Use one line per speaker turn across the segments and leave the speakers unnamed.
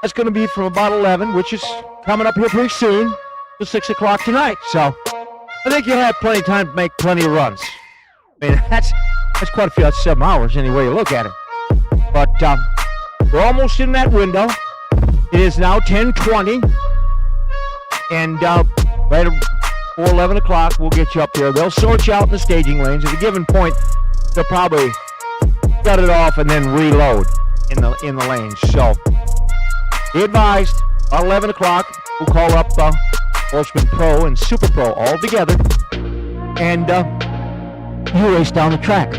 That's going to be from about 11, which is coming up here pretty soon, to 6 o'clock tonight. So I think you'll have plenty of time to make plenty of runs. I mean, that's quite a few. That's 7 hours any way you look at it. But we're almost in that window. It is now 10:20, and right before 11 o'clock, we'll get you up here. They'll sort you out in the staging lanes. At a given point, they'll probably shut it off and then reload in the lanes. So be advised, about 11 o'clock, we'll call up Horseman Pro and Super Pro all together, and you race down the track.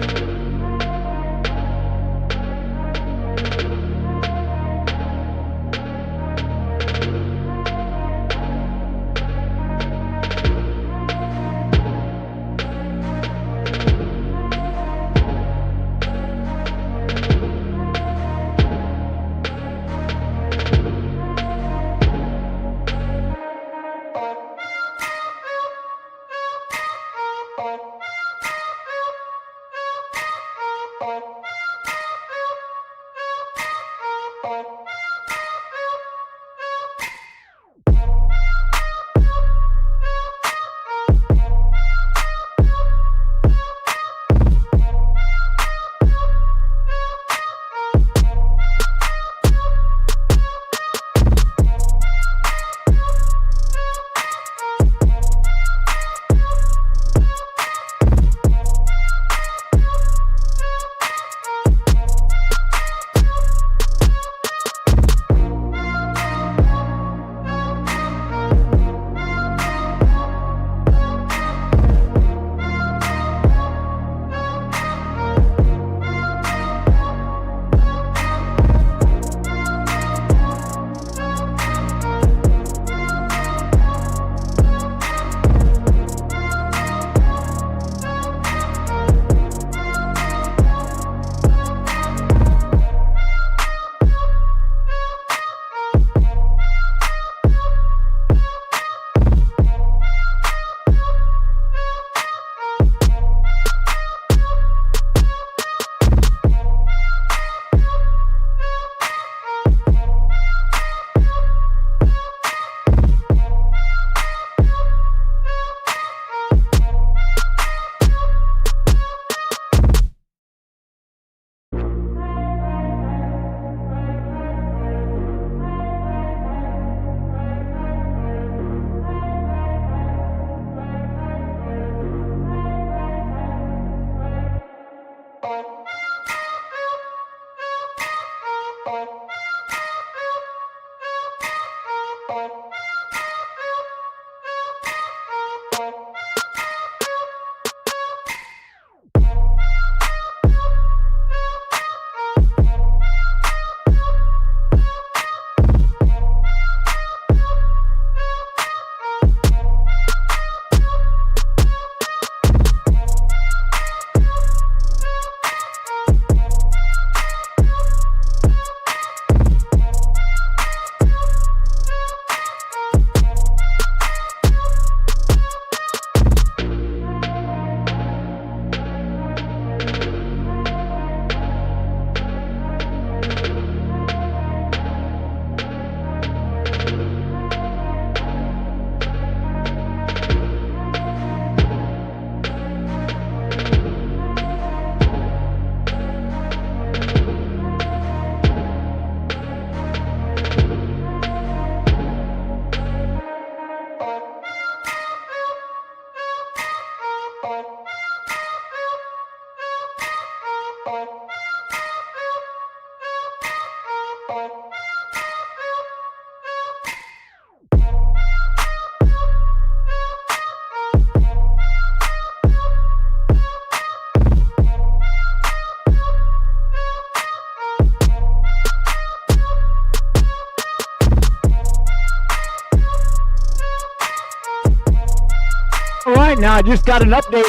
All right, now I just got an update.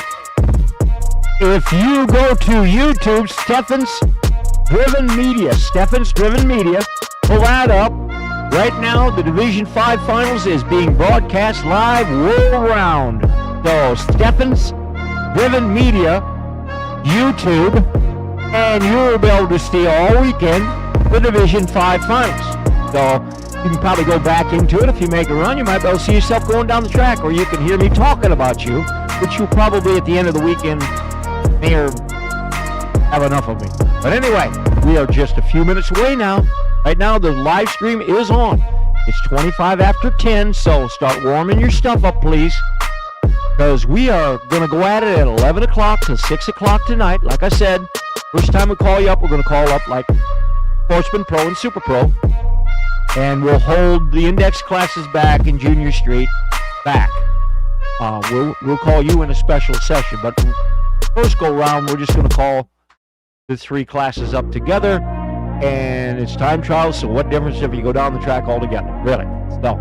If you go to YouTube, Steffens Driven Media, pull that up. Right now, the Division 5 Finals is being broadcast live world-round. So, Steffens Driven Media, YouTube, and you'll be able to see all weekend the Division 5 Finals. So you can probably go back into it. If you make a run, you might be able to see yourself going down the track, or you can hear me talking about you, which you'll probably at the end of the weekend may have enough of me. But anyway, we are just a few minutes away now. Right now, the live stream is on. It's 25 after 10, so start warming your stuff up, please, because we are going to go at it at 11 o'clock to 6 o'clock tonight. Like I said, first time we call you up, we're going to call up like Sportsman Pro and Super Pro, and we'll hold the index classes back in Junior Street back. We'll call you in a special session, but first go round, we're just going to call the 3 classes up together, and it's time trials, so what difference if you go down the track all together, really? So,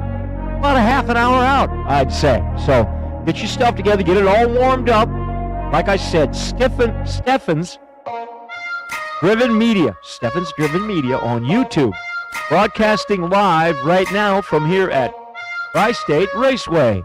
about a half an hour out, I'd say. So, get your stuff together, get it all warmed up. Like I said, Steffens Driven Media on YouTube, broadcasting live right now from here at Tristate Raceway.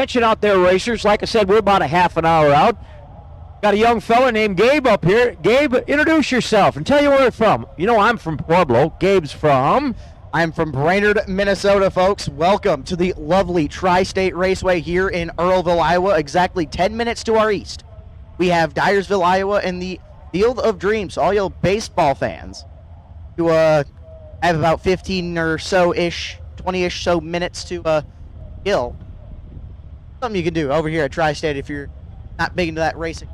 Attention out there, racers. Like I said, we're about a half an hour out. Got a young fella named Gabe up here. Gabe, introduce yourself and tell you where you're from. You know I'm from Pueblo. Gabe's from?
I'm from Brainerd, Minnesota, folks. Welcome to the lovely Tristate Raceway here in Earlville, Iowa, exactly 10 minutes to our east. We have Dyersville, Iowa, and the Field of Dreams, all you baseball fans who have about 15 or so-ish, 20-ish so minutes to kill. Something you can do over here at Tri-State if you're not big into that racing.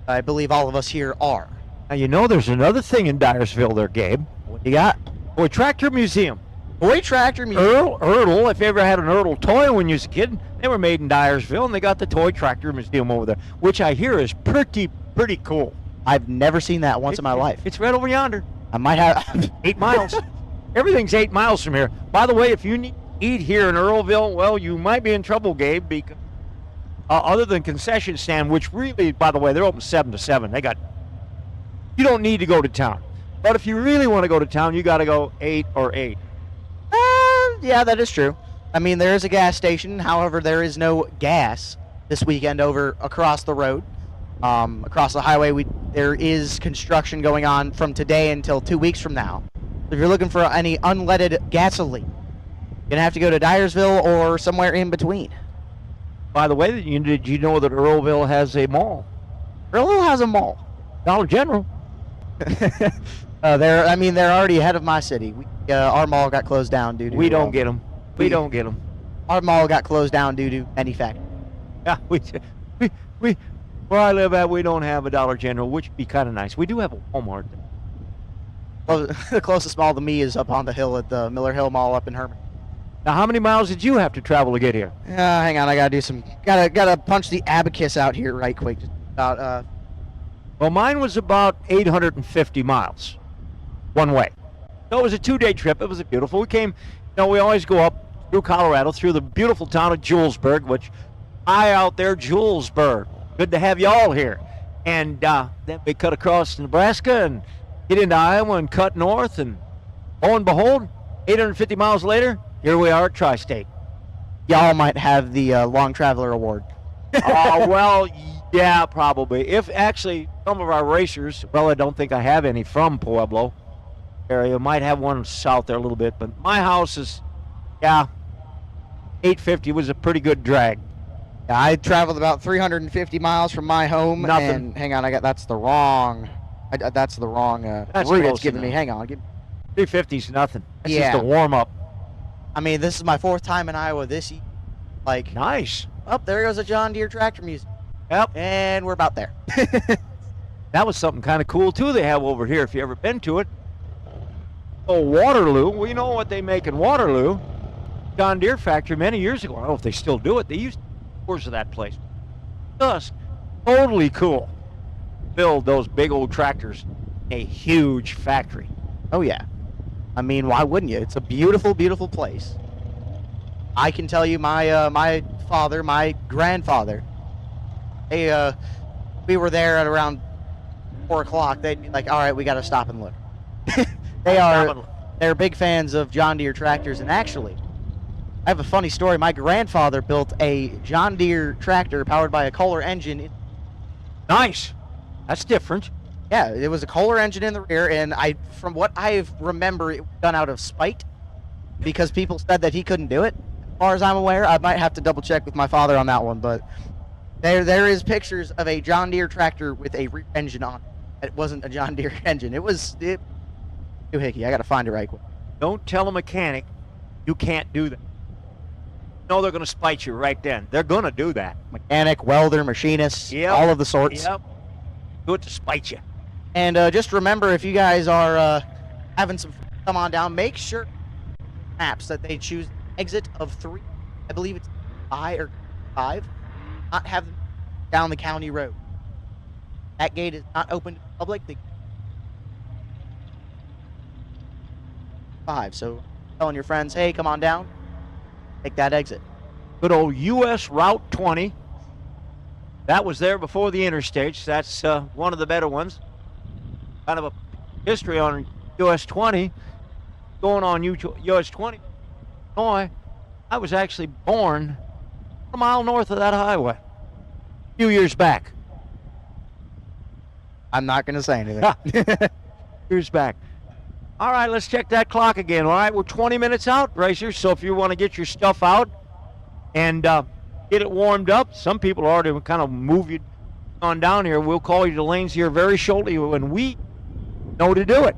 I believe all of us here are.
Now, you know there's another thing in Dyersville there, Gabe. What you got? Toy Tractor Museum.
Toy Tractor Museum.
Earl, if you ever had an Earl toy when you was a kid, they were made in Dyersville, and they got the Toy Tractor Museum over there, which I hear is pretty cool.
I've never seen that once in my life.
It's right over yonder.
I might have
8 miles. Everything's 8 miles from here. By the way, if you need to eat here in Earlville, well, you might be in trouble, Gabe, because other than concession stand, which really, by the way, they're open 7 to 7. You don't need to go to town. But if you really want to go to town, you got to go 8 or 8.
Yeah, that is true. I mean, there is a gas station. However, there is no gas this weekend over across the road. Across the highway, there is construction going on from today until 2 weeks from now. If you're looking for any unleaded gasoline, you're gonna have to go to Dyersville or somewhere in between.
By the way, did you know that Earlville has a mall?
Earlville has a mall.
Dollar General.
They're already ahead of my city. Our mall got closed down due to.
We don't get them. We don't get them.
Our mall got closed down due to any factor.
Yeah, we where I live at, we don't have a Dollar General, which would be kind of nice. We do have a Walmart.
Well, the closest mall to me is up on the hill at the Miller Hill Mall up in Herman.
Now, how many miles did you have to travel to get here?
Hang on, I gotta do some. Gotta punch the abacus out here right quick. Just about.
Well, mine was about 850 miles, one way. So it was a 2-day trip. It was beautiful. We came, we always go up through Colorado, through the beautiful town of Julesburg, which, hi out there, Julesburg. Good to have you all here. And then we cut across Nebraska and get into Iowa and cut north. And lo and behold, 850 miles later, here we are at Tristate.
Y'all might have the Long Traveler Award.
Well, yeah, probably. If actually some of our racers, well, I don't think I have any from Pueblo area. Might have one south there a little bit, but my house is, 850 was a pretty good drag.
Yeah, I traveled about 350 miles from my home.
Nothing.
And hang on, that's the wrong. That's the wrong
That's
route
close
it's giving me.
enough.
Hang on.
350 is nothing. It's
Yeah.
just a warm up.
I mean, this is my 4th time in Iowa this year. Like,
Nice.
there goes a John Deere tractor music.
Yep.
And we're about there.
That was something kind of cool too they have over here if you ever been to it. Oh, Waterloo. We know what they make in Waterloo. John Deere factory many years ago. I don't know if they still do it. They used tours of that place. Just totally cool. Build those big old tractors. A huge factory.
Oh, yeah. I mean, why wouldn't you? It's a beautiful, beautiful place. I can tell you my father, my grandfather, we were there at around 4 o'clock. They'd be like, all right, we got to stop and look. They're big fans of John Deere tractors. And actually, I have a funny story. My grandfather built a John Deere tractor powered by a Kohler engine.
Nice. That's different.
Yeah, it was a Kohler engine in the rear, and from what I remember, it was done out of spite because people said that he couldn't do it. As far as I'm aware, I might have to double check with my father on that one, but there is pictures of a John Deere tractor with a rear engine on it. It wasn't a John Deere engine. It was doohickey. I got to find it right quick.
Don't tell a mechanic you can't do that. No, they're going to spite you right then. They're going to do that.
Mechanic, welder, machinist,
Yep.
all of the sorts.
Yep. Do it to spite you.
And just remember, if you guys are having some fun, come on down, make sure maps that they choose exit of 3. I believe it's 5 or 5. Not have them down the county road. That gate is not open to the public. 5. So telling your friends, hey, come on down, take that exit.
Good old U.S. Route 20. That was there before the interstates. That's one of the better ones. Kind of a history on U.S. 20. Going on U.S. 20. Illinois, I was actually born a mile north of that highway a few years back.
I'm not going to say anything.
Years back. All right, let's check that clock again. All right, we're 20 minutes out, racers. So if you want to get your stuff out and get it warmed up, some people already kind of move you on down here. We'll call you to lanes here very shortly when we know to do it.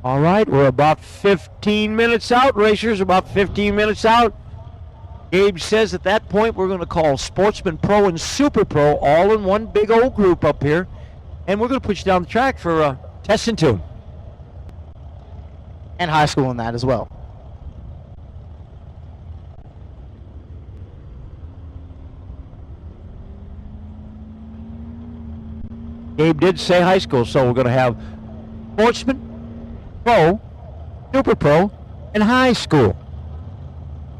All right, we're about 15 minutes out, racers, about 15 minutes out. Gabe says at that point we're going to call Sportsman Pro and Super Pro all in one big old group up here, and we're going to put you down the track for test and tune.
And high school in that as well.
Gabe did say high school, so we're going to have Sportsman, Pro, Super Pro, and high school.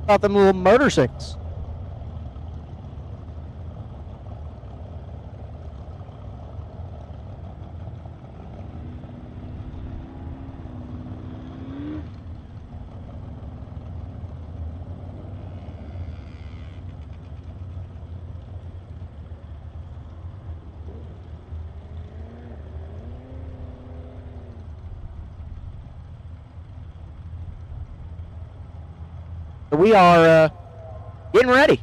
About them little motorcycles. We are getting ready.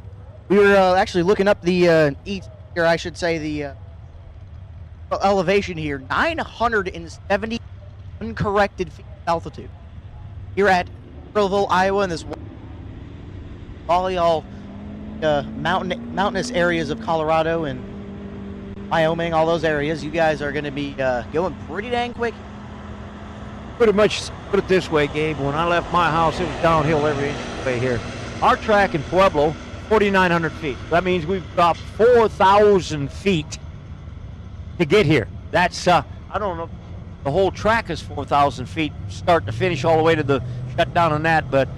We were actually looking up the east, or I should say the elevation here. 970 uncorrected feet altitude. Here at Earlville, Iowa, in this all y'all mountainous areas of Colorado and Wyoming, all those areas. You guys are going to be going pretty dang quick.
Pretty much put it this way, Gabe. When I left my house, it was downhill every inch of the way here. Our track in Pueblo, 4,900 feet. That means we've got 4,000 feet to get here. That's, I don't know, the whole track is 4,000 feet, start to finish, all the way to the shutdown on that, but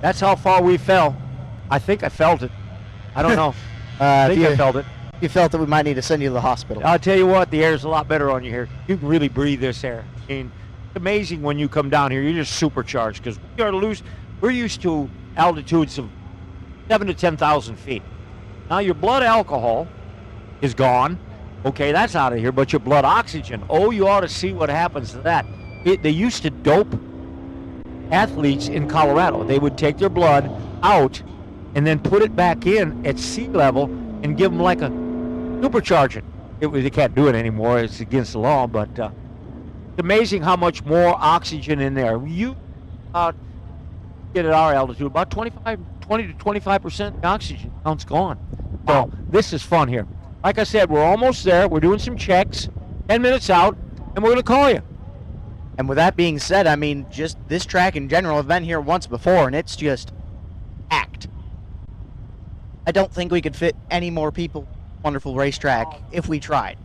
that's how far we fell. I think I felt it. I don't know. I think I felt it.
You felt that we might need to send you to the hospital.
I'll tell you what, the air's a lot better on you here. You can really breathe this air. I mean, it's amazing when you come down here. You're just supercharged because we're used to altitudes of 7,000 to 10,000 feet. Now your blood alcohol is gone. Okay, that's out of here. But your blood oxygen, oh, you ought to see what happens to that. They used to dope athletes in Colorado. They would take their blood out and then put it back in at sea level and give them like a supercharging. They can't do it anymore. It's against the law, but it's amazing how much more oxygen in there. You get at our altitude about 20 to 25% oxygen count's gone. So this is fun here. Like I said, we're almost there. We're doing some checks, 10 minutes out, and we're going to call you.
And with that being said, I mean, just this track in general, I've been here once before, and it's just packed. I don't think we could fit any more people. Wonderful racetrack if we tried.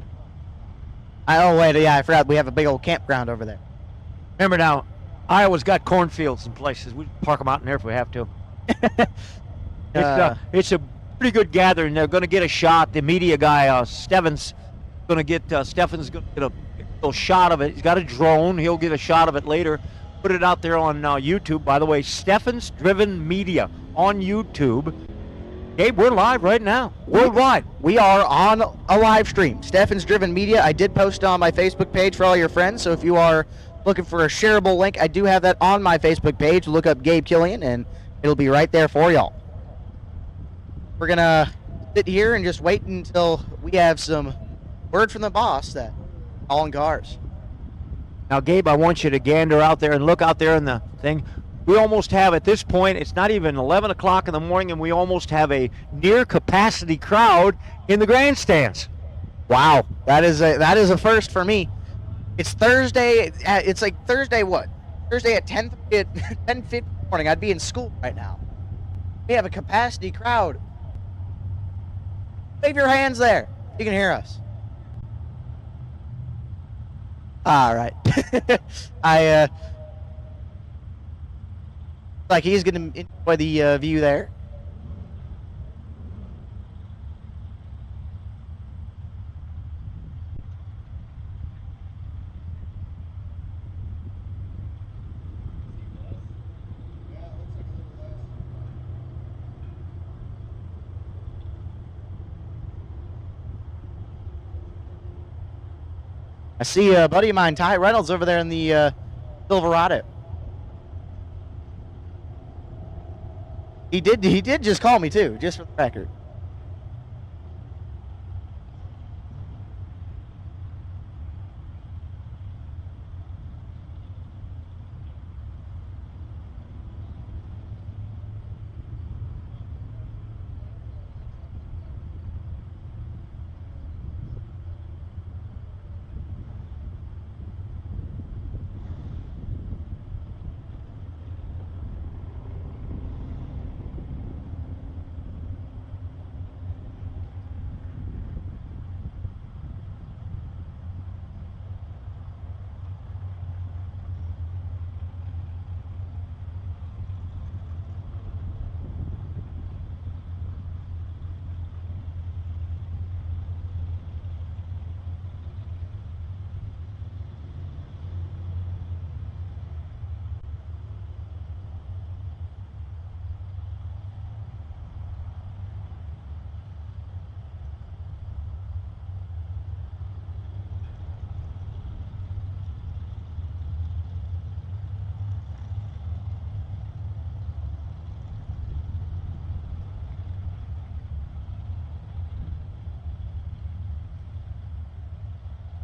Oh wait, yeah, I forgot we have a big old campground over there.
Remember now, Iowa's got cornfields and places. We park them out in there if we have to. It's a pretty good gathering. They're going to get a shot. The media guy, Steffens, going to get Steffens going to get a little shot of it. He's got a drone. He'll get a shot of it later. Put it out there on YouTube. By the way, Steffens Driven Media on YouTube. Gabe, we're live right now, worldwide.
We are on a live stream. Steffens Driven Media. I did post on my Facebook page for all your friends, so if you are looking for a shareable link, I do have that on my Facebook page. Look up Gabe Killian, and it'll be right there for y'all. We're going to sit here and just wait until we have some word from the boss that all in cars.
Now, Gabe, I want you to gander out there and look out there in the thing. We almost have, at this point, it's not even 11 o'clock in the morning, and we almost have a near-capacity crowd in the grandstands.
Wow, that is a first for me. It's Thursday. It's like Thursday what? Thursday at 10:50 in the morning. I'd be in school right now. We have a capacity crowd. Wave your hands there. You can hear us. All right. Like he's going to enjoy the view there. I see a buddy of mine, Ty Reynolds, over there in the Silverado. He did just call me too, just for the record.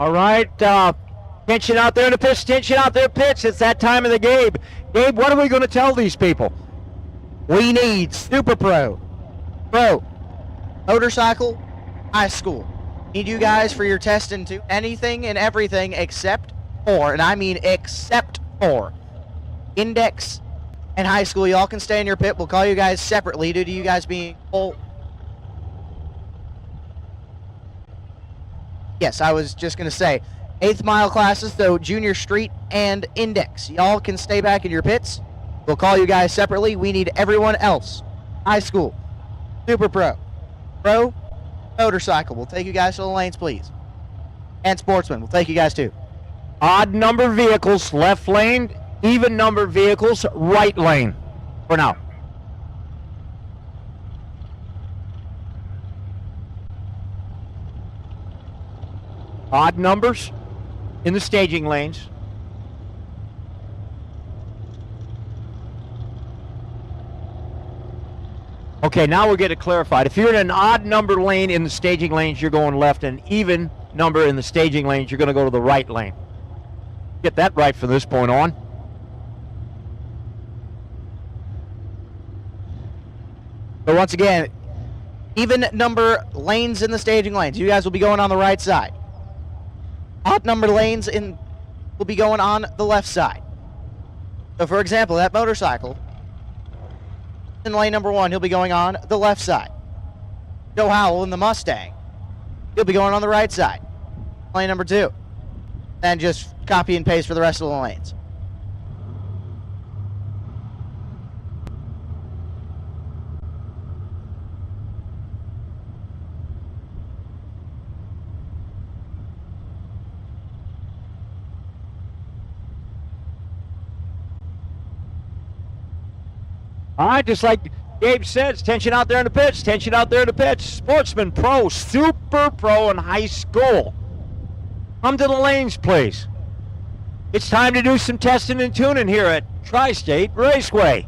All right. Tension out there in the pits. Tension out there in the pits. It's that time of the game. Gabe, what are we going to tell these people?
We need Super Pro, motorcycle, high school. Need you guys for your testing to anything and everything except for, and I mean except for, index and high school. Y'all can stay in your pit. We'll call you guys separately due to you guys being full. Yes, I was just going to say, 8th mile classes, so junior street and index. Y'all can stay back in your pits. We'll call you guys separately. We need everyone else. High school, Super Pro, motorcycle. We'll take you guys to the lanes, please. And sportsman. We'll take you guys too.
Odd number vehicles, left lane. Even number vehicles, right lane. For now. Odd numbers in the staging lanes. Okay, now we'll get it clarified. If you're in an odd number lane in the staging lanes, you're going left, and even number in the staging lanes, you're going to go to the right lane. Get that right from this point on.
So once again, even number lanes in the staging lanes, you guys will be going on the right side. Odd number lanes will be going on the left side. So for example, that motorcycle, in lane number 1, he'll be going on the left side. Joe Howell in the Mustang, he'll be going on the right side. Lane number 2. And just copy and paste for the rest of the lanes.
All right, just like Gabe says, tension out there in the pits, tension out there in the pits. Sportsman, pro, super pro, and high school. Come to the lanes, please. It's time to do some testing and tuning here at Tristate Raceway.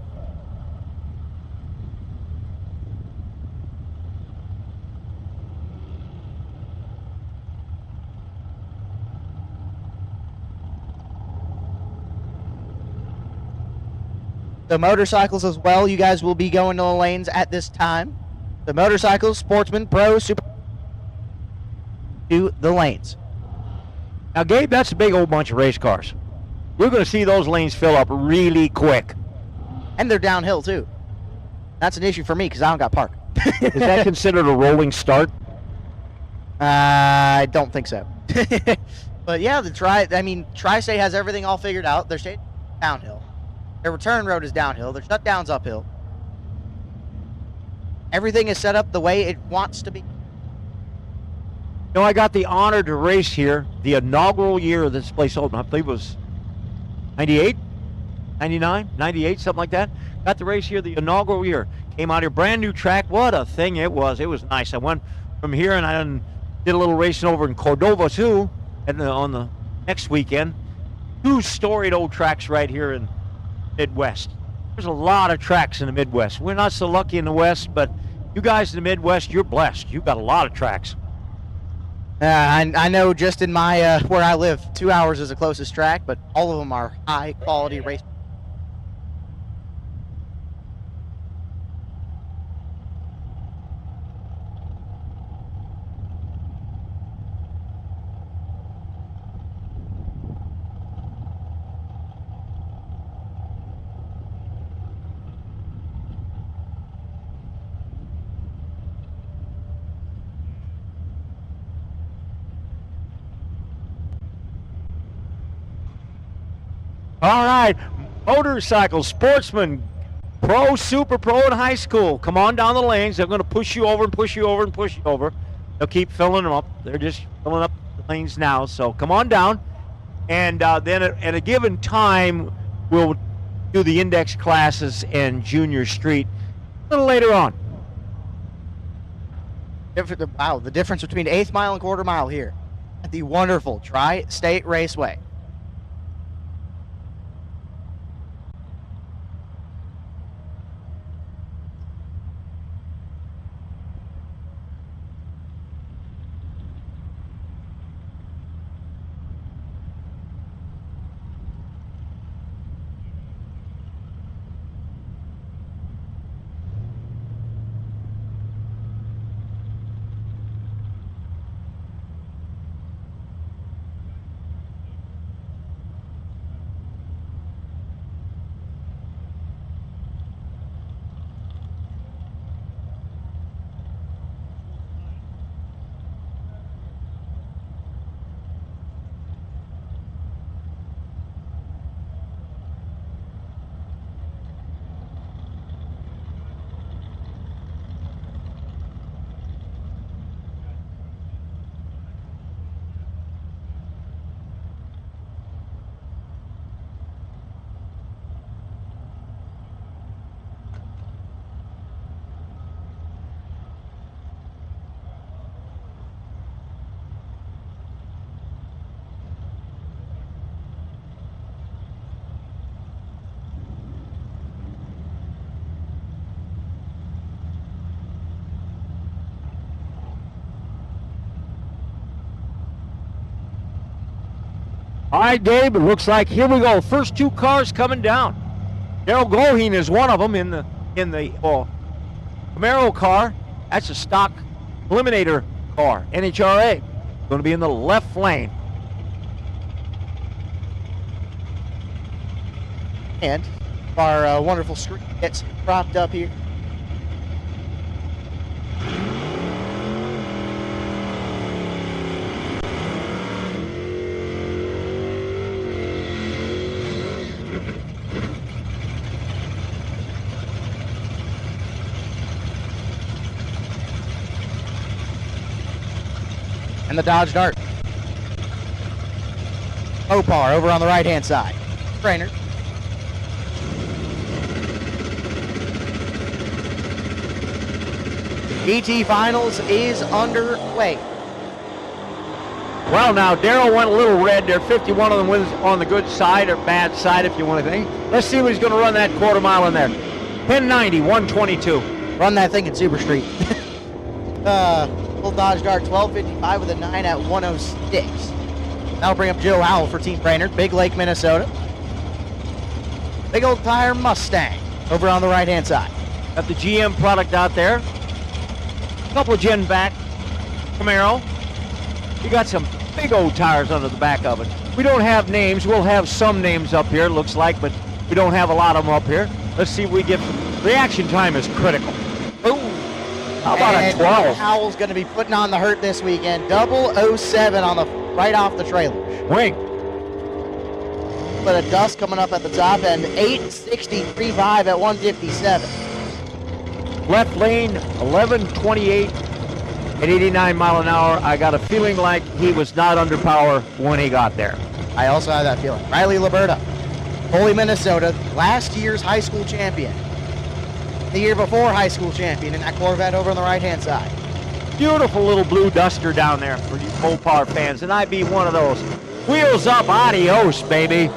The motorcycles as well, you guys will be going to the lanes at this time. The motorcycles, sportsman, pro, super, to the lanes.
Now, Gabe, that's a big old bunch of race cars. You're going to see those lanes fill up really quick.
And they're downhill too. That's an issue for me because I don't got park.
Is that considered a rolling start?
I don't think so. But yeah, Tri-State has everything all figured out. Their state downhill. Their return road is downhill. Their shutdown's uphill. Everything is set up the way it wants to be.
You know, I got the honor to race here the inaugural year of this place opened. I believe it was 98, 99, 98, something like that. Got the race here the inaugural year. Came out here, brand new track. What a thing it was. It was nice. I went from here and I did a little racing over in Cordova too, and on the next weekend. 2 storied old tracks right here in Midwest. There's a lot of tracks in the Midwest. We're not so lucky in the West, but you guys in the Midwest, you're blessed. You've got a lot of tracks.
I know just in my where I live, 2 hours is the closest track, but all of them are high quality race.
All right, motorcycle, sportsman, pro, super pro, and high school. Come on down the lanes. They're going to push you over and push you over and push you over. They'll keep filling them up. They're just filling up the lanes now. So come on down. And then at a given time, we'll do the index classes and junior street a little later on.
Wow, the difference between 8th mile and quarter mile here at the wonderful Tri-State Raceway.
All right, Gabe, it looks like here we go. First two cars coming down. Daryl Goheen is one of them in the Camaro car. That's a stock eliminator car, NHRA. Going to be in the left lane.
And our wonderful screen gets propped up here. And the Dodge Dart. Opar over on the right-hand side. Trainer. GT Finals is underway.
Well, now, Daryl went a little red there. 51 of them was on the good side or bad side, if you want to think. Let's see what he's going to run that quarter mile in there. 1090, 122.
Run that thing in Super Street. Little Dodge Dart 1255 with a 9 at 106. That'll bring up Joe Howell for Team Brainerd, Big Lake, Minnesota. Big old tire Mustang over on the right-hand side.
Got the GM product out there. A couple of gen back Camaro. You got some big old tires under the back of it. We don't have names. We'll have some names up here, it looks like, but we don't have a lot of them up here. Let's see if we get some. Reaction time is critical. Ooh. How about
and
a 12?
Howell's going to be putting on the hurt this weekend. 007 on the right off the trailer.
Wing.
But a dust coming up at the top end. 863.5 at 157.
Left lane, 1128 at 89 mile an hour. I got a feeling like he was not under power when he got there.
I also have that feeling. Riley Liberta, Holy, Minnesota, last year's high school champion. The year before high school champion in that Corvette over on the right-hand side.
Beautiful little blue duster down there for you Mopar fans, and I'd be one of those. Wheels up, adios, baby.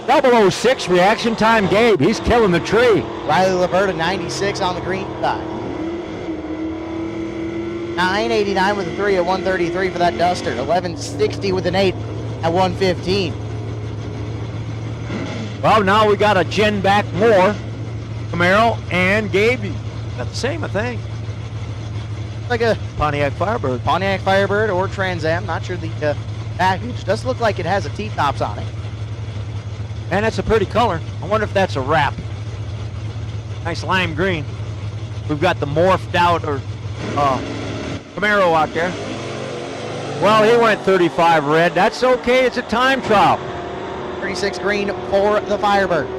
006 reaction time, Gabe. He's killing the tree.
Riley Liberta, 96 on the green side. 989 with a 3 at 133 for that duster. 1160 with an 8 at 115.
Well, now we got a gen back more. Camaro and Gabe, you got the same, I think.
Like a
Pontiac Firebird.
Pontiac Firebird or Trans Am. Not sure the package. Does look like it has a T-tops on it.
And that's a pretty color. I wonder if that's a wrap. Nice lime green. We've got the morphed out or Camaro out there. Well, he went 35 red. That's okay. It's a time trial.
36 green for the Firebird.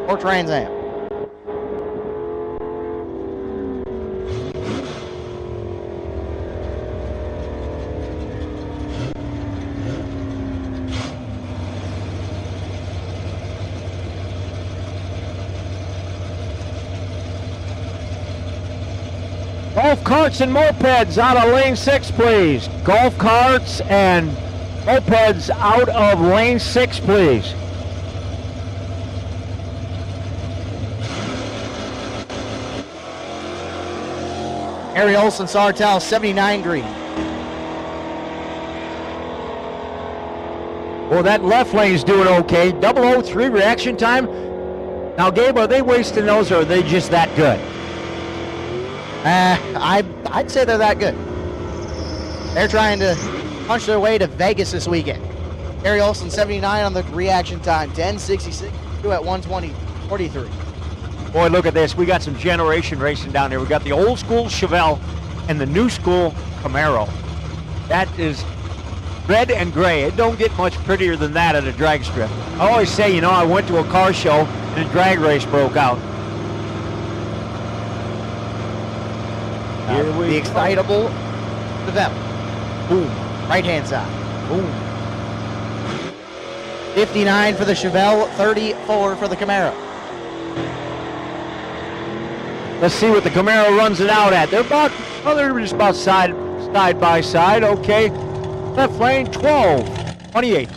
Or Trans Am.
Golf carts and mopeds out of lane 6, please. Golf carts and mopeds out of lane 6, please.
Harry Olson Sartell, 79 green.
Well, that left lane's doing okay. 003 reaction time. Now, Gabe, are they wasting those or are they just that good?
I'd say they're that good. They're trying to punch their way to Vegas this weekend. Harry Olson, 79 on the reaction time. 1066 at 120.43.
Boy, look at this. We got some generation racing down here. We got the old school Chevelle and the new school Camaro. That is red and gray. It don't get much prettier than that at a drag strip. I always say, you know, I went to a car show and a drag race broke out.
The excitable Chevelle. Boom. Right-hand side. Boom. 59 for the Chevelle, 34 for the Camaro.
Let's see what the Camaro runs it out at. They're just about side by side. Okay. Left lane, 12.28.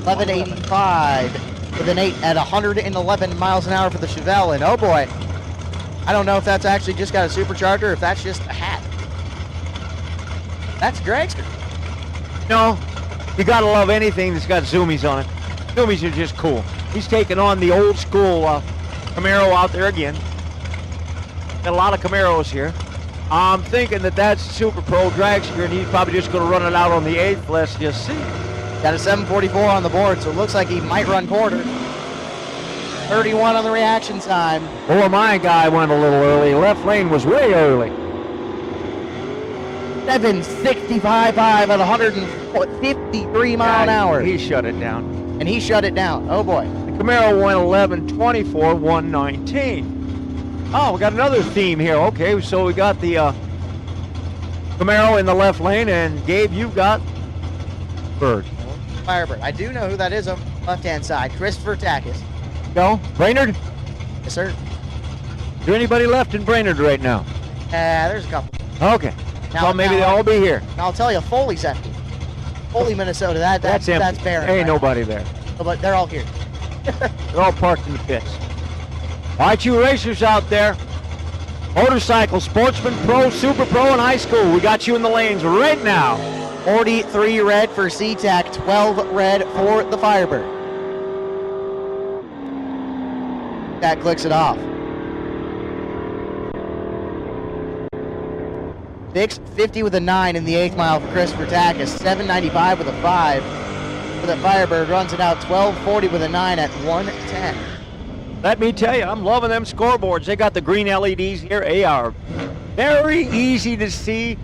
1185 with an 8 at 111 miles an hour for the Chevelle. And oh boy, I don't know if that's actually just got a supercharger or if that's just a hat. That's a dragster.
No, You gotta love anything that's got zoomies on it. Zoomies are just cool. He's taking on the old school Camaro out there again. Got a lot of Camaros here. I'm thinking that that's Super Pro dragster, and he's probably just going to run it out on the 8th. Let's just see.
Got a 7:44 on the board, so it looks like he might run quarter. 31 on the reaction time.
Oh, my guy went a little early. Left lane was way early.
7:65.5 at 153 mile an hour.
He shut it down.
And he shut it down. Oh, boy.
The Camaro went 11:24, 119. Oh, we got another theme here. Okay, so we got the Camaro in the left lane, and Gabe, you've got Bird.
Firebird. I do know who that is on the left-hand side. Christopher Takis.
Go, Brainerd?
Yes, sir.
Is there anybody left in Brainerd right now?
There's a couple.
Okay. Well, maybe they'll all be here.
And I'll tell you, Foley's empty. Foley, Minnesota. That's barren.
Ain't nobody there.
But they're all here.
They're all parked in the pits. All right, you racers out there, motorcycle, sportsman, pro, super pro, and high school, we got you in the lanes right now.
43 red for SeaTac, 12 red for the Firebird. That clicks it off. 650 with a 9 in the 8th mile for Christopher Takis. 795 with a 5 for the Firebird. Runs it out 1240 with a 9 at 110.
Let me tell you, I'm loving them scoreboards. They got the green LEDs here. They are very easy to see.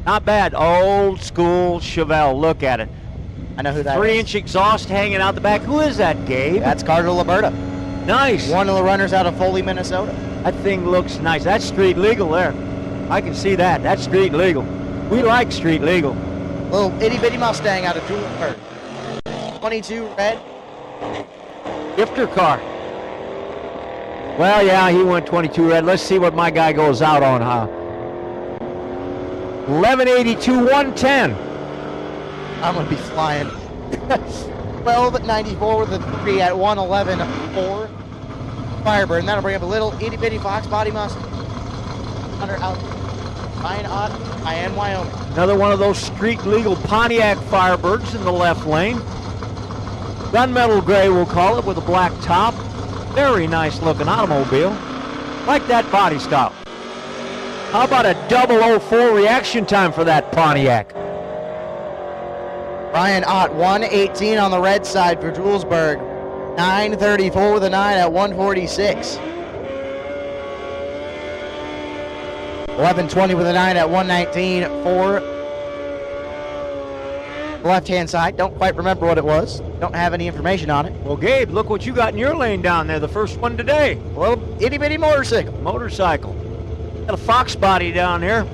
Not bad. Old school Chevelle. Look at it.
I know who that is.
3-inch exhaust hanging out the back. Who is that, Gabe?
That's Carter Liberta.
Nice.
One of the runners out of Foley, Minnesota.
That thing looks nice. That's street legal there. I can see that. That's street legal. We like street legal.
Little itty-bitty Mustang out of Julesburg. 22 red.
Gifter car. Well, yeah, he went 22 red. Let's see what my guy goes out on, huh? 1182, 110.
I'm going to be flying. 1294 with a 3 at 111.4. Firebird, and that'll bring up a little itty-bitty Fox body Mustang. Hunter out. Ryan Ott, Cheyenne, Wyoming.
Another one of those street legal Pontiac Firebirds in the left lane. Gunmetal gray, we'll call it, with a black top. Very nice looking automobile. Like that body style. How about a 004 reaction time for that Pontiac?
Ryan Ott, 118 on the red side for Julesburg. 934 with a 9 at 146. 1120 with a 9 at 119 for the left-hand side. Don't quite remember what it was. Don't have any information on it.
Well, Gabe, look what you got in your lane down there. The first one today.
Well, itty-bitty motorcycle.
Motorcycle. Got a Fox body down there,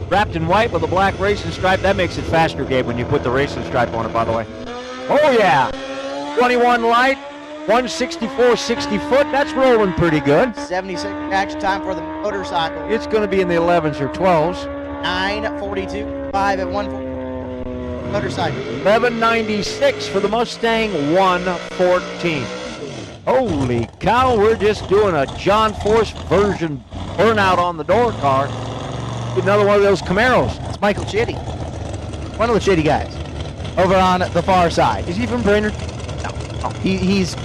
wrapped in white with a black racing stripe. That makes it faster, Gabe, when you put the racing stripe on it, by the way. Oh, yeah. 21 light, 164 60 foot. That's rolling pretty good.
76 action time for the motorcycle.
It's going to be in the 11s or 12s.
942, 5 at 140. Motorcycle.
1196 for the Mustang, 114. Holy cow, we're just doing a John Force version burnout on the door car. Another one of those Camaros.
It's Michael Chitty. One of the Chitty guys. Over on the far side.
Is he from Brainerd?
No. He's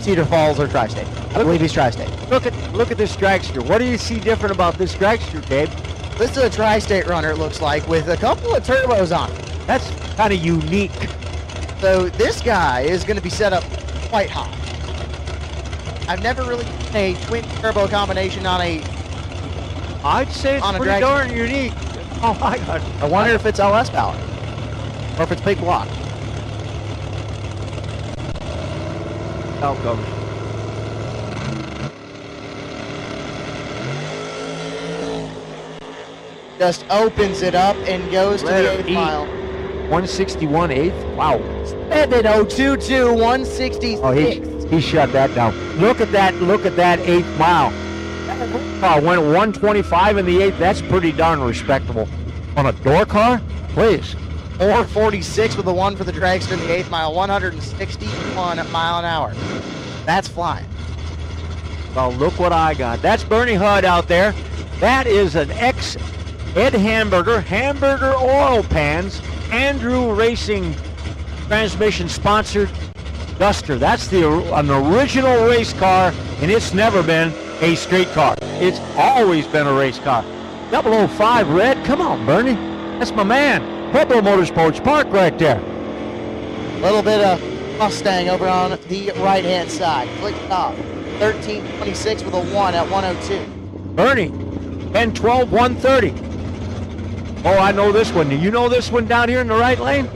Cedar Falls or Tri-State. I believe he's Tri-State.
Look at this dragster. What do you see different about this dragster, Gabe?
This is a Tri-State runner, it looks like, with a couple of turbos on it.
That's kind of unique.
So this guy is going to be set up quite high. I've never really seen a twin turbo combination on a.
I'd say it's pretty darn unique. Oh my God!
I wonder if it's LS power or if it's big block.
Outcomes.
Just opens it up and goes to the 8th mile.
161 8th. Wow.
7:022, 166.
Oh, he shut that down. Look at that 8th mile. Went 125 in the 8th. That's pretty darn respectable. On a door car? Please.
446 with the 1 for the dragster in the 8th mile, 161 mile an hour. That's flying.
Well, look what I got. That's Bernie Hudd out there. That is an ex-Ed Hamburger oil pans, Andrew Racing transmission sponsored Duster. That's an original race car, and it's never been a street car. It's always been a race car. 005 red, come on, Bernie. That's my man. Pueblo Motorsports Park right there.
A little bit of Mustang over on the right-hand side. Click it off. 1326 with a 1 at 102.
Bernie, 10-12, 130. Oh, I know this one. Do you know this one down here in the right lane?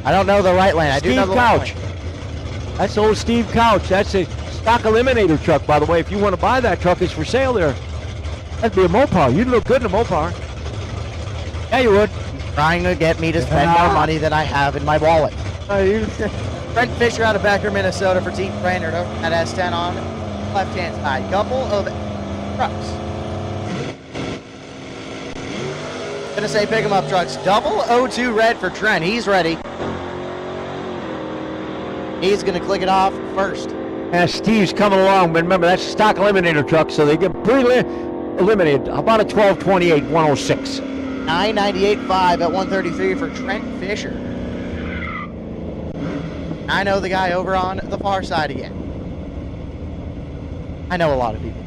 I don't know the right lane. I do know the
Couch.
left lane.
That's old Steve Couch. That's a stock eliminator truck, by the way. If you want to buy that truck, it's for sale there. That'd be a Mopar. You'd look good in a Mopar. Yeah, you would.
Trying to get me to spend more money than I have in my wallet. Brent Fisher out of Becker, Minnesota for Team Brainerd at S10 on left-hand side. Couple of trucks. Gonna say pick 'em up trucks. 002 red for Trent. He's ready. He's gonna click it off first.
Yeah, Steve's coming along, but remember, that's a stock eliminator truck, so they get eliminated. How about a 1228 106?
998.5 at 133 for Trent Fisher. I know the guy over on the far side again. I know a lot of people.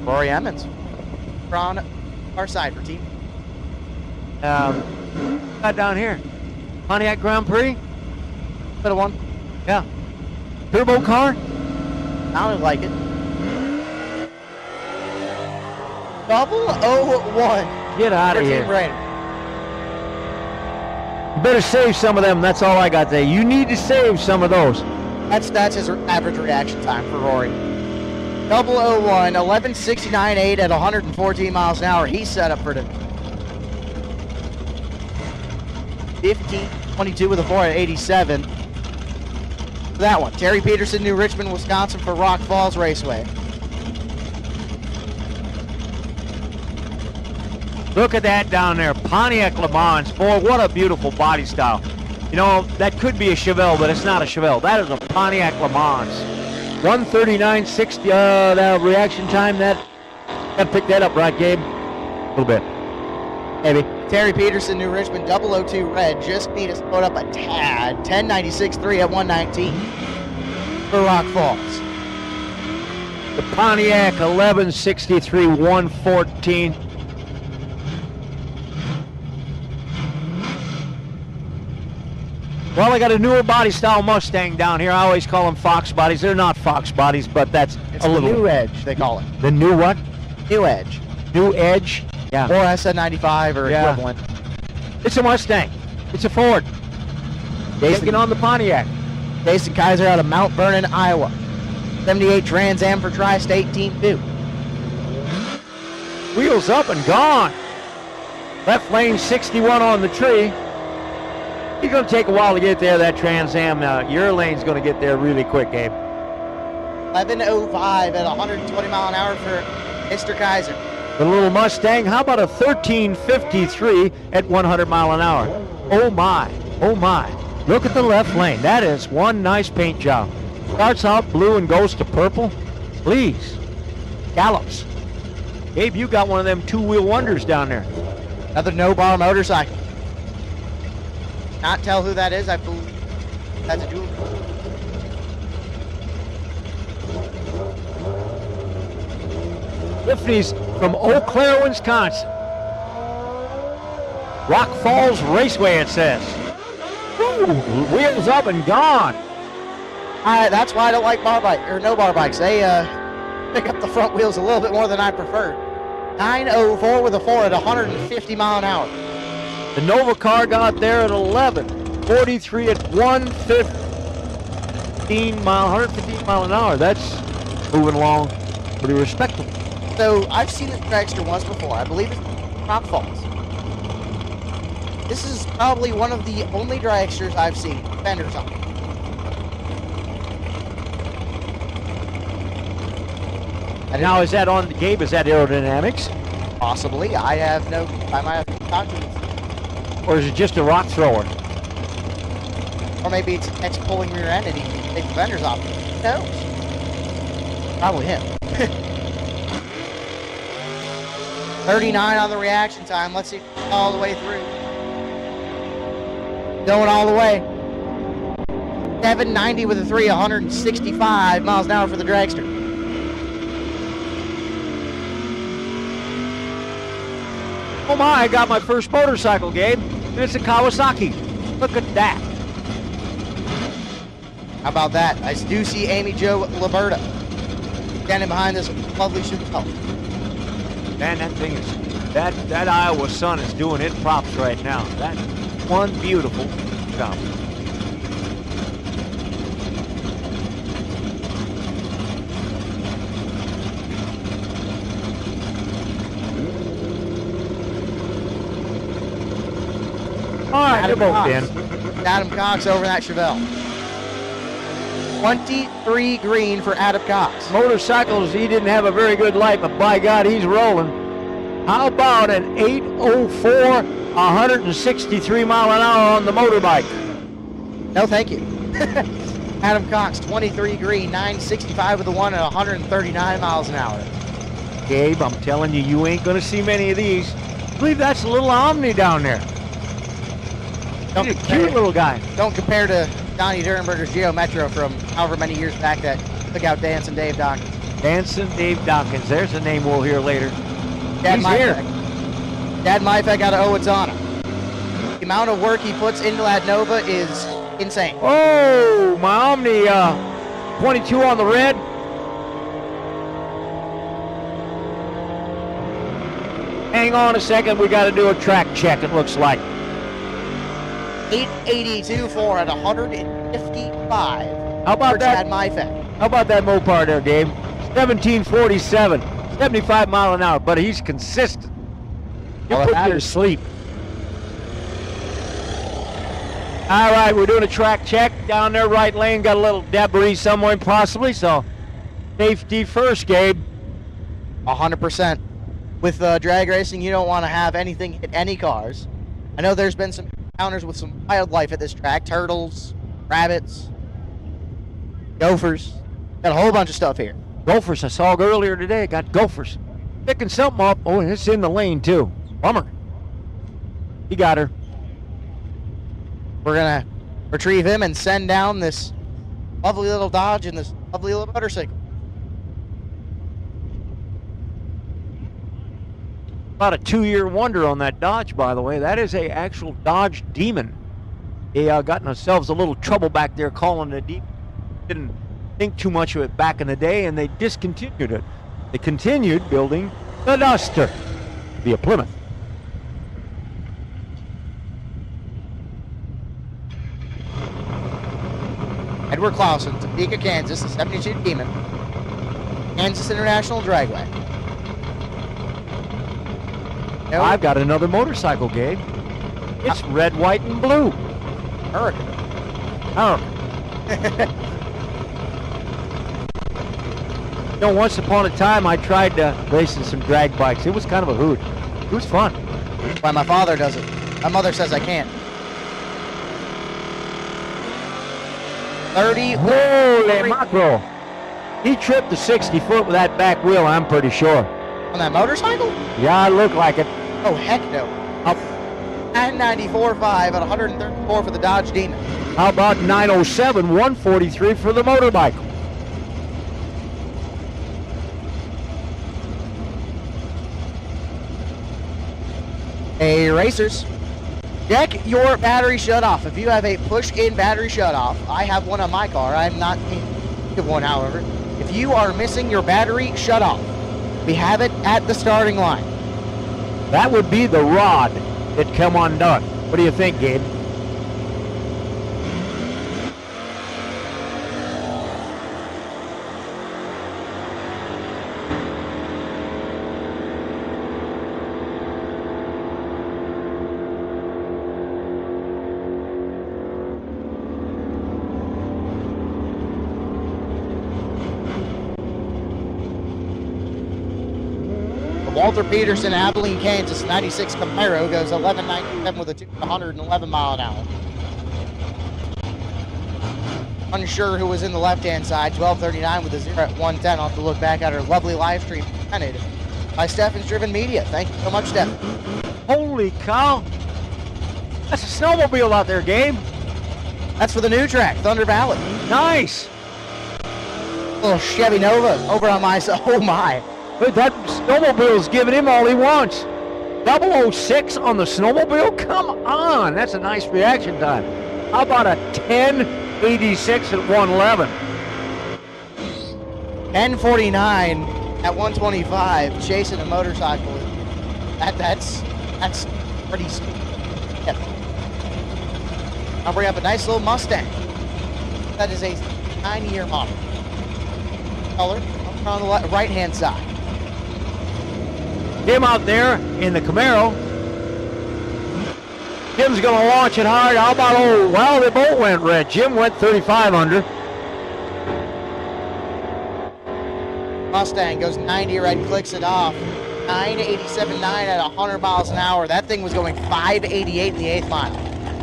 Rory Emmons on our side for team.
Got down here. Pontiac Grand Prix.
Bit of one.
Yeah. Turbo car.
Sounded like it. 001.
Get out of here.
Team Brainerd.
You better save some of them. That's all I got there. You need to save some of those.
That's his average reaction time for Rory. 001, 1169.8 at 114 miles an hour. He's set up for the 1522 with a 4 at 87. That one. Terry Peterson, New Richmond, Wisconsin for Rock Falls Raceway.
Look at that down there. Pontiac Le Mans. Boy, what a beautiful body style. You know, that could be a Chevelle, but it's not a Chevelle. That is a Pontiac Le Mans. 139.60, that reaction time, that pick that up, right, Gabe? A little bit. Maybe.
Terry Peterson, New Richmond, 002 red. Just need to slow it up a tad. 1096.3 at 119 for Rock Falls.
The Pontiac 1163 114. Well, I got a newer body style Mustang down here. I always call them Fox bodies. They're not Fox bodies, but that's
It's
a
the
little.
New Edge, they call it.
The new what?
New Edge.
New Edge? Yeah.
Or SN95 or
Yeah.
equivalent.
It's a Mustang. It's a Ford. Taking on the Pontiac.
Jason Kaiser out of Mount Vernon, Iowa. 78 Trans Am for Tri-State Team 2.
Wheels up and gone. Left lane 61 on the tree. You're going to take a while to get there, that Trans Am. Your lane's going to get there really quick, Gabe.
11:05 at 120 mile an hour for Mr. Kaiser.
The little Mustang, how about a 1353 at 100 mile an hour? Oh my, oh my. Look at the left lane. That is one nice paint job. Starts out blue and goes to purple. Please. Gallops. Gabe, you got one of them two-wheel wonders down there.
Another no-bar motorcycle. Not tell who that is. I believe that's a jewel.
Tiffany's from Eau Claire, Wisconsin. Rock Falls Raceway, it says. Woo, wheels up and gone.
That's why I don't like bar bike or no bar bikes. They pick up the front wheels a little bit more than I prefer. 904 with a 4 at 150 mile an hour.
The Nova car got there at 11:43 at 115 mile an hour. That's moving along pretty respectable.
So I've seen this dragster once before. I believe it's Rock Falls. This is probably one of the only dragsters I've seen fenders on.
And now is that on, Gabe, is that aerodynamics?
Possibly. I have no. I might have to talk to him.
Or is it just a rock thrower?
Or maybe it's pulling rear end and he can take the fenders off. Who knows? Probably him. 39 on the reaction time. Let's see all the way through. Going all the way. 790 with a 3, 165 miles an hour for the dragster.
Oh my, I got my first motorcycle, Gabe. And it's a Kawasaki. Look at that.
How about that? I do see Amy Jo Liberta standing behind this lovely Chevelle.
Man, that thing is, that Iowa sun is doing it props right now. That's one beautiful job. All right, they're both in.
Adam Cox over that Chevelle. 23 green for Adam Cox.
Motorcycles, he didn't have a very good life, but by God, he's rolling. How about an 804, 163 mile an hour on the motorbike?
No, thank you. Adam Cox, 23 green, 965 with a 1 and 139 miles an hour.
Gabe, I'm telling you, you ain't going to see many of these. I believe that's a little Omni down there. He's a cute little guy.
Don't compare to Donnie Durenberger's Geo Metro from however many years back that took out Dancing Dave Dawkins.
Dancing Dave Dawkins. There's a name we'll hear later.
Dad
He's here.
Dad Myfek out of Owatonna. The amount of work he puts into that Nova is insane.
Oh, my Omni 22 on the red. Hang on a second. We got to do a track check, it looks like.
882 for at 155.
How about
for
that?
Chad Myfek.
How about that Mopar there, Gabe? 1747, 75 mile an hour, but he's consistent. He'll put you to sleep. All right, we're doing a track check down there, right lane. Got a little debris somewhere possibly, so safety first, Gabe.
100%. With drag racing, you don't want to have anything hit any cars. I know there's been some encounters with some wildlife at this track. Turtles, rabbits, gophers. Got a whole bunch of stuff here.
Gophers, I saw earlier today. Got gophers. Picking something up. Oh, and it's in the lane, too. Bummer. He got her.
We're going to retrieve him and send down this lovely little Dodge and this lovely little motorcycle.
About a 2-year wonder on that Dodge, by the way. That is a actual Dodge Demon. They got themselves a little trouble back there calling it a Demon. Didn't think too much of it back in the day, and they discontinued it. They continued building the Duster, the Plymouth.
Edward Clausen, Topeka, Kansas, the 72 Demon. Kansas International Dragway. No.
I've got another motorcycle, Gabe. It's red, white, and blue.
Hurricane.
You know, once upon a time, I tried racing some drag bikes. It was kind of a hoot. It was fun.
Why my father does it. My mother says I can't. 30.
Holy mackerel. He tripped the 60-foot with that back wheel, I'm pretty sure.
On that motorcycle?
Yeah, it looked like it.
Oh, heck no.
Up.
994.5 at 134 for the Dodge Demon.
How about 907, 143 for the motorbike?
Hey, racers. Check your battery shutoff. If you have a push-in battery shutoff, I have one on my car. I'm not in one, however. If you are missing your battery shutoff, we have it at the starting line.
That would be the rod that come undone. What do you think, Gabe?
Walter Peterson, Abilene, Kansas, 96 Camaro goes 1197 with a 111 mile an hour. unsure who was in the left-hand side. 12:39 with a 0 at 1:10. I'll have to look back at our lovely live stream presented by Steffens Driven Media. Thank you so much, Steph.
Holy cow. That's a snowmobile out there, Gabe.
That's for the new track, Thunder Valley.
Nice.
Little Chevy Nova over on my side. Oh, my.
But that snowmobile's giving him all he wants. 006 on the snowmobile? Come on. That's a nice reaction time. How about a 1086 at 111?
10:49 at 125, chasing a motorcycle. That's pretty steep. Yeah. I'll bring up a nice little Mustang. That is a 9-year model. Color on the right-hand side.
Him out there in the Camaro. Jim's going to launch it hard. How about well, they both went red. Jim went 35 under.
Mustang goes 90 red, clicks it off. 987.9 at 100 miles an hour. That thing was going 588 in the 8th mile.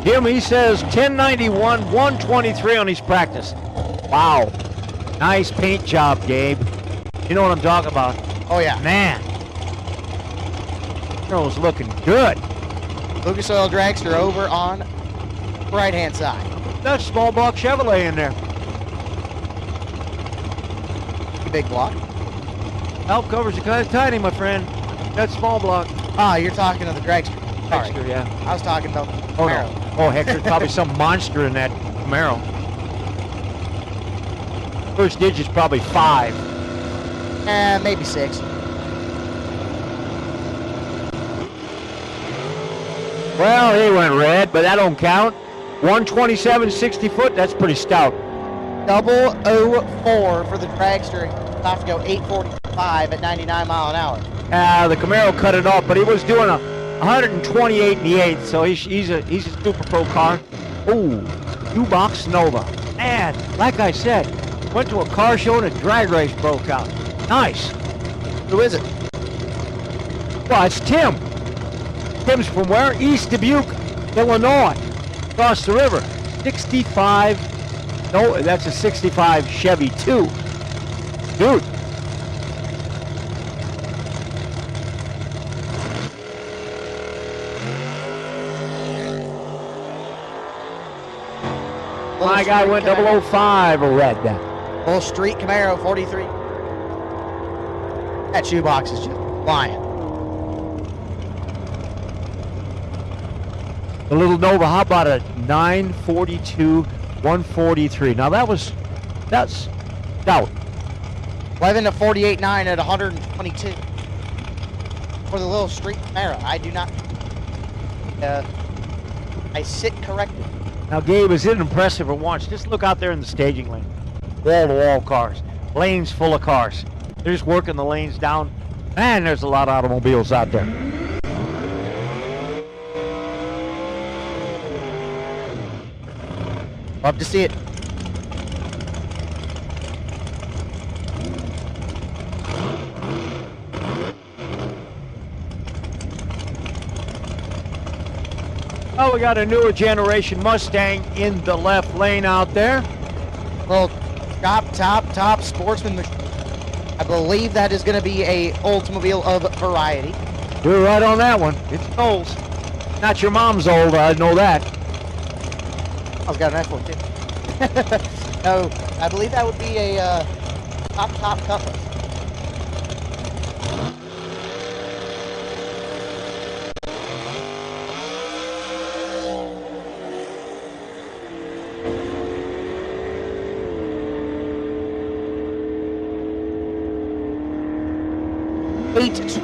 Jim, he says 1091, 123 on his practice. Wow. Nice paint job, Gabe. You know what I'm talking about.
Oh, yeah.
Man. Carol's looking good.
Lucas Oil Dragster over on the right-hand side.
That's small block Chevrolet in there.
Big block.
Valve covers are kind of tiny, my friend. That's small block.
Ah, you're talking to the Dragster. Sorry.
Dragster, yeah.
I was talking about the
Oh,
Camaro.
no. Oh, heck, there's probably some monster in that Camaro. First digit's probably 5.
Maybe 6.
Well, he went red, but that don't count. 127, 60 foot, that's pretty stout.
004 for the Dragster. Off to go 845 at 99 mile an hour.
The Camaro cut it off, but he was doing a 128 in the 8th, so he's a super pro car. Ooh, U-Box Nova. Man, like I said, went to a car show and a drag race broke out. Nice.
Who is it?
Well, it's Tim. Tim's from where? East Dubuque, Illinois. Across the river. 65. No, that's a 65 Chevy 2. Dude. My guy went 005 or red then.
Little street Camaro 43. That shoebox is just flying.
The little Nova, how about a 942, 143? Now that's stout.
11 to 48.9 at 122. For the little street Camaro. I do not. I sit corrected.
Now, Gabe, is it impressive or watch? Just look out there in the staging lane. Wall-to-wall cars. Lanes full of cars. They're just working the lanes down. Man, there's a lot of automobiles out there.
Love to see it.
Oh, we got a newer generation Mustang in the left lane out there.
Little top sportsman machine. I believe that is going to be a Oldsmobile of variety.
You're right on that one. It's Knowles. Not your mom's old, I know that.
I was got an F1 too. No, I believe that would be a top Cutlass.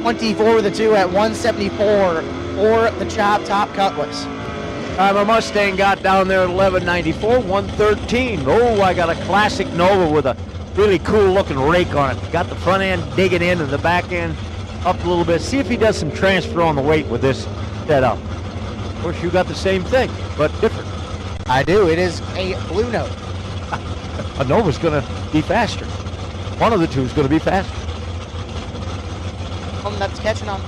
.24 with the 2 at 174 for the top Cutlass.
My Mustang got down there at 1194, 113. Oh, I got a classic Nova with a really cool looking rake on it. Got the front end digging in and the back end up a little bit. See if he does some transfer on the weight with this setup. Of course, you got the same thing, but different.
I do. It is a blue Nova.
A Nova's going to be faster. One of the two is going to be faster.
That's catching on.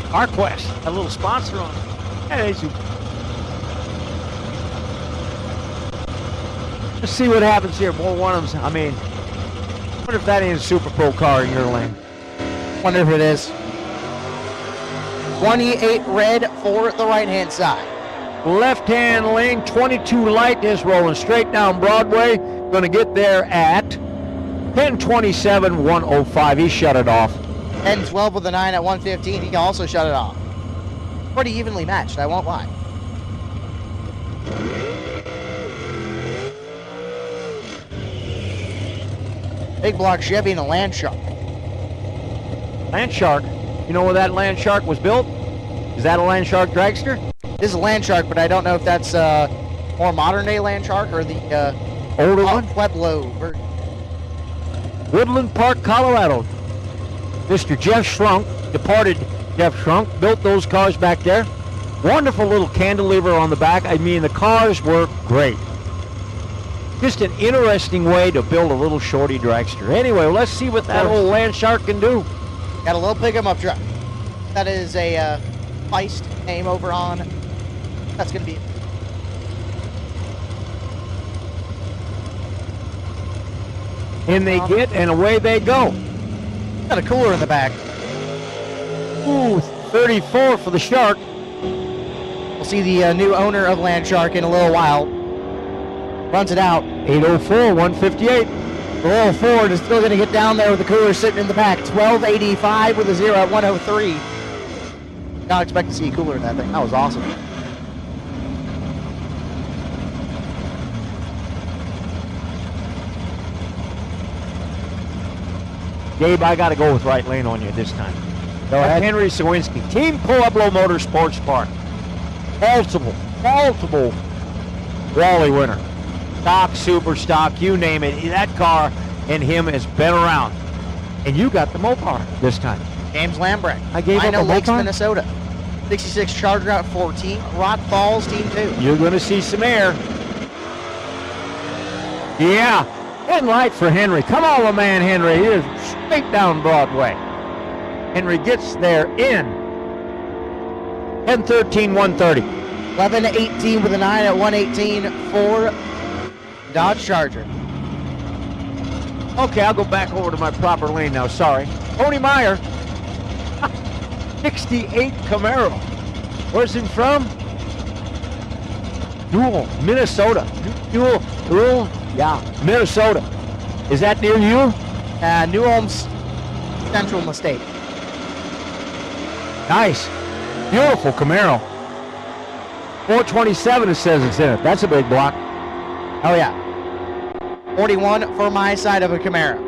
CarQuest, a little sponsor on it. Hey, Let's see what happens here. More one of them. I mean, I wonder if that ain't a Super Pro car in your lane.
Wonder if it is. 28 red for the right-hand side.
Left-hand lane, 22 light is rolling straight down Broadway. Going to get there at 10:27, 105. He shut it off.
10-12 with a 9 at 115. He can also shut it off. Pretty evenly matched, I won't lie. Big block Chevy and a Land Shark.
Land Shark. You know where that Land Shark was built? Is that a Land Shark dragster?
This is a Land Shark, but I don't know if that's more modern day Land Shark or the
older one?
Pueblo version.
Woodland Park, Colorado. Mr. Jeff Shrunk, departed Jeff Shrunk, built those cars back there. Wonderful little cantilever on the back. I mean, the cars were great. Just an interesting way to build a little shorty dragster. Anyway, let's see what that old Land Shark can do.
Got a little pick 'em up truck. That is a Feist name over on. That's going to be.
In they get, and away they go.
Got a cooler in the back.
Ooh, 34 for the Shark.
We'll see the new owner of Land Shark in a little while. Runs it out.
804, 158.
The little Ford is still going to get down there with the cooler sitting in the back. 1285 with a 0 at 103. Not expect to see a cooler in that thing. That was awesome.
Gabe, I got to go with right lane on you this time.
Go ahead.
Henry Sawinski, Team Pueblo Motorsports Park. Multiple Wally winner. Stock, super stock, you name it. That car and him has been around. And you got the Mopar this time.
James Lambrecht.
I gave up a
Lakes,
Mopar?
Minnesota. 66 Charger out 14. Rock Falls, Team 2.
You're going to see some air. Yeah. Head light for Henry. Come on, my man Henry. He is straight down Broadway. Henry gets there in 10:13, 130.
11-18 with a 9 at 118 for Dodge Charger.
Okay, I'll go back over to my proper lane now. Sorry. Tony Meyer. 68 Camaro. Where's he from? Newell, Minnesota. Newell, yeah, Minnesota. Is that near you?
New Ulm's Central Mistake.
Nice. Beautiful Camaro. 427 it says it's in it. That's a big block.
Oh, yeah. 41 for my side of a Camaro.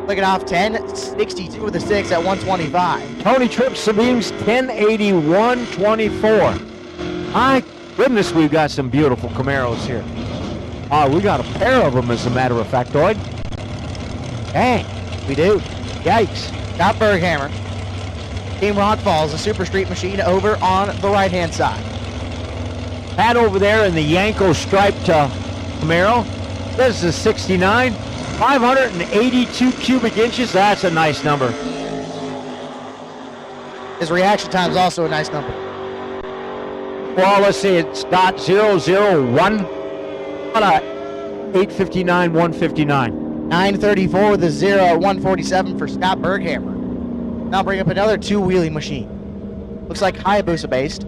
Look it off, 10-62 with a 6 at 125.
Tony Tripp Sabine's 1081-24. My goodness, we've got some beautiful Camaros here. We got a pair of them, as a matter of fact, Doyd. Dang, we do. Yikes.
Got Berghammer. Team Rock Falls, a Super Street machine over on the right-hand side.
Pat over there in the Yanko striped Camaro. This is a 69. 582 cubic inches. That's a nice number.
His reaction time is also a nice number.
Well, let's see. It's .001. 859, 159.
934 with a 0 at 147 for Scott Berghammer. Now bring up another two-wheeling machine. Looks like Hayabusa based.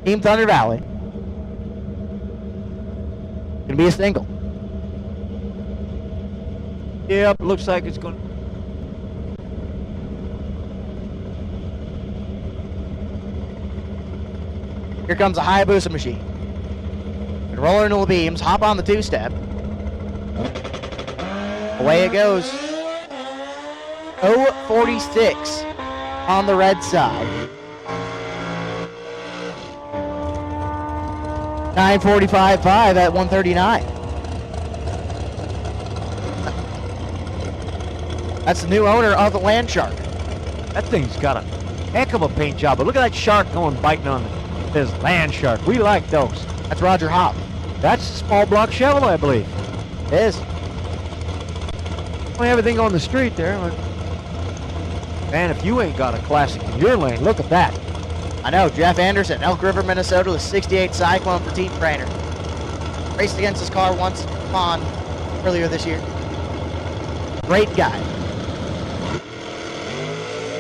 Team Thunder Valley. Gonna be a single.
Yep, looks like it's going.
Here comes a Hayabusa machine. And roller into the beams, hop on the two-step. Away it goes. 046 on the red side. 945.5 at 139. That's the new owner of the Land Shark.
That thing's got a heck of a paint job. But look at that shark going biting on this Land Shark. We like those.
That's Roger Hopp.
That's a small block Chevrolet, I believe.
It is.
Only everything on the street there. But man, if you ain't got a classic in your lane, look at that.
I know, Jeff Anderson, Elk River, Minnesota, with 68 Cyclone for Team Trainer. Raced against his car once on earlier this year. Great guy.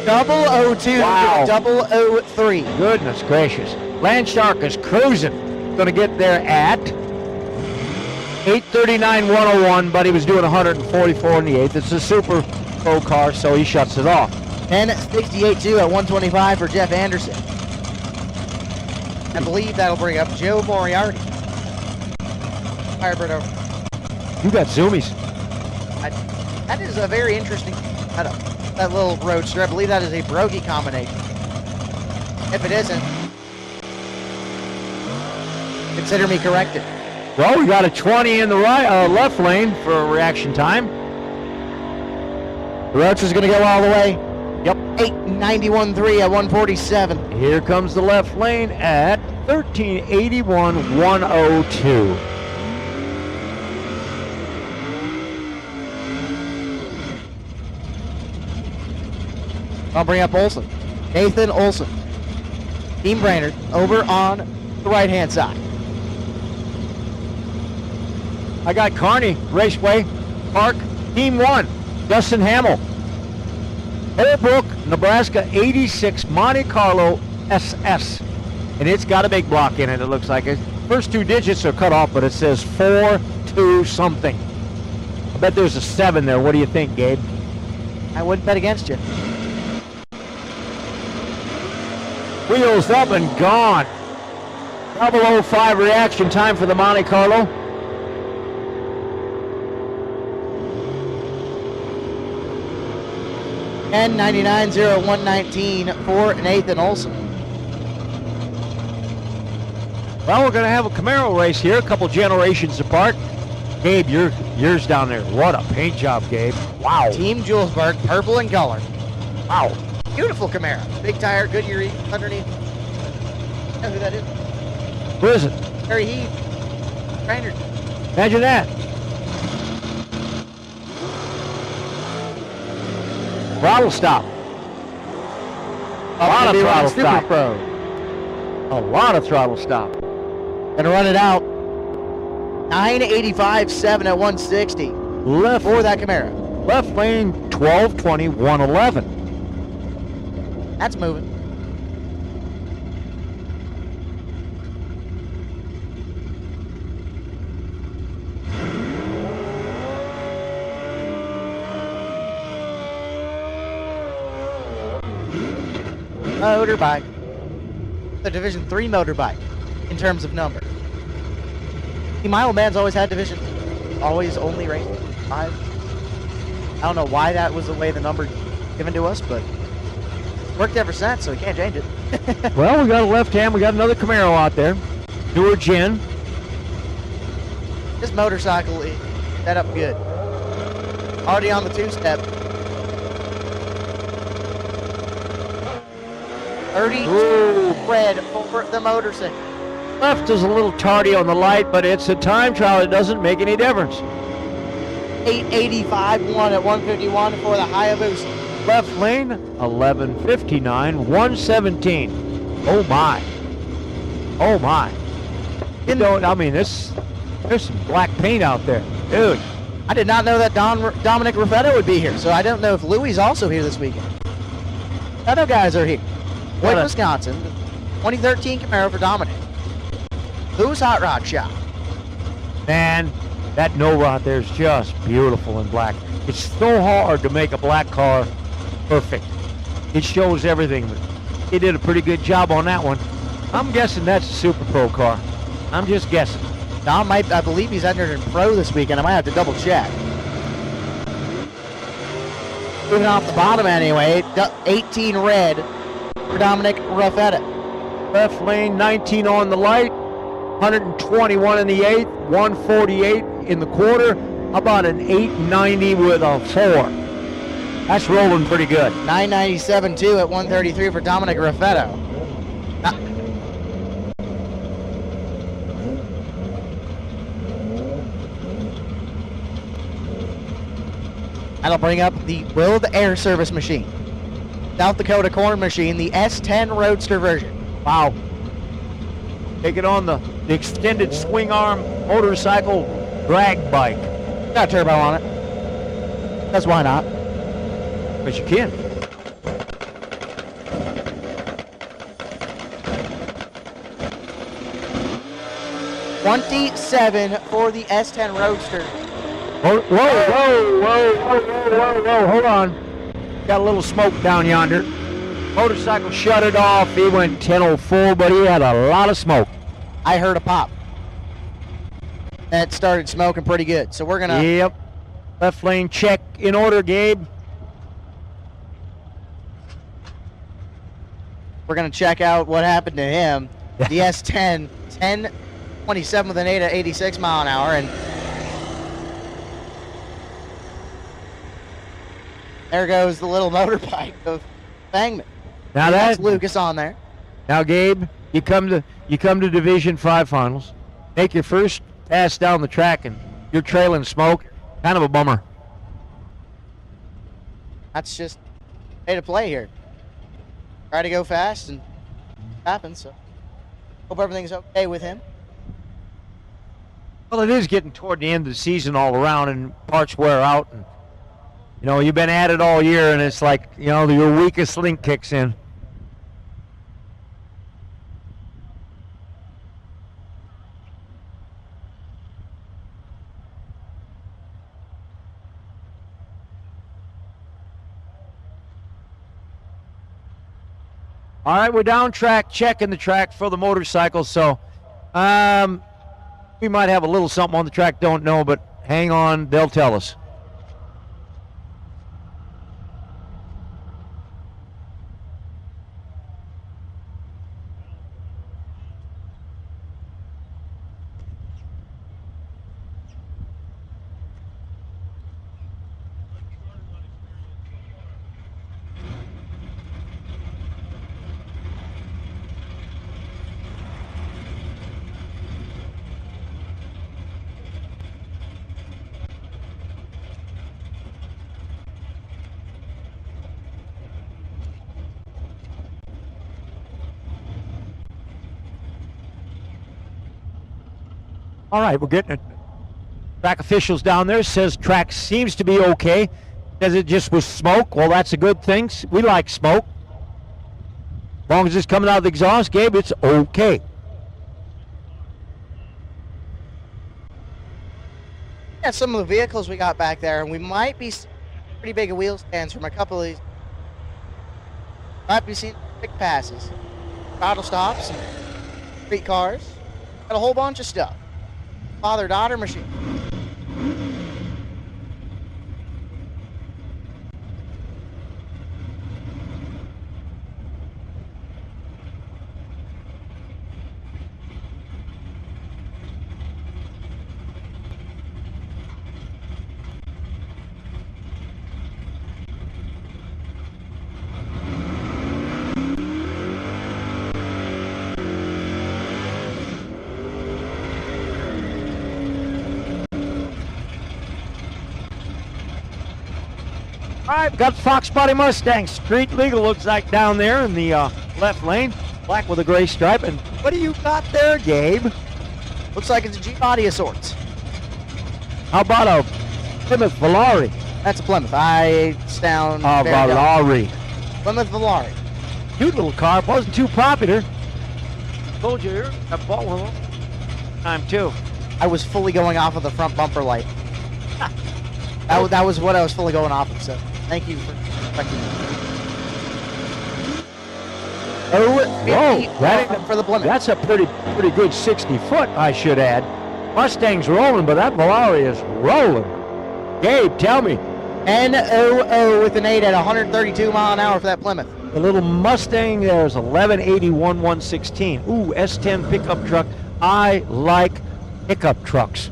002
Wow.
to 003.
Goodness gracious. Landshark is cruising. Going to get there at 8:39.101, but he was doing 144 in the 8th. It's a super pro car, so he shuts it off.
10:68.2 at 125 for Jeff Anderson. I believe that'll bring up Joe Moriarty. Firebird over.
You got zoomies.
That is a very interesting setup. That little roadster, I believe that is a Brogy combination. If it isn't, consider me corrected.
Well, we got a 20 in the right, left lane for reaction time.
The roadster's going to go all the way.
Yep.
8:91.3 at 147.
Here comes the left lane at 13:81.102.
I'll bring up Olson. Nathan Olson. Team Brainerd over on the right-hand side.
I got Kearney Raceway Park, Team 1, Justin Hamill. Holbrook, Nebraska 86 Monte Carlo SS. And it's got a big block in it, it looks like. First 2 digits are cut off, but it says 4-2 something. I bet there's a 7 there. What do you think, Gabe?
I wouldn't bet against you.
Wheels up and gone. 005 reaction time for the Monte Carlo.
And 99.0119 for Nathan Olson.
Well, we're going to have a Camaro race here, a couple generations apart. Gabe, yours down there. What a paint job, Gabe. Wow.
Team Julesburg, purple in color.
Wow.
Beautiful Camaro. Big tire, Goodyear underneath. You know who that is?
Who is it?
Harry Heath. Trainer.
Imagine that. Throttle stop. A lot of throttle stop.
Pro.
A lot of throttle stop.
Gonna run it out. 9:85.7 at 160
Left
for that Camaro.
Left lane 12:20.111.
That's moving. Motorbike. The Division 3 motorbike in terms of number. Team Iowa Man's always had Division. Always only raced 5. I don't know why that was the way the number given to us, but worked ever since, so we can't change it.
Well, we got a left hand. We got another Camaro out there. Newer gen.
This motorcycle is set up good. Already on the 2-step. 32 red for the motorcycle.
Left is a little tardy on the light, but it's a time trial. It doesn't make any difference.
8:85.1 at 151 for the Hayabusa.
Left lane 11:59.117. Oh my. Oh my. You don't, I mean, there's some black paint out there. Dude.
I did not know that Dominic Raffetto would be here, so I don't know if Louis is also here this weekend. Other guys are here. Boyd, Wisconsin, 2013 Camaro for Dominic. Louis Hot Rod Shop.
Man, that no rod there is just beautiful in black. It's so hard to make a black car perfect. It shows everything. He did a pretty good job on that one. I'm guessing that's a Super Pro car. I'm just guessing.
Dom I believe he's entered in Pro this weekend. I might have to double check. Moving off the bottom anyway, 18 red for Dominic Raffetto.
Left lane 19 on the light, 121 in the 8th, 148 in the quarter. How about an 890 with a 4? That's rolling pretty good.
997.2 at 133 for Dominic Raffetto. That'll bring up the World Air Service machine. South Dakota Corn machine, the S10 Roadster version.
Wow. Take it on the extended swing arm motorcycle drag bike.
Got a turbo on it. That's why not.
Because you can.
$27 for the S10 Roadster.
Whoa, whoa, hold on. Got a little smoke down yonder. Motorcycle shut it off. He went 1004, but he had a lot of smoke.
I heard a pop. That started smoking pretty good. So we're going to...
Yep. Left lane check in order, Gabe.
We're going to check out what happened to him. The S10, 1027 with an 8 at 86 mile an hour. And there goes the little motorbike of Fangmann.
Now
that's
that
Lucas on there.
Now, Gabe, you come to Division 5 finals. Make your first pass down the track, and you're trailing smoke. Kind of a bummer.
That's just pay to play here. Try to go fast, and it happens. So hope everything's okay with him.
Well, it is getting toward the end of the season all around, and parts wear out. And you know, you've been at it all year, and it's like, you know, your weakest link kicks in. All right, we're down track, checking the track for the motorcycle. So we might have a little something on the track, don't know, but hang on, they'll tell us. All right, we're getting it. Track officials down there says track seems to be okay. Says it just was smoke. Well, that's a good thing. We like smoke. As long as it's coming out of the exhaust, Gabe, it's okay.
Yeah, some of the vehicles we got back there, and we might be pretty big wheel stands from a couple of these. Might be seeing quick passes, throttle stops, and street cars. Got a whole bunch of stuff. Father-daughter machine.
All right, got Fox Body Mustang. Street legal looks like down there in the left lane. Black with a gray stripe. And what do you got there, Gabe?
Looks like it's a G-body of sorts.
How about a Plymouth Valari?
That's a Plymouth. It's down there.
Valari.
Plymouth Valari.
Cute little car. Wasn't too popular. Told you here. I bought one time too.
I was fully going off of the front bumper light. That was what I was fully going off of, so thank you for correcting me.
Whoa,
for the Plymouth.
That's a pretty good 60 foot, I should add. Mustang's rolling, but that Valari is rolling. Gabe, tell me.
NOO with an 8 at 132 mile an hour for that Plymouth.
The little Mustang there is 1181 116. Ooh, S10 pickup truck. I like pickup trucks.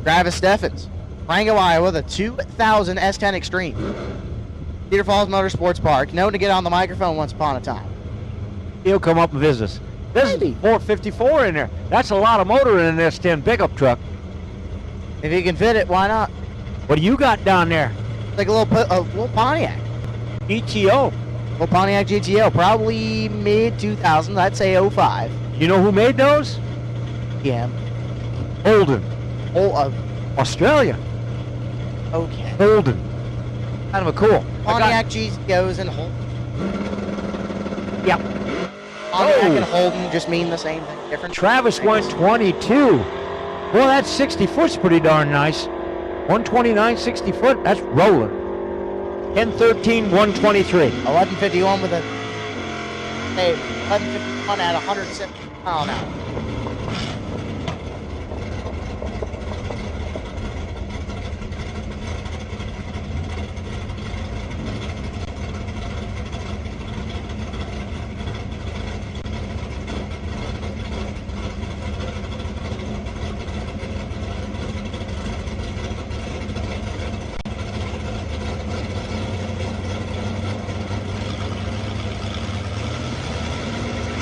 Travis Steffens, Rango, Iowa, the 2000 S10 Extreme. Cedar Falls Motorsports Park, known to get on the microphone once upon a time.
He'll come up and visit us. This is 454 in there. That's a lot of motor in an S10 pickup truck.
If you can fit it, why not?
What do you got down there?
Like a little Pontiac.
ETO.
Well, Pontiac GTO, probably mid-2000s. I'd say 05.
You know who made those?
Yeah.
Holden.
Oh,
Australia.
okay.
Holden. Kind of a cool.
Pontiac GTOs and Holden.
Yeah.
Pontiac and Holden just mean the same thing. Different.
Travis went 22. Well, that 60 foot's pretty darn nice. 129, 60 foot, that's rolling. 1013, 123.
1151 with a 1151 at 170 mile an hour.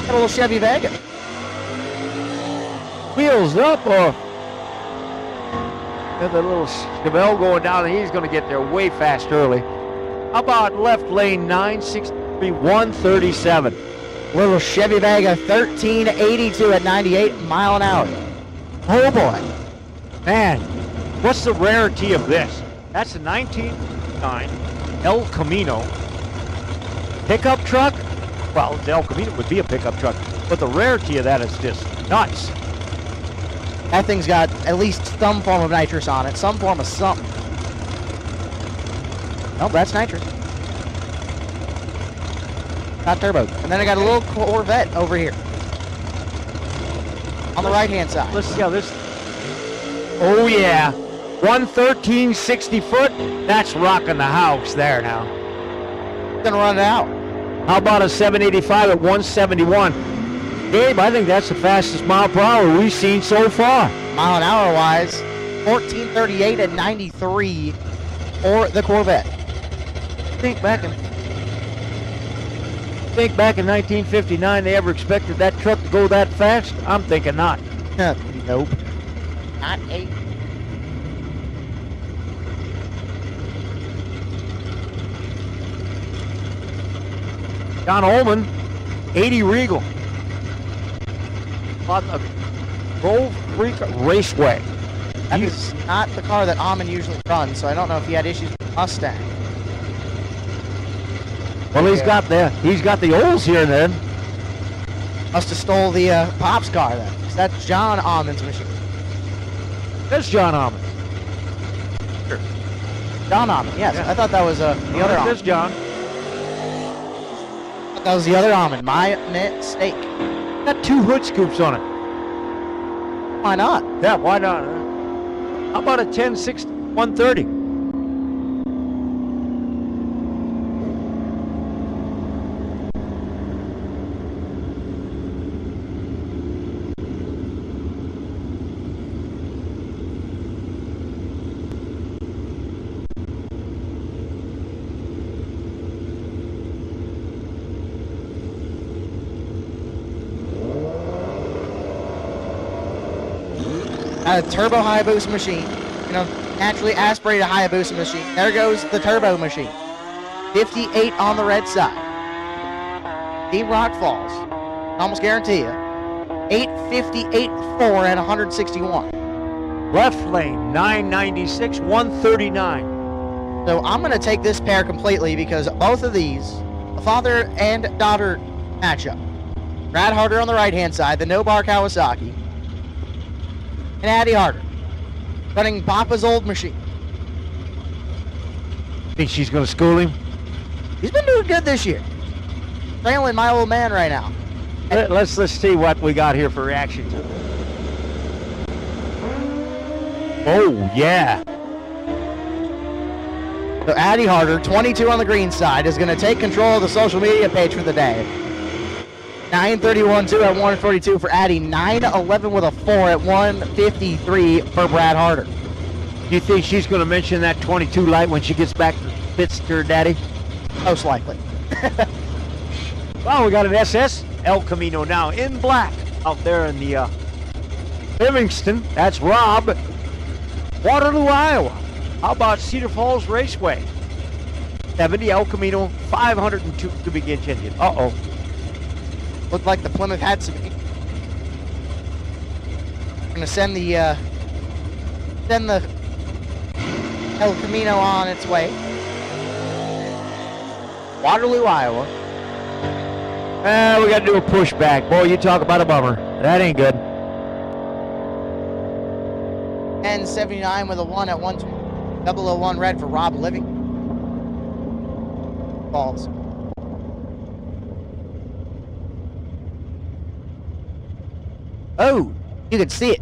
A little Chevy Vega.
Wheels up, or got the little Chevelle going down, and he's going to get there way fast early. How about left lane 963, 137?
Little Chevy Vega 1382 at 98 mile an hour. Oh boy.
Man, what's the rarity of this? That's a 1909 El Camino pickup truck. Well, the El Camino would be a pickup truck, but the rarity of that is just nuts.
That thing's got at least some form of nitrous on it, some form of something. Nope, that's nitrous. Not turbo. And then I got a little Corvette over here. On the right-hand side.
Let's see how this... Oh, yeah. 113, 60 foot. That's rocking the house there now.
Gonna run it out.
How about a 785 at 171? Gabe, I think that's the fastest mile per hour we've seen so far.
Mile an hour wise, 1438 at 93 for the Corvette.
Think back in 1959 they ever expected that truck to go that fast? I'm thinking not.
Nope. Not a.
John Ullman, 80 Regal. On the Grove Creek Raceway.
That is not the car that Amon usually runs, so I don't know if he had issues with the Mustang.
Well, he's got the Olds here then.
Must have stole the Pop's car then, 'cause that's John Amon's machine.
There's John Ullman.
Sure. John Amon, yes.
Yeah.
I thought that was the other Amon.
There's John.
That was the other Amon. My mistake.
Got two hood scoops on it.
Why not?
Yeah, why not? How about a 1060, 130?
A turbo Hayabusa machine, naturally aspirated Hayabusa machine. There goes the turbo machine. 58 on the red side. Team Rock Falls, almost guarantee you. 858.4 at 161.
Left lane 996, 139.
So I'm going to take this pair completely because both of these, the father and daughter matchup. Brad Harder on the right-hand side, the No-Bar Kawasaki. And Addie Harder, running Papa's old machine.
Think she's going to school him?
He's been doing good this year. Trailing my old man right now.
Let's see what we got here for reaction. Oh, yeah.
So Addie Harder, 22 on the green side, is going to take control of the social media page for the day. 931.2 at 142 for Addie. 911 with a 4 at 153 for Brad Harder.
Do you think she's going to mention that 22 light when she gets back to pits to her daddy?
Most likely.
Well, we got an SS El Camino now in black out there in the Livingston. That's Rob. Waterloo, Iowa. How about Cedar Falls Raceway? 70 El Camino 502 cubic inch engine. Uh-oh.
Looked like the Plymouth had some. We're gonna send the El Camino on its way. Waterloo, Iowa.
We got to do a pushback. Boy, you talk about a bummer. That ain't good.
1079 with a 1 at 120. 001 red for Rob Living. Balls. Oh, you can see it.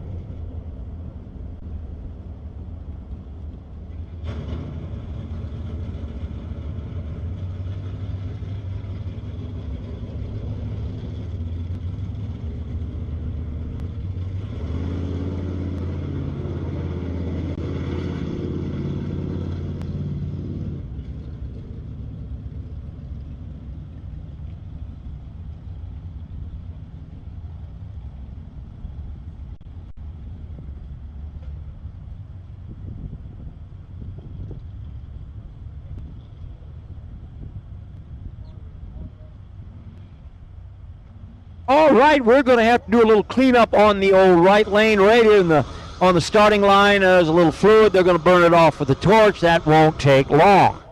All right, we're going to have to do a little cleanup on the old right lane right in on the starting line. There's a little fluid. They're going to burn it off with a torch. That won't take long.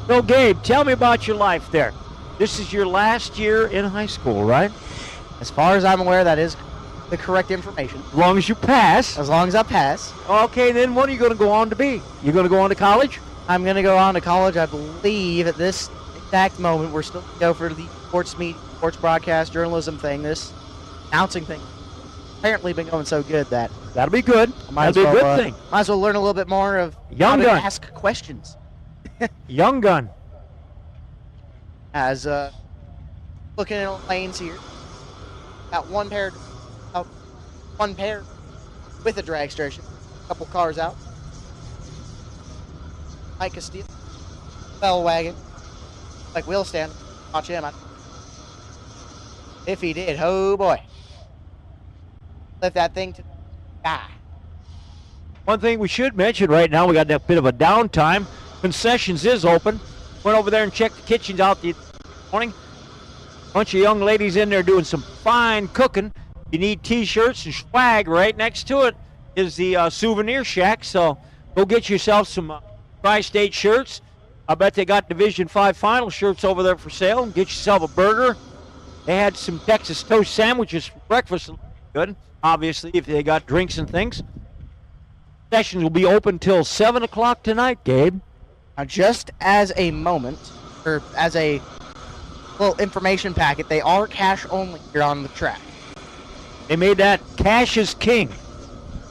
So, Gabe, tell me about your life there. This is your last year in high school, right?
As far as I'm aware, that is the correct information.
As long as you pass.
As long as I pass.
Okay, then what are you going to go on to be? You're going to go on to college?
I'm going to go on to college, I believe, at this exact moment. We're still go for the sports meet, sports broadcast, journalism thing. This announcing thing apparently been going so good that
that'll be good. That'll be a good thing.
Might as well learn a little bit more of
Young
how
gun.
to ask questions.
Young gun.
As looking at lanes here, got one pair with a drag station. A couple cars out. Mike Castillo, bell wagon, like wheel stand. Watch him. If he did, oh boy, lift that thing to the sky.
One thing we should mention right now, we got that bit of a downtime. Concessions is open. Went over there and checked the kitchens out this morning. Bunch of young ladies in there doing some fine cooking. You need t-shirts and swag. Right next to it is the souvenir shack. So go get yourself some Tri-State shirts. I bet they got Division 5 final shirts over there for sale. Get yourself a burger. They had some Texas toast sandwiches for breakfast. Good, obviously, if they got drinks and things. Sessions will be open till 7 o'clock tonight, Gabe.
Now, just as a moment, or as a little information packet, they are cash only here on the track.
They made that cash is king.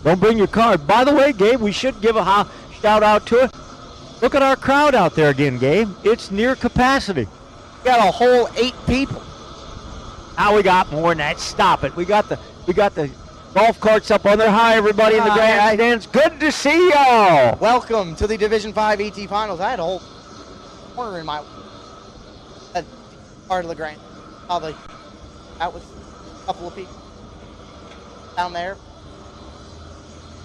Don't bring your card. By the way, Gabe, we should give a shout out to it. Look at our crowd out there again, Gabe. It's near capacity.
We got a whole 8 people.
Now we got more than that. Stop it. We got the golf carts up on there. Hi, everybody in the grandstands. Good to see y'all.
Welcome to the Division 5 ET Finals. I had a whole corner in my part of the grand. Probably out with a couple of people down there.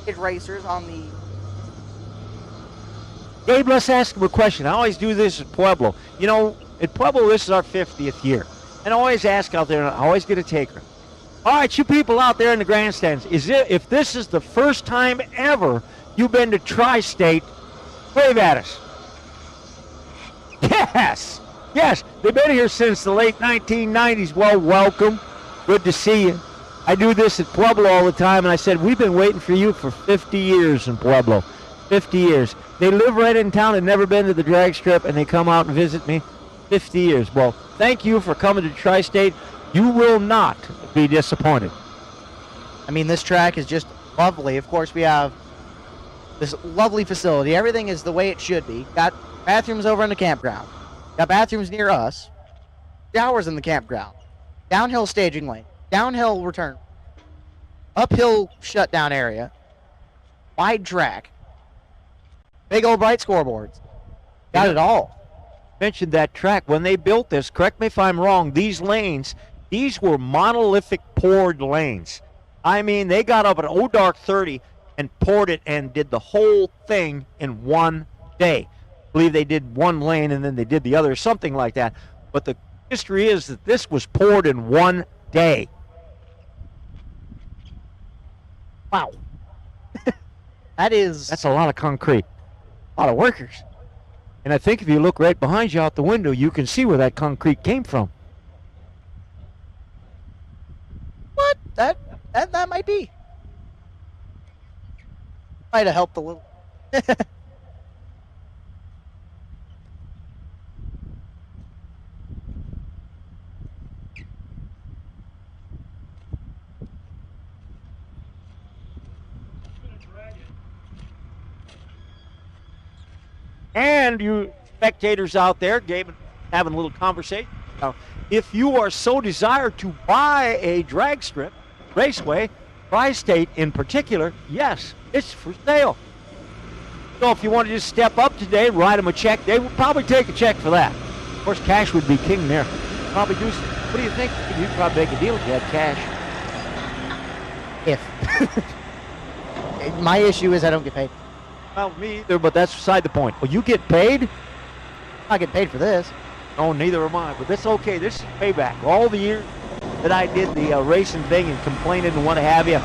Kid racers on the.
Gabe, let's ask him a question. I always do this at Pueblo. You know, at Pueblo, this is our 50th year. And I always ask out there, and I always get a taker. All right, you people out there in the grandstands, if this is the first time ever you've been to Tri-State, wave at us. Yes, they've been here since the late 1990s. Well, welcome. Good to see you. I do this at Pueblo all the time, and I said, we've been waiting for you for 50 years in Pueblo. 50 years. They live right in town and never been to the drag strip, and they come out and visit me. 50 years. Well, thank you for coming to Tri-State. You will not be disappointed.
I mean, this track is just lovely. Of course, we have this lovely facility. Everything is the way it should be. Got bathrooms over in the campground. Got bathrooms near us. Showers in the campground. Downhill staging lane. Downhill return. Uphill shutdown area. Wide track. Big old bright scoreboards. Got it all.
Mentioned that track. When they built this, correct me if I'm wrong, these lanes These were monolithic poured lanes. I mean, they got up at Old Dark 30 and poured it and did the whole thing in one day. I believe they did one lane and then they did the other, something like that. But the history is that this was poured in one day. Wow. That's a lot of concrete. A lot of workers. And I think if you look right behind you out the window, you can see where that concrete came from.
What? That might be. Might have helped a little.
And you spectators out there, Gabe, having a little conversation. Now, if you are so desired to buy a drag strip, raceway, Tristate in particular, yes, it's for sale. So if you want to just step up today, write them a check, they will probably take a check for that. Of course, cash would be king there. Probably do. What do you think? You'd probably make a deal if you had cash.
If. My issue is I don't get paid.
Well, me either, but that's beside the point. Well, you get paid?
I get paid for this.
No, neither am I, but that's okay. This is payback. All the years that I did the racing thing and complaining and what have you,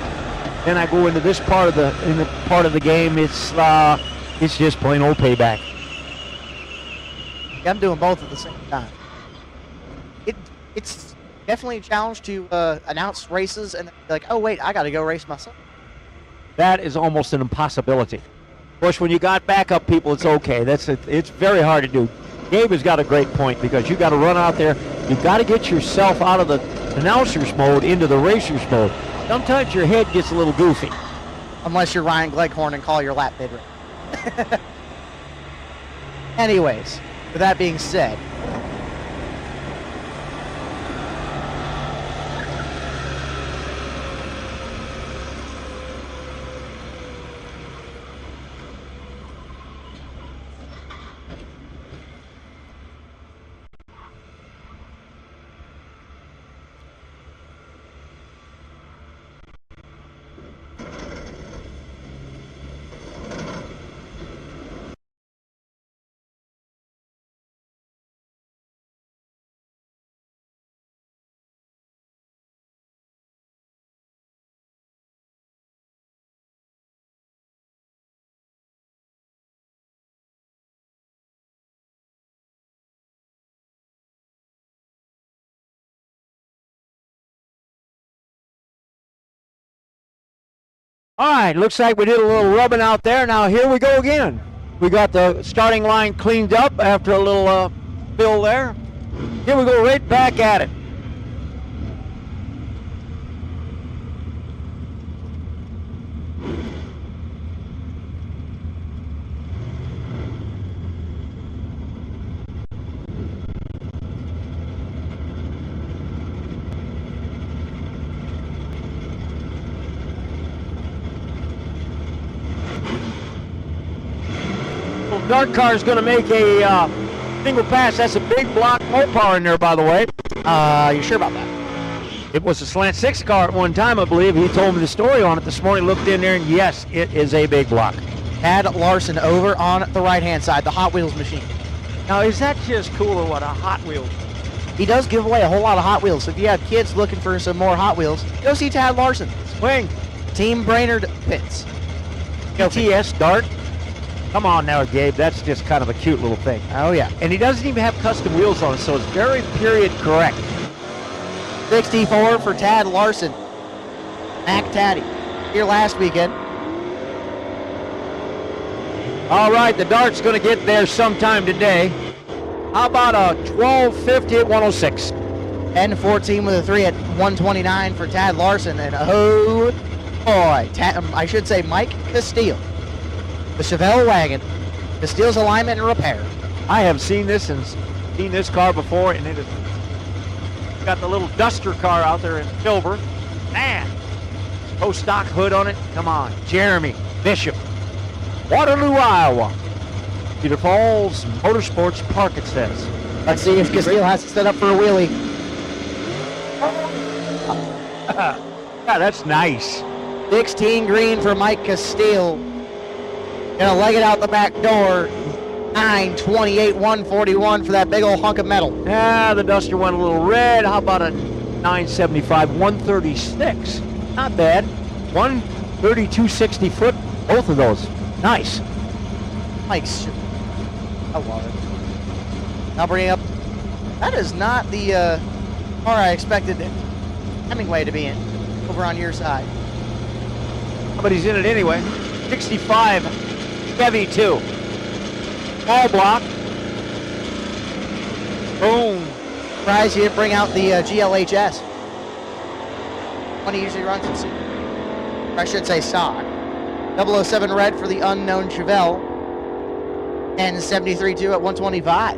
then I go into this part of the game. It's just plain old payback.
I'm doing both at the same time. It's definitely a challenge to announce races and be like, oh wait, I got to go race myself.
That is almost an impossibility. Of course, when you got backup people, it's okay. It's very hard to do. Gabe has got a great point because you got to run out there. You got to get yourself out of the announcer's mode into the racer's mode. Sometimes your head gets a little goofy.
Unless you're Ryan Gleghorn and call your lap bidder. Anyways, with that being said,
All right, looks like we did a little rubbing out there. Now here we go again. We got the starting line cleaned up after a little fill there. Here we go right back at it. Dark car is going to make a single pass. That's a big block Mopar in there, by the way.
You sure about that?
It was a slant 6 car at one time, I believe. He told me the story on it this morning. Looked in there, and yes, it is a big block.
Tad Larson over on the right-hand side, the Hot Wheels machine.
Now, is that just cool or what? A Hot Wheels?
He does give away a whole lot of Hot Wheels. So if you have kids looking for some more Hot Wheels, go see Tad Larson.
Swing.
Team Brainerd Pits.
TS Dart. Come on now, Gabe. That's just kind of a cute little thing.
Oh, yeah.
And he doesn't even have custom wheels on it, so it's very period correct.
64 for Tad Larson. Mac Taddy. Here last weekend.
All right, the Dart's going to get there sometime today. How about a 1250 at 106?
N14 with a 3 at 129 for Tad Larson. And oh, boy. I should say Mike Castile. The Chevelle wagon, Castile's alignment and repair.
I have seen this car before, and it has got the little duster car out there in silver. Man, no stock hood on it. Come on, Jeremy Bishop, Waterloo, Iowa. Cedar Falls Motorsports Park, it says.
Let's see if Castile has to set up for a wheelie.
Yeah, that's nice.
16 green for Mike Castile. Gonna leg it out the back door. 928, 141 for that big old hunk of metal.
Yeah, the Duster went a little red. How about a 975, 136? Not bad. 132, 60 foot. Both of those. Nice.
Mike's. I love it. Now bringing up. That is not the car I expected Hemingway to be in. Over on your side.
But he's in it anyway. 65, Chevy 2. Ball block. Boom.
Surprised you didn't bring out the GLHS. One he usually runs in suit. I should say stock. 007 red for the unknown Chevelle. And 73-2 at 125.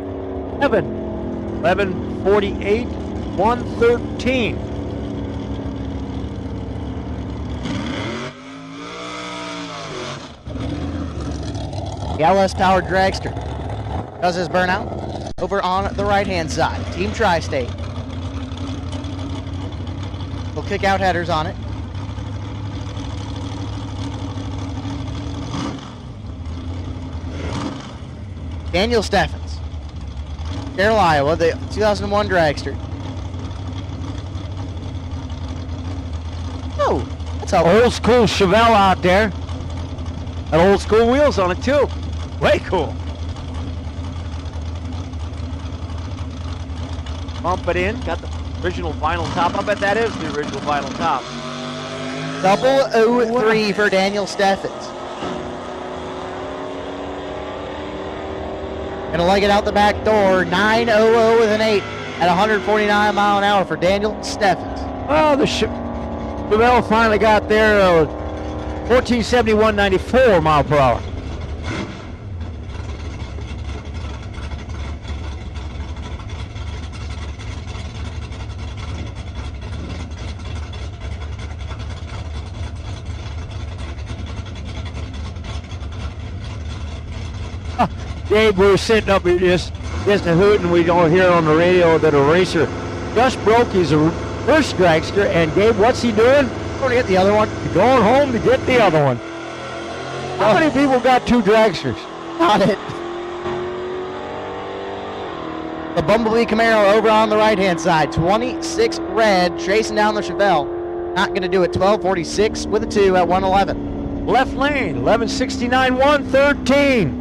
1148, 113.
The LS powered dragster does his burnout over on the right hand side. Team Tristate. We'll kick out headers on it. Daniel Steffens. Carroll, Iowa, the 2001 dragster. Oh, that's a
Old school Chevelle out there. Got old school wheels on it too. Way cool. Bump it in. Got the original vinyl top. I bet that is the original vinyl top.
003 for Daniel Steffens. Gonna leg it out the back door. 900 with an 8 at 149 mile an hour for Daniel Steffens.
Oh, the Chevelle finally got there. 1471.94 mile per hour. Dave, we were sitting up here just a hoot, and we don't hear on the radio that a racer just broke his first dragster. And Gabe, what's he doing?
Going to get the other one.
Going home to get the other one. How many people got two dragsters?
Got it. The Bumblebee Camaro over on the right-hand side. 26 red, chasing down the Chevelle. Not going to do it. 1246 with a 2 at 111.
Left lane, 1169, 113.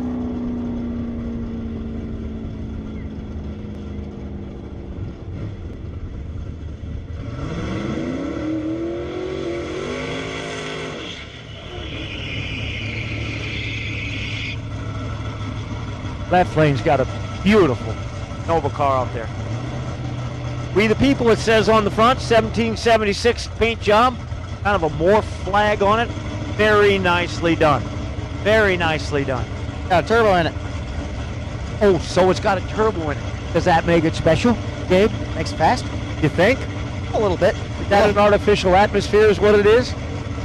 Left lane's got a beautiful Nova car out there. We the People, it says on the front, 1776 paint job. Kind of a morph flag on it. Very nicely done. Very nicely done.
Got a turbo in it.
Oh, so it's got a turbo in it. Does that make it special, Gabe?
Makes it faster.
You think?
A little bit.
Is that an artificial atmosphere is what it is?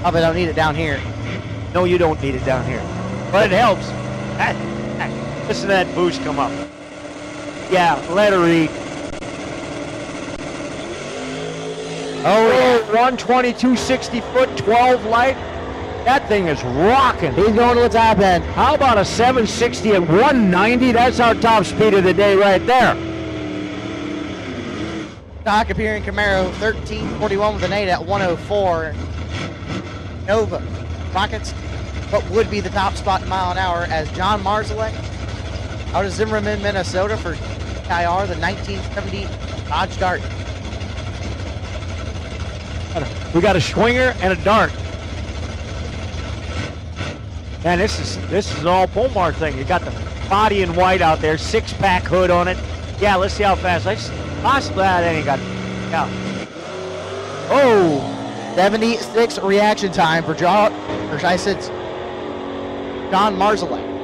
Probably don't need it down here.
No, you don't need it down here. But it helps. Listen to that boost come up. Yeah, let her eat. Oh, yeah. 122, 60 foot, 12 light. That thing is rocking.
He's going to the top end.
How about a 760 at 190? That's our top speed of the day right there.
Stock appearing Camaro, 1341 with an 8 at 104. Nova rockets what would be the top spot in mile an hour as John Marzalek out of Zimmerman, Minnesota for IR, the 1970 Dodge Dart.
We got a swinger and a dart. Man, this is an all Pomar thing. You got the body in white out there, 6-pack hood on it. Yeah, let's see how fast. Possibly that ain't got. Yeah. Oh,
76 reaction time for John Marzalek.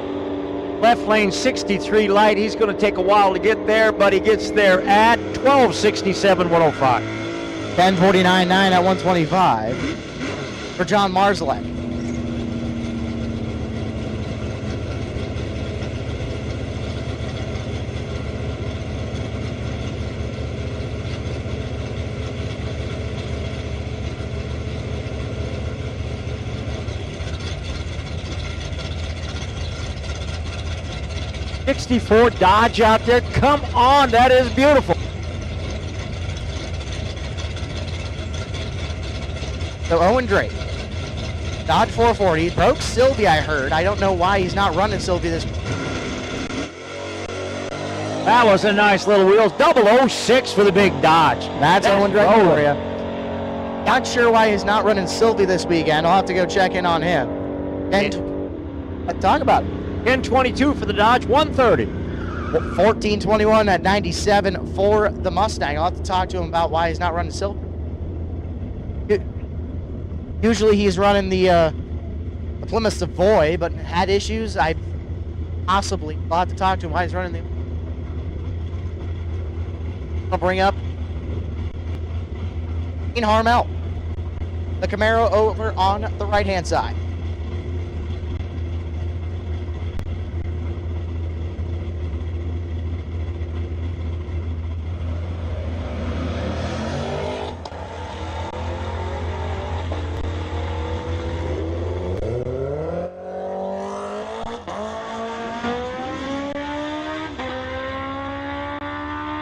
Left lane 63 light. He's going to take a while to get there, but he gets there at 1267, 105.
10:49.9 at 125 for John Marzalek.
64 Dodge out there. Come on, that is beautiful.
So Owen Drake, Dodge 440, broke Sylvia, I heard. I don't know why he's not running Sylvia this.
That was a nice little wheels. 006 for the big Dodge.
That's Owen Drake
rolling.
for you. Not sure why he's not running Sylvie this weekend. I'll have to go check in on him. And talk about it.
1022 for the Dodge, 130.
1421 at 97 for the Mustang. I'll have to talk to him about why he's not running Sylvie. Usually he's running the Plymouth Savoy, but had issues. I'll have to talk to him why he's running the. I'll bring up Dean Harmel, the Camaro over on the right-hand side.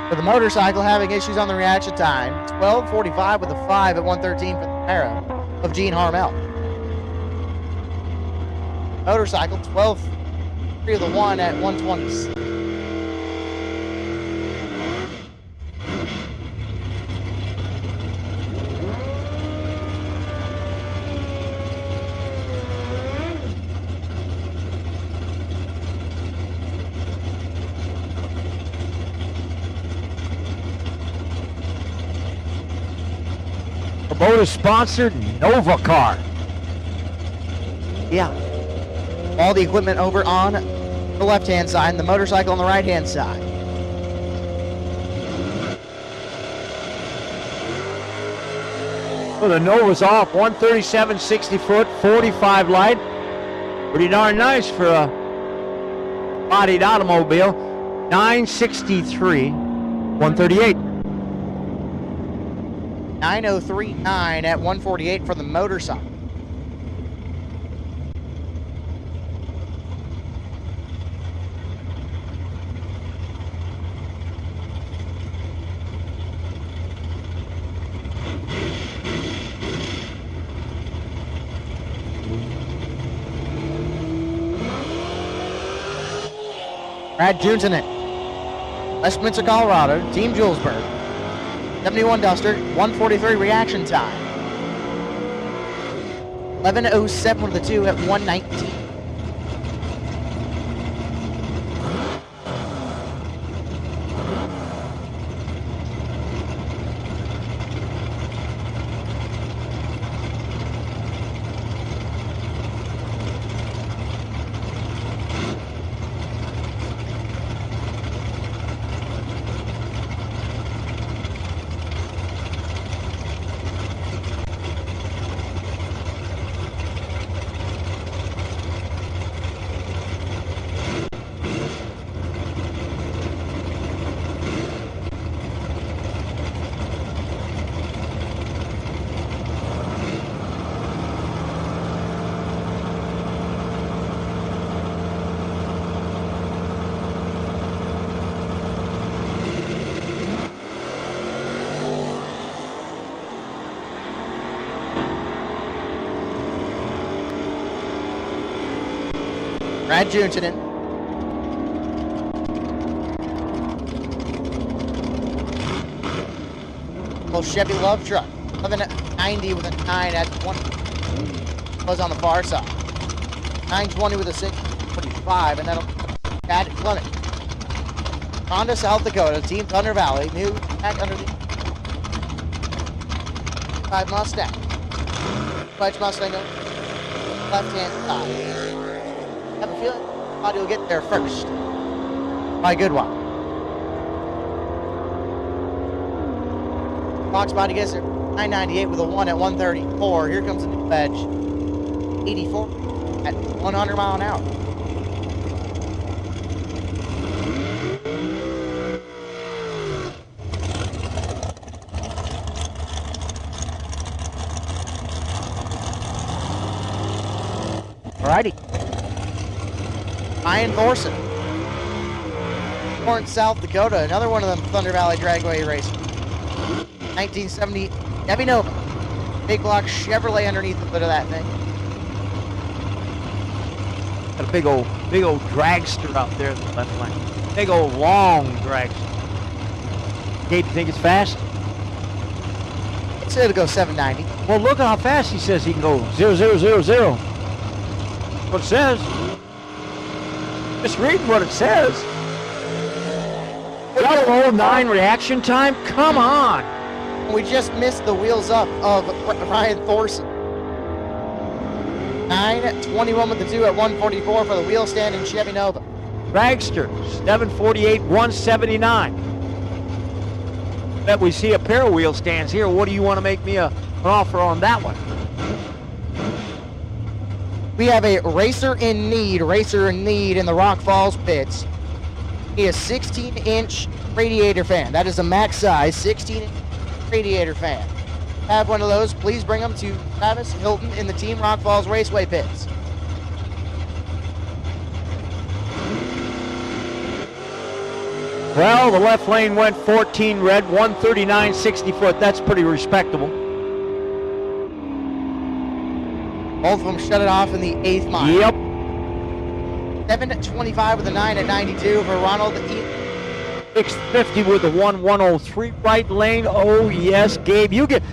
For the motorcycle, having issues on the reaction time. 12:45 with a 5 at 113 for the Camaro of Gene Harmel. Motorcycle, 12:3 of the 1 at 120.
Motor-sponsored Nova car.
Yeah. All the equipment over on the left-hand side and the motorcycle on the right-hand side.
Well, the Nova's off, 137 60-foot, 45 light. Pretty darn nice for a bodied automobile. 963, 138.
9039 at 148 for the motorcycle. Brad Juntonen, Westminster, Colorado, Team Julesburg. 71 Duster, 143 reaction time. 11:07 with the 2 at 119. Brad Juntonen. Little Chevy Love Truck. 1190 with a 9 at 1. Was on the far side. 920 with a 645, and that'll Chad Clement. Honda South Dakota, Team Thunder Valley, new back under the 5 Mustang. Clutch Mustang left hand side. I have a feeling Body will get there first. By a good one. Fox Body gets there. 998 with a 1 at 134. Here comes the new badge. 84 at 100 mile an hour. Alrighty. Ryan Thorson. Lawrence, South Dakota, another one of them Thunder Valley Dragway races. 1970 Chevy Nova. Big block Chevrolet underneath the hood of that thing.
Got a big old dragster out there in the left lane. Big old long dragster. Gabe, you think it's fast?
It said it'll go 790.
Well, look at how fast he says he can go. 0000. What it says. Just reading what it says. 009 reaction time? Come on.
We just missed the wheels up of Ryan Thorson. 9:21 with the 2 at 144 for the wheel stand in Chevy Nova.
Dragster, 748, 179. Bet we see a pair of wheel stands here. What do you want to make me an offer on that one?
We have a racer in need in the Rock Falls pits. He is 16-inch radiator fan. That is a max size 16-inch radiator fan. Have one of those, please bring them to Travis Hilton in the Team Rock Falls Raceway pits.
Well, the left lane went 14 red, 139 60 foot. That's pretty respectable.
Both of them shut it off in the 8th mile.
Yep.
7:25 with a 9 at 92 for Ronald E.
650 with the 103 right lane. Oh yes, Gabe, you get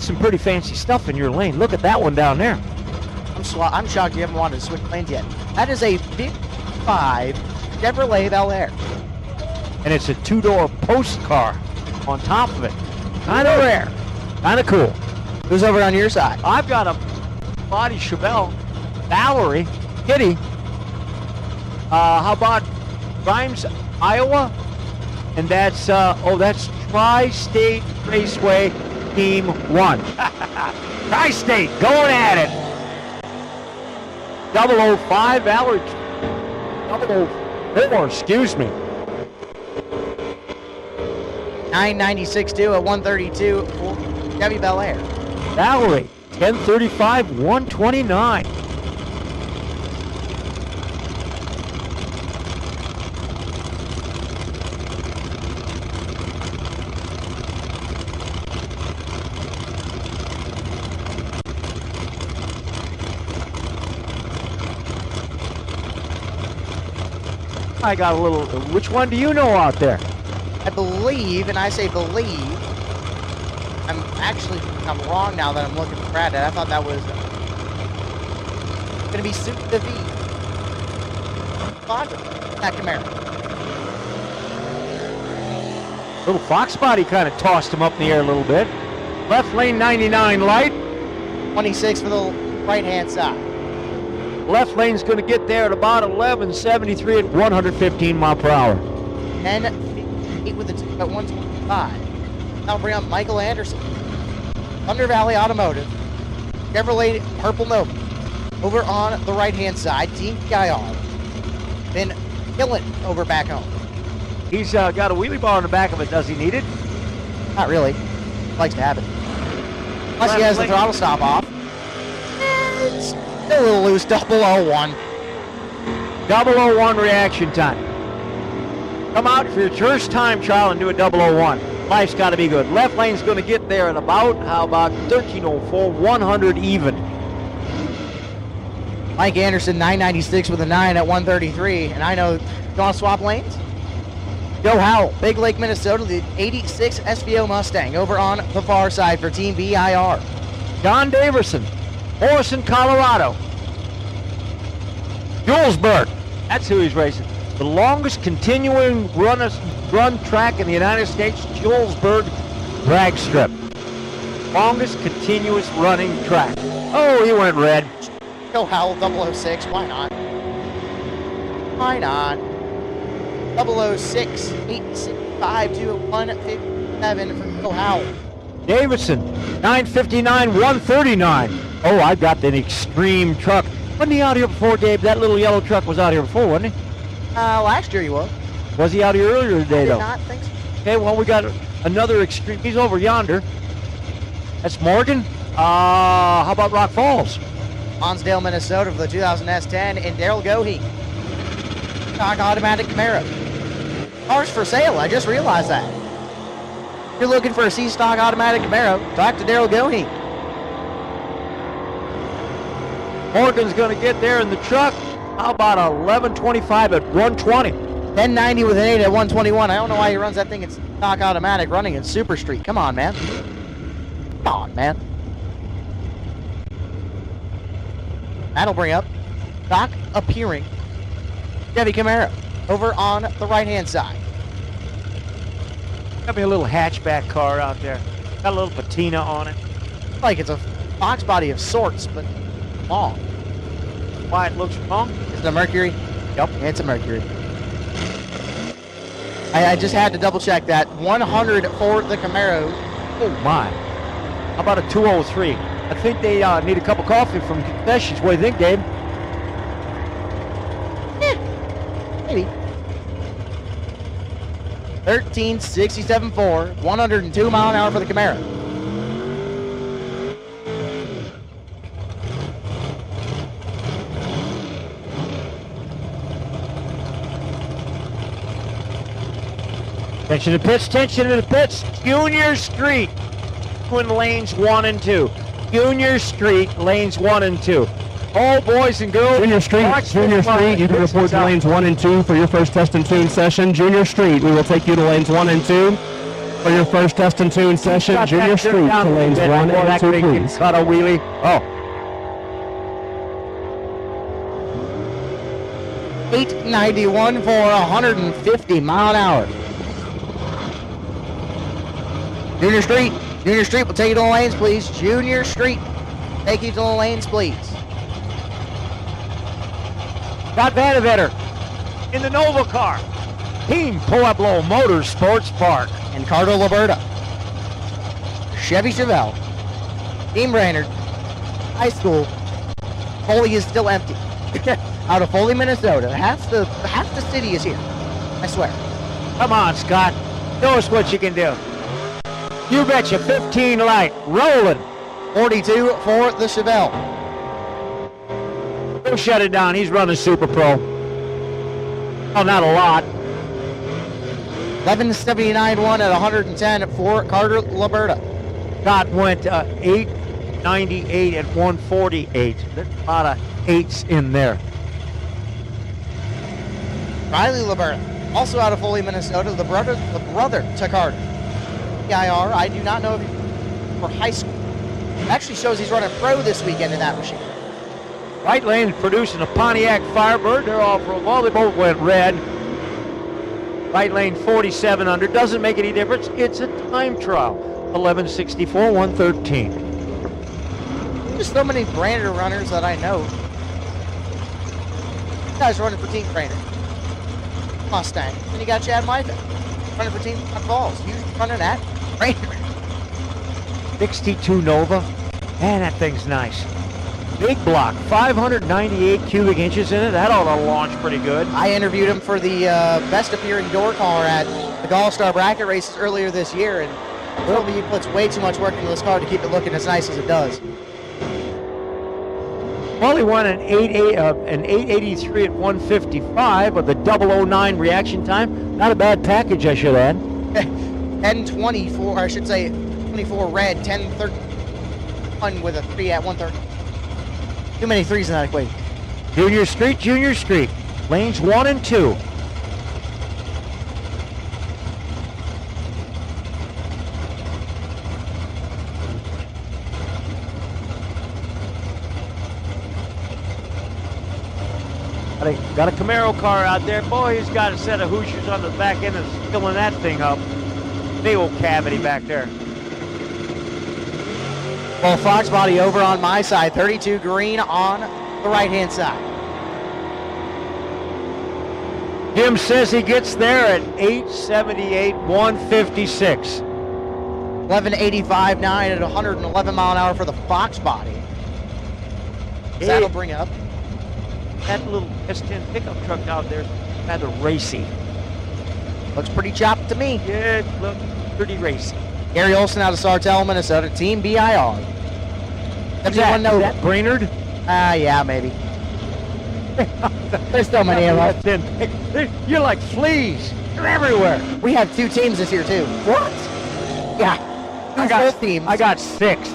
some pretty fancy stuff in your lane. Look at that one down there.
I'm shocked you haven't wanted to switch lanes yet. That is a 55 Chevrolet Bel Air.
And it's a 2-door post car on top of it. Kind of rare, kind of cool.
Who's over on your side?
I've got a body Chevelle, Valerie, Kitty. How about Grimes, Iowa? And that's Tristate Raceway Team 1. Tri-State going at it. 005, Valerie. 004, excuse me.
996.2 at 132 for Chevy Bel Air.
Valerie, 1035, 129. I got a little, which one do you know out there?
I believe, and I say believe, I'm wrong now that I'm looking at it. I thought that was going to be Suit the V. That Camaro.
Little Fox body kind of tossed him up in the air a little bit. Left lane 99 light. 26
for the right-hand side.
Left lane's going to get there at about 11:73 at 115 mile per hour.
10:58 with the 2 at 125. Now bring up Michael Anderson. Thunder Valley Automotive. Chevrolet Purple Nova. Over on the right-hand side, Team PIR. Been killing over back home.
He's got a wheelie bar on the back of it. Does he need it?
Not really. Likes to have it. Unless he has the throttle stop off. It's still a little loose. 001.
001 reaction time. Come out for your first time trial and do a 001. Life's got to be good. Left lane's going to get there at about, 1304, 100 even.
Mike Anderson, 996 with a 9 at 133. And I know, you want to swap lanes? Joe Howell, Big Lake, Minnesota, the 86 SVO Mustang over on the far side for Team BIR.
John Daverson, Morrison, Colorado. Julesburg, that's who he's racing. The longest continuing run track in the United States, Julesburg drag strip. Longest continuous running track. Oh, he went red.
Joe Howell, 006, why not? Why not? 006, 865 to 157 for Joe Howell.
Davidson, 959, 139. Oh, I got the extreme truck. Wasn't he out here before, Dave? That little yellow truck was out here before, wasn't he?
Last year he was.
Was he out here earlier today, though?
I did not think so.
Okay, well, we got another extreme. He's over yonder. That's Morgan. How about Rock Falls?
Lonsdale, Minnesota for the 2000 S10 and Daryl Gohey. Stock automatic Camaro. Cars for sale. I just realized that. If you're looking for a C-Stock automatic Camaro, talk to Daryl Goheen.
Morgan's going to get there in the truck. How about 11:25 at 120?
1090 with an 8 at 121. I don't know why he runs that thing in stock automatic running in Super Street. Come on, man. Come on, man. That'll bring up stock appearing Chevy Camaro over on the right-hand side.
Got me a little hatchback car out there. Got a little patina on it.
Like it's a box body of sorts, but long.
Why it looks wrong?
Is it a Mercury? Yep, it's a Mercury. I just had to double check that. 100 for the Camaro.
Oh my. How about a 203? I think they need a cup of coffee from concessions. What do you think, Gabe?
Maybe. 1367.4, 102 mile an hour for the Camaro.
Attention to the pits, tension to the pits. Junior Street, in lanes 1 and 2. Junior Street, lanes 1 and 2. All boys and girls.
Junior Street, you can report to lanes 1 and 2 for your first test and tune session. Junior Street, we will take you to lanes 1 and 2 for your first test and tune session. Junior Street to lanes 1 and 2, please.
Cut a wheelie. Oh.
891 for 150 mile an hour. Junior Street will take you to the lanes, please. Junior Street, take you to the lanes, please.
Got Vanavetter in the Nova car. Team Pueblo Motorsports Park.
And Carter Liberta. Chevy Chevelle. Team Brainerd. High school. Foley is still empty. Out of Foley, Minnesota. Half the city is here. I swear.
Come on, Scott. Show us what you can do. You betcha. 15 light. Rolling.
42 for the Chevelle.
He'll shut it down. He's running Super Pro. Oh, not a lot.
1179.1 at 110 for Carter Liberta.
Scott went 898 at 148. There's a lot of 8s in there.
Riley Liberta, also out of Foley, Minnesota, the brother to Carter. PIR, I do not know if he's for high school. It actually shows he's running pro this weekend in that machine.
Right lane producing a Pontiac Firebird. They're all for a while. They both went red. Right lane 47 under. Doesn't make any difference. It's a time trial. 1164, 113.
There's so many Brainerd runners that I know. This guy's running for Team Brainerd. Mustang. Then you got Chad Mythen running for Team Falls. He's running at Brainerd.
62 Nova. Man, that thing's nice. Big block, 598 cubic inches in it. That ought to launch pretty good.
I interviewed him for the best appearing door car at the All-Star Bracket races earlier this year, and told me he puts way too much work into this car to keep it looking as nice as it does.
Well, he won an 883 at 155 with the 009 reaction time. Not a bad package, I should add.
1024, I should say 24 red, 1031 with a 3 at 130. Too many threes in that equation.
Junior Street. Lanes 1 and 2. Got a Camaro car out there. Boy, he's got a set of Hoosiers on the back end and filling that thing up. Big old cavity back there.
Well, Fox body over on my side, 32 green on the right-hand side.
Jim says he gets there at 878, 156.
1185.9 at 111 mile an hour for the Fox body.
Hey.
That'll bring up.
That little S10 pickup truck out there is rather racy.
Looks pretty chopped to me.
Yeah, it looks pretty racy.
Gary Olson out of Sartell, Minnesota, Team BIR.
Is that Brainerd?
Yeah, maybe. There's so many of us.
You're like fleas. You're everywhere.
We have 2 teams this year too.
What?
Yeah.
I got
teams.
I got 6.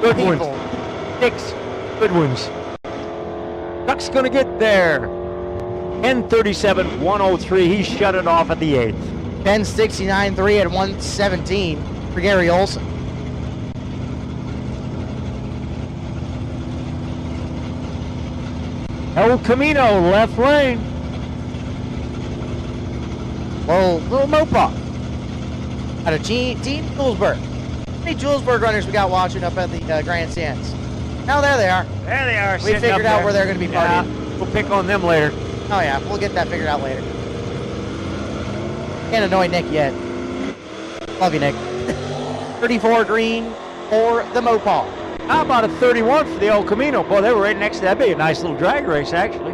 Good
People.
ones. 6 good ones. Duck's gonna get there. 10:37.103. He shut it off at the 8th.
10:69.3 at 1:17 for Gary Olson.
El Camino, left lane.
Little Mopar out of Team Julesburg. How many Julesburg runners we got watching up at the grandstands? Oh, there they are.
There they are.
We figured out where they're going to be partying.
Yeah, we'll pick on them later.
Oh yeah, we'll get that figured out later. Can't annoy Nick yet. Love you, Nick. 34 green for the Mopar.
How about a 31 for the El Camino? Boy, they were right next to that. That'd be a nice little drag race, actually.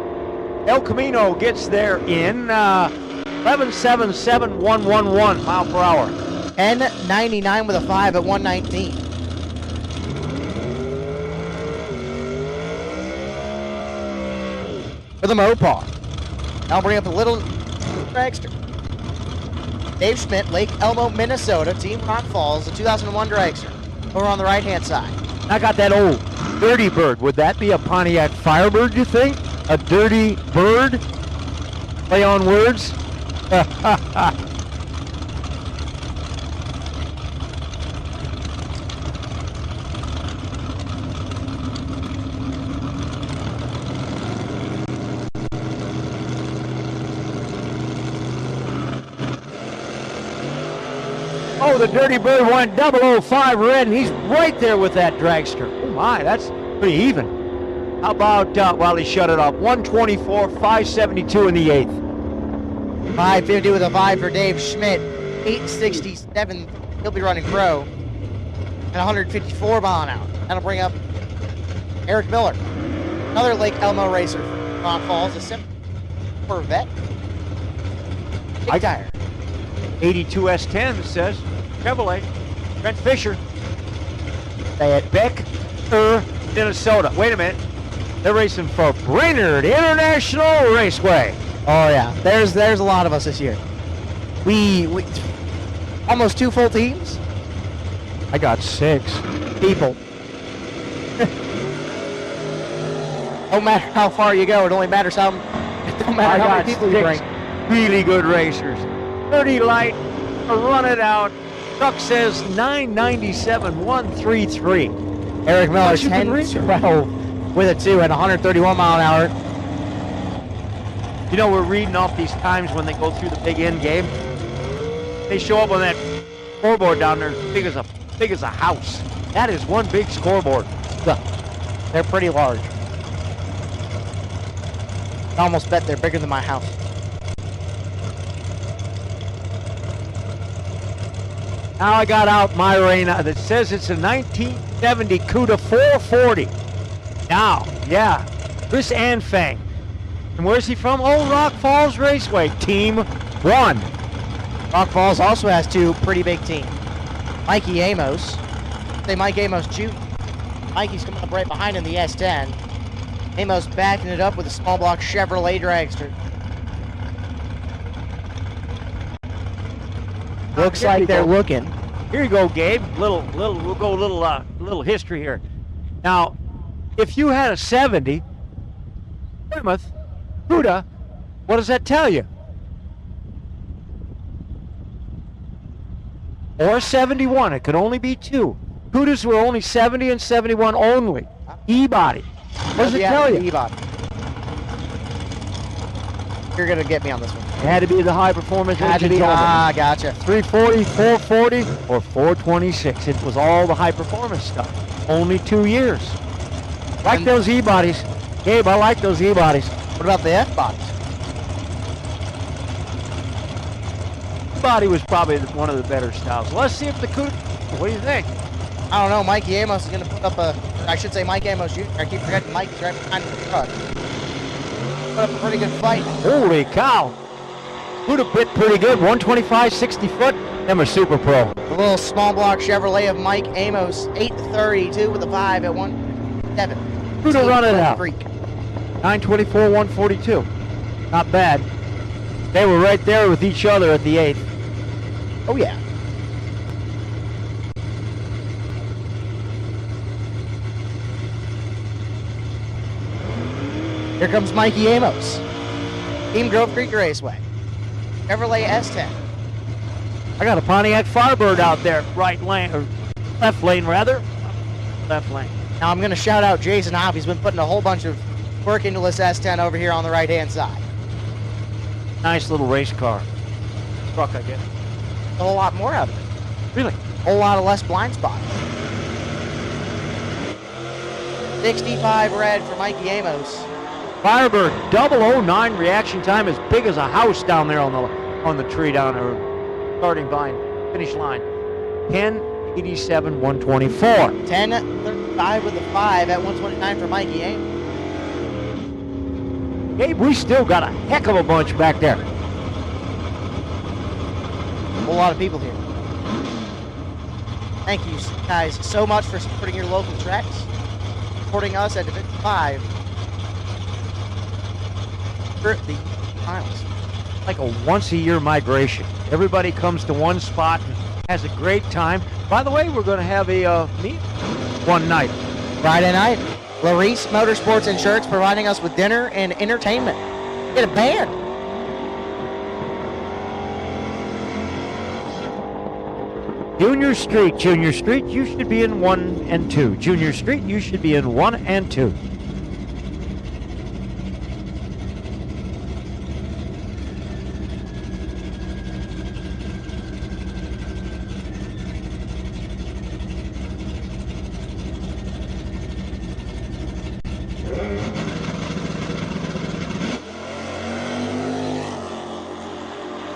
El Camino gets there in 11.77.111 mile per hour.
10:99 with a 5 at 1:19. For the Mopar. I'll bring up a little dragster. Dave Schmidt, Lake Elmo, Minnesota, Team Rock Falls, the 2001 dragster. Over on the right-hand side.
I got that old Dirty Bird. Would that be a Pontiac Firebird, you think? A Dirty Bird? Play on words? Oh, the Dirty Bird went 005 red, and he's right there with that dragster. Oh my, that's pretty even. How about, well, he shut it off. 124, 572 in the 8th.
550 with a 5 for Dave Schmidt. 867, he'll be running pro. And 154 mile an hour. That'll bring up Eric Miller. Another Lake Elmo racer from Rock Falls, a Sept Corvette. Big tire.
82 S10 says Chevrolet. Brent Fisher.
Say it.
Beck, Minnesota. Wait a minute. They're racing for Brainerd International Raceway.
Oh yeah, there's a lot of us this year. We almost 2 full teams.
I got 6
People. No matter how far you go, it only matters how. It don't matter how many people you bring.
Really good racers. 30 light, run it out. Truck says 997.133.
Eric Miller,
But you can reach it.
10-12 with a 2 at 131 mile an hour.
You know, we're reading off these times when they go through the big end game. They show up on that scoreboard down there as big as a house. That is one big scoreboard.
They're pretty large. I almost bet they're bigger than my house.
Now I got out my Reina that says it's a 1970 Cuda 440. Now, yeah, Chris Anfang. And where's he from? Oh, Rock Falls Raceway, Team 1.
Rock Falls also has 2 pretty big teams. Mikey Amos. Say Mike Amos Jr. Mikey's coming up right behind in the S10. Amos backing it up with a small block Chevrolet dragster. Looks
Here
like
you
they're
go.
looking.
Here you go, Gabe. We'll go little history here. Now, if you had a 70 Plymouth Cuda, what does that tell you? Or 71. It could only be 2. Cudas were only 70 and 71 only. E-body. What does it tell you?
E-body. You're gonna get me on this one.
It had to be the high performance
Had to
engine.
be, gotcha.
340, 440, or 426. It was all the high performance stuff. Only 2 years. Like
And-
those E-bodies. Gabe, I like those E-bodies.
What about the F-bodies?
E-body was probably one of the better styles. Let's see if the Cuda, what do you think?
I don't know. Mikey Amos is gonna put up I should say Mike Amos Jr. I keep forgetting Mike is right behind the truck. Put up a pretty good fight.
Holy cow. Cuda bit pretty good. 125, 60 foot. Them are super pro.
The little small block Chevrolet of Mike Amos, 832 with a 5 at 1.7.
Cuda run it out.
Creek.
9:24, 1:42. Not bad. They were right there with each other at the 8th.
Oh, yeah. Here comes Mikey Amos. Team Grove Creek Raceway. Chevrolet S10.
I got a Pontiac Firebird out there, right lane, or left lane rather. Left lane.
Now I'm going to shout out Jason Hopp. He's been putting a whole bunch of work into this S10 over here on the right-hand side.
Nice little race car. Truck, I guess.
A whole lot more out of it.
Really?
A whole lot of less blind spot. 65 red for Mikey Amos.
Firebird 009 reaction time as big as a house down there on the tree down there, starting line, finish line. 10:87, 124.
10:35 with a 5 at 129 for Mikey Amos.
Gabe, we still got a heck of a bunch back there.
A whole lot of people here. Thank you guys so much for supporting your local tracks, supporting us at Division 5 for the finals.
Like a once-a-year migration. Everybody comes to one spot and has a great time. By the way, we're going to have a meet one night.
Friday night, Larice Motorsports and Shirts providing us with dinner and entertainment. Get a band.
Junior Street, you should be in 1 and 2. Junior Street, you should be in 1 and 2.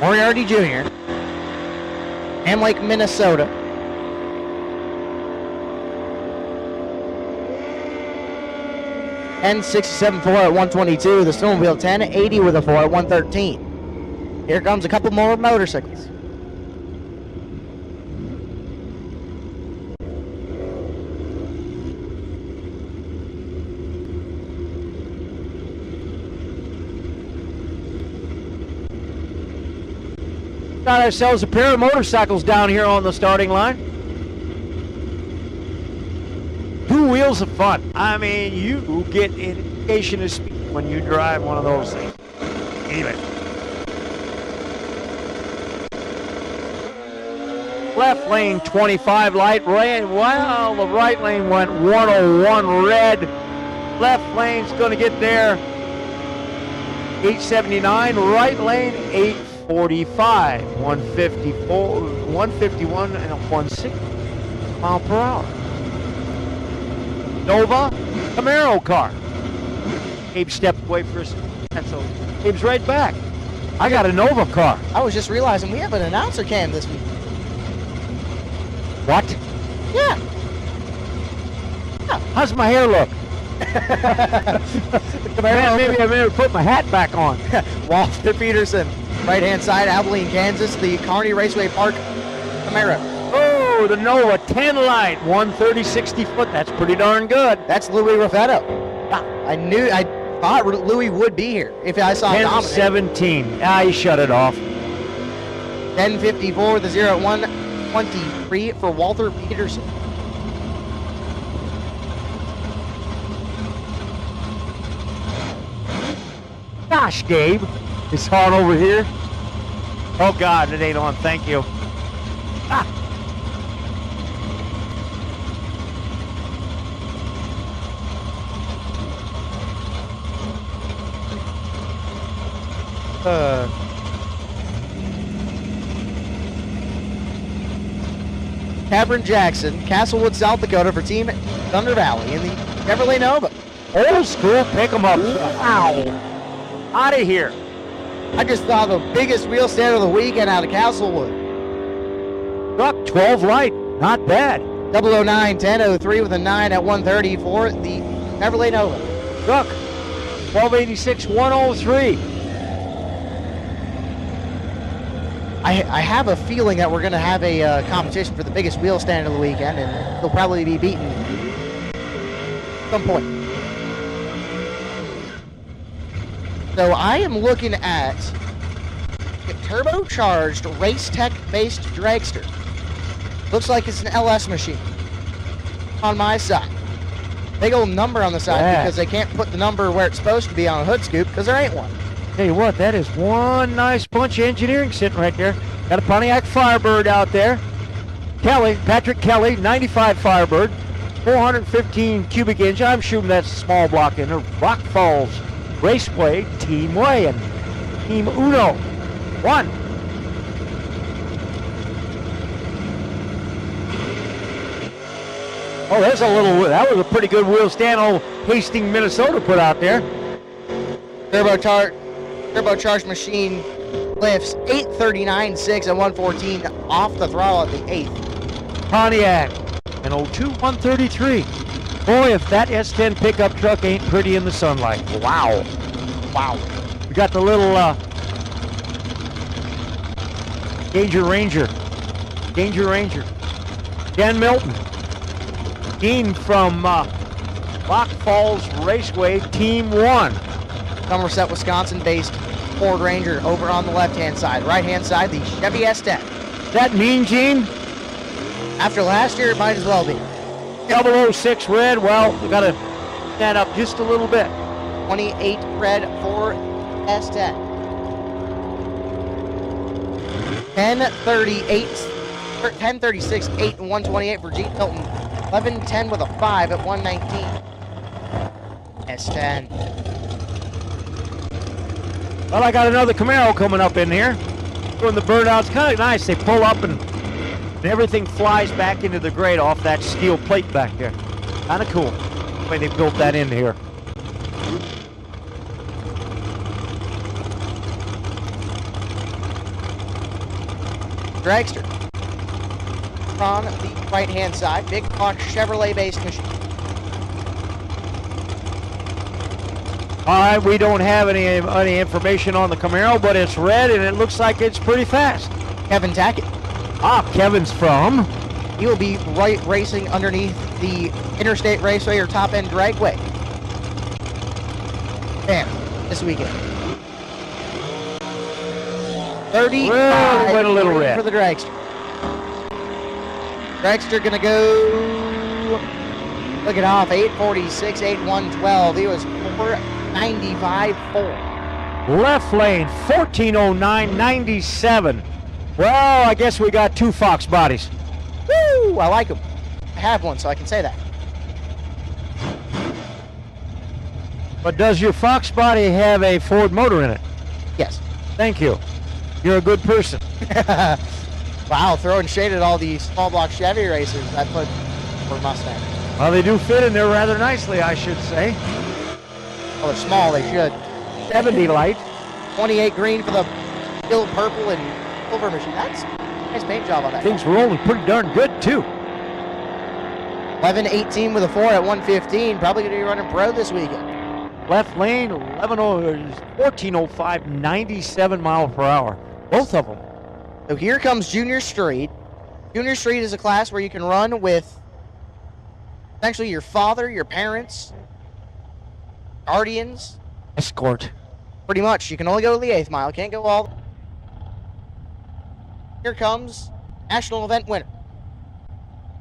Moriarty Jr., Ham Lake, Minnesota. N67 4 at 122. The snowmobile 1080 with a 4 at 113. Here comes a couple more motorcycles.
Got ourselves a pair of motorcycles down here on the starting line. 2 wheels of fun. I mean, you get an indication of speed when you drive one of those things. Even. Left lane 25 light lane. Well, the right lane went 101 red. Left lane's going to get there 879. Right lane 845. 154, 151, and 160 mile per hour. Nova Camaro car. Abe stepped away for a second, so Abe's right back. I got a Nova car.
I was just realizing we have an announcer cam this week.
What?
Yeah.
How's my hair look? Man, maybe I better put my hat back on.
Walter Peterson, right-hand side, Abilene, Kansas, the Kearney Raceway Park Camaro.
Oh, the Nova 10 light, 130, 60 foot. That's pretty darn good.
That's Louis Raffetto. I thought Louis would be here if I saw Dominic.
1017. He shut it off.
1054 with a 0 at 123 for Walter Peterson.
Gosh, Gabe, it's on over here. Oh God, it ain't on. Thank you.
Cameron Jackson, Castlewood, South Dakota for Team Thunder Valley in the Chevrolet Nova.
Old school pick 'em up. Wow. Out of here.
I just saw the biggest wheel stand of the weekend out of Castlewood.
Truck 12 light. Not bad.
009, 1003 with a 9 at 130 for the Chevrolet Nova.
Truck 1286, 103.
I have a feeling that we're going to have a competition for the biggest wheel stand of the weekend, and they'll probably be beaten at some point. So I am looking at a turbocharged race tech-based dragster. Looks like it's an LS machine on my side. Big old number on the side because they can't put the number where it's supposed to be on a hood scoop because there ain't one.
Tell you what, that is one nice bunch of engineering sitting right there. Got a Pontiac Firebird out there. Patrick Kelly, 95 Firebird, 415 cubic inch. I'm shooting that small block in there. Rock Falls Raceway, Team Way, and Team Uno. 1. Oh, there's that was a pretty good wheel stand old Hastings, Minnesota put out there.
Turbocharged machine lifts 839.6 and 114 off the throttle at the 8th.
Pontiac, an 02 133. Boy, if that S10 pickup truck ain't pretty in the sunlight. Wow. Wow. We got the little Danger Ranger. Dan Milton. Dean from Rock Falls Raceway, Team 1.
Somerset, Wisconsin-based Ford Ranger over on the left-hand side. Right-hand side, the Chevy S10.
That mean, Gene?
After last year, it might as well be.
006 red, well, we got to stand up just a little bit.
28 red for S10. 1036, 8 and 128 for Gene Hilton. 1110 with a 5 at 119. S10.
Well, I got another Camaro coming up in here. Doing the burnouts, kind of nice. They pull up and everything flies back into the grate off that steel plate back there. Kind of cool the way they built that in here.
Dragster. On the right-hand side, big block Chevrolet-based machine.
All right, we don't have any information on the Camaro, but it's red and it looks like it's pretty fast.
Kevin Tackett.
Kevin's from.
He will be racing underneath the Interstate Raceway or Top End Dragway. Bam, this weekend. 35
went a little red
for the dragster. Dragster gonna go, look it off, 846, 8112. He was 495.4.
Left lane, 1409.97. Well, I guess we got 2 Fox bodies.
Woo! I like them. I have one, so I can say that.
But does your Fox body have a Ford motor in it?
Yes.
Thank you. You're a good person.
Wow, throwing shade at all these small block Chevy racers I put for Mustang.
Well, they do fit in there rather nicely, I should say.
Well, they're small, they should.
70 light.
28 green for the steel purple and silver machine. That's a nice paint job on that.
Things rolling pretty darn good, too.
1118 with a 4 at 115. Probably going to be running pro this weekend.
Left lane, 1405, 97 miles per hour. Both of them.
So here comes Junior Street. Junior Street is a class where you can run with essentially your father, your parents, guardians.
Escort.
Pretty much. You can only go to the 8th mile. Can't go all. Here comes national event winner.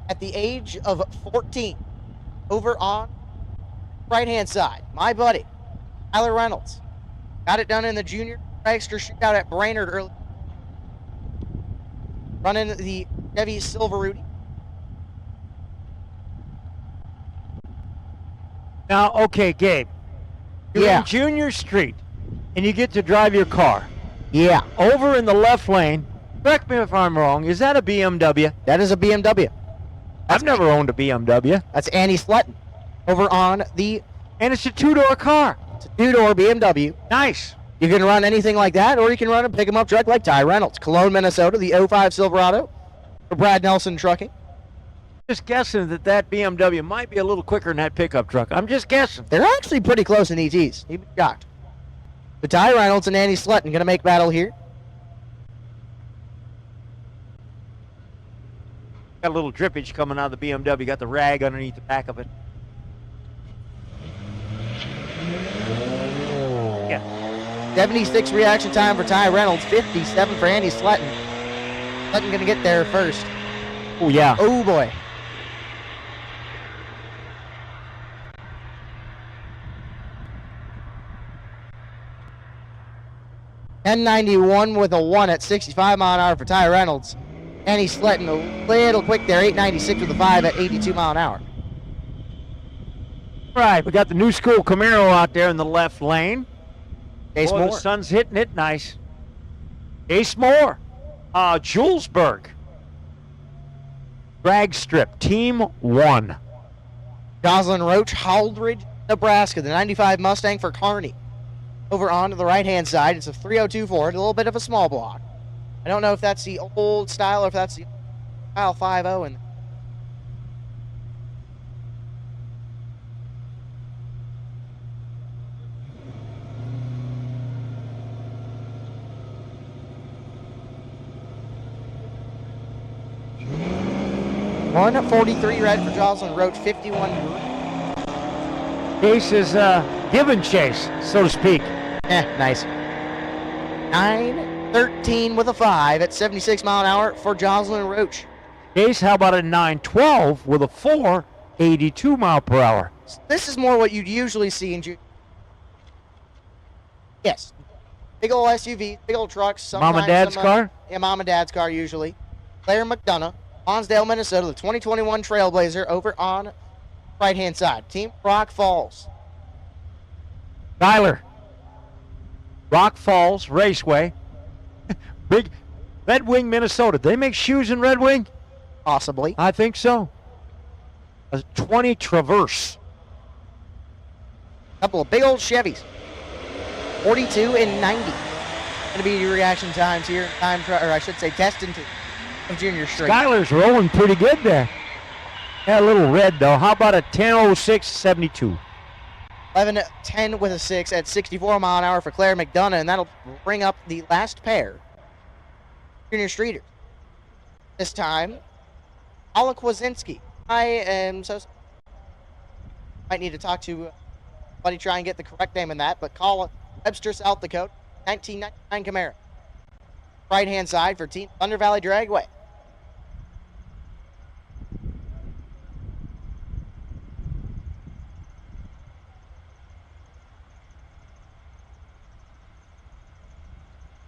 At the age of 14, over on right-hand side, my buddy, Tyler Reynolds. Got it done in the junior dragster shootout at Brainerd early. Running the Chevy Silver Rudy.
Now, okay, Gabe. You're in Junior Street, and you get to drive your car.
Yeah.
Over in the left lane, correct me if I'm wrong, is that a BMW?
That is a BMW.
I've never owned a BMW.
That's Annie Sletton. Over on the...
And it's a 2-door car.
It's a 2-door BMW.
Nice.
You can run anything like that, or you can run a pick-em-up truck like Ty Reynolds. Cologne, Minnesota, the 05 Silverado for Brad Nelson Trucking.
Just guessing that BMW might be a little quicker than that pickup truck. I'm just guessing.
They're actually pretty close in ETs. You'd be shocked. But Ty Reynolds and Andy Sletton going to make battle here.
Got a little drippage coming out of the BMW. Got the rag underneath the back of it. Yeah.
76 reaction time for Ty Reynolds, 57 for Andy Sletton. Sletton going to get there first.
Oh, yeah.
Oh, boy. $10.91 with a 1 at 65 mile an hour for Ty Reynolds. Andy Sletton a little quick there, 8.96 with a 5 at 82 mile an hour.
Right, we got the new school Camaro out there in the left lane.
Ace
Boy,
Moore.
the sun's hitting it nice. Ace Moore. Julesburg. Drag strip, team 1.
Jocelyn Roach, Holdridge, Nebraska, the 95 Mustang for Kearney. Over onto the right-hand side, it's a 302 Ford, a little bit of a small block. I don't know if that's the old style or if that's the style 5.0. And $143 red for Jocelyn Roach, 51 blue.
Case is give and chase, so to speak.
Nice. 9.13 with a 5 at 76 mile an hour for Jocelyn Roach.
Case, how about a 912 with a 4, 82 mile per hour?
This is more what you'd usually see in junior. Yes. Big old SUV, big old trucks.
Mom and Dad's car?
Yeah, Mom and Dad's car usually. Claire McDonough, Lonsdale, Minnesota, the 2021 Trailblazer over on right-hand side. Team Rock Falls.
Tyler. Rock Falls Raceway. Big Red Wing, Minnesota. Do they make shoes in Red Wing?
Possibly.
I think so. A 20 Traverse.
Couple of big old Chevys. 42 and 90. Going to be your reaction times here. Or I should say destined to of Junior Street.
Skylar's rolling pretty good there. Yeah, a little red though. How about a 10.06.72?
11.10 with a 6 at 64 mile an hour for Claire McDonough, and that'll bring up the last pair. Junior Streeters. This time, Paula Kwasinski. I am so sorry. Might need to talk to buddy, try and get the correct name in that, but Paula Webster, South Dakota, 1999 Camaro. Right-hand side for Team Thunder Valley Dragway.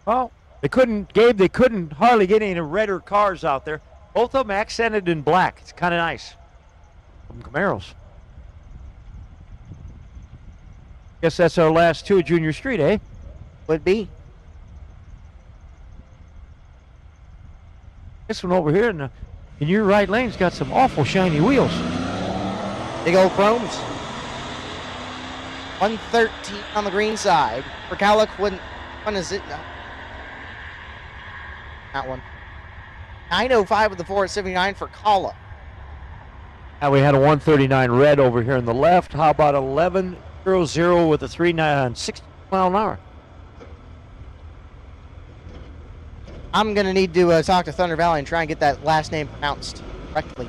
Well, they couldn't hardly get any redder cars out there. Both of them accented in black. It's kind of nice. From Camaros. Guess that's our last two at Junior Street, eh?
Would be.
This one over here in your right lane's got some awful shiny wheels.
Big old chromes. 113 on the green side for Calic. When is it? No. That one. 905 with the 479 for Kala.
Now we had a 139 red over here on the left. How about 11.00 with a 360 mile an hour?
I'm going to need to talk to Thunder Valley and try and get that last name pronounced correctly.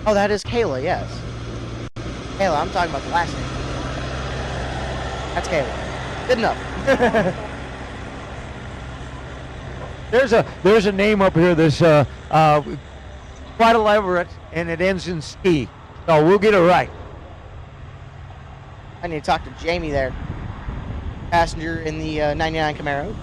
Oh, that is Kayla, yes. Kayla, I'm talking about the last name. That's Kayla. Good enough.
There's a name up here that's quite elaborate, and it ends in ski. So we'll get it right.
I need to talk to Jamie there. Passenger in the 99 Camaro.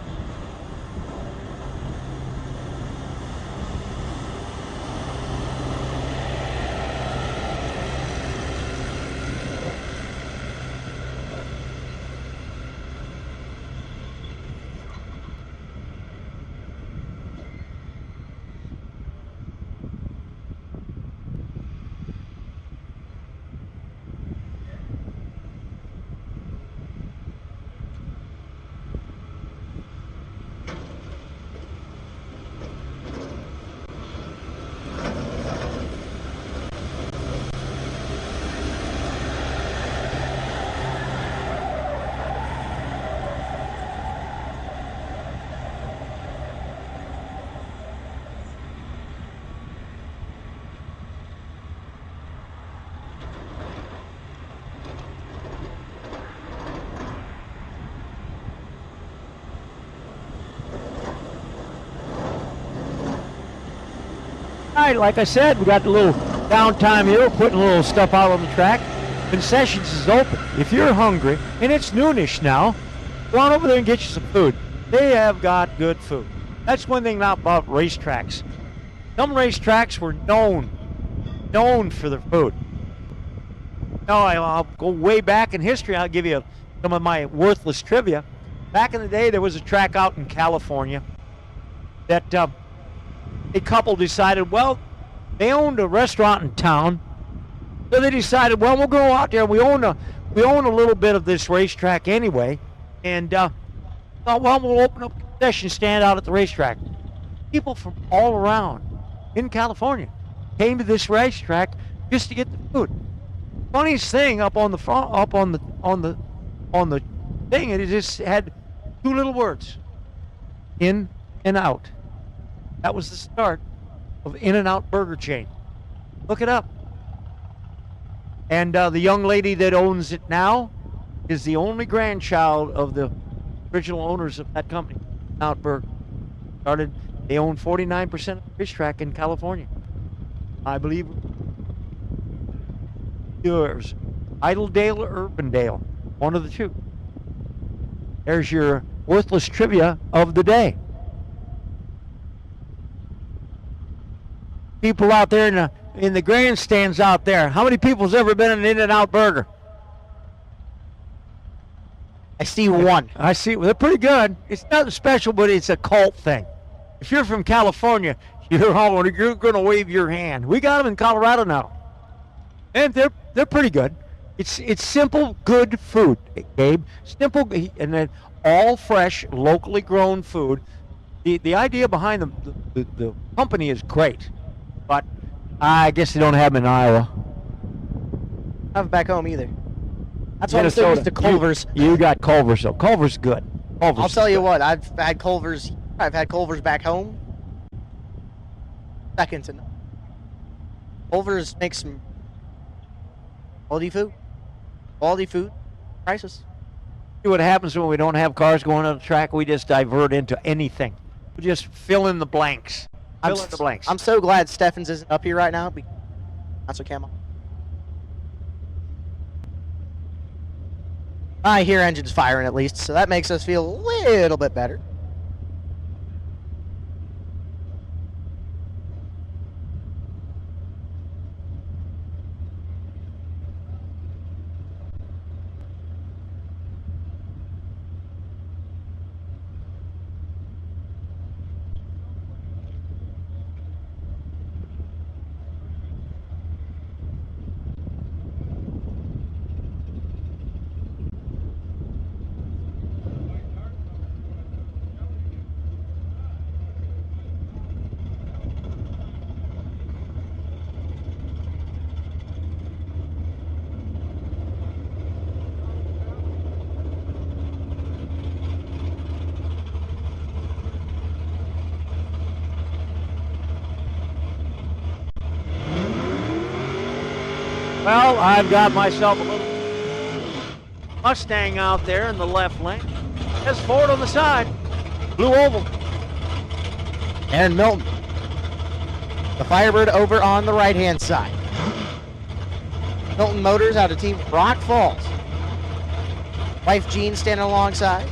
All right, like I said, we got the little downtime here. We're putting a little stuff out on the track. Concessions is open. If you're hungry, and it's noonish now, go on over there and get you some food. They have got good food. That's one thing now about racetracks. Some racetracks were known for their food. Now, I'll go way back in history. I'll give you some of my worthless trivia. Back in the day, there was a track out in California that a couple decided, well, they owned a restaurant in town. So they decided, well, we'll go out there. We own a little bit of this racetrack anyway, and thought, well, we'll open up a concession stand out at the racetrack. People from all around in California came to this racetrack just to get the food. Funniest thing up on the front, up on the thing, it just had two little words: in and out. That was the start of In-N-Out Burger chain. Look it up. And the young lady that owns it now is the only grandchild of the original owners of that company, In-N-Out Burger. They own 49% of the racetrack in California. I believe yours, Idledale or Urbandale, one of the two. There's your worthless trivia of the day. People out there in the grandstands out there. How many people's ever been in an In-N-Out Burger?
I see one.
I see. Well, they're pretty good. It's nothing special, but it's a cult thing. If you're from California, you're going to wave your hand. We got them in Colorado now, and they're pretty good. It's simple, good food, Gabe. Simple, and then all fresh, locally grown food. The idea behind the company is great, but I guess they don't have them in Iowa.
I have it back home either. That's what I'm saying with the Culver's.
You got Culver's, though. Culver's good.
I'll tell you what, I've had Culver's back home. Second to none. Culver's makes some quality food. Quality food, prices.
See what happens when we don't have cars going on the track? We just divert into anything. We just fill in the blanks.
I'm so glad Steffens isn't up here right now. Not so camo. I hear engines firing at least, so that makes us feel a little bit better.
Well, I've got myself a little Mustang out there in the left lane. There's Ford on the side. Blue oval.
Aaron Milton. The Firebird over on the right-hand side. Milton Motors out of Team Rock Falls. Wife Jean standing alongside.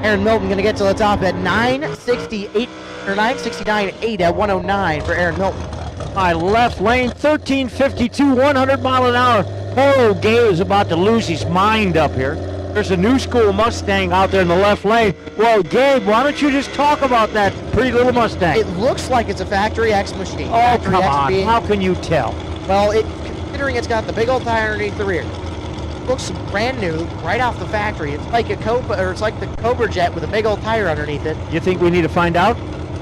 Aaron Milton going to get to the top at 968 or 969.8 at 109 for Aaron Milton.
My left lane, 1352, 100 mile an hour. Poor old Gabe is about to lose his mind up here. There's a new school Mustang out there in the left lane. Well, Gabe, why don't you just talk about that pretty little Mustang?
It looks like it's a Factory X machine.
Oh,
Factory
come
X
on.
being,
How can you tell?
well, considering it's got the big old tire underneath the rear. Looks brand new, right off the factory. It's like the Cobra Jet with a big old tire underneath it.
You think we need to find out?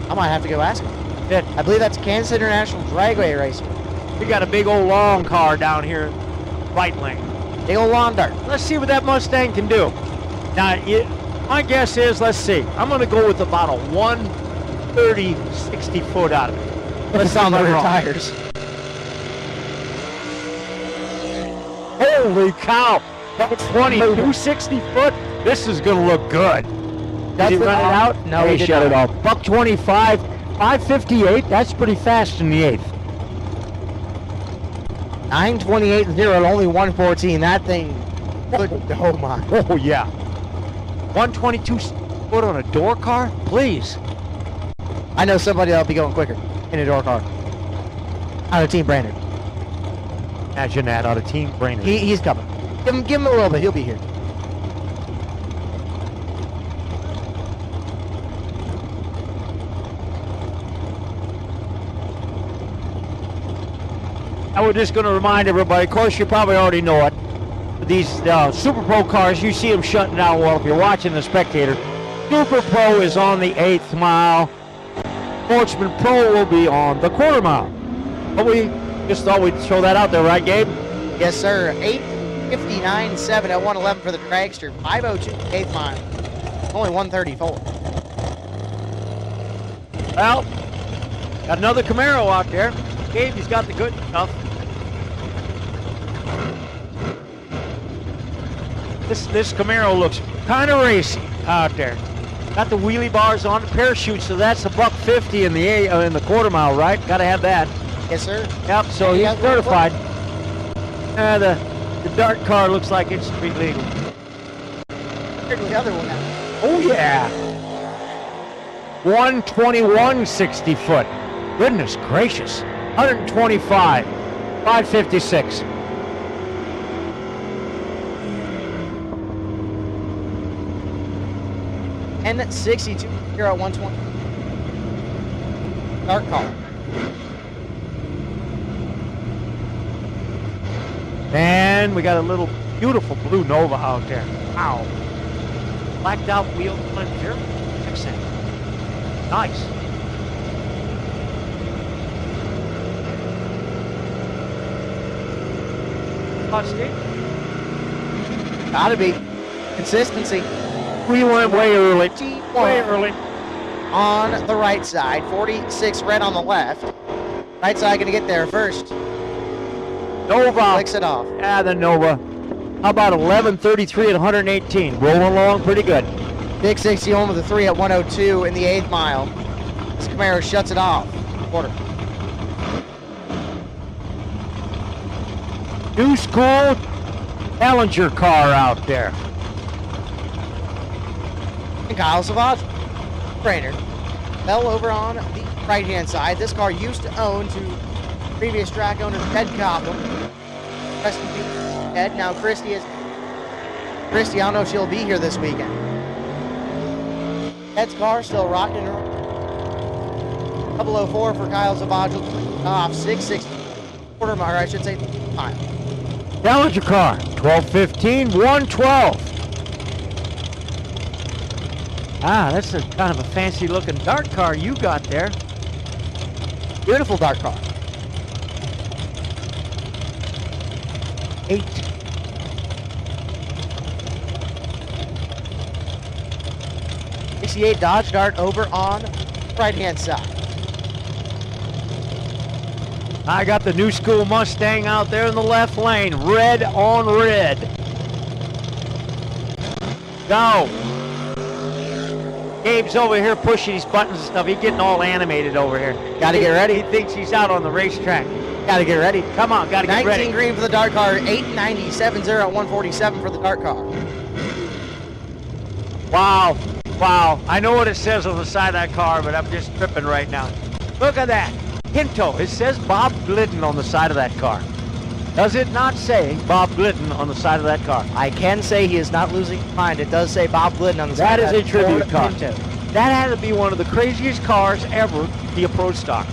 I might have to go ask him.
Yeah.
I believe that's Kansas International Dragway Racing.
We got a big old long car down here, right lane.
Big old lawn dart.
Let's see what that Mustang can do. Now, my guess is, let's see, I'm going to go with about a 130, 60 foot out of it.
Let's on the rear tires.
Holy cow! That's 22, 60 foot. This is going to look good. Did he run it out?
No,
he
he
shut
did
it off. Buck 25, 558. That's pretty fast in the 8th.
9:28.0 only 114. That thing. Oh my.
Oh yeah. 122 foot on a door car? Please.
I know somebody that'll be going quicker in a door car. Out of Team Brainerd.
Imagine that out of Team Brainerd.
He's coming. Give him a little bit. He'll be here.
I was just going to remind everybody, of course you probably already know it, these Super Pro cars, you see them shutting down. Well, if you're watching the Spectator, Super Pro is on the 8th mile. Sportsman Pro will be on the quarter mile. But we just thought we'd throw that out there, right, Gabe?
Yes, sir. 8:59.7 at 111 for the dragster. 5:02 8th mile. Only 134.
Well, got another Camaro out there. Gabe, he's got the good stuff. This Camaro looks kind of racy out there. Got the wheelie bars on the parachute, so that's a buck 50 in the quarter mile, right? Got to have that.
Yes, sir.
Yep. So he's certified. The dart car looks like it's street legal.
Here's the other one now.
Oh yeah. 121 60 foot. Goodness gracious. 125. 556.
And 62 here at 120. Dark car.
And we got a little beautiful blue Nova out there. Wow. Blacked out wheel on here. Excellent. Nice. Steve?
Gotta be. Consistency.
We went way early. Way early.
On the right side. 46 red on the left. Right side gonna get there first.
Nova.
Flicks it off.
Yeah, the Nova. How about 11:33 at 118? Rolling along pretty good.
Big 60 home with a 3 at 102 in the 8th mile. This Camaro shuts it off. Quarter.
New school Challenger car out there.
And Kyle Savage, Brainerd, fell over on the right-hand side. This car used to own to previous track owner Ted Copham. Rest in peace, Ted. Now Christy, I don't know if she'll be here this weekend. Ted's car still rocking and rolling. 004 for Kyle Savage off 660 quarter mile, or I should say mile.
Challenger car, 12:15, 112. Ah, that's a kind of a fancy looking dark car you got there.
Beautiful dark car.
8.
'68 Dodge Dart over on right-hand side.
I got the new school Mustang out there in the left lane. Red on red. Go. Gabe's over here pushing these buttons and stuff. He's getting all animated over here.
Gotta get ready.
He thinks he's out on the racetrack.
Gotta get ready.
Come on, gotta get ready.
19 green for the dark car. 897.0 at 147 for the dark car.
Wow. Wow. I know what it says on the side of that car, but I'm just tripping right now. Look at that. Pinto. It says Bob Glidden on the side of that car. Does it not say Bob Glidden on the side of that car?
I can say he is not losing his mind. It does say Bob Glidden on the side.
That is a tribute car.
Pinto.
That had to be one of the craziest cars ever to be a pro stock.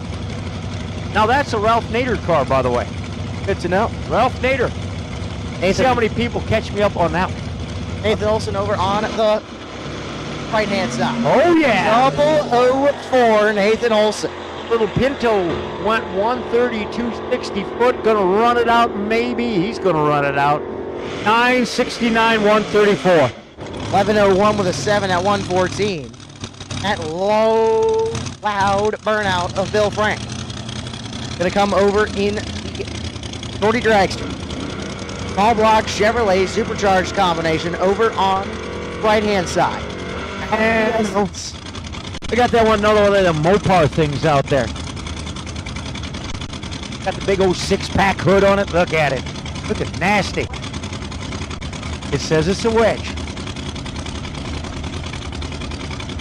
Now that's a Ralph Nader car, by the way.
Good to know.
Ralph Nader. See how many people catch me up on that one.
Nathan Olson over on the right-hand side.
Oh yeah.
004 Nathan Olson.
Little Pinto went 130, 260 foot, gonna run it out, maybe. He's gonna run it out. 969, 134.
11:01 with a 7 at 114. That low, loud burnout of Bill Frank. Gonna come over in the Shorty Dragster. Small block Chevrolet supercharged combination over on right-hand side.
And we got that one, another one of the Mopar things out there. Got the big old 6-pack hood on it. Look at it. Look at nasty. It says it's a wedge.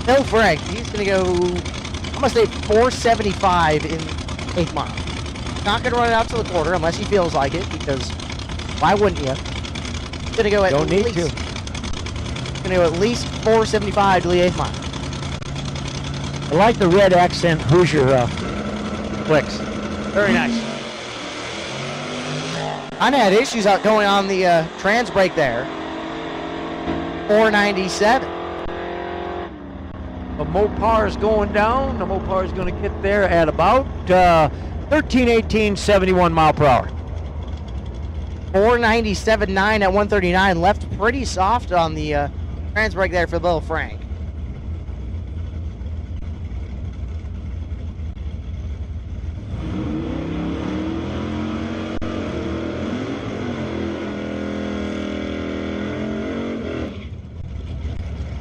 Bill Frank, he's going to go, I'm going to say 475 in 8th mile. Not going to run it out to the quarter unless he feels like it, because why wouldn't you? He's going to go at
Don't need
least,
to.
Going to go at least 475 to the 8th mile.
I like the red accent Hoosier flicks. Very nice.
I had issues out going on the trans brake there. 497.
The Mopar is going down. The Mopar is going to get there at about 13, 71 mile per hour.
497.9 at 139. Left pretty soft on the trans brake there for Bill Frank.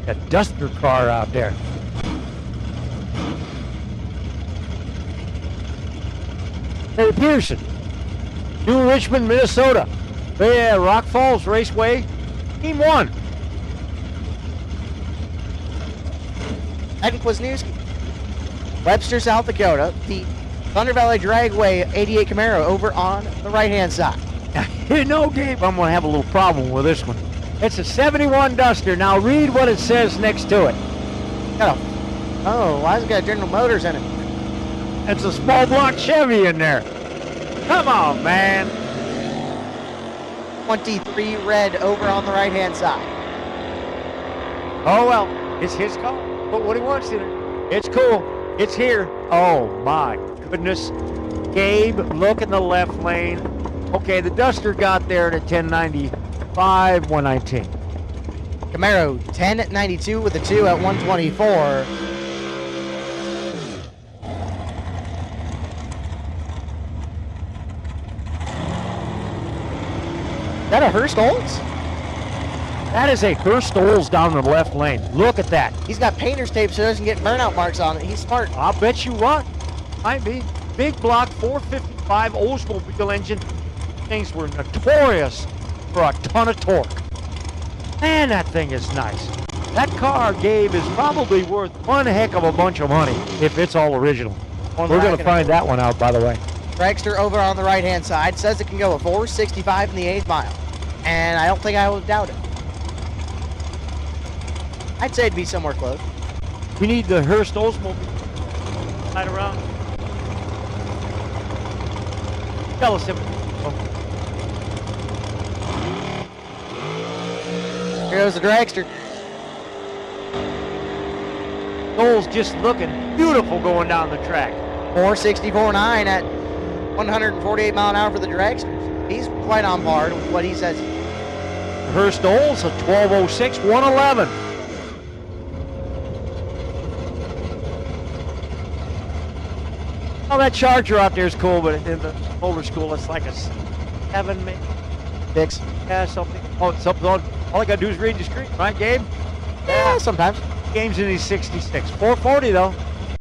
A duster car out there. Hey, Pearson, New Richmond, Minnesota. Yeah, Rock Falls Raceway, Team 1.
Ed Kwasniewski. Webster, South Dakota. The Thunder Valley Dragway 88 Camaro over on the right-hand side.
You know, Gabe, I'm going to have a little problem with this one. It's a 71 Duster. Now read what it says next to it.
Oh, why has it got General Motors in it?
It's a small block Chevy in there. Come on, man.
23 red over on the right-hand side.
Oh, well, it's his car. Put what he wants in it. It's cool. It's here. Oh, my goodness. Gabe, look in the left lane. Okay, the Duster got there at 1095, 119.
Camaro 1092 with a 2 at 124. Is that a Hurst Olds?
That is a Hurst Olds down in the left lane. Look at that.
He's got painter's tape so he doesn't get burnout marks on it. He's smart.
I'll bet you what. Might be. Big block 455 Oldsmobile engine. Things were notorious for a ton of torque. Man, that thing is nice. That car, Gabe, is probably worth one heck of a bunch of money if it's all original. We're going to find that one out, by the way.
Dragster over on the right-hand side says it can go at 465 in the 8th mile. And I don't think I would doubt it. I'd say it'd be somewhere close.
We need the Hurst Oldsmobile right around. Tell us if.
Here goes the Dragster.
Knowles just looking beautiful going down the track.
464.9 at 148 mile an hour for the Dragsters. He's quite on par with what he says.
Hurst Olds, a 1206, 111. Oh, that Charger out there is cool, but in the older school, it's like a 7, maybe
6.
Yeah, something. Oh, something. All I got to do is read the screen, right, Gabe?
Yeah, sometimes.
Game's in these 66. 440, though.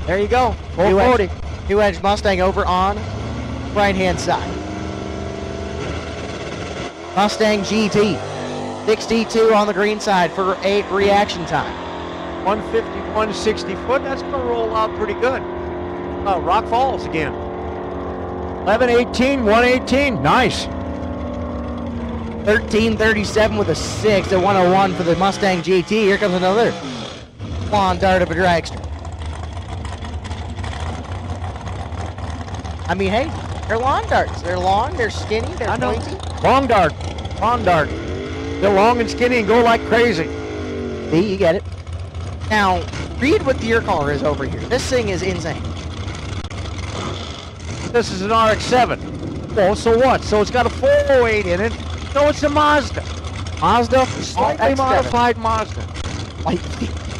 There you go. 440.
New Edge Mustang over on right-hand side. Mustang GT. 62 on the green side for a reaction time.
150, 160 foot. That's going to roll out pretty good. Rock Falls again. 1118, 118. Nice.
1337 with a 6 at 101 for the Mustang GT. Here comes another lawn dart of a dragster. I mean, hey, they're lawn darts. They're long, they're skinny, they're pointy.
Long dart. They're long and skinny and go like crazy.
See, you get it. Now, read what the your car is over here. This thing is insane.
This is an RX-7. Well, so what? So it's got a 408 in it. So it's a Mazda. Mazda, slightly
X7.
modified Mazda. Like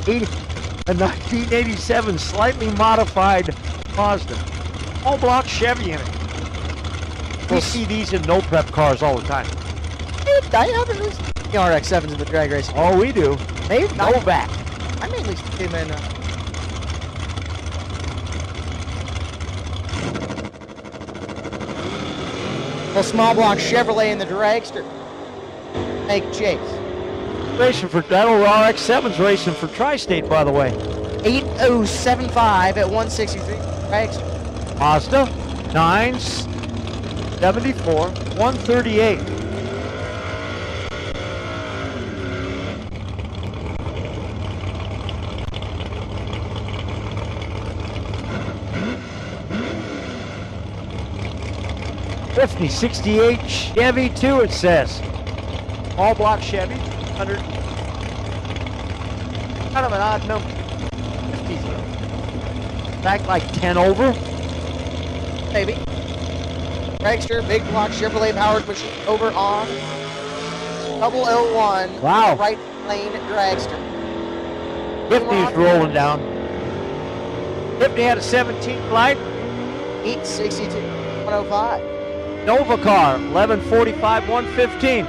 a 1987 slightly modified Mazda. All block Chevy in it. We see these in no prep cars all the time.
I haven't used the RX-7s in the drag race.
Oh, we do.
They've
No back.
I mainly see them in. Well, small block Chevrolet in the dragster. Make chase.
Racing for that old RX-7's racing for Tristate, by the way.
8075 at 163 dragster.
Mazda 974 138. Fifty 68 Chevy 2, it says. All block Chevy, 100. Kind of an odd number. 50s. Back like 10 over.
Maybe. Dragster, big block Chevrolet powered machine over on 001.
Wow.
Right lane dragster.
50's rolling down. 50 had a 17 light.
862 105.
Nova car, 1145 115.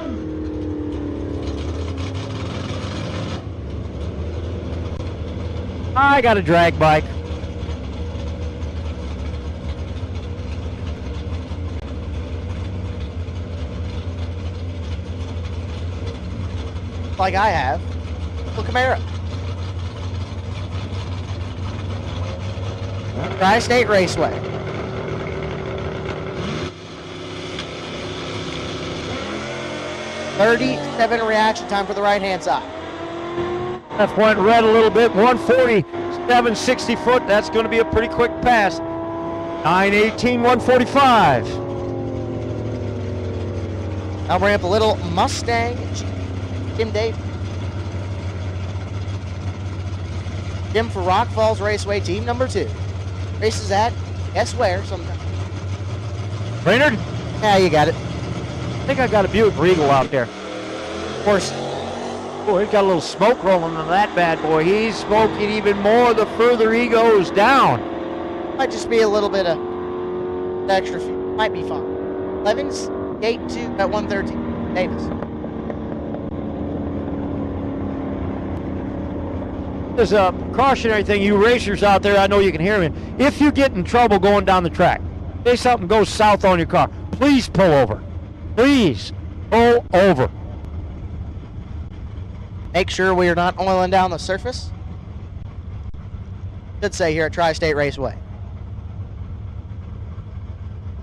I got a drag bike.
Like I have. Little Camaro. Tristate Raceway. .37 reaction time for the right-hand side.
Left went red a little bit. 147, 60 foot. That's going to be a pretty quick pass. 918, 145.
Now ramp a little Mustang. Jim Davis. Jim for Rock Falls Raceway, team number 2. Races at, guess where, sometime.
Brainerd?
Yeah, you got it.
I think I got a Buick Regal out there.
Of course,
Boy, he's got a little smoke rolling on that bad boy. He's smoking even more the further he goes down.
might just be a little bit of extra fuel. Might be fine. Levens, gate 2 at 113. Davis.
There's a cautionary thing, you racers out there, I know you can hear me. If you get in trouble going down the track, say something goes south on your car, please pull over. Please pull over.
Make sure we are not oiling down the surface. Should say here at Tristate Raceway.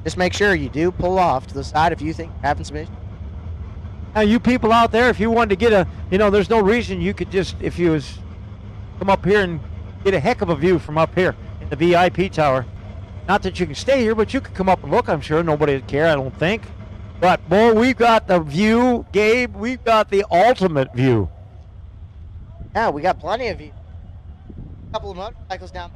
Just make sure you do pull off to the side if you think you're having some issues.
Now, you people out there, if you wanted to get a, there's no reason you could just, if you was come up here and get a heck of a view from up here in the VIP tower. Not that you can stay here, but you could come up and look, I'm sure. Nobody would care, I don't think. But, boy, we've got the view, Gabe. We've got the ultimate view.
Yeah, we got plenty of view. A couple of motorcycles down.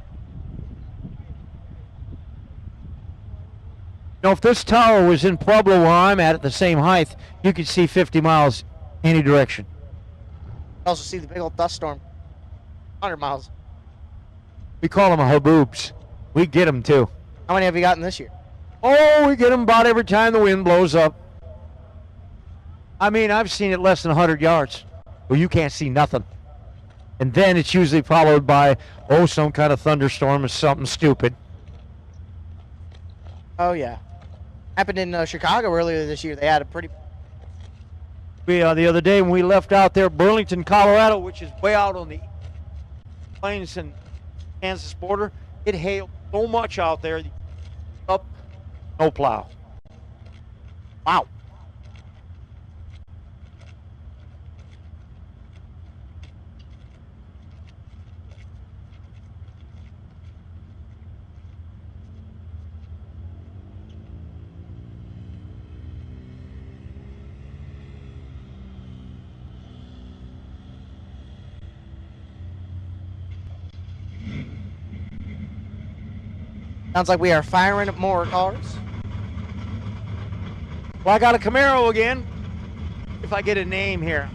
If this tower was in Pueblo where I'm at the same height, you could see 50 miles any direction.
Also see the big old dust storm. 100 miles.
We call them haboobs. We get them, too.
How many have you gotten this year?
Oh, we get them about every time the wind blows up. I mean, I've seen it less than 100 yards where you can't see nothing. And then it's usually followed by, some kind of thunderstorm or something stupid.
Oh, yeah. Happened in Chicago earlier this year. They had a pretty...
The other day when we left out there, Burlington, Colorado, which is way out on the plains and Kansas border, it hailed so much out there. Up, no plow. Wow.
Sounds like we are firing more cars.
Well, I got a Camaro again. if I get a name here.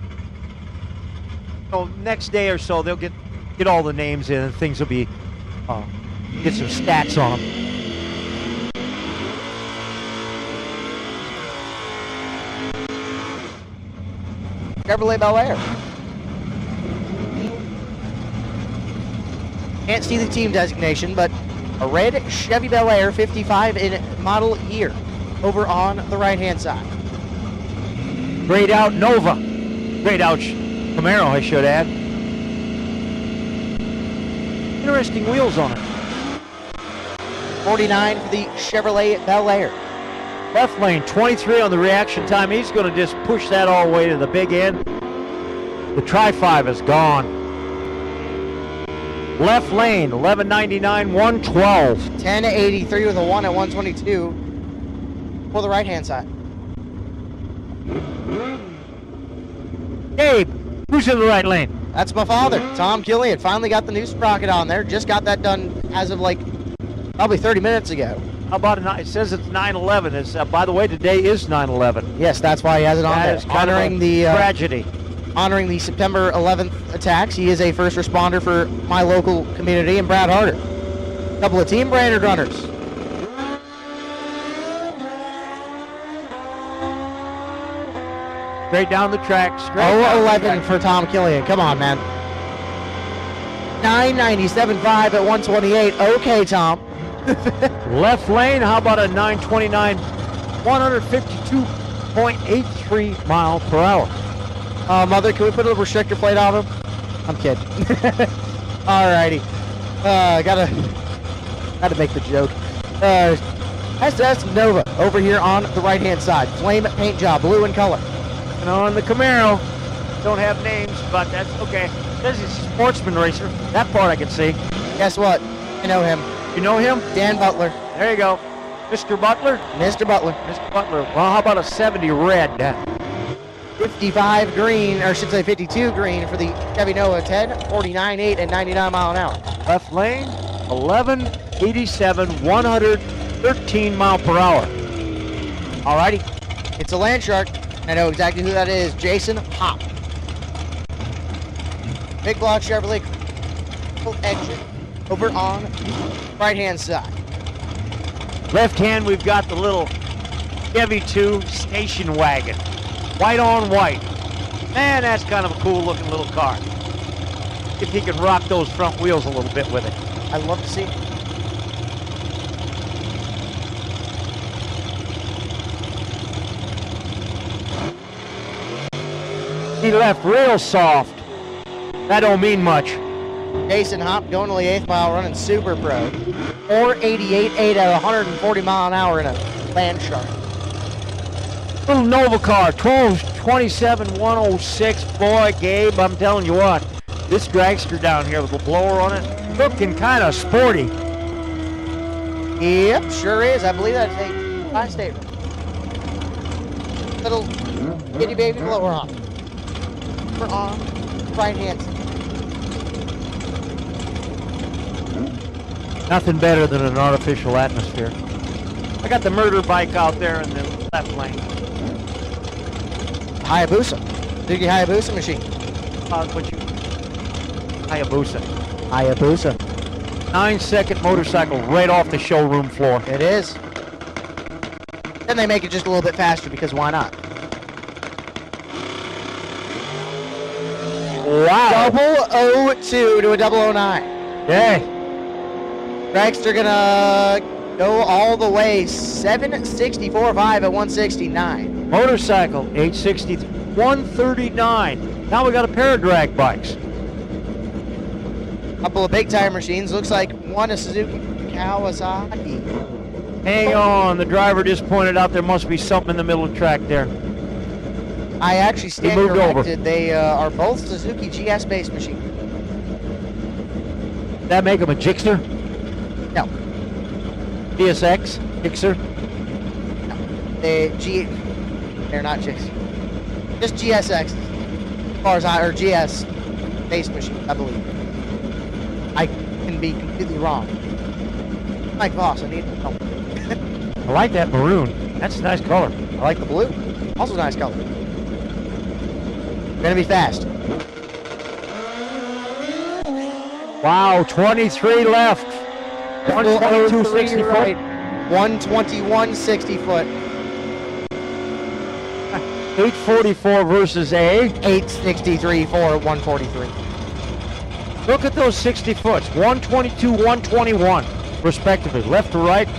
So next day or so, they'll get all the names in, and things will be get some stats on them.
Chevrolet Bel Air. Can't see the team designation, but a red Chevy Bel Air 55 in model year over on the right-hand side.
Grayed out Nova. Grayed out Camaro, I should add. Interesting wheels on it.
49 for the Chevrolet Bel Air.
Left lane, 23 on the reaction time. He's going to just push that all the way to the big end. The Tri-5 is gone. Left lane, 1199, 112.
1083 with a 1 at 122 for the right-hand side.
Gabe, who's in the right lane?
That's my father, Tom Killian. Finally got the new sprocket on there. Just got that done as of like probably 30 minutes ago.
How about it says it's 9/11. It's by the way, today is 9/11.
Yes, that's why he has it on
That
there.
is kind of a tragedy.
Honoring the September 11th attacks. He is a first responder for my local community in Brad Harder. A couple of team branded runners.
Straight down the track. Straight
0-11 for Tom Killian. Come on, man. 997.5 at 128. Okay, Tom.
Left lane, how about a 929, 152.83 mile per hour.
Mother, can we put a restrictor plate on him? I'm kidding. Alrighty. Gotta make the joke. SS Nova over here on the right-hand side. Flame paint job, blue in color.
And on the Camaro, don't have names, but that's okay. Says he's a sportsman racer. That part I can see.
Guess what? I know him.
You know him?
Dan Butler.
There you go. Mr. Butler?
Mr. Butler.
Mr. Butler. Well, how about a 70 red?
55 green, or I should say 52 green for the Chevy Nova 10, 49.8 and 99 mile an hour.
Left lane, 1187, 113 mile per hour.
Alrighty. It's a Land Shark. I know exactly who that is. Jason Hopp. Big block Chevrolet engine over on right-hand side.
Left hand, we've got the little Chevy 2 station wagon. White on white. Man, that's kind of a cool looking little car. If he can rock those front wheels a little bit with it.
I'd love to see it.
He left real soft. That don't mean much.
Jason Hopp going to the 8th mile running Super Pro. 488.8 at 140 mile an hour in a Land Shark.
Little Nova car, 1227, 106. Boy, Gabe, I'm telling you what, this dragster down here with the blower on it, looking kind of sporty.
Yep, sure is. I believe that's a Tristate. Little itty baby blower on. We're on right hand side.
Nothing better than an artificial atmosphere. I got the murder bike out there in the left lane.
Hayabusa. Suzuki Hayabusa machine.
Hayabusa.
Hayabusa.
9-second motorcycle right off the showroom floor.
It is. Then they make it just a little bit faster because why not?
Wow.
002 to a 009.
Yeah.
Dragster gonna go all the way 764.5 at 169.
Motorcycle, 860, 139. Now we got a pair of drag bikes.
Couple of big tire machines. Looks like one is Suzuki Kawasaki.
Hang on, the driver just pointed out there must be something in the middle of the track there.
I actually stand
moved
corrected.
over.
They are both Suzuki GS-based machines.
Did that make them a Gixxer?
No.
DSX? Gixxer?
They're not GS. Just GSX. As far as or GS-based machines, I believe. I can be completely wrong. Mike Voss, I need help.
I like that maroon. That's a nice color.
I like the blue. Also nice color. Gonna be fast.
Wow, 23 left. 122, 60 foot.
121, 60 foot.
844 versus A.
863 for 143.
Look at those 60 foots. 122, 121, respectively. Left to right.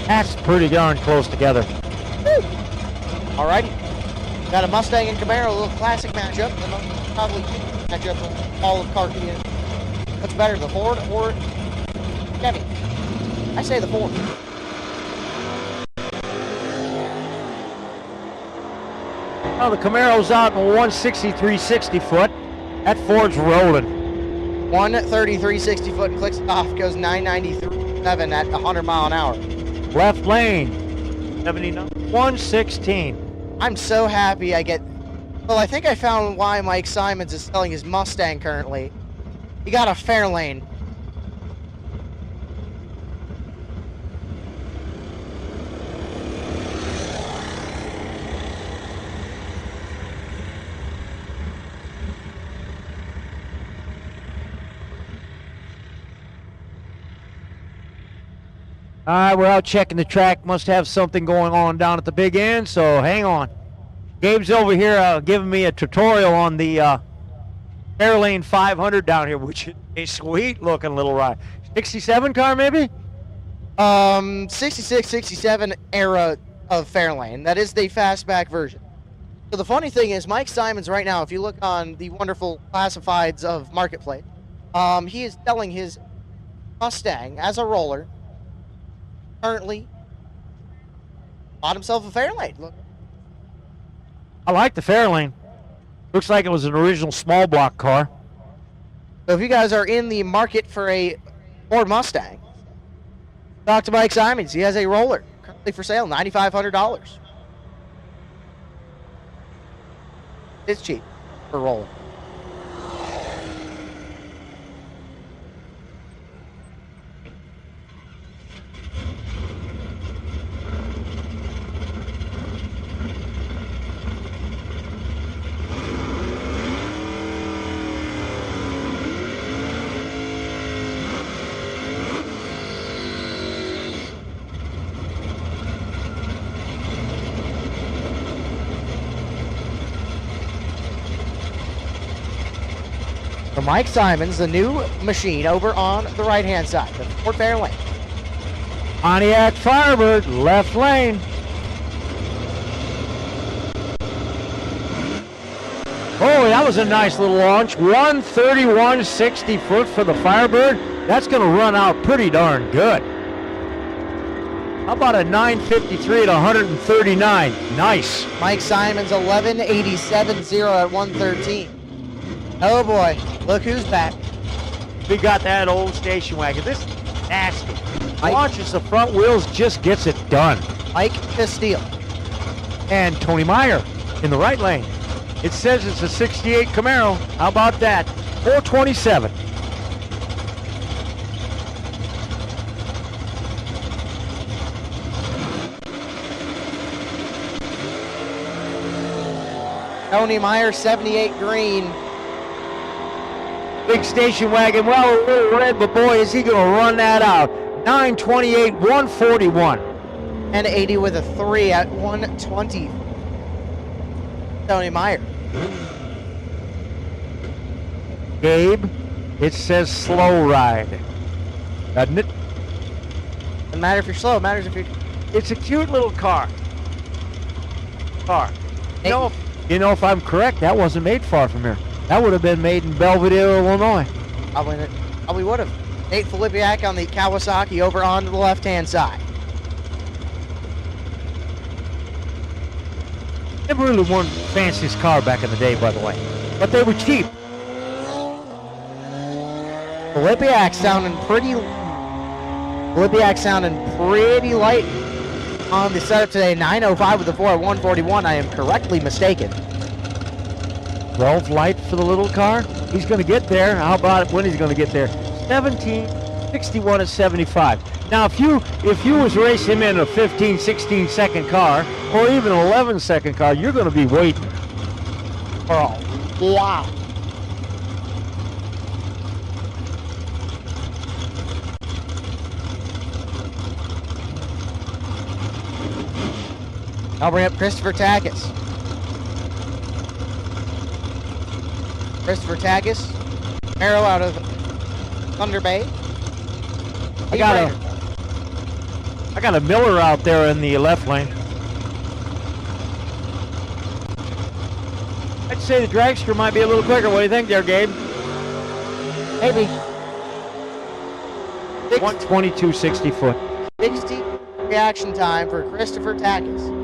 That's pretty darn close together.
Alrighty. Got a Mustang and Camaro, a little classic matchup. The most probably matchup of all of car community. What's better, the Ford or Chevy? I say the Ford.
Well, the Camaro's out in 163, 60 foot. That Ford's rolling.
133, 60 foot and clicks it off, goes 993.7 at 100 mile an hour.
Left lane. 79. 116.
I'm so happy I get. Well, I think I found why Mike Simons is selling his Mustang currently. He got a fair lane.
All right, we're out checking the track. Must have something going on down at the big end, so hang on. Gabe's over here giving me a tutorial on the Fairlane 500 down here, which is a sweet looking little ride. 67 car maybe?
66, 67 era of Fairlane. That is the fastback version. So the funny thing is, Mike Simons right now, if you look on the wonderful classifieds of Marketplace, he is selling his Mustang as a roller. Currently bought himself a Fairlane. Look.
I like the Fairlane. Looks like it was an original small block car.
So if you guys are in the market for a Ford Mustang, talk to Mike Simons. He has a roller currently for sale, $9,500. It's cheap for a roller. So Mike Simons, the new machine over on the right-hand side, the Ford Fairlane.
Pontiac Firebird, left lane. Oh, that was a nice little launch. 131, 60 foot for the Firebird. That's going to run out pretty darn good. How about a 953 at 139? Nice.
Mike Simons, 11.87.0 at 113. Oh boy, look who's back.
We got that old station wagon. This is nasty. Launches the front wheels, just gets it done.
Mike Castile.
And Tony Meyer in the right lane. It says it's a 68 Camaro. How about that? 427.
Tony Meyer, 78 green.
Big station wagon, well, a little red, but boy, is he going to run that out. 928, 141.
And 80 with a 3 at 120. Tony Meyer.
Gabe, it says slow ride. Doesn't it?
Doesn't matter if you're slow, it matters if you're...
It's a cute little car. You know, if I'm correct, that wasn't made far from here. That would have been made in Belvedere, Illinois.
Probably would have. Nate Filipiak on the Kawasaki over on the left-hand side.
Never really weren't the fanciest car back in the day, by the way. But they were cheap.
Filipiak sounding pretty light on the setup today. 905 with the 4 at 141. I am correctly mistaken.
12 light for the little car. He's going to get there. How about when he's going to get there? 17, 61 at 75. Now, if you was race him in a 15, 16 second car, or even an 11 second car, you're going to be waiting for
Wow. I'll bring up Christopher Takis. Christopher Takis, Arrow out of Thunder Bay.
I got a Miller out there in the left lane. I'd say the dragster might be a little quicker. What do you think there, Gabe?
Maybe.
122.60 foot.
60 reaction time for Christopher Takis.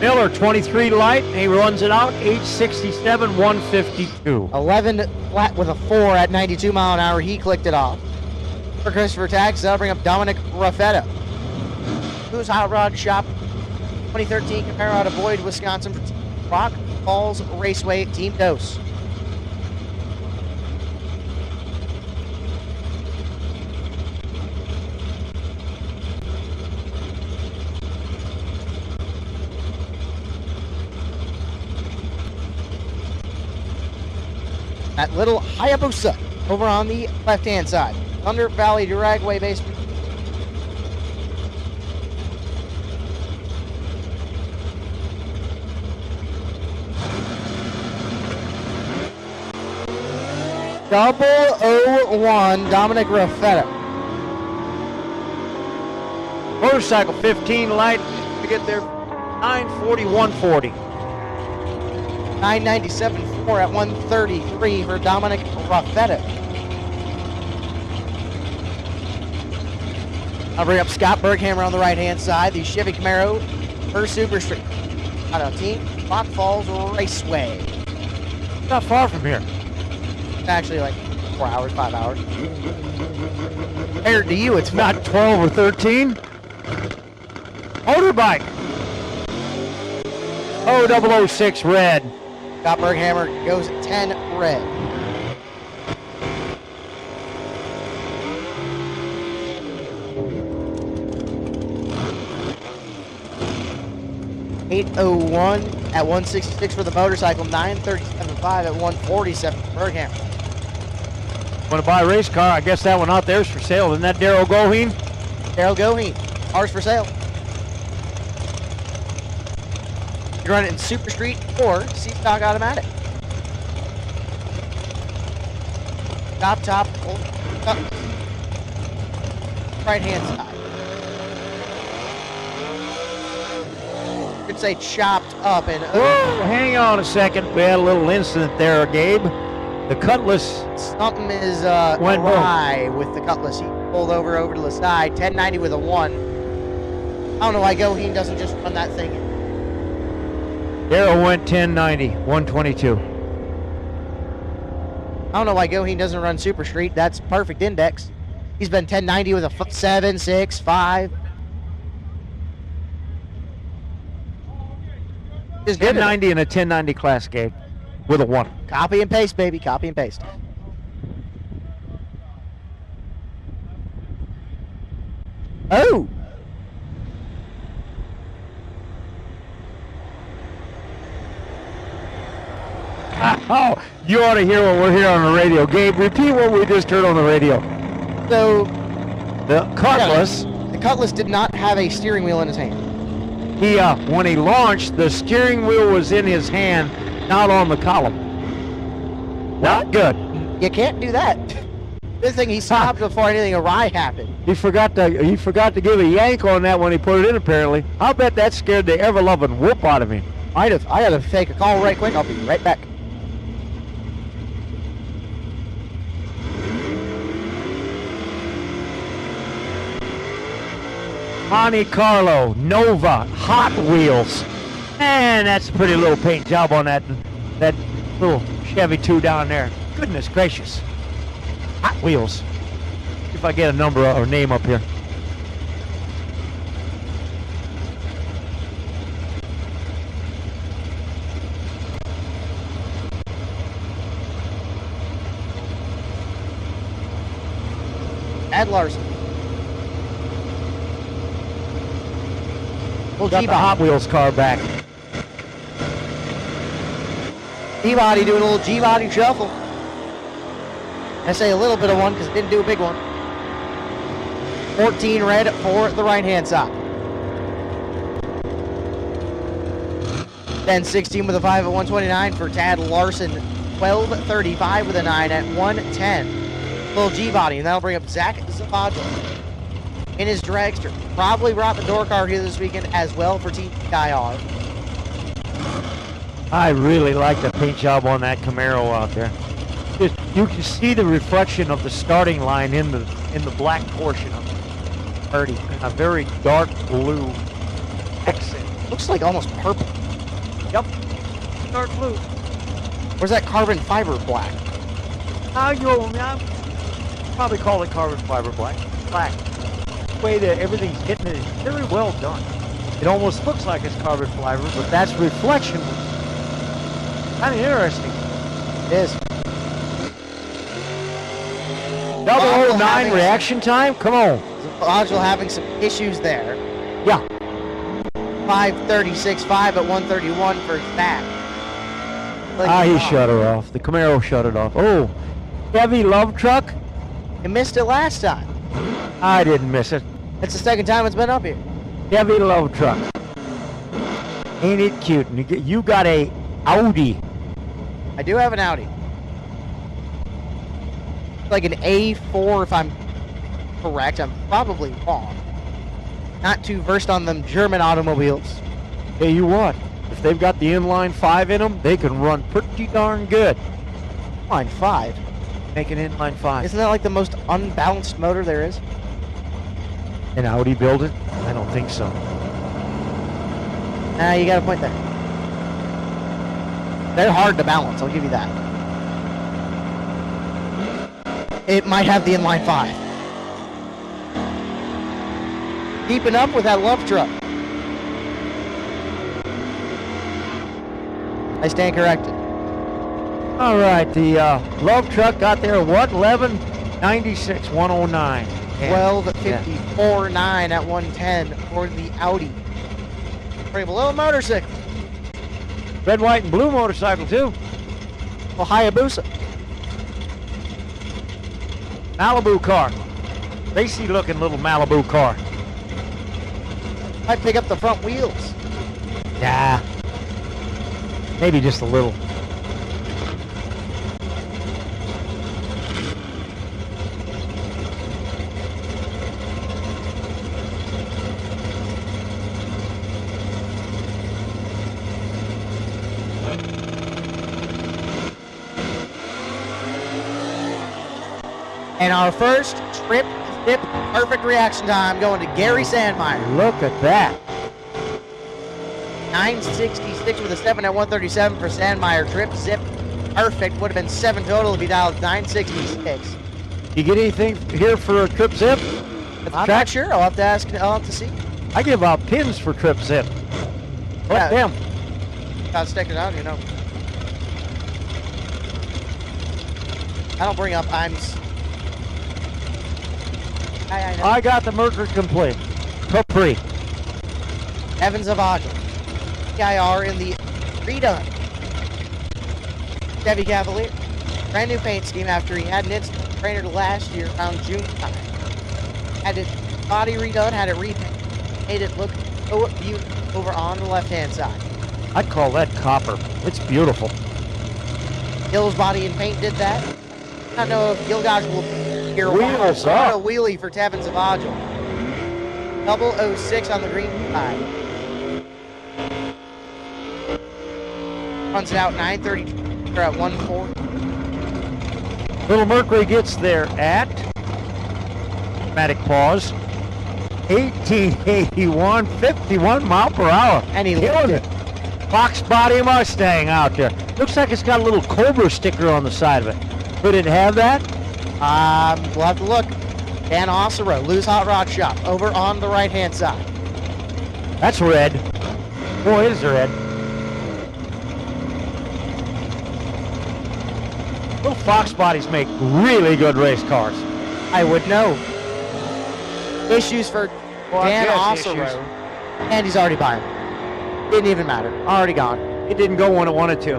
Miller, 23 light. He runs it out, 867, 152.
11 flat with a 4 at 92 mile an hour. He clicked it off. For Christopher Takis, that'll bring up Dominic Raffetta. Who's Hot Rod Shop 2013 Camaro out of Boyd, Wisconsin for Rock Falls Raceway Team Dose. At Little Hayabusa over on the left-hand side. Thunder Valley Dragway basement. .001 Dominic Raffetta.
Motorcycle, 15 light. To get there, 940, 140.
997.4 at 133 for Dominic Raffetta. I'll bring up Scott Berghammer on the right-hand side. The Chevy Camaro for Super Street. Out of Team Rock Falls Raceway.
Not far from here.
Actually, like 4 hours, 5 hours. Compared to you, it's
Not 12 or 13. Motorbike. 006 red.
Scott Berghammer goes 10 red. .801 at 166 for the motorcycle. 937.5 at 147 for Berghammer.
Want to buy a race car? I guess that one out there is for sale. Isn't that Daryl Goheen?
Daryl Goheen. Cars for sale. You run it in Super Street or C-Stock Automatic. Top, right-hand side. Could say chopped up and
Whoa, hang on a second. We had a little incident there, Gabe. The Cutlass
something is
went
awry with the Cutlass. He pulled over to the side. 1090 with a 1. I don't know why Goheen doesn't just run that thing.
Daryl went 1090, 122.
I don't know why Goheen doesn't run Super Street. That's perfect index. He's been 1090 with a 7, 6, 5. Just good
1090 and a 1090 class, Gabe, with a 1.
Copy and paste, baby. Copy and paste. Oh!
Oh, you ought to hear what we're hearing on the radio. Gabe, repeat what we just heard on the radio.
So,
The Cutlass,
the Cutlass did not have a steering wheel in his hand.
he when he launched, the steering wheel was in his hand, not on the column. Not good.
You can't do that. Good thing he stopped before anything awry happened.
He forgot to give a yank on that when he put it in, apparently. I'll bet that scared the ever-loving whoop out of him.
I gotta take a call right quick. I'll be right back.
Monte Carlo, Nova, Hot Wheels. Man, that's a pretty little paint job on that little Chevy 2 down there. Goodness gracious. Hot Wheels. See if I get a number or name up here.
Ed Larson.
We'll got the Hot Wheels car back.
G-body doing a little G-body shuffle. I say a little bit of one because it didn't do a big one. 14 red for the right-hand side. Then 16 with a 5 at 129 for Tad Larson. 12:35 with a 9 at 110. Little G-body, and that'll bring up Zach Zavadlo in his dragster. Probably brought the door car here this weekend as well for TIR.
I really like the paint job on that Camaro out there. You can see the reflection of the starting line in the black portion of it. Already a very dark blue accent.
Looks like almost purple.
Yep, dark blue.
Where's that carbon fiber black?
I'm probably call it carbon fiber black. Black. The way that everything's hitting it is very well done. It almost looks like it's carbon fiber, but that's reflection. Kind of interesting.
It is.
009 reaction time? Come on.
Zavadlo having some issues there.
Yeah.
5:36, 5 at 131 for Zach.
He shut her off. The Camaro shut it off. Oh, heavy love truck?
You missed it last time.
I didn't miss it.
It's the second time it's been up here.
Heavy love truck. Ain't it cute? And you got a Audi.
I do have an Audi. Like an A4 if I'm correct. I'm probably wrong. Not too versed on them German automobiles.
Hey, you what? If they've got the inline 5 in them, they can run pretty darn good.
Inline 5?
Make an inline 5.
Isn't that like the most unbalanced motor there is?
An Audi build it? I don't think so.
Nah, you got a point there. They're hard to balance, I'll give you that. It might have the inline 5. Keeping up with that love truck. I stand corrected.
All right, the love truck got there at what? 11:96, 109.
12:54.9 at 110 for the Audi. Bring a little motorcycle.
Red, white, and blue motorcycle too.
Well, Hayabusa.
Malibu car. Racy looking little Malibu car.
Might pick up the front wheels.
Nah. Maybe just a little.
And our first trip zip perfect reaction time going to Gary Sandmeyer.
Look at that.
966 with a 7 at 137 for Sandmeyer. Trip zip perfect. Would have been 7 total if he dialed 966.
You get anything here for a trip zip?
I'm not sure. I'll have to ask. I'll have to see.
I give out pins for trip zip. Let them.
Gotta stick it out, you know. I don't bring up
I got the Mercury complete. Capri.
Evans Zavadlo. TIR in the redone Chevy Cavalier. Brand new paint scheme after he had an instant trainer last year around June time. Had it body redone, had it repainted. Made it look so beautiful over on the left-hand side.
I'd call that copper. It's beautiful.
Gill's body and paint did that. I don't know if Gilgosh will be here.
Wheels
What
up.
a wheelie for Tevin Zavadlo. 006 on the green side. Runs it out 9:30. They're at 140.
Little Mercury gets there at, dramatic pause, 1881, 51 mile per hour.
And he
Killing
lived
it. Fox body Mustang out there. Looks like it's got a little Cobra sticker on the side of it. Could it have that?
We'll have to look. Dan Osero, Lou's Hot Rod Shop, over on the right-hand side.
That's red. Boy, it is red. Little Fox bodies make really good race cars.
I would know. Issues for Dan
guess
Osero.
issues.
And he's already buying. Didn't even matter. Already gone.
It didn't go when it wanted to.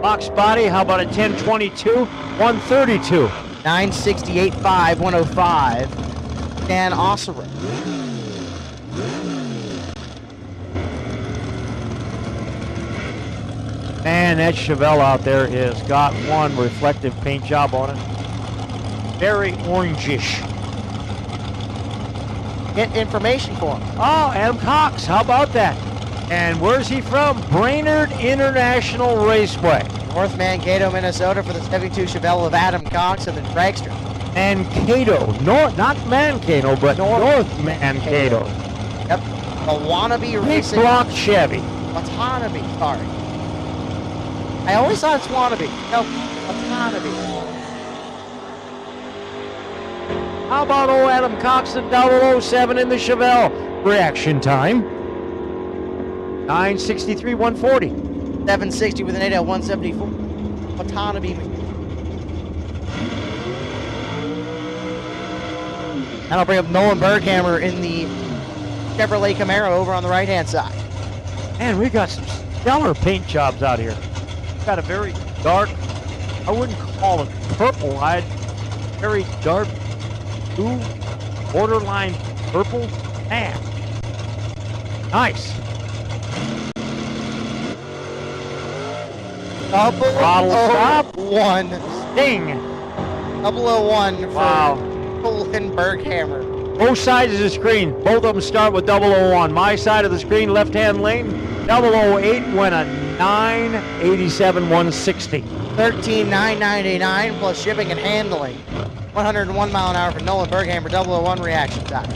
Box body, how about a 1022? 132.
968.5, 105. Dan Osserer.
Man, that Chevelle out there has got one reflective paint job on it. Very orangish.
Get information for him.
Oh, Adam Cox, how about that? And where's he from? Brainerd International Raceway.
North Mankato, Minnesota for the 72 Chevelle of Adam Cox and the dragster.
Mankato, not Mankato, but North Mankato.
Yep, a wannabe
Big
racing.
block Chevy.
Watanabe, sorry. I always thought it's wannabe. No, Watanabe.
How about old Adam Cox and 007 in the Chevelle? Reaction time. 963, 140.
760 with an 8 at 174. Watanabe. And I'll bring up Nolan Berghammer in the Chevrolet Camaro over on the right-hand side.
Man, we got some stellar paint jobs out here. Got a very dark, I wouldn't call it purple, very dark blue, borderline purple. Man, nice. Throttle stop.
001.
Ding.
001 for
Wow.
Nolan Berghammer.
Both sides of the screen, both of them start with 001. My side of the screen, left-hand lane, 008 went a 987, 160.
13,999 plus shipping and handling. 101 mile an hour for Nolan Berghammer, 001 reaction time.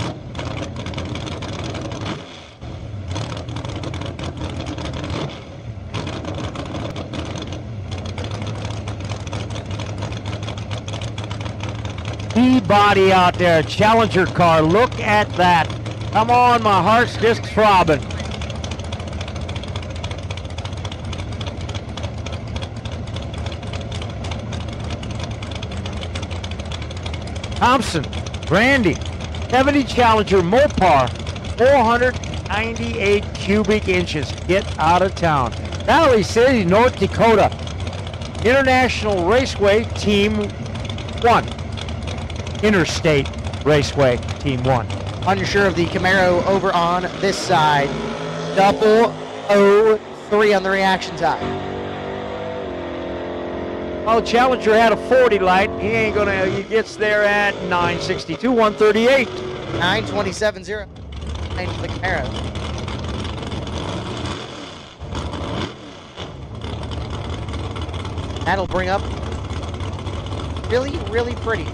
Body out there, Challenger car, look at that. Come on, my heart's just throbbing. Thompson, Brandy, 70 Challenger Mopar, 498 cubic inches. Get out of town. Valley City, North Dakota, International Raceway, Team 1. Interstate Raceway, Team 1.
Unsure of the Camaro over on this side. 003 on the reaction time.
Well, Challenger had a 40 light. He gets there at 962, 138.
927.0. And for the Camaro. That'll bring up really, really pretty.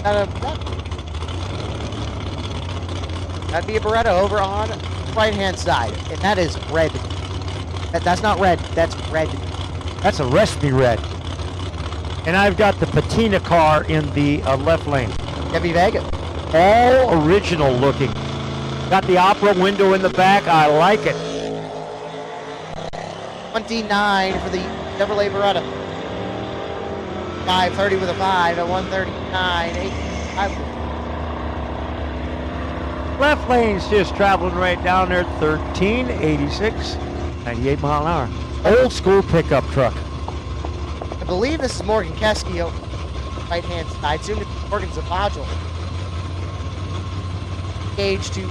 That'd be a Beretta over on the right-hand side, and that is red. That's not red, that's red.
That's a recipe red. And I've got the patina car in the left lane.
Chevy Vega.
All original looking. Got the opera window in the back. I like it.
29 for the Chevrolet Beretta. 530 with a 5 at 139. 8.
Left lane's just traveling right down there. 1386, 98 mile an hour. Old school pickup truck.
I believe this is Morgan Keski, right hand side. Soon to be Morgan Zavagil. Gauge to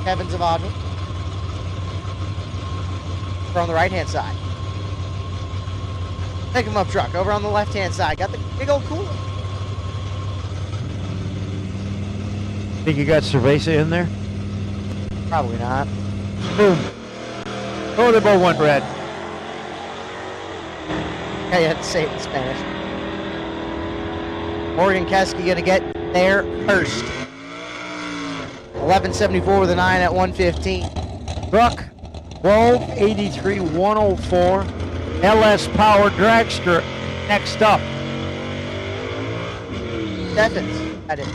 Kevin Zavagil. Over on the right hand side. Pick him up truck over on the left hand side. Got the big old cooler.
Think you got Cerveza in there?
Probably not.
Boom. Oh, they both went red.
Yeah, you had to say it in Spanish. Morgan Keski gonna get there first. 1174 with a 9 at 115.
Truck, 1283, 104. LS Power Dragster next up.
Steffens, that is.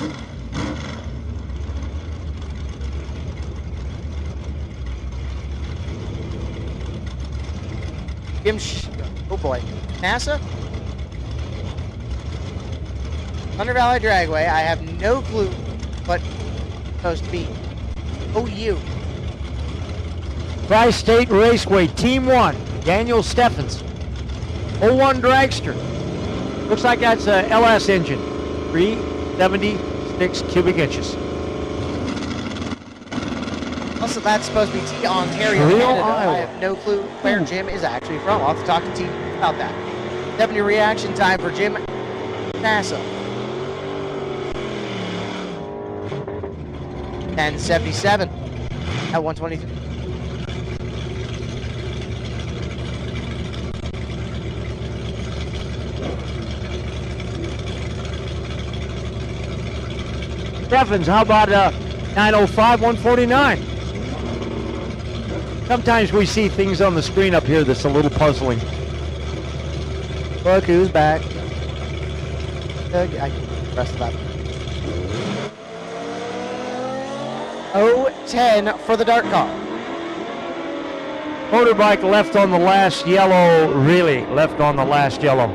Oh boy. NASA? Thunder Valley Dragway. I have no clue what it's supposed to be. OU.
Tristate Raceway, Team 1, Daniel Steffens. 01 dragster. Looks like that's a LS engine. 376 cubic inches.
Also, that's supposed to be Ontario,
Real
Canada.
Iowa.
I have no clue where Jim is actually from. I'll have to talk to T about that. Deputy reaction time for Jim NASA. 10:77 at 123.
Steffens, how about 905, 149? Sometimes we see things on the screen up here that's a little puzzling.
Look who's back. I can press that. 0-10 for the dark car.
Motorbike left on the last yellow, really left on the last yellow.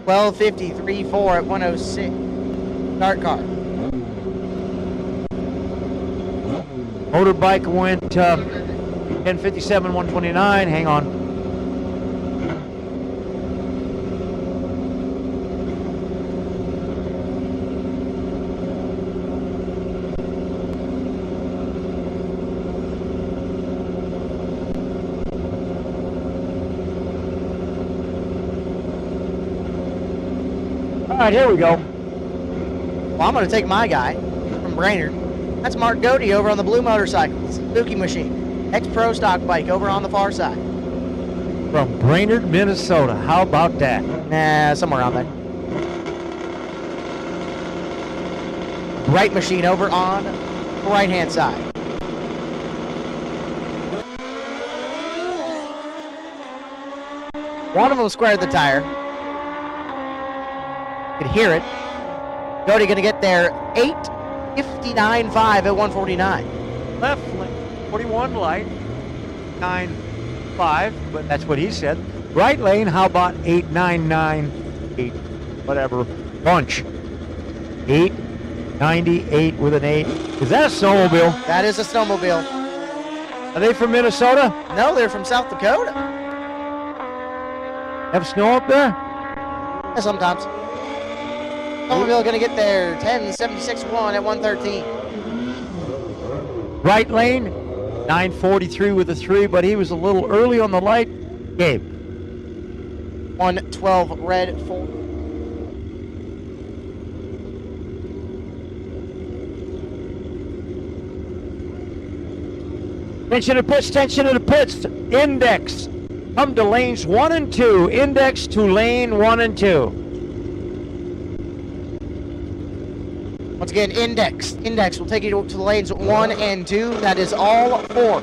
12:53.4 at 106. Dark car.
Motorbike went 10:57, 129. Hang on. All right, here we go.
Well, I'm going to take my guy from Brainerd. That's Mark Doty over on the blue motorcycle. Spooky machine. X-Pro stock bike over on the far side.
From Brainerd, Minnesota. How about that?
Nah, somewhere around there. Bright machine over on the right-hand side. One of them squared the tire. Could hear it. Doty going to get there 8:59.5 at 149.
Left lane, 41 light, 9.5, but that's what he said. Right lane, how about 8.998, whatever, bunch. 8.98 with an 8. Is that a snowmobile?
That is a snowmobile.
Are they from Minnesota?
No, they're from South Dakota.
Have snow up there?
Yeah, sometimes. Snowmobile going to get there 10:76.1 at 113.
Right lane, 9.43 with a 3, but he was a little early on the light. Gabe.
112 red 4.
Tension to pits, tension to the pits. Index. Come to lanes 1 and 2. Index to lane 1 and 2.
Once again, index. Index will take you to the lanes 1 and 2. That is all 4.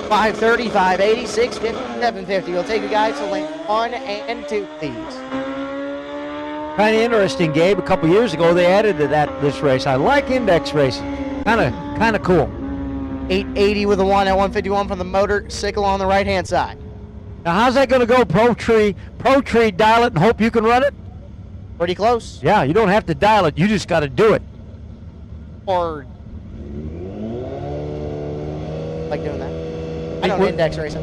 530, 580, 650, 750. We'll take you guys to lane 1 and 2, please.
Kind of interesting, Gabe. A couple years ago, they added to this race. I like index racing. Kind of cool.
880 with a 1 at 151 from the motorcycle on the right-hand side.
Now, how's that going to go, Pro Tree? Pro Tree, dial it and hope you can run it?
Pretty close.
Yeah, you don't have to dial it. You just got to do it.
Or like doing that. I don't index racing.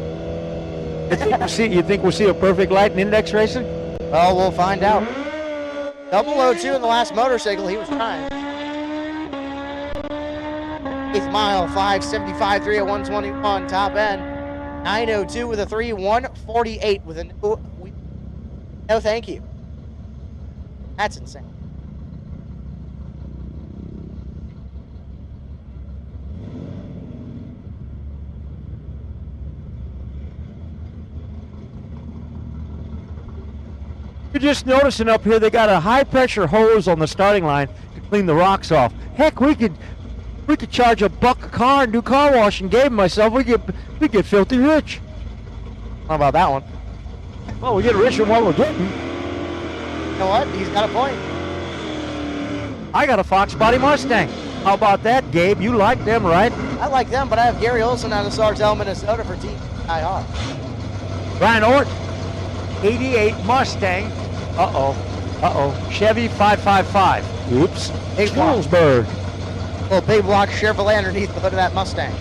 You think we'll see a perfect light in index racing?
Well, we'll find out. 002 in the last motorcycle. He was trying. 8th mile, 575.3 at 121 top end. 902 with a 3, 148 with a no thank you. That's insane.
You're just noticing up here they got a high pressure hose on the starting line to clean the rocks off. Heck, we could charge $1 a car and do car wash, and Gabe and myself, we get filthy rich.
How about that one?
Well, we get rich from what we're getting.
You know what? He's got a point.
I got a Fox Body Mustang. How about that, Gabe? You like them, right?
I like them, but I have Gary Olson out of Sartell, Minnesota for Team IR.
Brian Ort, 88 Mustang. Chevy 555. Oops. Schulzberg.
Little big block Chevrolet underneath the hood of that Mustang.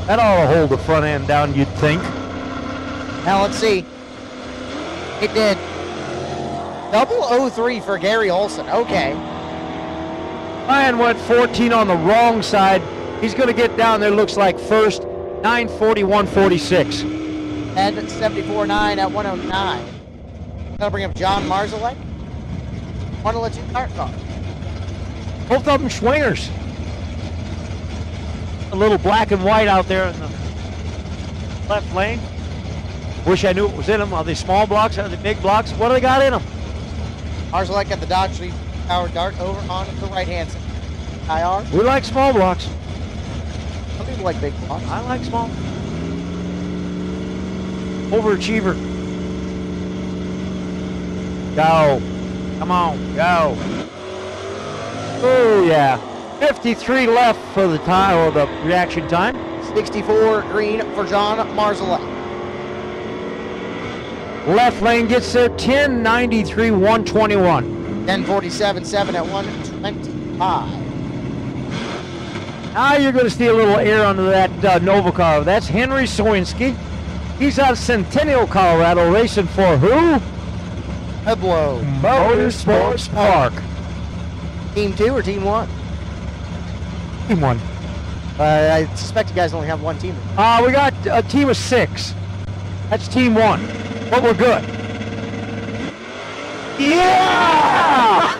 That ought to hold the front end down, you'd think.
Now let's see. It did. 003 for Gary Olson. Okay.
Ryan went 14 on the wrong side. He's going to get down there, looks like first. 9:41.46.
And 74.9 at 109. That'll bring up John Marzalek. Want to let you start, car.
Both of them swingers. A little black and white out there in the left lane. Wish I knew what was in them. Are they small blocks? Are they big blocks? What do they got in them?
Marzalek got the Dodge 3 power dart over on the right-hand side. IR.
We like small blocks.
Some people like big blocks.
I like small. Overachiever. Go. Come on, go. Oh, yeah. 53 left for the time, or the reaction time.
64 green for John Marzalek.
Left lane gets there, 10:93.121.
10:47.7 at 125.
Now you're going to see a little air under that Nova car. That's Henry Sowinski. He's out of Centennial, Colorado, racing for who?
Pueblo
Motorsports Park.
Team 2 or Team 1?
Team 1.
I suspect you guys only have one team.
We got a team of 6. That's Team 1. But we're good. Yeah!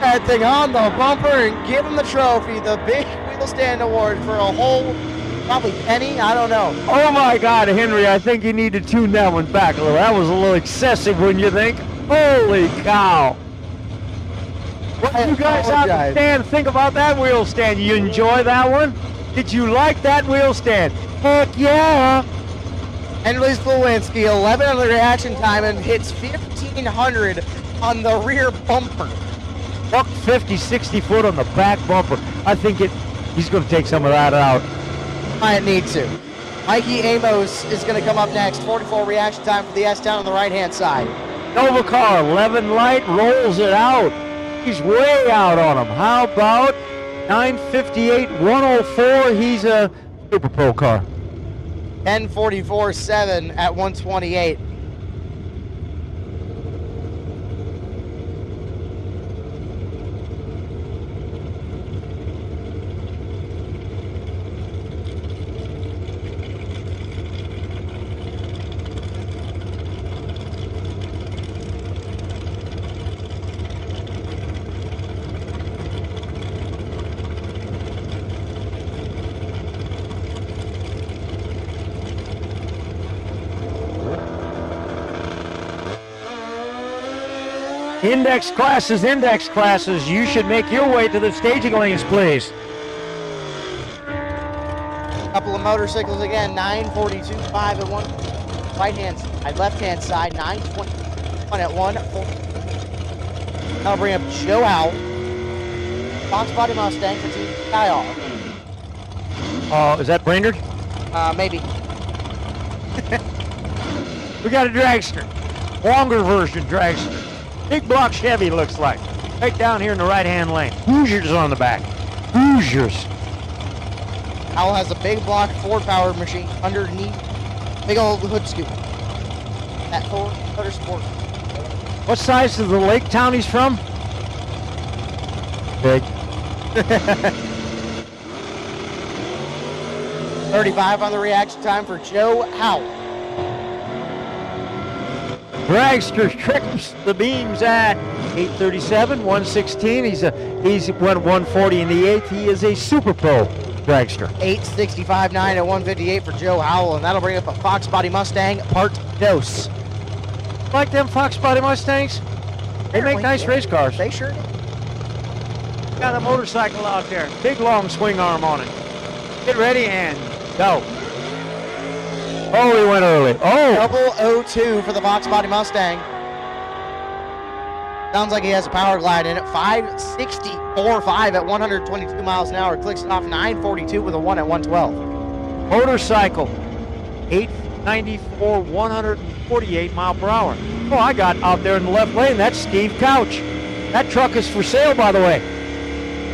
That thing on the bumper and give him the trophy, the big wheel stand award for a whole, probably penny, I don't know.
Oh my God, Henry, I think you need to tune that one back a little. That was a little excessive, wouldn't you think? Holy cow. What did you guys out the stand think about that wheel stand? You enjoy that one? Did you like that wheel stand? Heck yeah.
Henry Slowinski, 11 on the reaction time and hits 1,500 on the rear bumper.
Buck 50, 60 foot on the back bumper. I think he's going to take some of that out.
Might need to. Mikey Amos is going to come up next. 44 reaction time for the S-Town on the right-hand side.
Nova car, 11 light, rolls it out. He's way out on him. How about 9:58.104? He's a Super Pro car.
10:44.7 at 128.
Index classes, you should make your way to the staging lanes, please.
Couple of motorcycles again, 9:42.5 at one right-hand side, left-hand side, 9:21 at 1. That'll bring up Joe Howell. Fox Body Mustang for Team IR.
Is that Brainerd?
Maybe.
We got a dragster. Longer version dragster. Big block Chevy looks like. Right down here in the right-hand lane. Hoosiers on the back. Hoosiers.
Howell has a big block Ford power machine underneath. Big old hood scoop. That Ford Motorsport.
What size is the lake town he's from? Big.
35 on the reaction time for Joe Howell.
Dragster trips the beams at 8:37, 116. He's went 140 in the 8th. He is a Super Pro dragster.
8:65.9 at 158 for Joe Howell, and that'll bring up a Fox Body Mustang Part Dos.
Like them Fox Body Mustangs? They make nice race cars.
They sure do.
Got a motorcycle out there. Big long swing arm on it. Get ready and go. Oh, he went early. Oh!
002 for the Fox Body Mustang. Sounds like he has a power glide in it. 5.64.5 at 122 miles an hour. Clicks it off 9:42 with a 1 at 112.
Motorcycle. 894, 148 mile per hour. Oh, I got out there in the left lane. That's Steve Couch. That truck is for sale, by the way.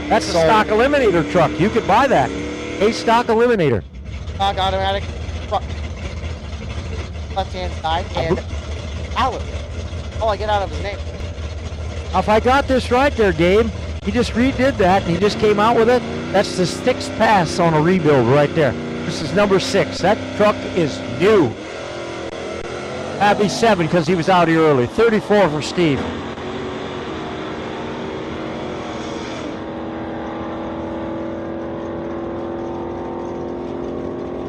That's a stock eliminator truck. You could buy that. A stock eliminator.
Stock automatic truck. left-hand side, and Allen. All I get out of his name.
If I got this right there, Gabe, he just redid that and he just came out with it. That's the 6th pass on a rebuild right there. This is number 6. That truck is new. That'd be 7 because he was out here early. 34 for Steve.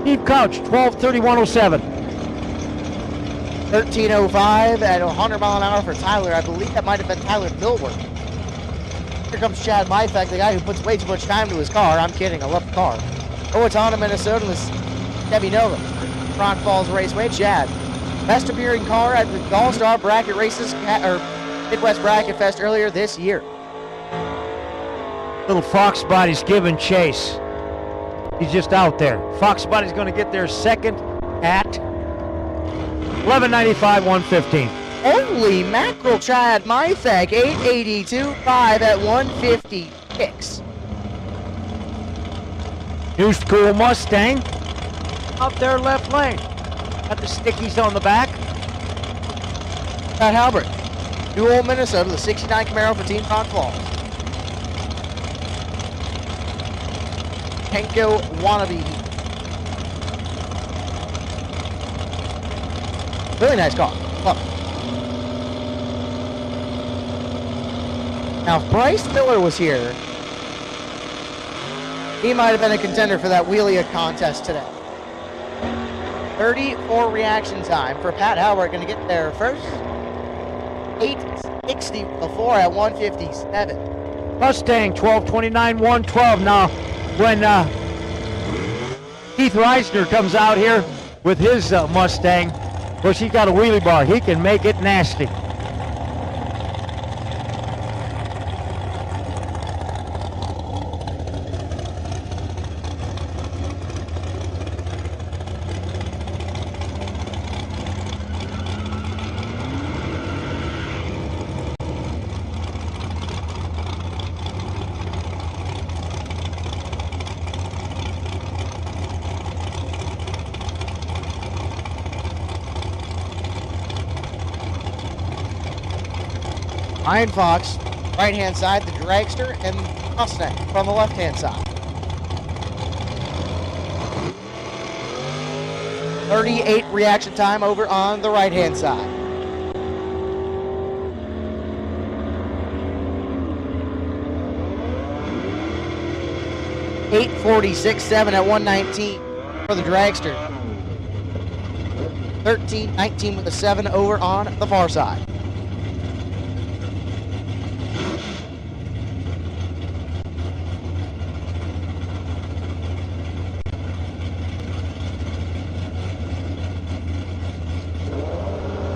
Steve Couch, 12:31:07.
13:05 at 100 mile an hour for Tyler. I believe that might have been Tyler Millward. Here comes Chad Myfek, the guy who puts way too much time to his car. I'm kidding, I love the car. Owatonna, Minnesota was Debbie Nova. Front Falls Raceway, Chad. Best appearing car at the All-Star Bracket Races, or Midwest Bracket Fest earlier this year.
Little Fox Body's giving chase. He's just out there. Fox Body's going to get there second at 11:95, 1:15.
Holy mackerel, Chad Myfek, 882.5 at 156.
New school Mustang. Out there left lane. Got the stickies on the back.
Pat Halbert, New Old Minnesota, the 69 Camaro for Team Front Falls. Kenko Wannabe. Really nice car. Love it. Now, if Bryce Miller was here, he might have been a contender for that wheelie contest today. 34 reaction time for Pat Howard. Going to get there first. 860 before at 157.
Mustang, 12:29, 1:12. Now, when Keith Reisner comes out here with his Mustang, of course, he's got a wheelie bar. He can make it nasty.
Iron Fox, right-hand side, the Dragster, and Mustang from the left-hand side. 38 reaction time over on the right-hand side. .846.7 at 119 for the Dragster. 13:19 with a 7 over on the far side.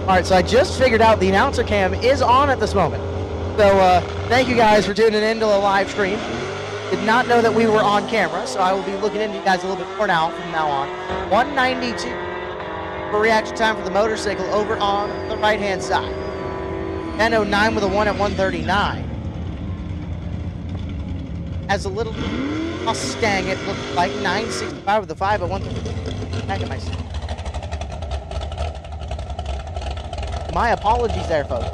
All right, so I just figured out the announcer cam is on at this moment. So thank you guys for tuning in to the live stream. Did not know that we were on camera, so I will be looking into you guys a little bit more now from now on. 192 for reaction time for the motorcycle over on the right-hand side. 10:09 with a 1 at 139. As a little Mustang, it looked like 965 with a 5 at 130. Back at my seat. My apologies there, folks.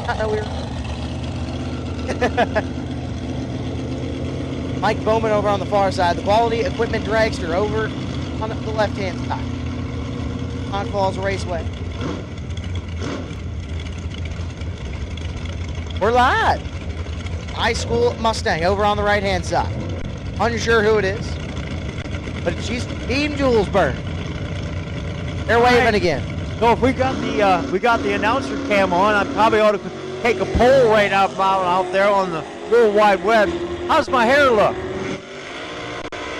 I know we were. Mike Bowman over on the far side. The Quality Equipment Dragster over on the left-hand side. Front Falls Raceway. We're live. High School Mustang over on the right-hand side. Unsure who it is, but she's Team Julesburg. They're waving again.
So if we got the announcer cam on, I probably ought to take a poll right out there on the World Wide Web. How's my hair look?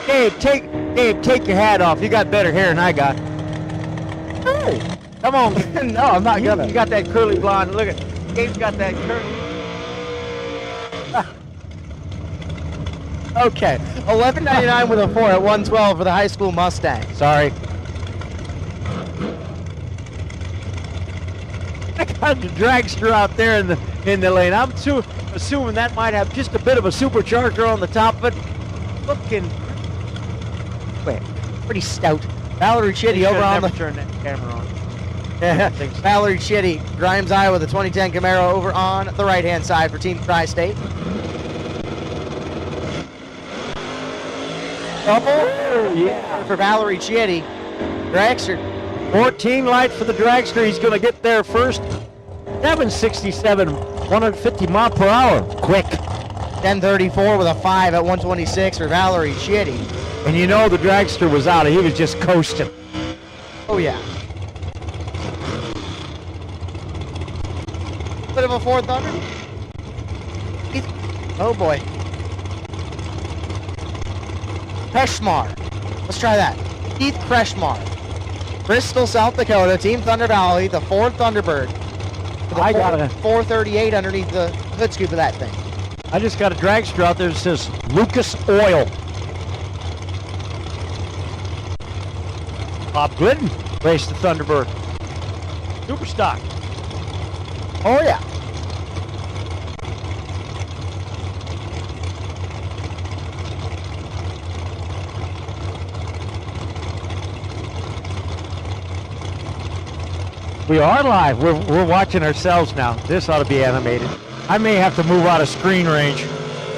Gabe, take your hat off. You got better hair than I got. Hey, come on.
No, I'm not gonna.
You got that curly blonde. Look at Gabe's got that curly.
Okay, 11.99 with a 4 at 112 for the High School Mustang.
Sorry. I got the Dragster out there in the lane. I'm assuming that might have just a bit of a supercharger on the top of it. Looking
Quick, pretty stout. Valerie Chitty over on the...
Turn that camera on.
Yeah, Valerie Chitty, Grimes, Iowa, the 2010 Camaro over on the right-hand side for Team Tri-State.
Yeah.
For Valerie Chitty. Dragster.
14 light for the dragster. He's going to get there first. 767, 150 mile per hour. Quick.
10:34 with a 5 at 126 for Valerie Chitty.
And you know the dragster was out. He was just coasting.
Oh, yeah. Bit of a Ford Thunder. Oh, boy. Kreshmar. Let's try that. Keith Kreshmar. Bristol, South Dakota, Team Thunder Valley, the Ford Thunderbird.
I got it.
438 underneath the hood scoop of that thing.
I just got a dragster out there that says Lucas Oil. Bob Glidden raced the Thunderbird. Super stock.
Oh, yeah.
We are live. We're watching ourselves now. This ought to be animated. I may have to move out of screen range.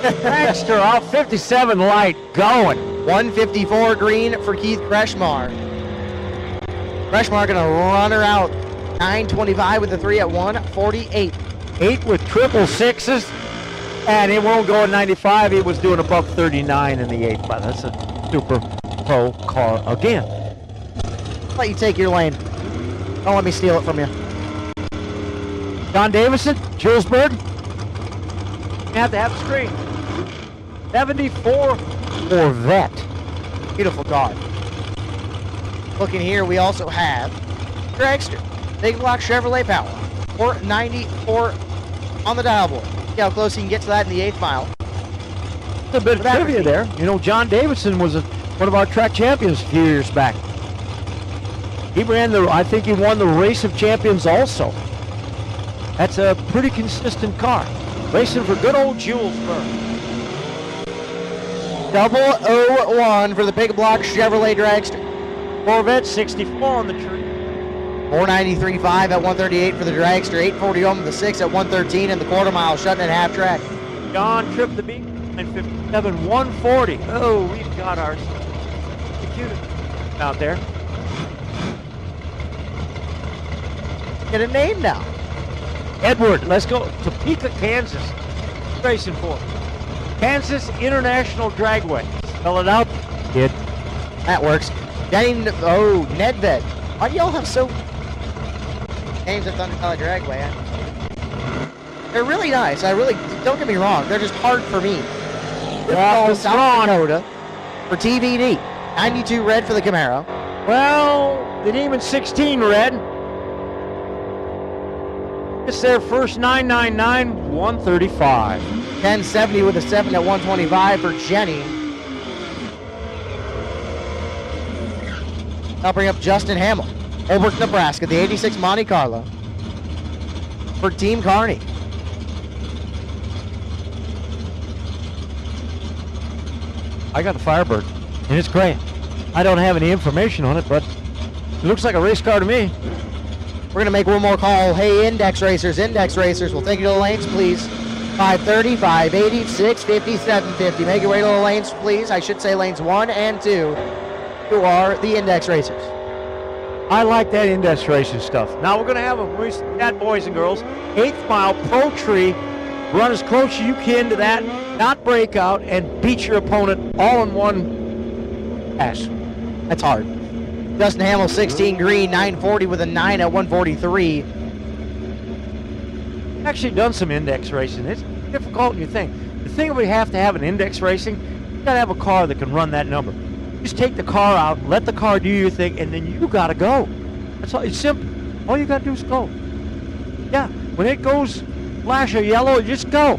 Dragster out 57 light going.
154 green for Keith Kreshmar. Kreshmar going to run her out. 925 with the 3 at 148.
8 with triple sixes. And it won't go at 95. It was doing above 39 in the 8. But that's a super pro car again.
Let you take your lane. Don't let me steal it from you.
John Davison, Julesburg. You have to have the screen. 74 Corvette.
Beautiful car. Looking here, we also have Dragster. Big block Chevrolet power. 494 on the dial board. See how close he can get to that in the 8th mile.
A bit of trivia there. You know, John Davison was one of our track champions a few years back. He ran I think he won the Race of Champions also. That's a pretty consistent car. Racing for good old Julesburg.
001 for the big block Chevrolet Dragster.
Corvette 64 on the tree.
493.5 at 138 for the Dragster. 840 home the 6 at 113 and the quarter mile shutting at half track.
John tripped the beat. 957 140. Oh, we've got our executed out there.
Get a name now.
Edward, let's go. Topeka, Kansas. Racing for Kansas International Dragway. Spell it out, kid.
That works. Nedved. Why do y'all have so names at Thunder Valley Dragway? They're really nice. Don't get me wrong. They're just hard for me. South Dakota for TBD. 92 red for the Camaro.
Well, the Demon 16 red. It's their first 999, 135.
1070 with a 7 at 125 for Jenny. I'll bring up Justin Hamill. Holbrook, Nebraska, the 86 Monte Carlo for Team Carney.
I got the Firebird, and it's great. I don't have any information on it, but it looks like a race car to me.
We're going to make one more call. Hey, index racers, we'll take you to the lanes, please. 530, 580, 650, 750. Make your way to the lanes, please. I should say lanes 1 and 2. Who are the index racers?
I like that index racing stuff. Now we're going to have that, boys and girls. 8th mile pro tree. Run as close as you can to that, not break out, and beat your opponent all in one pass.
That's hard. Justin Hamill, 16 green, 940 with a 9 at 143.
Actually done some index racing. It's difficult than you think. The thing we have to have in index racing, you got to have a car that can run that number. Just take the car out, let the car do your thing, and then you got to go. That's all. It's simple. All you got to do is go. Yeah, when it goes flash or yellow, just go.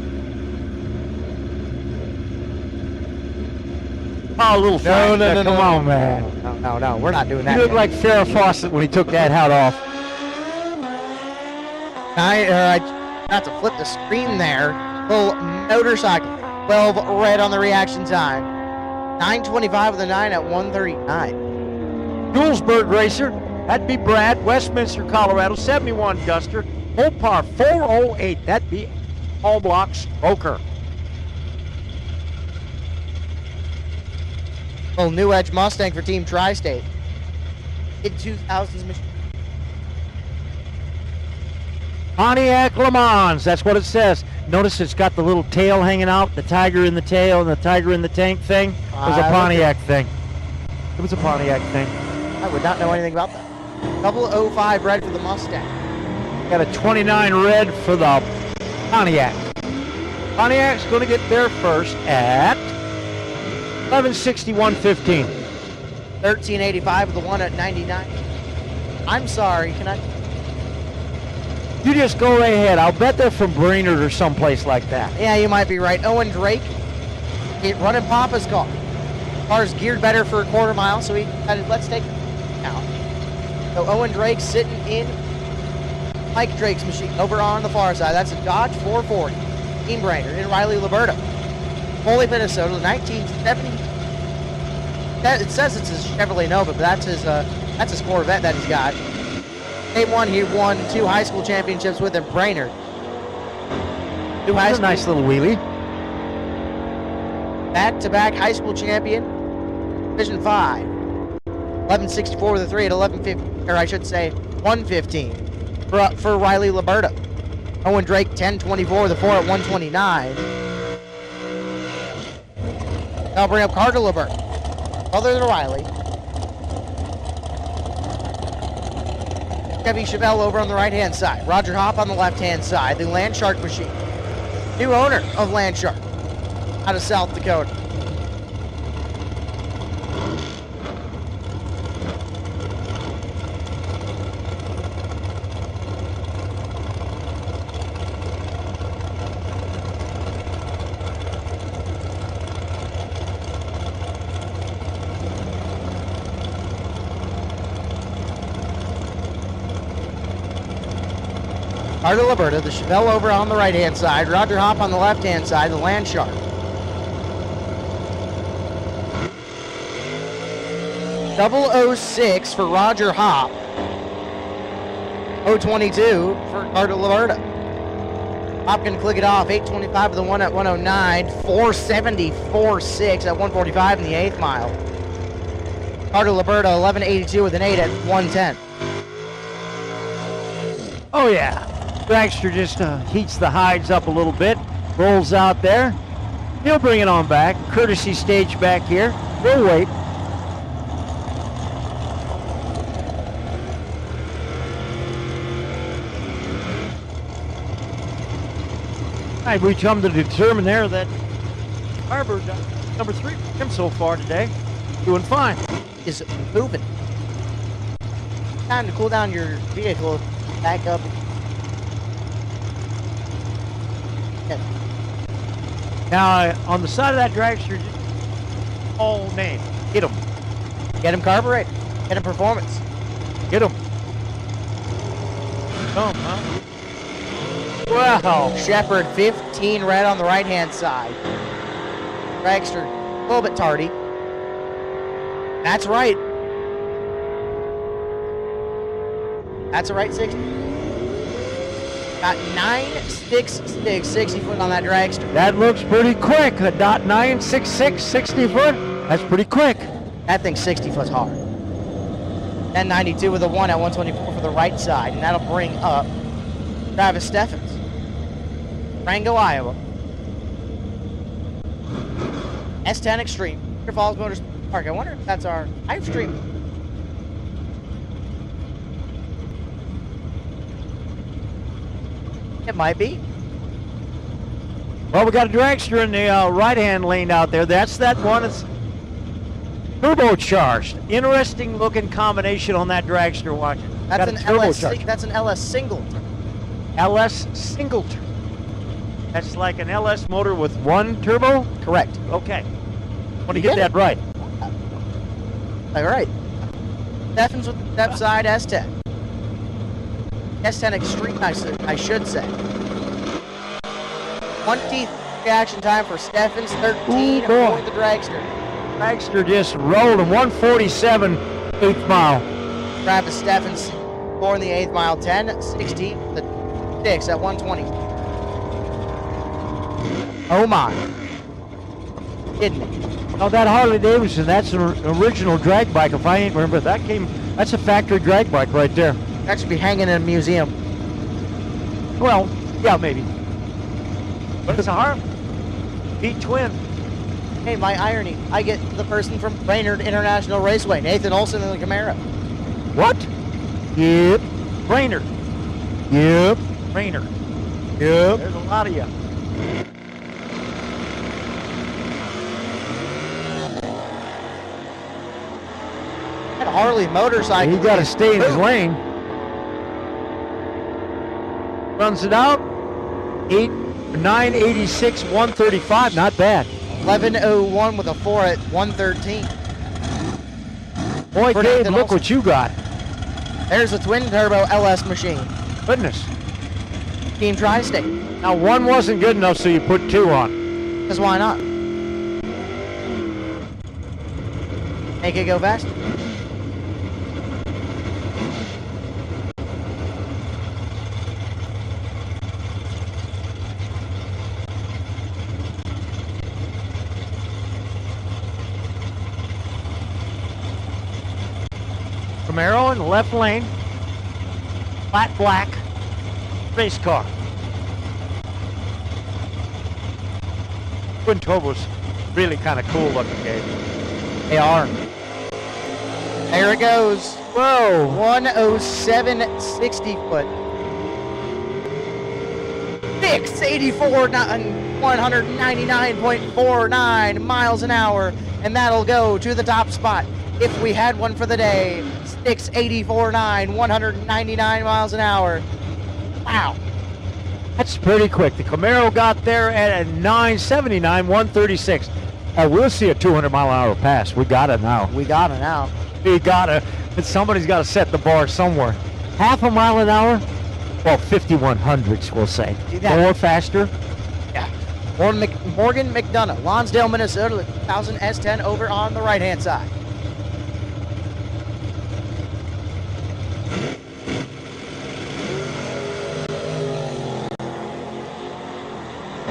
Oh, a little flash.
No.
Come on, man.
No, we're not doing that.
You look like Farrah Fawcett when he took that hat off.
I got to flip the screen there. Little motorcycle. 12 red on the reaction time. 925 with a 9 at 139.
Julesburg racer, that'd be Brad. Westminster, Colorado, 71 Duster. Mopar 408, that'd be All Blocks Roker.
Little New Edge Mustang for Team Tri-State. Mid-2000s machine.
Pontiac Le Mans, that's what it says. Notice it's got the little tail hanging out, the tiger in the tail and the tiger in the tank thing. It was a Pontiac thing. It was a Pontiac thing.
I would not know anything about that. 005 red for the Mustang.
Got a 29 red for the Pontiac. Pontiac's going to get there first at 11:61.15.
1385 with the one at 99. I'm sorry, can I?
You just go right ahead. I'll bet they're from Brainerd or someplace like that.
Yeah, you might be right. Owen Drake, running Papa's car. Car's geared better for a quarter mile, so he decided, let's take it out. So Owen Drake sitting in Mike Drake's machine over on the far side. That's a Dodge 440. Team Brainerd in Riley, Liberta. Foley, Minnesota, 1970. It says it's his Chevrolet Nova, but that's his Corvette that he's got. Same one, he won 2 high school championships with him, Brainerd.
That's a nice little wheelie.
Back-to-back high school champion, Division 5. 1164 with a 3 at 11:15, or I should say 1:15 for Riley, Liberta. Owen Drake 1024 with a 4 at 1:29. I'll bring up Carter Liberta, brother to Riley. Chevy Chevelle over on the right-hand side. Roger Hopp on the left-hand side. The Landshark machine. New owner of Landshark out of South Dakota. Carter Liberta, the Chevelle over on the right-hand side. Roger Hopp on the left-hand side, the Landshark. .006 for Roger Hopp. 022 for Carter Liberta. Hopp can click it off. 825 with the 1 at 109. 474.6 at 145 in the 8th mile. Carter Liberta, 1182 with an 8 at 110.
Oh yeah. Dragster just heats the hides up a little bit, rolls out there. He'll bring it on back. Courtesy stage back here. We'll wait. All right, we come to determine there that Harbor number 3 for him so far today. Doing fine.
Is moving. Time to cool down your vehicle. Back up.
Now, on the side of that dragster, just all name. Get him.
Get him carbureted. Get him performance.
Get him. Come, huh? Wow.
Shepard, 15 red on the right-hand side. Dragster, a little bit tardy. That's right. That's a right 60. Got 9.66, 60 foot on that dragster.
That looks pretty quick. A .966, 60 foot. That's pretty quick.
That thing's 60 foot hard. 1092 with a 1 at 124 for the right side, and that'll bring up Travis Steffens. Rango, Iowa. S10 Extreme. Cedar Falls Motors Park. I wonder if that's our live stream. It might be.
Well, we got a dragster in the right-hand lane out there. That's that one. It's turbocharged. Interesting looking combination on that dragster. Watch it.
That's an LS. That's an LS single.
LS single turbo. That's like an LS motor with one turbo?
Correct.
Okay. Want to get that right.
All right. Steffens with the step side S10. S10 Extreme, I should say. 20 reaction time for Steffens, 13 for the dragster.
Dragster just rolled him. 147 8th mile.
Travis Steffens scoring the 8th mile, 10:16, the 6 at 120. Oh my. Kidding me.
Now that Harley Davidson, that's an original drag bike. If I ain't remember, that's a factory drag bike right there.
That should be hanging in a museum.
Well, yeah, maybe. But it's a Harley. V-twin.
Hey, my irony. I get the person from Brainerd International Raceway, Nathan Olson in the Camaro.
What? Yep. Brainerd. Yep. Brainerd. Yep. There's a lot of you.
That Harley motorcycle.
He got to stay in his lane. Runs it out. 986, 135. Not bad.
11:01 with a 4 at 113.
Boy, Dave, look what you got.
There's a twin turbo LS machine.
Goodness.
Team Tristate.
Now, one wasn't good enough, so you put 2 on.
Because why not? Make it go fast.
Camaro in the left lane. Flat black. Race car. Twin turbos. Really kind of cool looking, Gabe.
They are. There it goes.
Whoa.
107.60 foot. 684, 199.49 miles an hour. And that'll go to the top spot. If we had one for the day, 684.9, 199 miles an hour. Wow.
That's pretty quick. The Camaro got there at a 979, 136. We'll see a 200-mile-an-hour pass. We got it now.
We got it now.
We got it. But somebody's got to set the bar somewhere. Half a mile an hour? Well, 5100s, we'll say. More faster?
Yeah. Morgan McDonough, Lonsdale, Minnesota, 1000 S10 over on the right-hand side.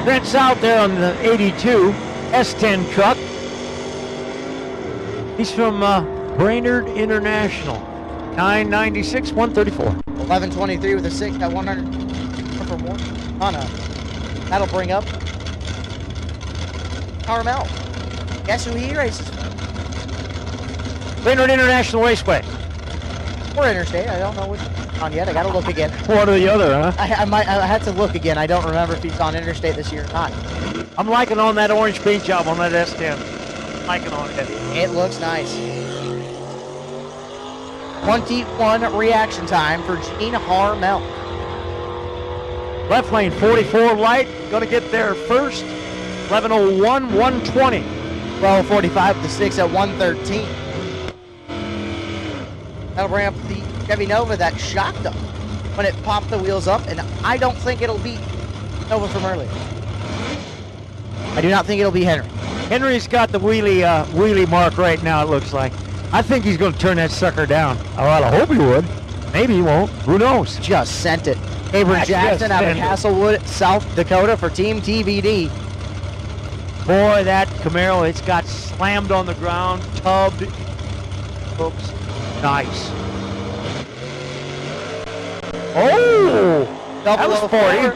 Brent's out there on the 82 S10 truck. He's from Brainerd International. 996, 134.
1123 with a 6 at 100 for more. Hana. That'll bring up Carmel. Guess who he races for?
Brainerd International Raceway.
Or Interstate. I don't know which on yet. I gotta look again.
One or the other, huh?
I had to look again. I don't remember if he's on Interstate this year or not.
I'm liking on that orange paint job on that S10. Liking on it.
It looks nice. 21 reaction time for Gene Harmel.
Left lane 44 light. Gonna get there first. 11:01, 120.
12:45 with the 6 at 113. That'll bring up the Chevy Nova that shocked him when it popped the wheels up, and I don't think it'll be Nova from earlier. I do not think it'll be Henry.
Henry's got the wheelie mark right now, it looks like. I think he's going to turn that sucker down. Well, I hope he would. Maybe he won't. Who knows?
Just sent it. Abram Jackson out of Castlewood, South Dakota for Team TVD.
Boy, that Camaro, it's got slammed on the ground, tubbed. Folks, nice. Oh! That was sporty.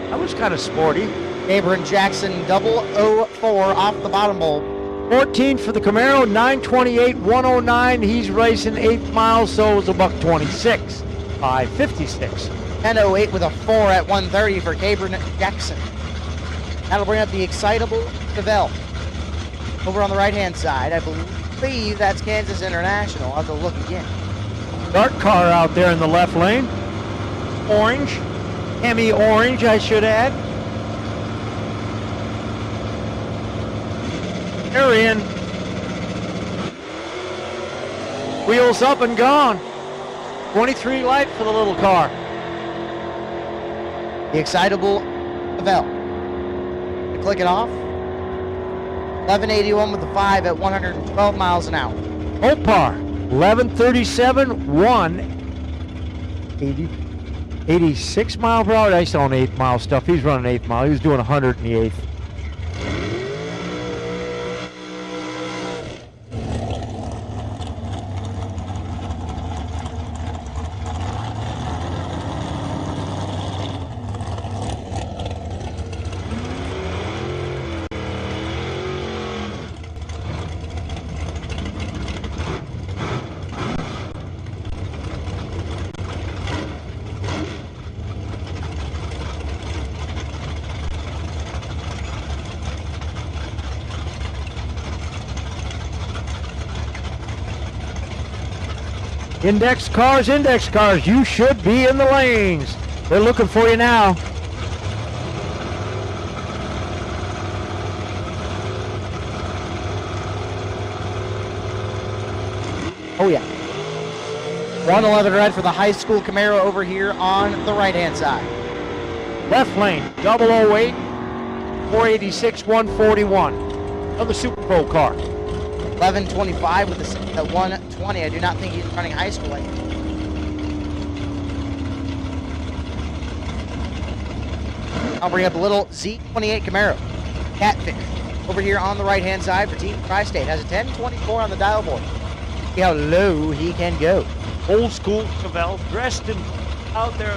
That was kind of sporty.
Abram Jackson 004 off the bottom bowl.
14 for the Camaro, 928, 109. He's racing 8 miles, so it's a $126. 556.
10:08 with a 4 at 130 for Abram Jackson. That'll bring up the excitable Cavell. Over on the right-hand side, I believe that's Kansas International. I'll have to look again.
Dark car out there in the left lane. Orange. Hemi orange, I should add. They're in. Wheels up and gone. 23 light for the little car.
The excitable Cavell. Click it off. 1181 with the 5 at 112 miles an hour.
Opar, 11:37, 86 mile per hour. That's on 8 mile stuff. He's running 8 mile. He was doing 100 in the 8th. Index cars, you should be in the lanes. They're looking for you now.
Oh, yeah. 111 red for the high school Camaro over here on the right-hand side.
Left lane, 008, 486, 141. Another Super Bowl car.
1125 with the at 120. I do not think he's running high school anymore. I'll bring up a little Z28 Camaro. Catfish over here on the right-hand side for Team Tristate. Has a 1024 on the dial board. See how low he can go.
Old school Chevelle, dressed in out there.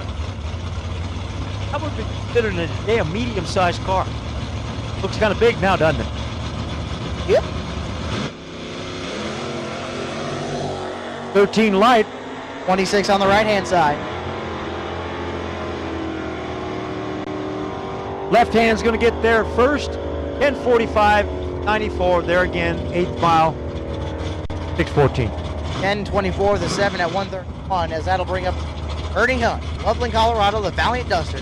That would be considered a damn medium-sized car. Looks kind of big now, doesn't it?
Yep.
13 light.
26 on the right-hand side.
Left hand's going to get there first. 1045, 94. There again, 8th mile. 614.
1024 the 7 at 131 as that'll bring up Ernie Hunt, Loveland, Colorado, the Valiant Duster.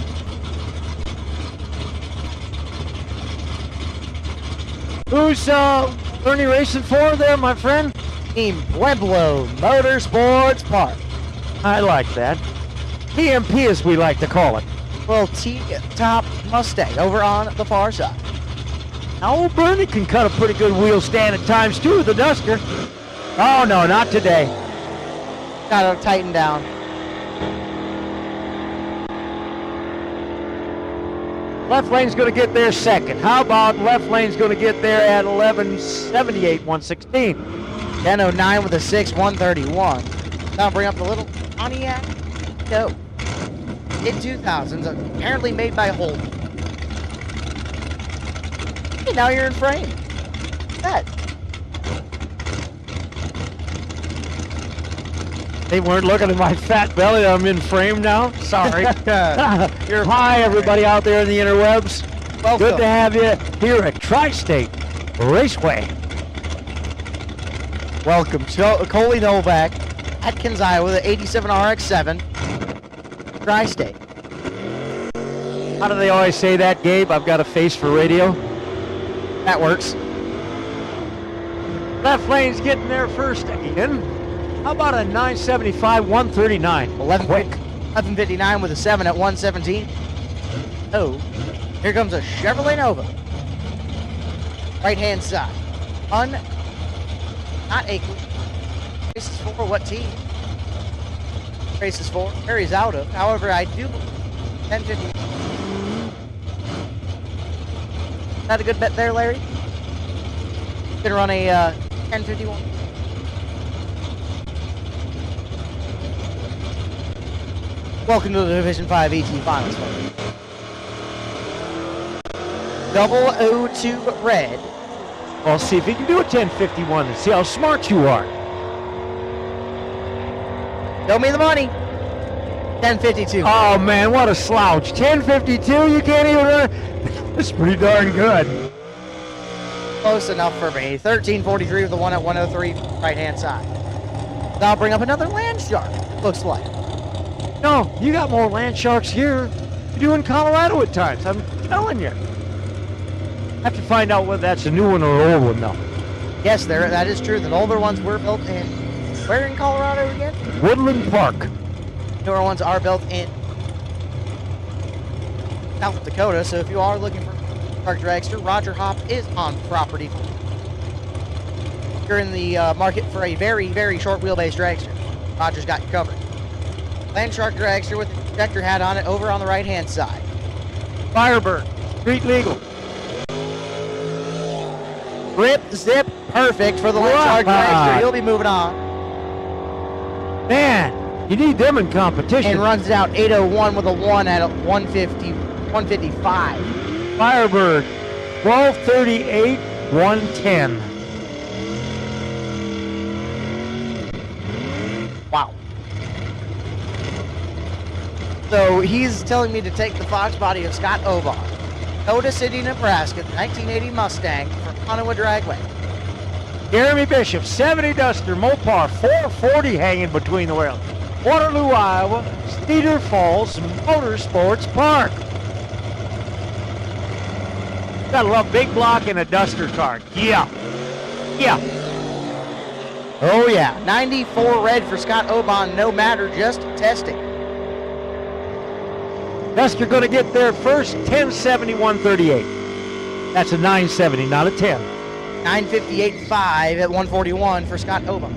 Who's Ernie racing for there, my friend?
Team Pueblo Motorsports Park.
I like that. PMP as we like to call it.
Well, T-top Mustang over on the far side.
Now old Bernie can cut a pretty good wheel stand at times too, the Duster. Oh no, not today.
Gotta tighten down.
Left lane's going to get there second. How about left lane's going to get there at 1178, 116.
1009 with a 6, 131. Now bring up the little Pontiac. No. In 2000s, apparently made by Holden. Hey, now you're in frame. That.
They weren't looking at my fat belly. I'm in frame now. Sorry. Hi, everybody out there in the interwebs.
Welcome.
Good to have you here at Tristate Raceway.
Welcome. Coley Novak, Atkins, Iowa, the 87 RX-7. Tri-State.
How do they always say that, Gabe? I've got a face for radio.
That works.
Left lane's getting there first again. How about a 975, 139?
1159 with a 7 at 117. Oh, here comes a Chevrolet Nova. Right-hand side. Not a races for what team? Races for where he's out of. However, I do 1050. Is that a good bet there, Larry? Gonna run a 1051. Welcome to the Division 5 ET Finals. 002 red.
I'll see if he can do a 1051 and see how smart you are.
Show me the money. 1052.
Oh man, what a slouch. 1052, you can't even run. That's pretty darn good.
Close enough for me. 1343 with the 1 at 103 right-hand side. Now I'll bring up another Land Shark, looks like.
No, you got more land sharks here. You do in Colorado at times, I'm telling you. I have to find out whether that's a new one or an old one though.
Yes, that is true. The older ones were built in, where in Colorado again?
Woodland Park.
Newer ones are built in South Dakota, so if you are looking for a park dragster, Roger Hop is on property. you're in the market for a very, very short wheelbase dragster, Roger's got you covered. Landshark dragster with the projector hat on it over on the right-hand side.
Firebird, street legal.
Grip, zip, perfect for the Landshark dragster. He'll be moving on.
Man, you need them in competition.
And runs it out 801 with a 1 at 155.
Firebird, 1238, 110.
Wow. So he's telling me to take the Fox body of Scott Oban, Dakota City, Nebraska, the 1980 Mustang for Ottawa Dragway.
Jeremy Bishop, 70 Duster, Mopar, 440 hanging between the wheels. Waterloo, Iowa, Cedar Falls Motorsports Park. Gotta love big block and a Duster car. Yeah. Yeah.
Oh yeah, 94 red for Scott Oban, no matter, just testing.
Duster gonna get there first, 1071.38. That's a 970, not a 10.
958.5 at 141 for Scott Oban.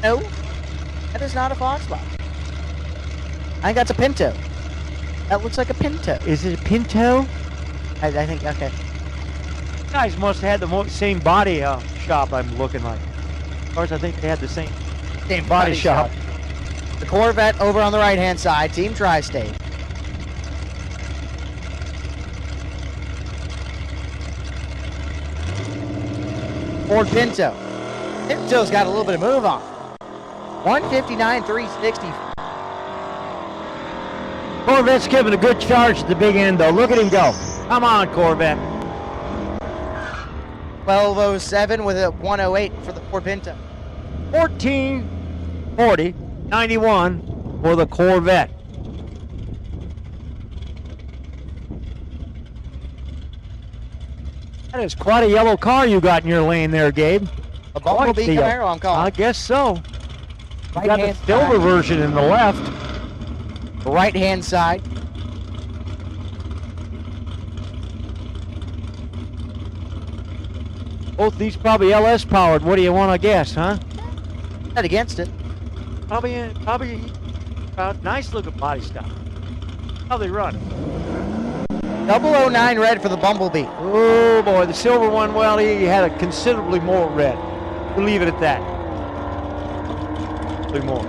No, that is not a Fox body. I think that's a Pinto. That looks like a Pinto.
Is it a Pinto?
I think, okay.
Guys must have had the same body shop I'm looking like. Of course, I think they had the same body shop.
The Corvette over on the right-hand side, Team Tristate. Ford Pinto. Pinto's got a little bit of move on. 159, 360.
Corvette's giving a good charge at the big end, though. Look at him go. Come on, Corvette.
1207 with a 108 for the Ford Pinto.
1440, 91 for the Corvette. That is quite a yellow car you got in your lane there, Gabe.
A Bumblebee Camaro, I'm calling.
I guess so. You got the
Right-hand
silver
side.
version in the left.
Right-hand side.
Both these probably LS powered. What do you want to guess, huh?
Not against it.
Probably nice looking body style. How they run?
009 red for the Bumblebee.
Oh boy, the silver one, well, he had a considerably more red. We'll leave it at that. More.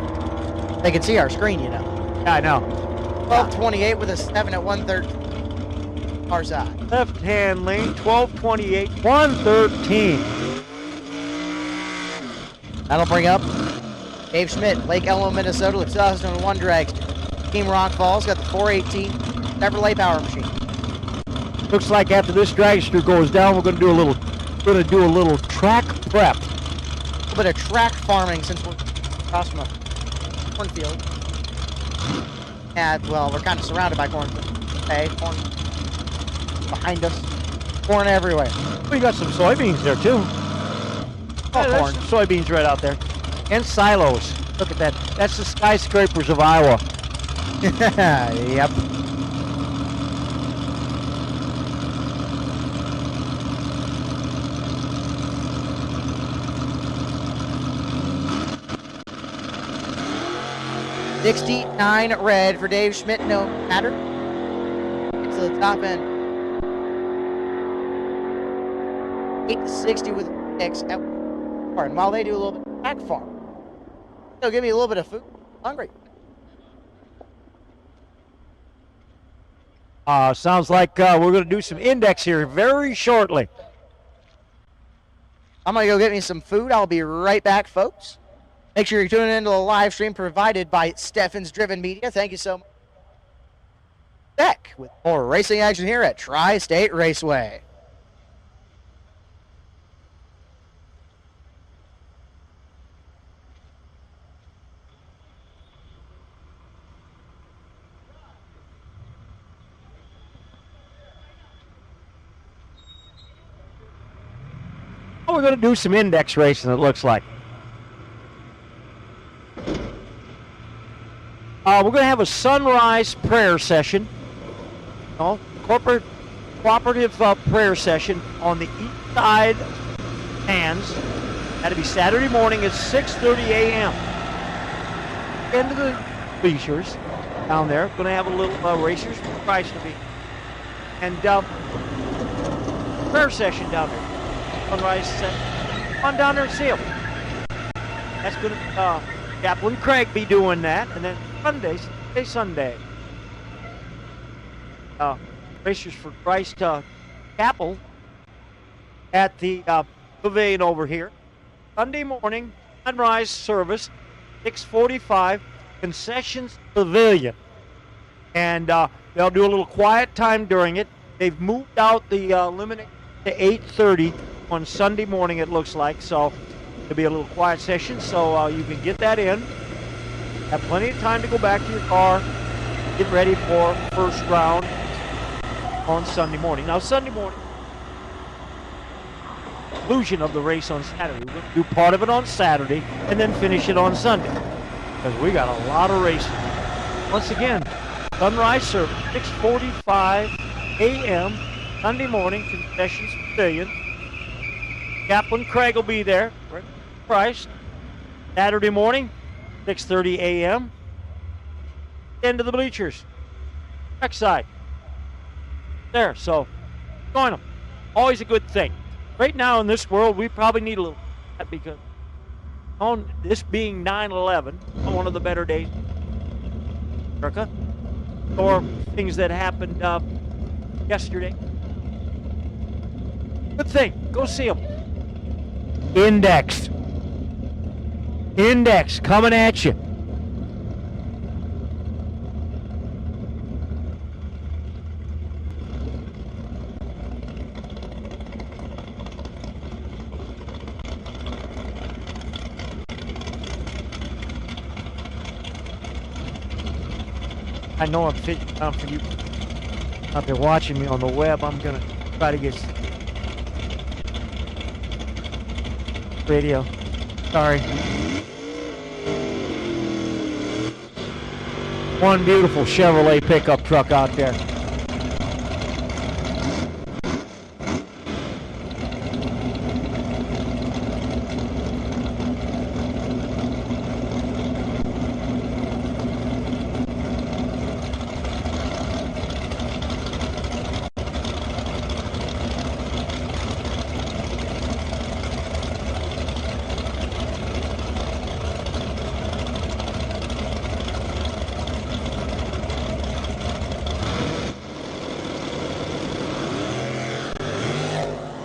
They can see our screen, you know.
Yeah, I know.
1228 with a 7 at 113. Far side.
Left hand lane, 1228, 113.
That'll bring up Dave Schmidt, Lake Elmo, Minnesota, 2001 dragster. Team Rock Falls got the 418 Chevrolet Power Machine.
Looks like after this dragster goes down, we're going to do a little track prep.
A little bit of track farming since we're across from a cornfield. Yeah, well, we're kind of surrounded by cornfield. Okay, corn behind us. Corn everywhere.
We got some soybeans there too.
All corn.
Some soybeans right out there. And silos. Look at that. That's the skyscrapers of Iowa.
Yep. $69 red for Dave Schmidt, no matter. Get to the top end. 860 with X out. And while they do a little bit of back farm, they'll give me a little bit of food. Hungry.
Sounds like we're going to do some index here very shortly.
I'm going to go get me some food. I'll be right back, folks. Make sure you're tuning into the live stream provided by Steffens Driven Media. Thank you so much. Back with more racing action here at Tristate Raceway.
Oh, we're going to do some index racing, it looks like. we're going to have a sunrise prayer session. Corporate cooperative prayer session on the east side hands. That'll be Saturday morning at 6:30 a.m. Into the bleachers down there. Going to have a little Racers for Christ to be. And prayer session down there. Sunrise session. Come on down there and see them. That's going to Chaplain Craig be doing that. And then Sunday. Racers for Christ Chapel at the pavilion over here. Sunday morning, sunrise service, 6:45, concessions pavilion. And they'll do a little quiet time during it. They've moved out the limit to 8:30 on Sunday morning, it looks like. So there'll be a little quiet session, so you can get that in. Have plenty of time to go back to your car, get ready for first round on Sunday morning. Now, Sunday morning, conclusion of the race on Saturday. We're going to do part of it on Saturday and then finish it on Sunday because we got a lot of racing. Once again, sunrise service, 6:45 a.m. Sunday morning, concessions pavilion. Chaplain Craig will be there. Christ. Saturday morning, 6:30 a.m. End of the bleachers. Backside. There, so join them. Always a good thing. Right now in this world, we probably need a little because on this being 9/11, on one of the better days in America, or things that happened yesterday. Good thing. Go see them. Indexed coming at you. I know I'm fitting down for you out there watching me on the web. I'm gonna try to get radio. Sorry. One beautiful Chevrolet pickup truck out there.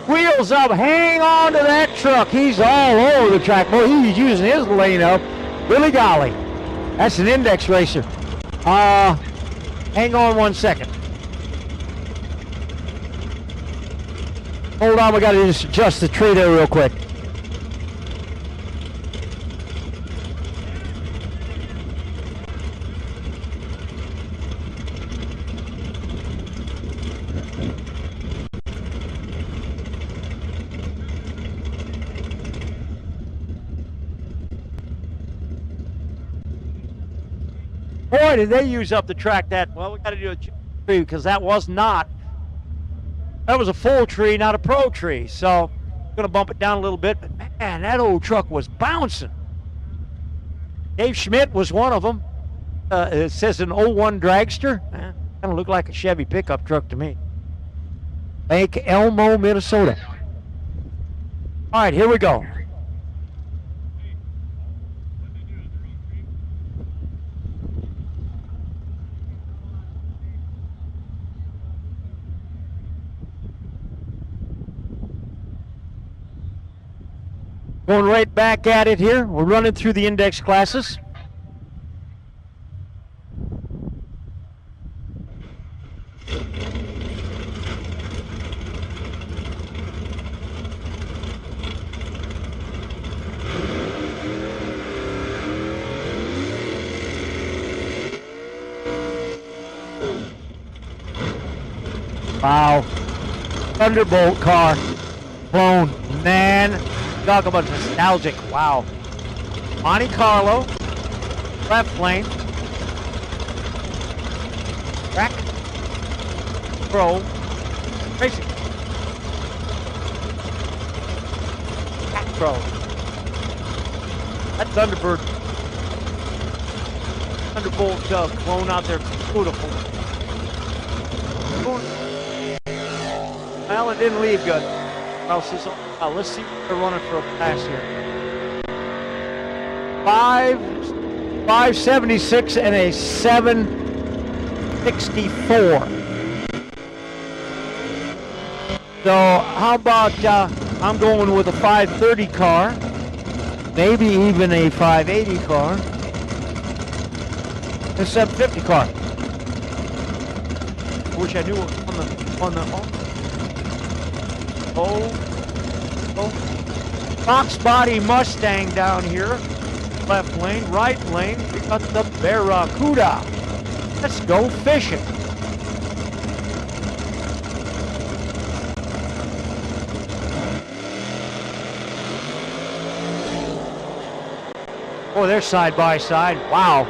Wheels up, hang on to that truck. He's all over the track. Boy, he's using his lane up. Really golly. That's an index racer. Hang on 1 second. Hold on, we gotta just adjust the tree there real quick. Boy, did they use up the track that, well, we got to do a tree because that was a full tree, not a pro tree. So I'm going to bump it down a little bit, but man, that old truck was bouncing. Dave Schmidt was one of them. It says an 01 dragster. Kind of looked like a Chevy pickup truck to me. Lake Elmo, Minnesota. All right, here we go. Going right back at it here. We're running through the index classes. Wow. Thunderbolt car. Blown. Man. Talk about nostalgic. Wow. Monte Carlo. Left lane. Pro Racing. Pro. That Thunderbolt clone out there, beautiful. Well, it didn't leave good. Let's see what they're running for a pass here. 576 and a 764. So how about I'm going with a 530 car, maybe even a 580 car, a 750 car. I wish I knew on the box body Mustang down here, left lane, right lane. We got the Barracuda. Let's go fishing. Oh, they're side by side. Wow.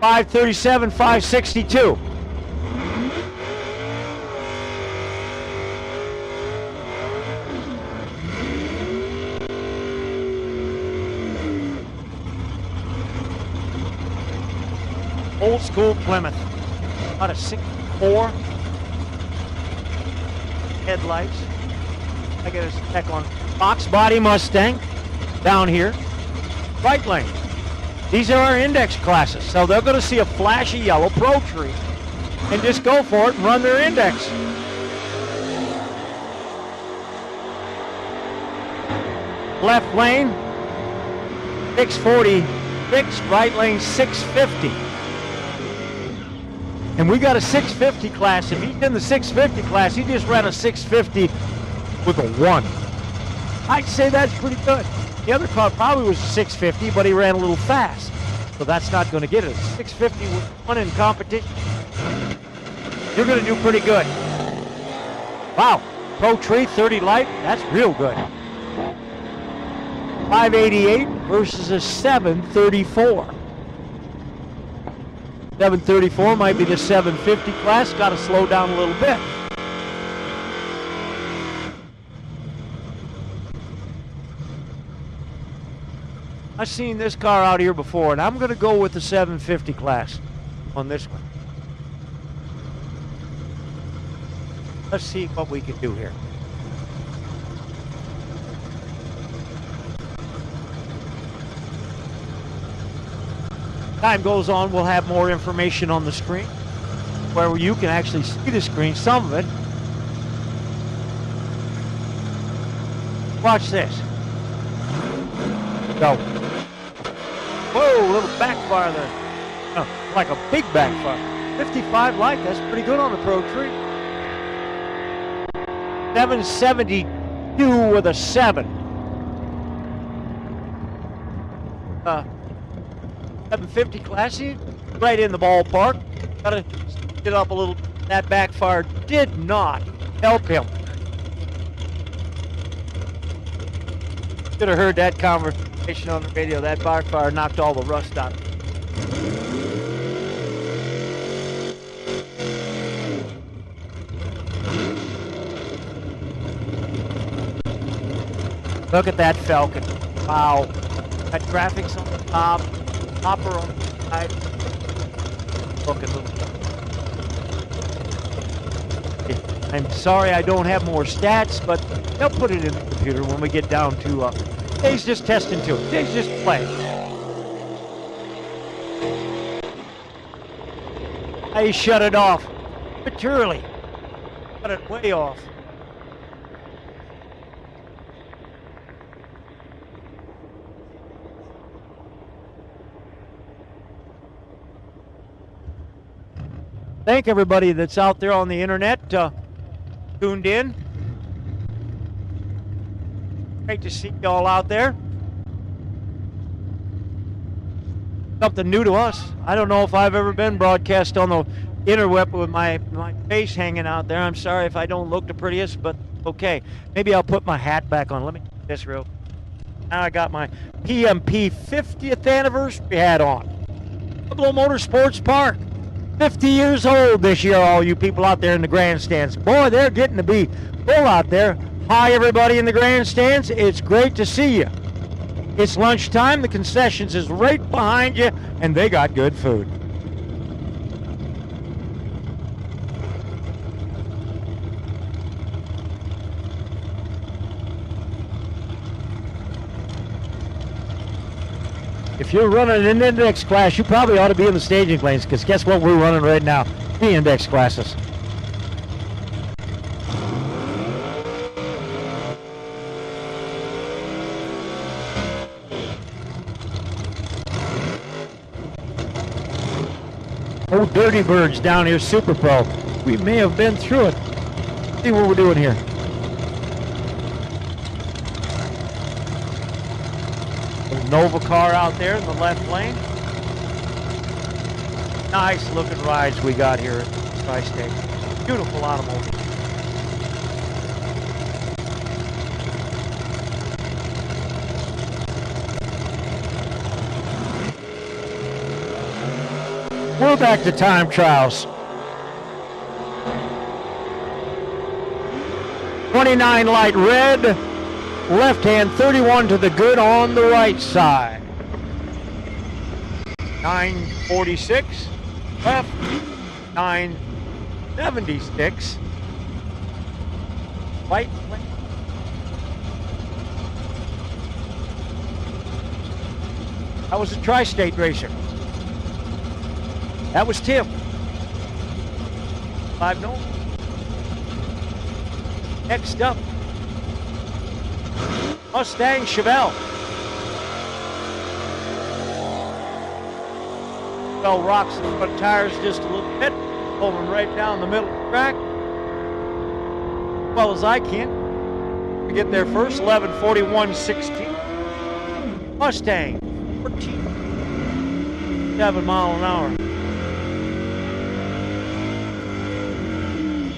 537, 562. Old school Plymouth. About a 6.4. Headlights. I got a spec on box body Mustang. Down here, right lane. These are our index classes, so they're going to see a flashy yellow Pro Tree and just go for it and run their index. Left lane, 646, right lane, 650. And we got a 650 class. If he's in the 650 class, he just ran a 650 with a 1. I'd say that's pretty good. The other car probably was a 650, but he ran a little fast. So that's not going to get it. 650 with 1 in competition. You're going to do pretty good. Wow. Pro Tree 30 light. That's real good. 588 versus a 734. 734 might be the 750 class. Got to slow down a little bit. I've seen this car out here before, and I'm going to go with the 750 class on this one. Let's see what we can do here. Time goes on, we'll have more information on the screen, where you can actually see the screen, some of it. Watch this. Go. Whoa, a little backfire there. Oh, like a big backfire. 55 light, that's pretty good on the Pro Tree. 772 with a 7. 750 classy, right in the ballpark. Gotta get up a little. That backfire did not help him. Should have heard that conversation on the radio. That backfire knocked all the rust out. Look at that Falcon. Wow. Got graphics on the top, hopper on the side. Look at little. I'm sorry I don't have more stats, but they'll put it in the computer when we get down to Dave's just testing to it. Dave's just playing. I shut it off. Maturely. Cut it way off. Thank everybody that's out there on the internet, tuned in. Great to see y'all out there. Something new to us. I don't know if I've ever been broadcast on the interweb with my face hanging out there. I'm sorry if I don't look the prettiest, but okay. Maybe I'll put my hat back on. Let me do this real. Now I got my PMP 50th anniversary hat on. Earlville Motorsports Park. 50 years old this year, all you people out there in the grandstands. Boy, they're getting to be full out there. Hi, everybody in the grandstands. It's great to see you. It's lunchtime. The concessions is right behind you, and they got good food. If you're running an index class, you probably ought to be in the staging lanes, because guess what we're running right now? The index classes. Oh, Dirty Birds down here, Super Pro. We may have been through it. See what we're doing here. Nova car out there in the left lane. Nice looking rides we got here at Tristate. Beautiful automobile. We're back to time trials. 29 light red, left hand 31 to the good on the right side. 946, left, 976, right. That was a Tri-State racer. That was Tim. 5-0. Next up, Mustang Chevelle. Chevelle rocks the front tires just a little bit, pulling right down the middle of the track. As well as I can. We get there first, 11:41.16. Mustang, 14.7 miles an hour.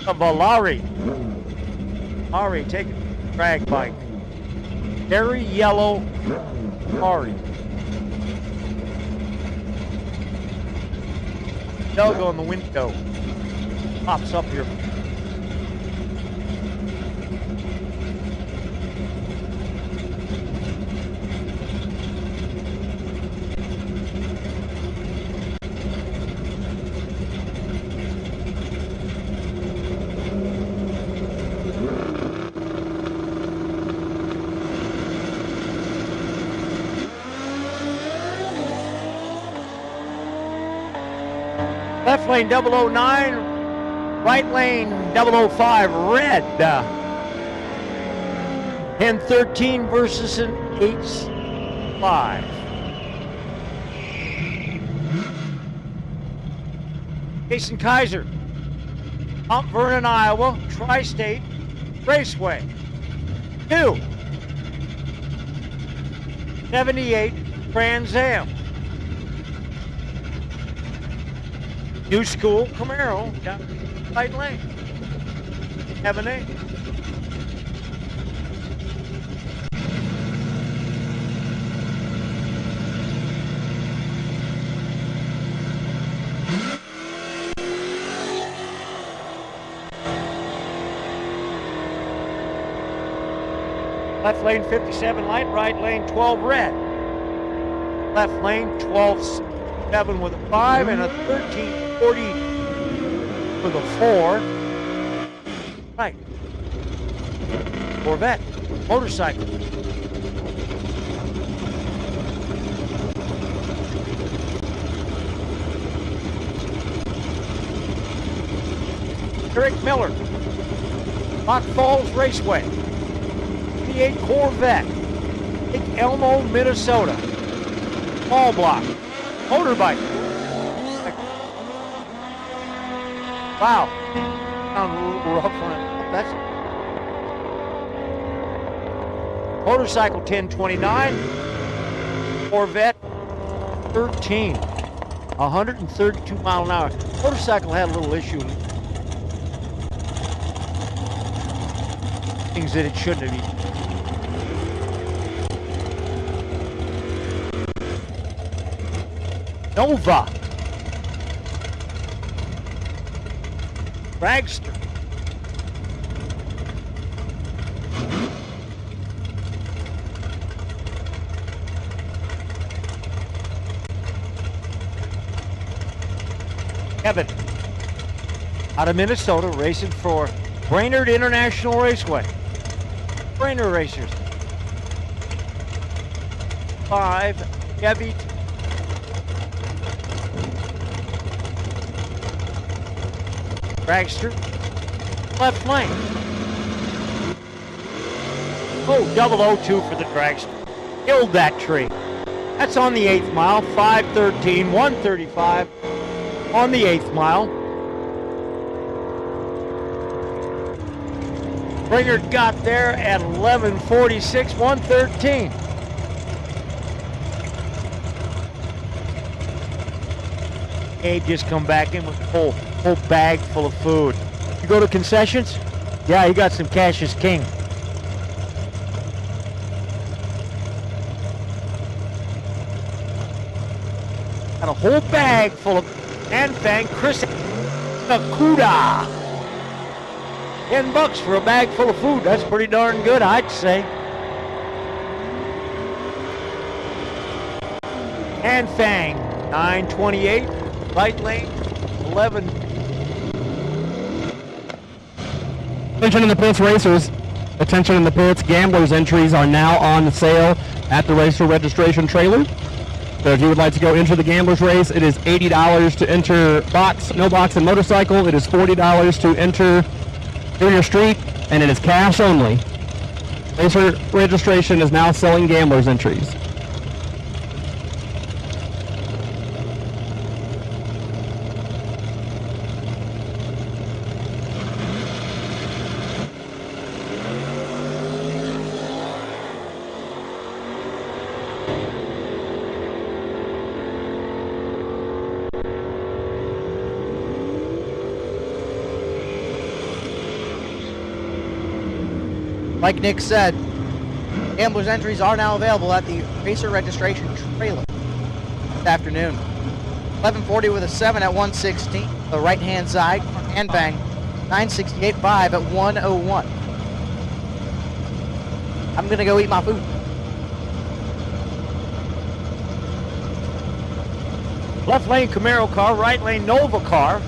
A Valari. Ari taking a drag bike. Very yellow Ari. Delgo in the window. Pops up here. Left lane 009, right lane 005, red. 10-13 versus an 8-5. Jason Kaiser, Mount Vernon, Iowa, Tri-State Raceway. 278 Trans Am. New School Camaro down right lane. Have an 8. Left lane 57 light, right lane 12 red. Left lane 12-7 with a 5 and a 1340 with a 4. Right. Corvette. Motorcycle. Eric Miller. Rock Falls Raceway. 88 Corvette. Lake Elmo, Minnesota. Small block. Motorbike. Wow. Sound a little rough on it. That's motorcycle 1029. Corvette 13. 132 mile an hour. Motorcycle had a little issue. Things that it shouldn't have eaten. Nova. Dragster. Kevin, out of Minnesota, racing for Brainerd International Raceway. Brainerd Racers. 5, Chevy. Dragster, left lane. Oh, 002 for the Dragster. Killed that tree. That's on the 8th mile, 5:13, 1:35 on the 8th mile. Brainerd got there at 11:46, 1:13. Abe just come back in with a whole bag full of food. You go to concessions? Yeah, he got some cash as king. Got a whole bag full of Fang Chris Nakuda. $10 for a bag full of food. That's pretty darn good, I'd say. Fang, 928, right lane, 11.
Attention in the pits, racers. Attention in the pits. Gamblers' entries are now on sale at the racer registration trailer. So if you would like to go into the gamblers race, it is $80 to enter box, no box, and motorcycle. It is $40 to enter Junior Street, and it is cash only. Racer registration is now selling gamblers' entries.
Like Nick said, gamblers' entries are now available at the racer registration trailer this afternoon. 1140 with a 7 at 116. The right-hand side, Fang, 968.5 at 101. I'm going to go eat my food.
Left lane Camaro car, right lane Nova car.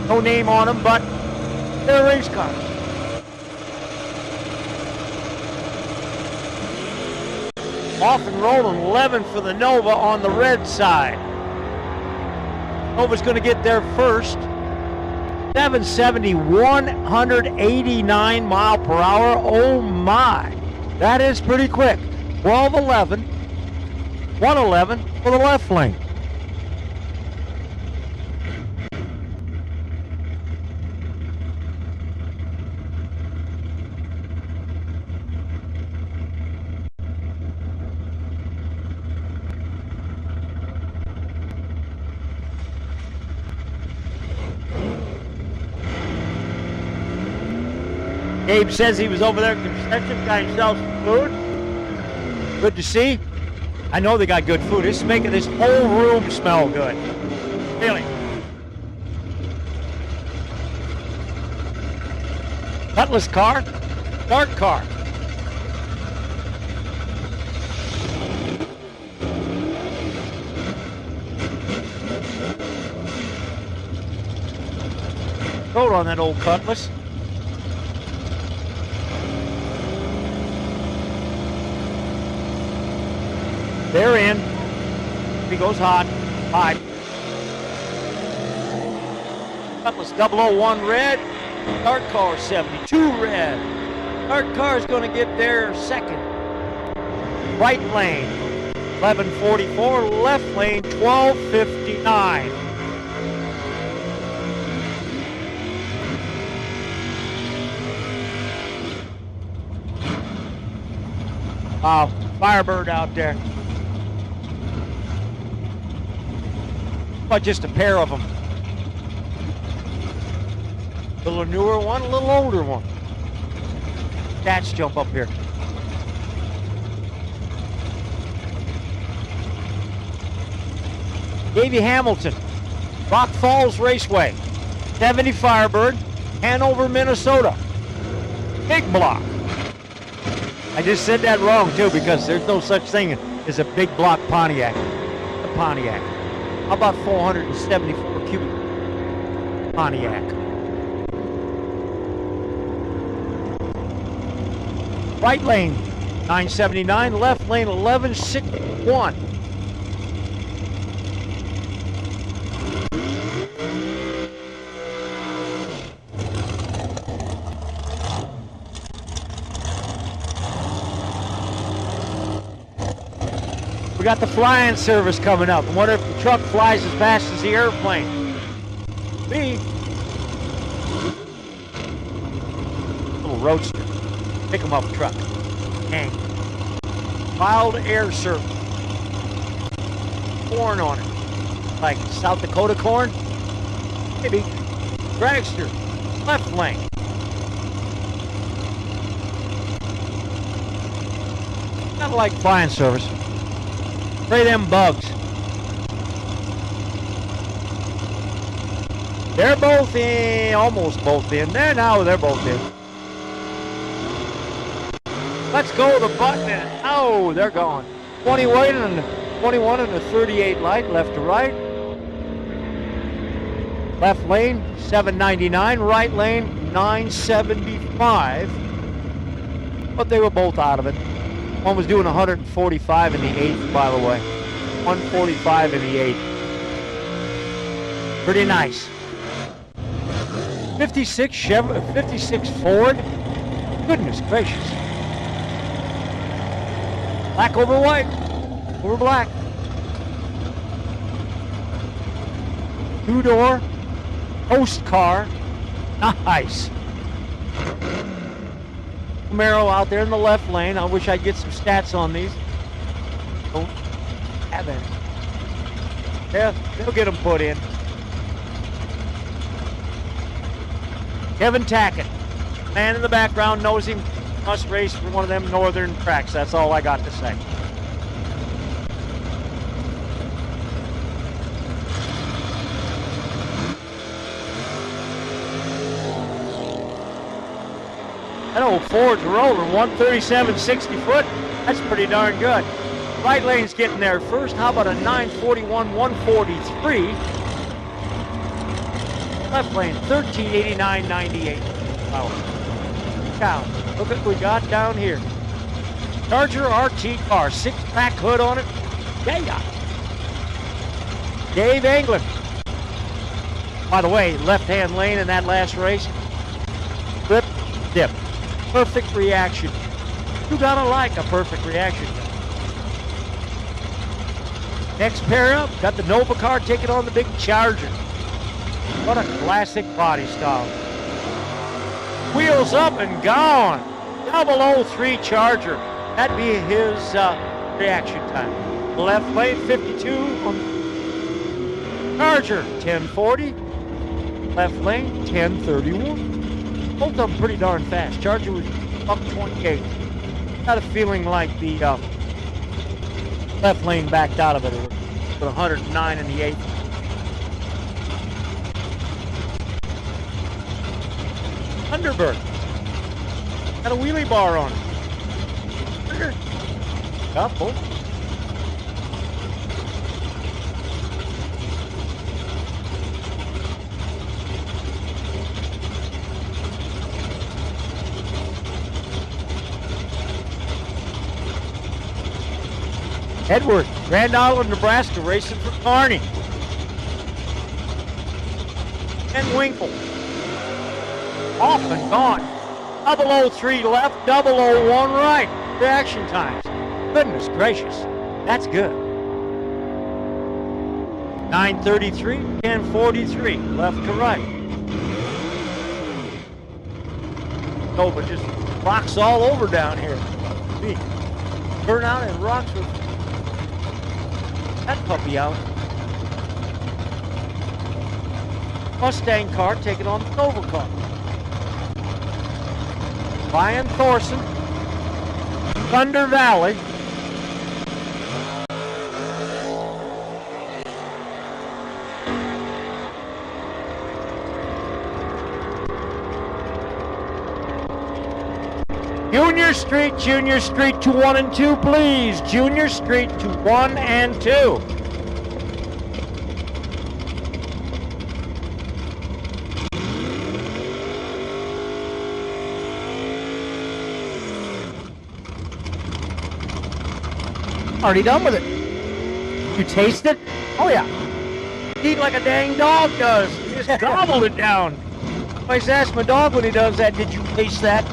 No name on them, but they're race cars. Off and rolling, 11 for the Nova on the red side. Nova's going to get there first. 770, 189 mile per hour. Oh my, that is pretty quick. 1211, 111 for the left lane. Gabe says he was over there at the concession, got himself some food. Good to see. I know they got good food. This is making this whole room smell good. Really. Cutlass car, dark car. Coat on that old Cutlass. They're in. He goes hot. High. Cutlass 001 red. Dark car 72 red. Dark car is going to get there second. Right lane 1144. Left lane 1259. Wow, Firebird out there. But just a pair of them. A little newer one, a little older one. Stats jump up here. Davey Hamilton, Rock Falls Raceway. 70 Firebird, Hanover, Minnesota. Big block. I just said that wrong too because there's no such thing as a big block Pontiac. The Pontiac. How about 474 cubic Pontiac? Right lane 979, left lane 1161. We got the flying service coming up. I wonder if the truck flies as fast as the airplane. B. Little roadster. Pick 'em up truck. Hang. Mild air service. Corn on it. Like South Dakota corn. Maybe. Dragster. Left lane. Kind of like flying service. Spray them bugs. They're both in, almost both in. They're both in. Let's go the button and oh, they're gone. 21 and a 38 light, left to right. Left lane 799, right lane 975. But they were both out of it. One was doing 145 in the 8th, by the way. 145 in the 8th. Pretty nice. 56 Ford. Goodness gracious. Black over white. Over black. Two-door. Host car. Nice. Camaro out there in the left lane. I wish I'd get some stats on these. Don't have any. Yeah, they'll get them put in. Kevin Tackett. Man in the background knows him. Must race for one of them northern tracks. That's all I got to say. That old Ford's rolling, 137, 60 foot. That's pretty darn good. Right lane's getting there first. How about a 941, 143? Left lane, 1389, 98. Wow. Cow. Look at what we got down here. Charger RT car, 6-pack hood on it. Yeah. Dave Anglin. By the way, left-hand lane in that last race. Flip, dip. Perfect reaction. You gotta like a perfect reaction. Next pair up, got the Nova car taking on the big Charger. What a classic body style. Wheels up and gone. 003 Charger. That'd be his reaction time. Left lane 52 on Charger 1040. Left lane 1031. Both of them pretty darn fast. Charger was up 28. Got a feeling like the left lane backed out of it with 109 in the 8th. Thunderbird. Got a wheelie bar on it. Couple. Edward, Grand Island, Nebraska, racing for Kearney. And Winkle. Off and gone. 003 left, 001 right. Reaction times. Goodness gracious. That's good. 933, 1043, left to right. Nova just rocks all over down here. Turn out and rocks with that puppy out. Mustang car taking on the Nova car. Brian Thorson, Thunder Valley. Junior Street to 1 and 2, please. Junior Street to 1 and 2.
Already done with it.
You taste it?
Oh, yeah.
Eat like a dang dog does. You just gobbled it down. I always ask my dog when he does that, did you taste that?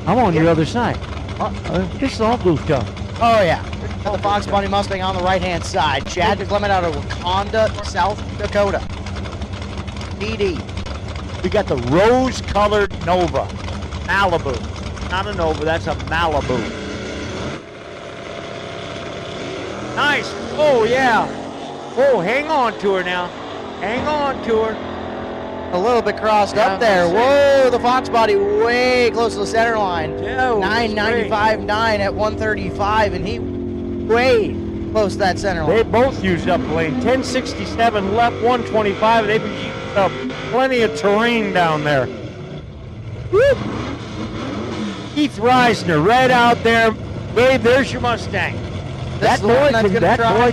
I'm on your other side. This is all goofed up.
Oh, yeah. Got the Fox Bunny Mustang on the right-hand side. Chad Clement out of Wakanda, South Dakota. PD.
We got the rose-colored Nova. Malibu. Not a Nova, that's a Malibu. Nice. Oh, yeah. Oh, hang on to her now. Hang on to her.
A little bit crossed up there. Whoa, the Fox body way close to the center line.
Yeah,
995.9 at 135, and he way close to that center line.
They both used up lane. 1067 left, 125. They've used up plenty of terrain down there. Woo! Keith Reisner right out there. Gabe, there's your Mustang. That boy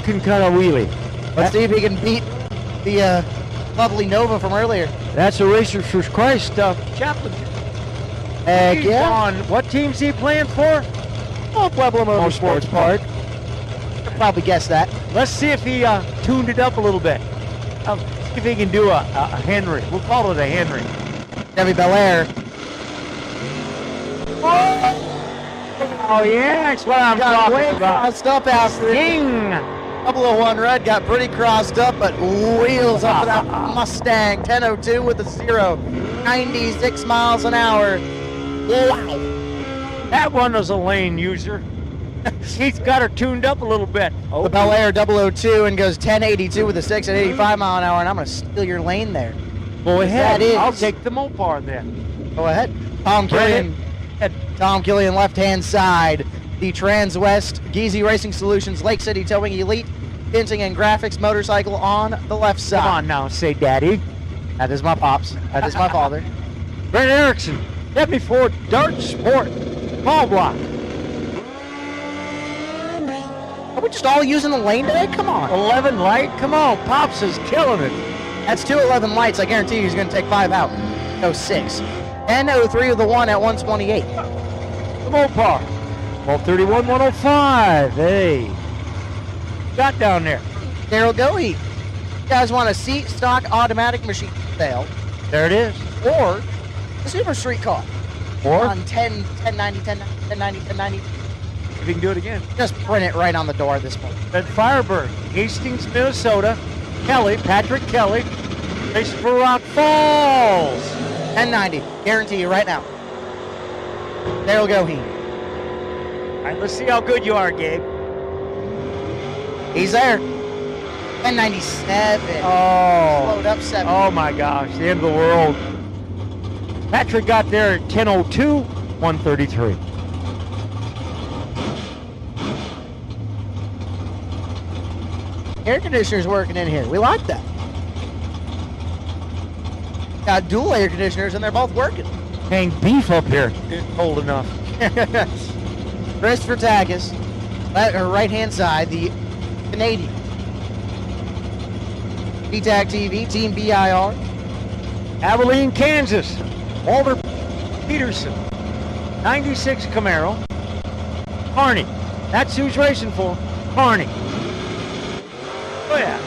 can cut a wheelie.
Let's see if he can beat the lovely Nova from earlier.
That's a Racer for Christ Chaplin.
Heck yeah.
On what team's he playing for?
Oh, Pueblo Motorsports Park. You'll probably guess that.
Let's see if he tuned it up a little bit. See if he can do a Henry. We'll call it a Henry.
Chevy Bel Air.
Oh yeah, that's what I'm talking about.
Crossed up out there.
Ding!
001 Red got pretty crossed up, but wheels up that Mustang. 1002 with a 0. 96 miles an hour. Wow.
That one was a lane user. He's got her tuned up a little bit. Oh,
The Bel Air 002 and goes 1082 with a 6 at 85 mile an hour, and I'm going to steal your lane there.
go ahead.
That is.
I'll take the Mopar then.
Go ahead. Tom Killian. Left-hand side. The Trans-West Geezy Racing Solutions Lake City Towing Elite Fencing and Graphics motorcycle on the left side.
Come on now, say daddy.
That is my pops. That is my father.
Brent Erickson, get me for Dart Sport. Ball block.
Are we just all using the lane today? Come on.
11 light. Come on, Pops is killing it.
That's 2 11 lights. I guarantee you he's going to take 5 out. No 6. 10:03 with the 1 at 128.
The Mopar. 1231, 105. Hey. Got down there.
Daryl Goey. You guys want a seat stock automatic machine sale?
There it is.
Or a Super Street car.
Or
On 1090, 1090.
if you can do it again.
Just print it right on the door at this point.
At Firebird, Hastings, Minnesota. Patrick Kelly, racing for Rock Falls.
1090. Guarantee you right now. Daryl Goey.
All right, let's see how good you are, Gabe.
He's there. 1097.
Oh.
Slowed up 7.
Oh my gosh, the end of the world. Patrick got there at 10:02, 133.
Air conditioners working in here. We like that. Got dual air conditioners and they're both working.
Hang beef up here. Cold enough.
Christopher Takis, right hand side, the Canadian. BTAC TV, Team BIR.
Abilene, Kansas. Walter Peterson. 96 Camaro. Carney. That's who's racing for. Carney. Oh yeah.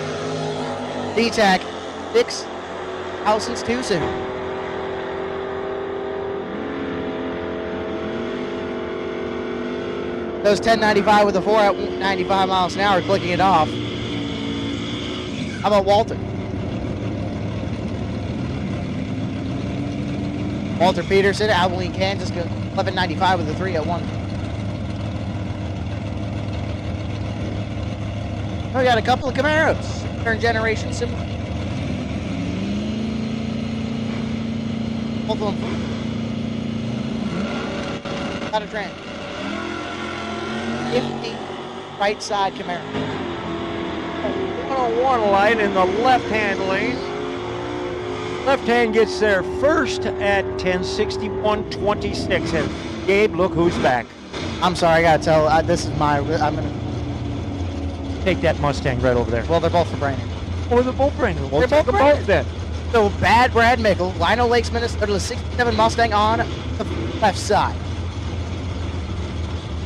BTAC, 6 houses too soon. Those 1095 with the 4 at 95 miles an hour, clicking it off. How about Walter? Walter Peterson, Abilene, Kansas, 1195 with the 3 at 1. We got a couple of Camaros, current generation similar. Both of them. Got a trend. 50 right side Camaro.
101 light in the left-hand lane. Left hand gets there first at 10:61.26. And Gabe, look who's back.
I'm sorry, I gotta tell. This is my. I'm gonna
take that Mustang right over there.
Well, they're both for Brandon.
Oh, they're both Brandon. We'll
They're
take
both
them both then.
So Bad Brad Mickle, Lino Lakes, Minnesota, the 67 Mustang on the left side.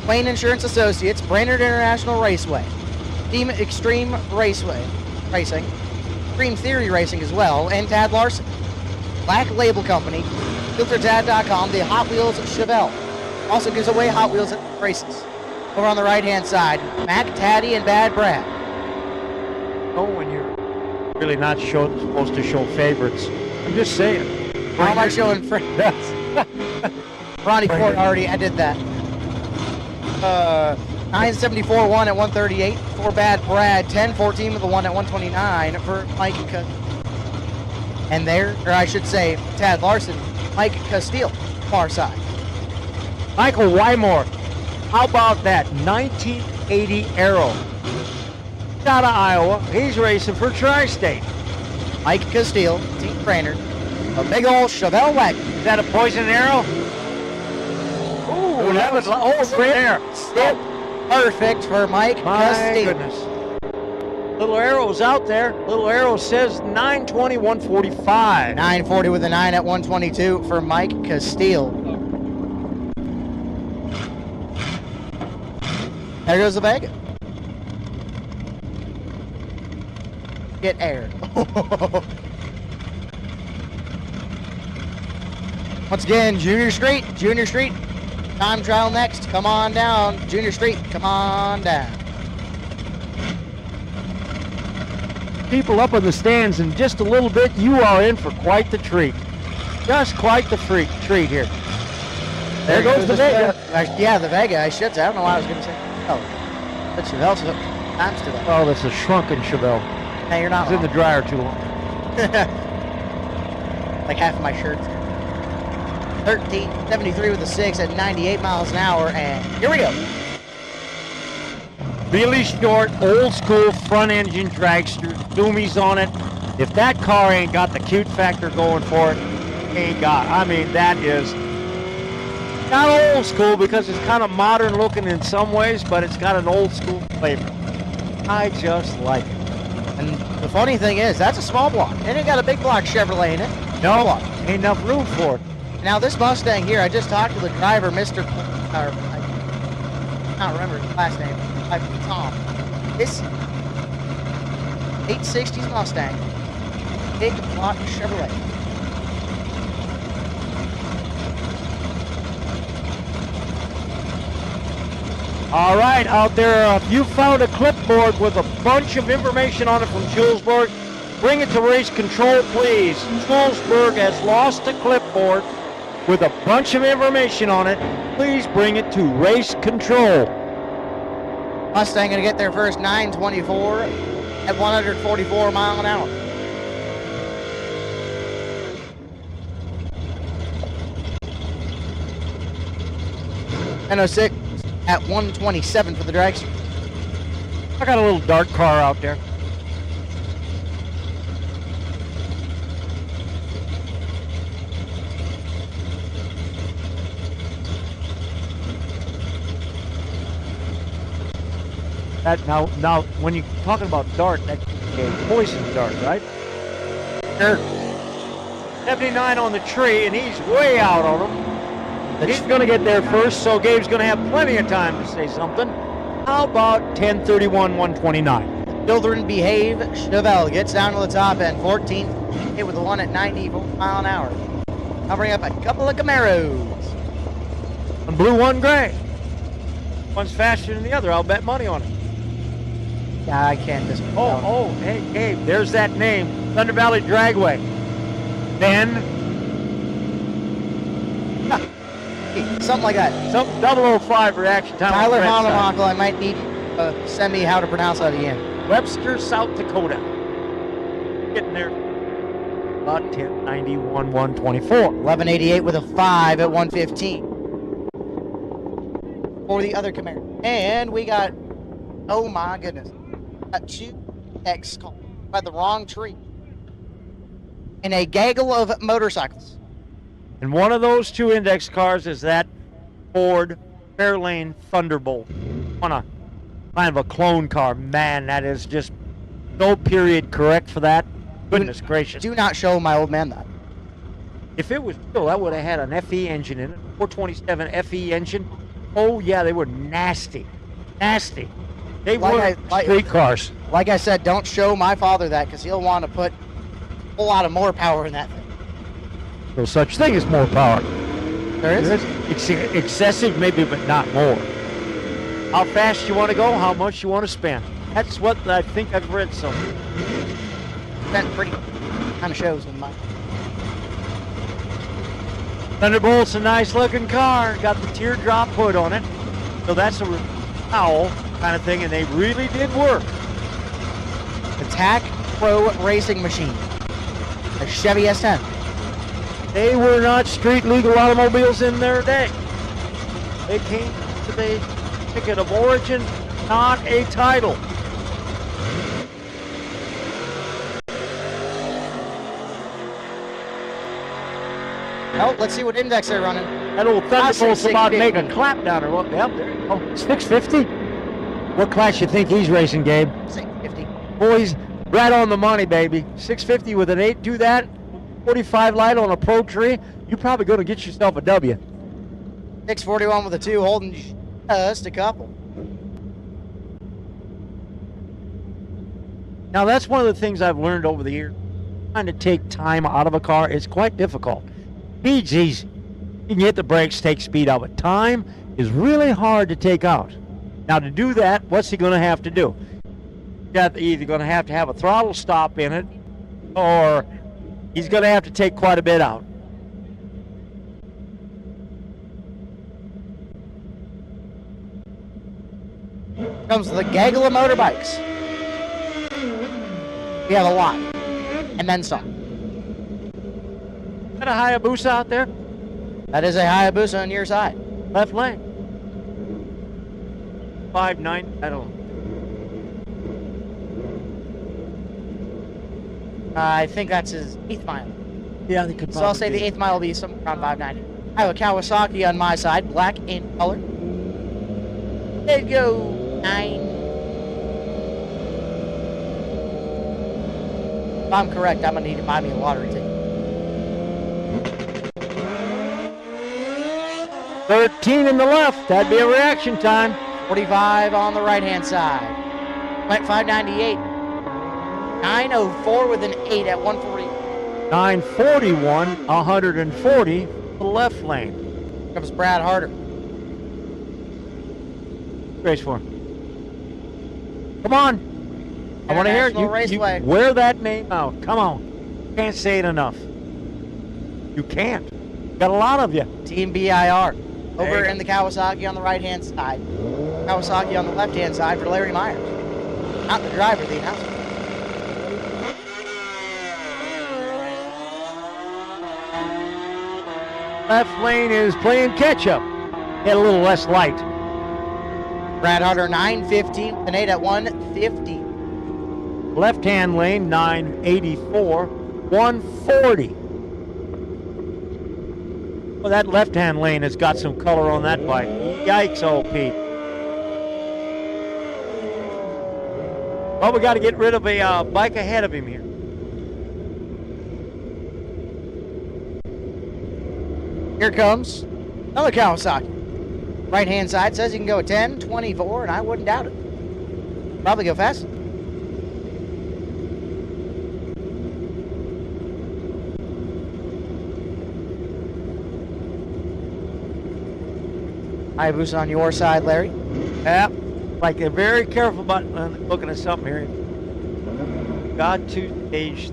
Plain Insurance Associates, Brainerd International Raceway, Team Extreme Racing, Extreme Theory Racing as well, and Tad Larson. Black Label Company, FilterTad.com, the Hot Wheels Chevelle. Also gives away Hot Wheels at races. Over on the right-hand side, Mac, Taddy, and Bad Brad.
Oh, when you're really not supposed to show favorites. I'm just saying.
How am I showing friends? Ronnie Ford already, I did that. 974-1 at 138 for Bad Brad. 10-14 with the one at 129 for Mike and there, or I should say, Tad Larson, Mike Castile, far side.
Michael Wymore, how about that 1980 Arrow? Out of Iowa, he's racing for Tristate.
Mike Castile, Team Brainerd, a big old Chevelle wagon.
Is that a poison arrow? Ooh, that was right there.
Perfect for Mike Castile.
Goodness. Little Arrow's out there. Little Arrow says 920, 145.
940 with a 9 at 122 for Mike Castile. There goes the Vega. Get aired. Once again, Junior Street. Time trial next. Come on down. Junior Street, come on down.
People up in the stands in just a little bit, you are in for quite the treat. Just quite the treat here. There goes the Vega.
Yeah, the Vega. I should say. I don't know why I was going to say. Oh, but Chevelle took times to that.
Oh, that's a shrunken Chevelle.
Hey, you're not
It's in the dryer too long.
Like half of my shirts. 1373 with a 6 at 98 miles an hour, and here we go.
Really short, old school front engine dragster, doomies on it. If that car ain't got the cute factor going for it, ain't got. I mean, that is not old school because it's kind of modern looking in some ways, but it's got an old school flavor. I just like it.
And the funny thing is, that's a small block. It ain't got a big block Chevrolet in it.
No, ain't enough room for it.
Now this Mustang here, I just talked to the driver, Mr. I can't remember his last name. Tom. This 860s Mustang, big block Chevrolet.
All right, out there, if you found a clipboard with a bunch of information on it from Julesburg, bring it to race control, please. Julesburg has lost a clipboard with a bunch of information on it. Please bring it to race control.
Mustang gonna get there first, 924 at 144 mile an hour. NHRA at 127 for the dragster.
I got a little dark car out there. That now, when you're talking about dart, that's a poison dart, right?
Sure.
79 on the tree, and he's way out on him. He's going to get there first, so Gabe's going to have plenty of time to say something. How about 10:31, 129?
Children Behave Chevelle gets down to the top end, 14th, hit with the one at 90 mile an hour. I'll bring up a couple of Camaros.
One blue, one gray. One's faster than the other. I'll bet money on it.
Yeah, I can't just.
Oh, hey, Gabe, there's that name. Thunder Valley Dragway. Ben.
Something like that.
Some 005 reaction time.
Tyler Honemakel, I might need send me how to pronounce that again.
Webster, South Dakota. Getting there. About 1091, 124.
1188 with a 5 at 115. For the other Camaro. And we got, oh my goodness. Got two index card by the wrong tree in a gaggle of motorcycles.
And one of those two index cars is that Ford Fairlane Thunderbolt. On a kind of a clone car. Man, that is just no period correct for that. Goodness gracious.
Do not show my old man that.
If it was real, that would have had an FE engine in it. 427 FE engine. Oh, yeah, they were nasty. Nasty. They were street cars.
Like I said, don't show my father that because he'll want to put a whole lot of more power in that thing.
No such thing as more power.
There is?
Excessive, maybe, but not more. How fast you want to go, how much you want to spend. That's what I think I've read somewhere.
That pretty kind of shows in my.
Thunderbolt's a nice looking car. Got the teardrop hood on it. So that's a owl kind of thing, and they really did work.
Attack Pro Racing Machine. A Chevy S10.
They were not street legal automobiles in their day. They came to the ticket of origin, not a title.
Oh, let's see what index they're running.
That old Thunderbolt's about to make a
650.
clap down there. Yep, there. Oh, 650? What class you think he's racing, Gabe?
650.
Boys, right on the money, baby. 650 with an 8. Do that. 45 light on a Pro tree. You're probably going to get yourself a W.
641 with a 2, holding just a couple.
Now, that's one of the things I've learned over the years. Trying to take time out of a car is quite difficult. Speed's easy. You can hit the brakes, take speed out, but time is really hard to take out. Now, to do that, what's he going to have to do? He's either going to have a throttle stop in it, or he's going to have to take quite a bit out.
Comes the gaggle of motorbikes. We have a lot. And then some.
Is that a Hayabusa out there?
That is a Hayabusa on your side.
Left lane. 5.9, I don't know.
I think that's his 8th mile.
Yeah, they could
So I'll say the 8th mile will be somewhere around 590. I have a Kawasaki on my side, black in color. There you go. 9. If I'm correct, I'm going to need to buy me a lottery ticket.
13 in the left. That'd be a reaction time.
45 on the right-hand side. Went 598. 904 with an 8 at 140.
941, 140, the left lane.
Comes Brad Harder.
Race for him. Come on. I want to hear it.
International Raceway.
You wear that name out. Come on. Can't say it enough. You can't. Got a lot of you.
Team BIR.
There
Over
you
in the Kawasaki on the right-hand side. Kawasaki on the left-hand side for Larry Myers. Not the driver, the announcer.
Left lane is playing catch-up. Get a little less light.
Brad Harder, 915 with an 8 at 150.
Left-hand lane, 984, 140. Well, that left-hand lane has got some color on that bike. Yikes, old Pete. Well, we got to get rid of a bike ahead of him here.
Here comes another Kawasaki. Right-hand side says you can go at 10, 24, and I wouldn't doubt it. Probably go fast. Hayabusa on your side, Larry.
Yeah, like they're very careful about looking at something here. Got to stage.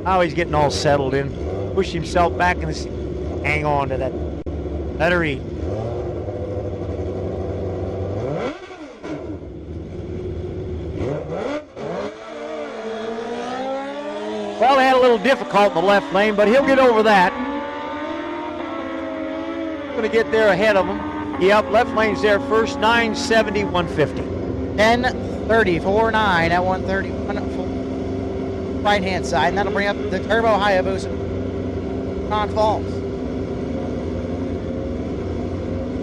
Now he's getting all settled in. Push himself back in the seat. Hang on to that. Let her eat. Well, they had a little difficult in the left lane, but he'll get over that. Going to get there ahead of him. Yep, left lane's there first, 970, 150.
10 34.9 at 131 right hand side, and that'll bring up the Turbo Hayabusa Ron Falls.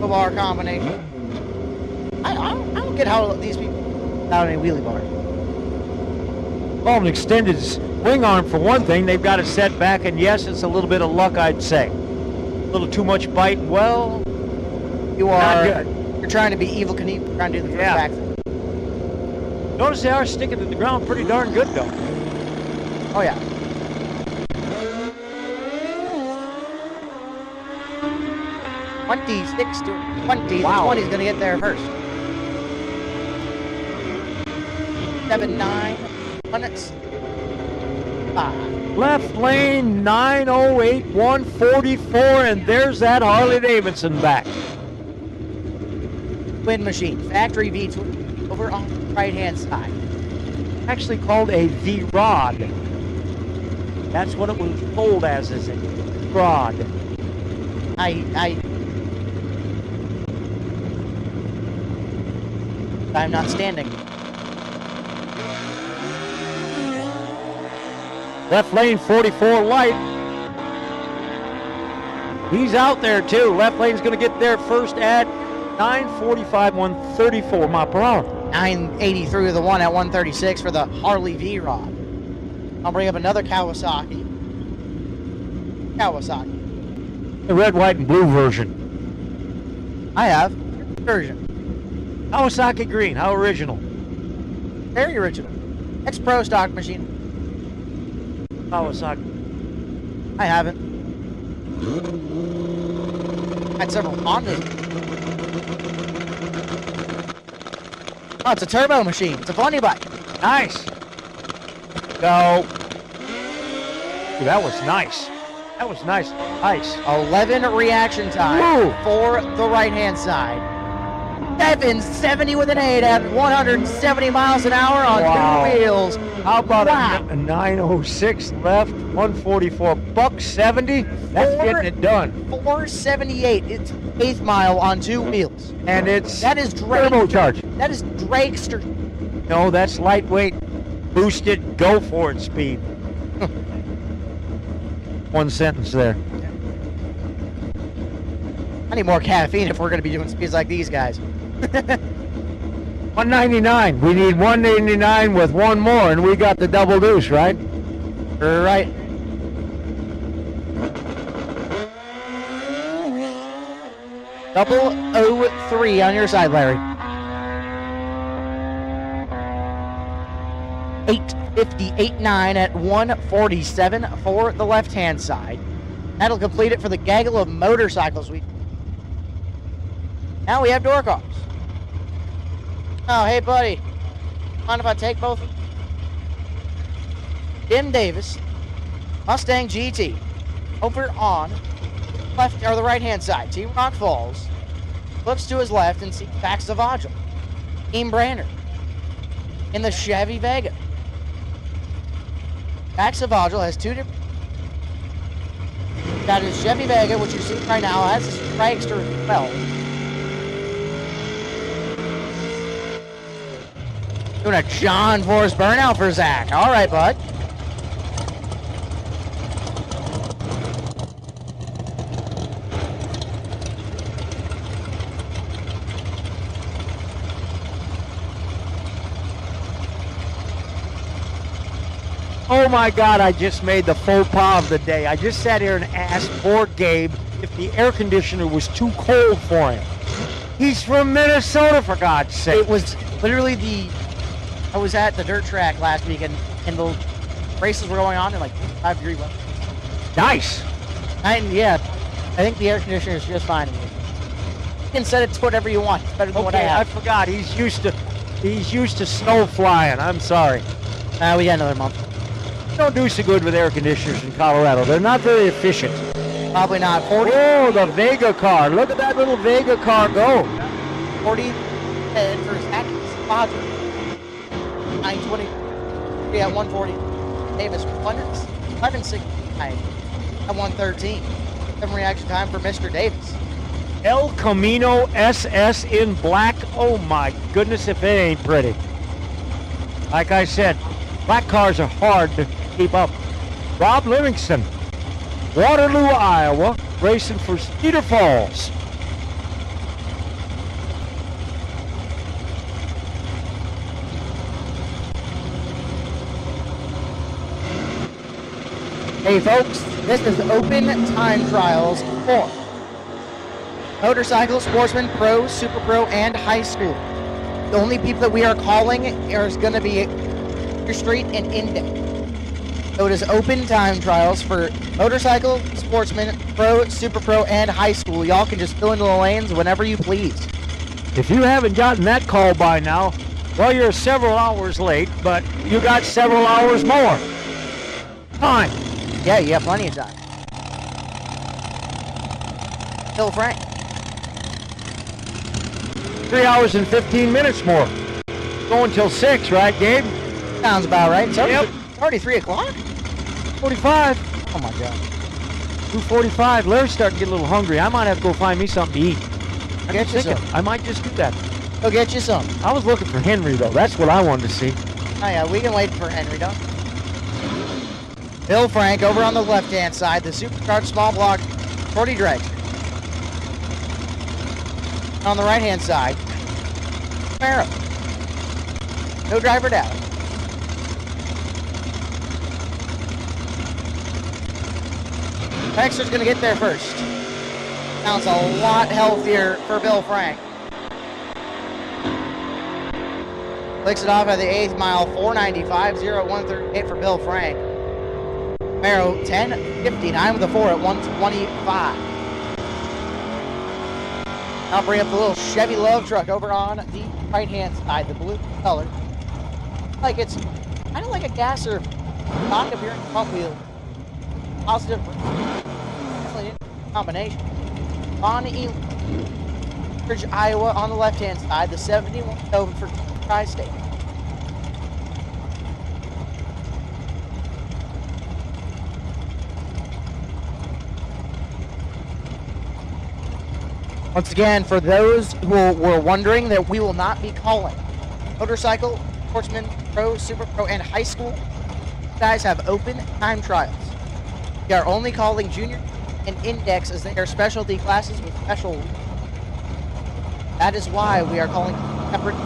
Bar combination. I don't get how these people without any wheelie bars.
Well, an extended wing arm for one thing. They've got it set back, and yes, it's a little bit of luck, I'd say. A little too much bite. Well,
You
not
are.
good.
You're trying to be evil Knievel, trying to do the first back.
Notice they are sticking to the ground pretty darn good, though.
Oh yeah. (26 to 20).
Wow.
The 20 is going to get there first. 7.9. 1.5.
Left lane 908 144, and there's that Harley Davidson back.
Twin machine, factory V12 over on the right hand side.
Actually called a V-Rod. That's what it was sold as, is a rod.
I'm not standing.
Left lane 44 light. He's out there too. Left lane's going to get there first at 945, 134 mile per hour.
980 through the one at 136 for the Harley V-Rod. I'll bring up another Kawasaki.
The red, white, and blue version.
I have version.
Kawasaki green, how original.
Very original. Ex-Pro stock machine.
Kawasaki.
I haven't. Had several Hondas. Oh, it's a turbo machine. It's a funny bike.
Nice. Go. Ooh, that was nice. That was nice. Nice.
11 reaction time
Woo.
for the right-hand side. Steffens 70 with an 8 at 170 miles an hour on
Wow.
two wheels.
How about
Wow.
a 906 left, 144, buck 70? That's getting it done.
478. It's 8th mile on two wheels.
And it's
That is Drake.
turbocharged.
That is Drakester.
No, that's lightweight, boosted, go for it speed. One sentence there.
I need more caffeine if we're going to be doing speeds like these guys.
199. We need 189 with one more, and we got the double deuce, right?
Right. Double 03 on your side, Larry. 858.9 at 147 for the left-hand side. That'll complete it for the gaggle of motorcycles. Now we have door cars. Oh, hey, buddy. Mind if I take both? Jim Davis, Mustang GT, over on left or the right-hand side. Team Rock Falls flips to his left and sees Max Zavagil. Team Brander in the Chevy Vega. Max Zavagil has two different. Got his Chevy Vega, which you see right now, has his Dragster as well. Doing a John Force burnout for Zach. All right, bud.
Oh my God, I just made the faux pas of the day. I just sat here and asked poor Gabe if the air conditioner was too cold for him. He's from Minnesota, for God's sake.
It was literally I was at the dirt track last week and the races were going on in like 5-degree weather.
Nice.
And yeah, I think the air conditioner is just fine. You can set it to whatever you want. It's better than what I
Okay, I
have.
forgot. He's used to snow flying. I'm sorry.
We got another month.
Don't do so good with air conditioners in Colorado. They're not very efficient.
Probably not. 40
Oh, the Vega car. Look at that little Vega car go.
40 head for Zach Spadra. 920 at 140. Davis 1169 at 113. 7 reaction time for Mr. Davis.
El Camino SS in black. Oh my goodness, if it ain't pretty. Like I said, black cars are hard to keep up. Rob Livingston, Waterloo, Iowa, racing for Cedar Falls.
Hey folks, this is open time trials for motorcycle, sportsman, pro, super pro, and high school. The only people that we are calling is going to be Street and Index. So it is open time trials for motorcycle, sportsman, pro, super pro, and high school. Y'all can just fill into the lanes whenever you please.
If you haven't gotten that call by now, well, you're several hours late, but you got several hours more time.
Yeah, you have plenty of time. Bill Frank.
3 hours and 15 minutes more. Going till 6, right, Gabe?
Sounds about right. It's already,
Yep.
it's already 3 o'clock?
45.
Oh my God.
2:45. Larry's starting to get a little hungry. I might have to go find me something to eat. I'm
Get you
thinking
some.
I might just do that.
Go get you some.
I was looking for Henry, though. That's what I wanted to see.
Oh yeah, we can wait for Henry, don't we? Bill Frank over on the left-hand side, the Supercard small block 40 dragster. On the right-hand side, Camaro. No driver down. Dexter's gonna get there first. Sounds a lot healthier for Bill Frank. Clicks it off at the 8th mile, 495, 0138 for Bill Frank. Camaro 1059 with a 4 at 125. I'll bring up the little Chevy Love truck over on the right-hand side, the blue color. Like it's kind of like a gasser knock up here in the front wheel. Positive, definitely a combination. On Bridge, Iowa on the left-hand side, the 71 over for Tristate. Once again, for those who were wondering, that we will not be calling motorcycle, sportsman, pro, super pro, and high school. You guys have open time trials. We are only calling junior and index as they are specialty classes with special rules. That is why we are calling separate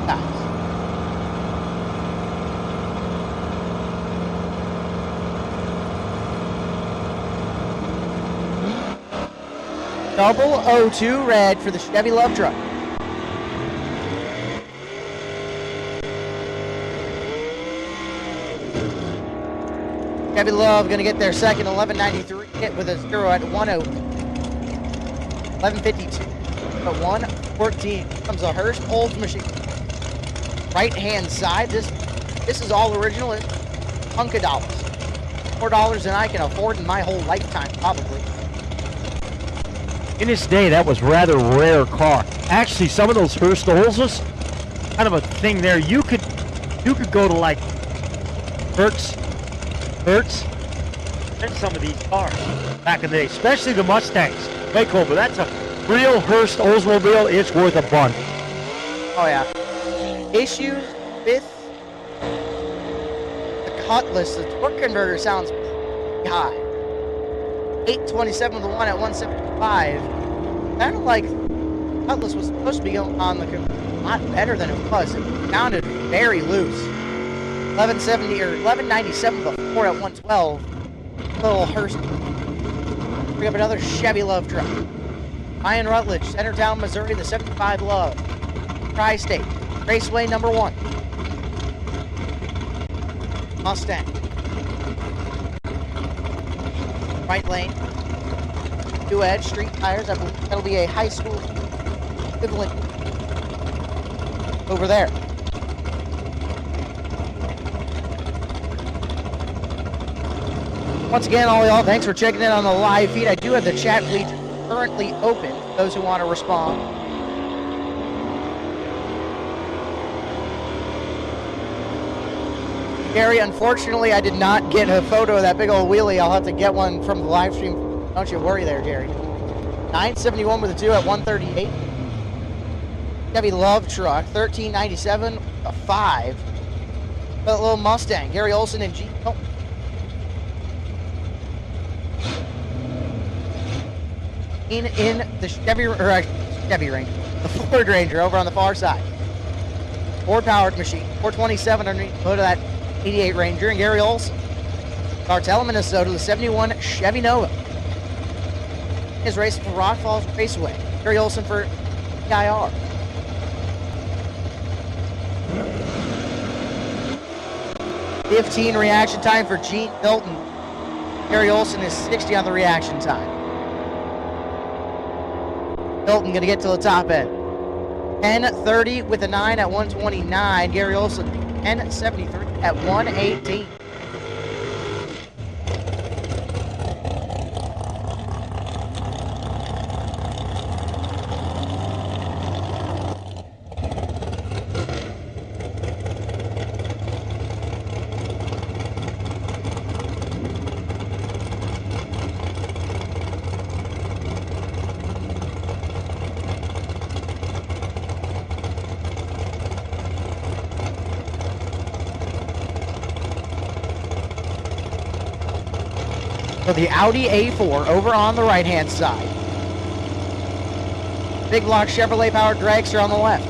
guys. Double 02 red for the Chevy Love truck. Chevy Love gonna get their second 1193 hit with a 0 at 1152 at 114. Comes a Hurst Olds machine. Right hand side. This is all original. It's hunk of dollars. $4 than I can afford in my whole lifetime, probably.
In its day, that was rather rare car. Actually, some of those Hurst Olds, kind of a thing there. You could go to like Hertz, and some of these cars back in the day, especially the Mustangs. Way cool, but that's a real Hurst Oldsmobile. It's worth a bunch.
Oh yeah. Issues with the Cutlass. The torque converter sounds pretty high. 827 with the one at 175. Kind of like Cutlass was supposed to be going on the a lot better than it was. It sounded very loose. 1170 or 1197 with a 4 at 112. Little Hurst. Bring up another Chevy Love truck. Ryan Rutledge, Centertown, Missouri, the 75 Love. Tristate Raceway number 1. Mustang. Right lane. New edge, street tires. I believe that'll be a high school equivalent over there. Once again, all y'all, thanks for checking in on the live feed. I do have the chat feed currently open for those who want to respond. Gary, unfortunately, I did not get a photo of that big old wheelie. I'll have to get one from the live stream. Don't you worry there, Gary. 971 with a 2 at 138. Chevy Love truck, 1397, a 5. A little Mustang, Gary Olson and G. Oh. In the Chevy Ranger, the Ford Ranger over on the far side. Ford-powered machine, 427 underneath the hood of that 88 Ranger, and Gary Olson. Cartel, Minnesota, the 71 Chevy Nova. Is racing for Rock Falls Raceway. Gary Olson for IR. .15 reaction time for Gene Milton. Gary Olson is 60 on the reaction time. Milton gonna get to the top end. 10:30 with a 9 at 129. Gary Olson 10:73 at 118. So the Audi A4 over on the right-hand side. Big block Chevrolet powered dragster on the left.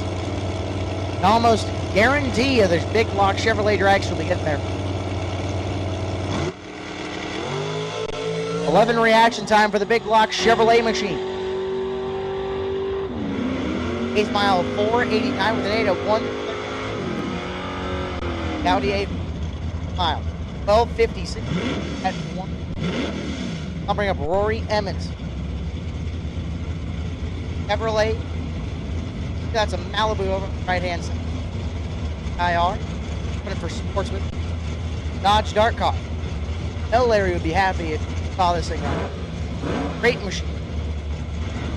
And almost guarantee of this big block Chevrolet dragster will be getting there. 11 reaction time for the big block Chevrolet machine. 8th mile 489 with an 8 at 1. Audi A4 mile 1256 at 1. I'll bring up Rory Emmons. Chevrolet. That's a Malibu over on the right-hand side. IR. Put it for Sportsman. Dodge Dart Car. No, Larry would be happy if you saw this thing right. Great machine.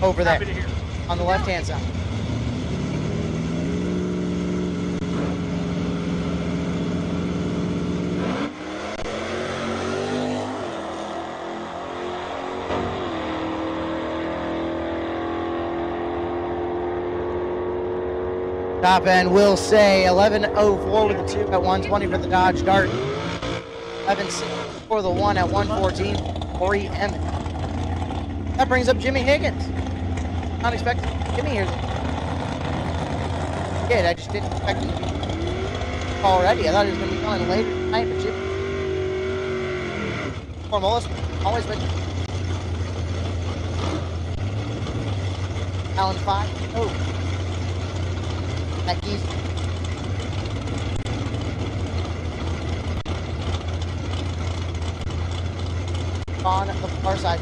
Over there. On the left-hand side. Top end will say 11:04 with the 2 at 120 for the Dodge Dart. 11:06 for the 1 at 114. Corey Emmett. That brings up Jimmy Higgins. Not expecting Jimmy here. I just didn't expect him to be already. I thought he was going to be coming later tonight, but Jimmy. Formolis always been. Allen 5. Oh. That easy. On the far side.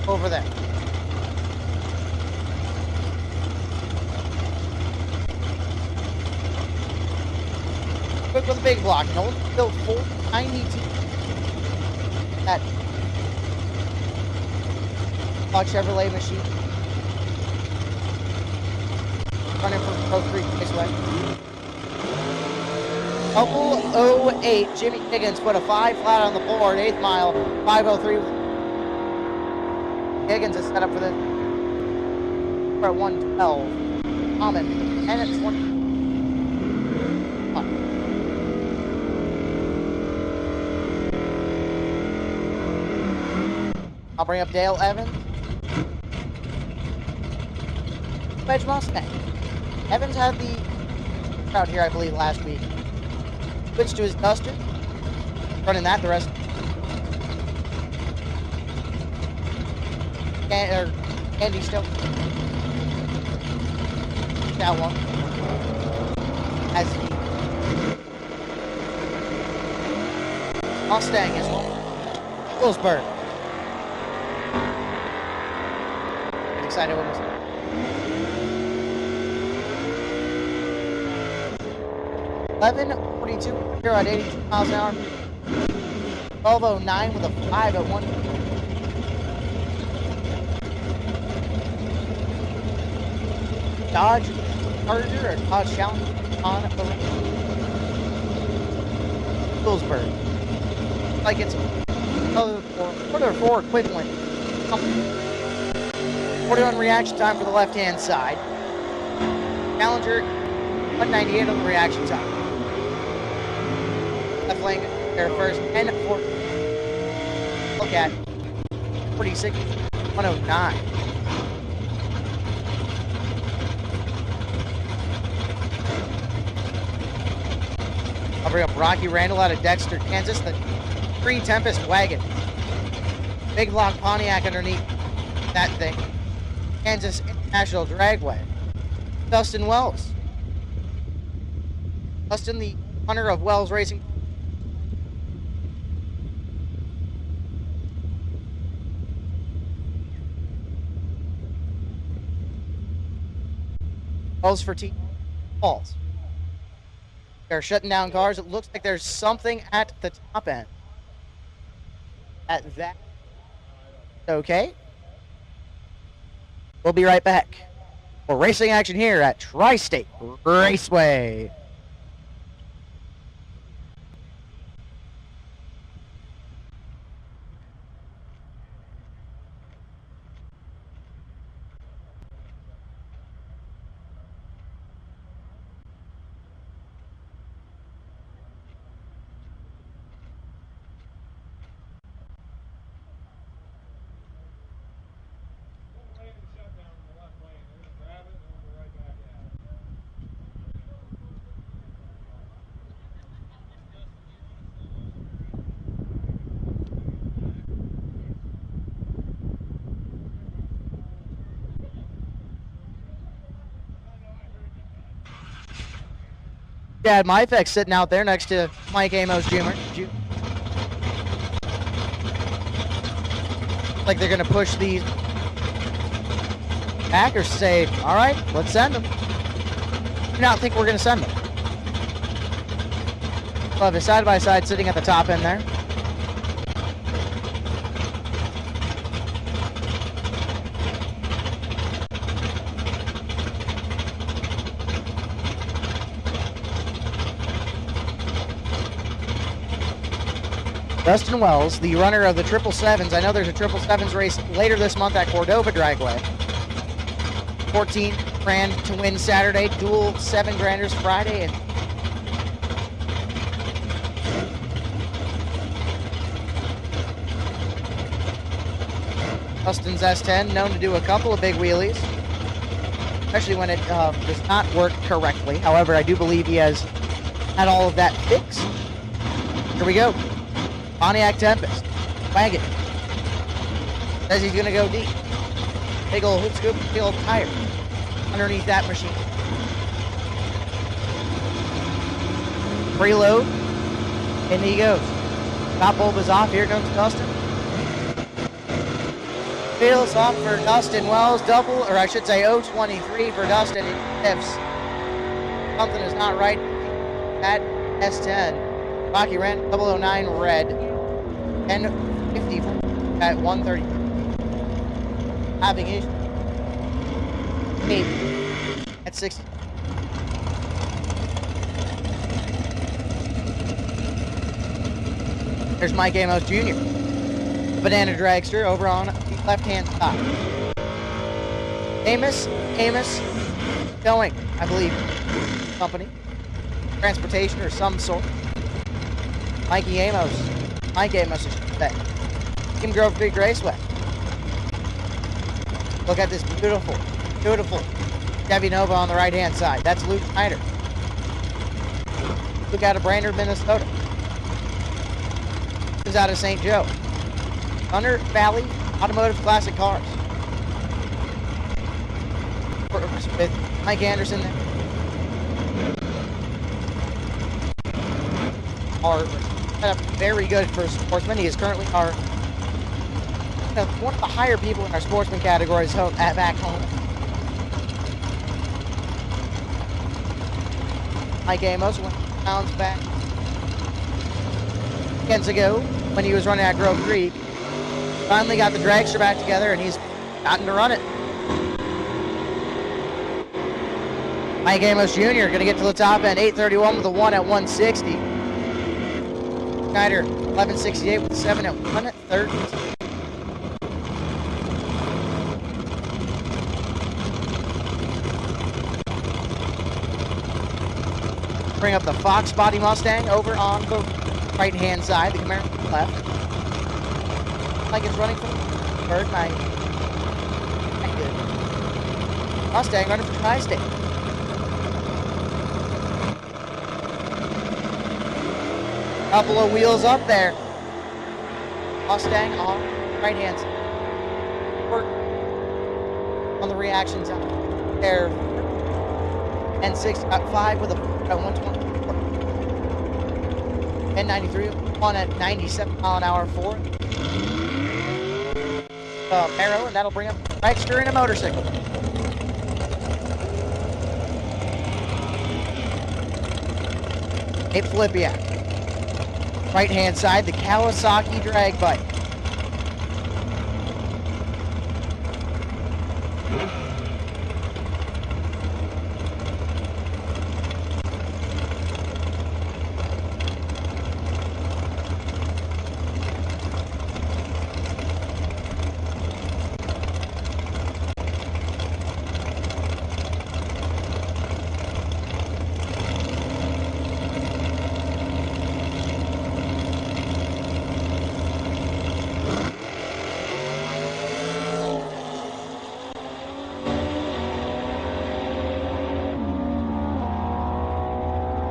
Over there. Quick with a big block. And old built 492. That Chevrolet machine. Running from Pro Creek Raceway. Couple 08, Jimmy Higgins put a 5 flat on the board, 8th mile, 5:03. Higgins is set up for the for at 112. Common, 10 at 20. I'll bring up Dale Evans. Wedge Mustang. Evans had the crowd here, I believe, last week. Switched to his Duster. Running that the rest. Andy still. That one. As he. Mustang as well. Willsburg. Get excited when we 11:42 here at 82 miles an hour. 12:09 with a 5 at 1. Dodge Charger or Dodge Challenger on the Willsburg. Like it's quarter 4 equivalent. 41 reaction time for the left-hand side. Challenger 198 on the reaction time. Left lane, their first 10-4. Look at 46, 109. I'll bring up Rocky Randall out of Dexter, Kansas. The pre-Tempest wagon. Big block Pontiac underneath that thing. Kansas International Dragway. Dustin Wells. Dustin, the hunter of Wells Racing. Wells for T. Falls. They're shutting down cars. It looks like there's something at the top end. At that. Okay. We'll be right back for racing action here at Tristate Raceway. Dad Myfex sitting out there next to Mike Amos Jr. Like they're going to push these Packers to say, all right, let's send them. I do not think we're going to send them. Love it, side by side sitting at the top end there. Dustin Wells, the runner of the 777s. I know there's a 777s race later this month at Cordova Dragway. 14 grand to win Saturday, dual 7 granders Friday, and Dustin's S10, known to do a couple of big wheelies, especially when it does not work correctly. However, I do believe he has had all of that fixed. Here we go. Pontiac Tempest, wagon. Says he's gonna go deep. Big old hoop scoop, big old tire underneath that machine. Preload, and he goes. Top bulb is off, here comes Dustin. Feels off for Dustin Wells, double, or I should say 023 for Dustin. Ifs something is not right at S10. Rocky Rand 009 red. 1050 at 130. Having issues. At 60. There's Mike Amos Jr. Banana dragster over on the left-hand side. Amos Towing, I believe, company, transportation or some sort. Mike Amos, I should say. Team Grove Creek Raceway. Look at this beautiful, beautiful Chevy Nova on the right-hand side. That's Luke Snyder. Look out of Brainerd, Minnesota. This is out of St. Joe. Thunder Valley Automotive Classic Cars. With Mike Anderson there. Are set up very good for a sportsman. He is currently our one of the higher people in our sportsman categories back home. Mike Amos went pounds back weekends ago when he was running at Grove Creek. Finally got the dragster back together and he's gotten to run it. Mike Amos Jr. going to get to the top end, 831 with a 1 at 160. Snyder, 1168 with a 7 at 130. Bring up the Fox Body Mustang over on the right-hand side, the Camaro on the left. Like it's running from third, nice. Good. Mustang running for Tri-State. Couple of wheels up there. Mustang on right-hand side. Work on the reaction time. There. And 6.5 with a 124. N93 on at 97 mile an hour for Arrow, and that'll bring up extra in a motorcycle. Nate Filipiak. Right hand side, the Kawasaki drag bike.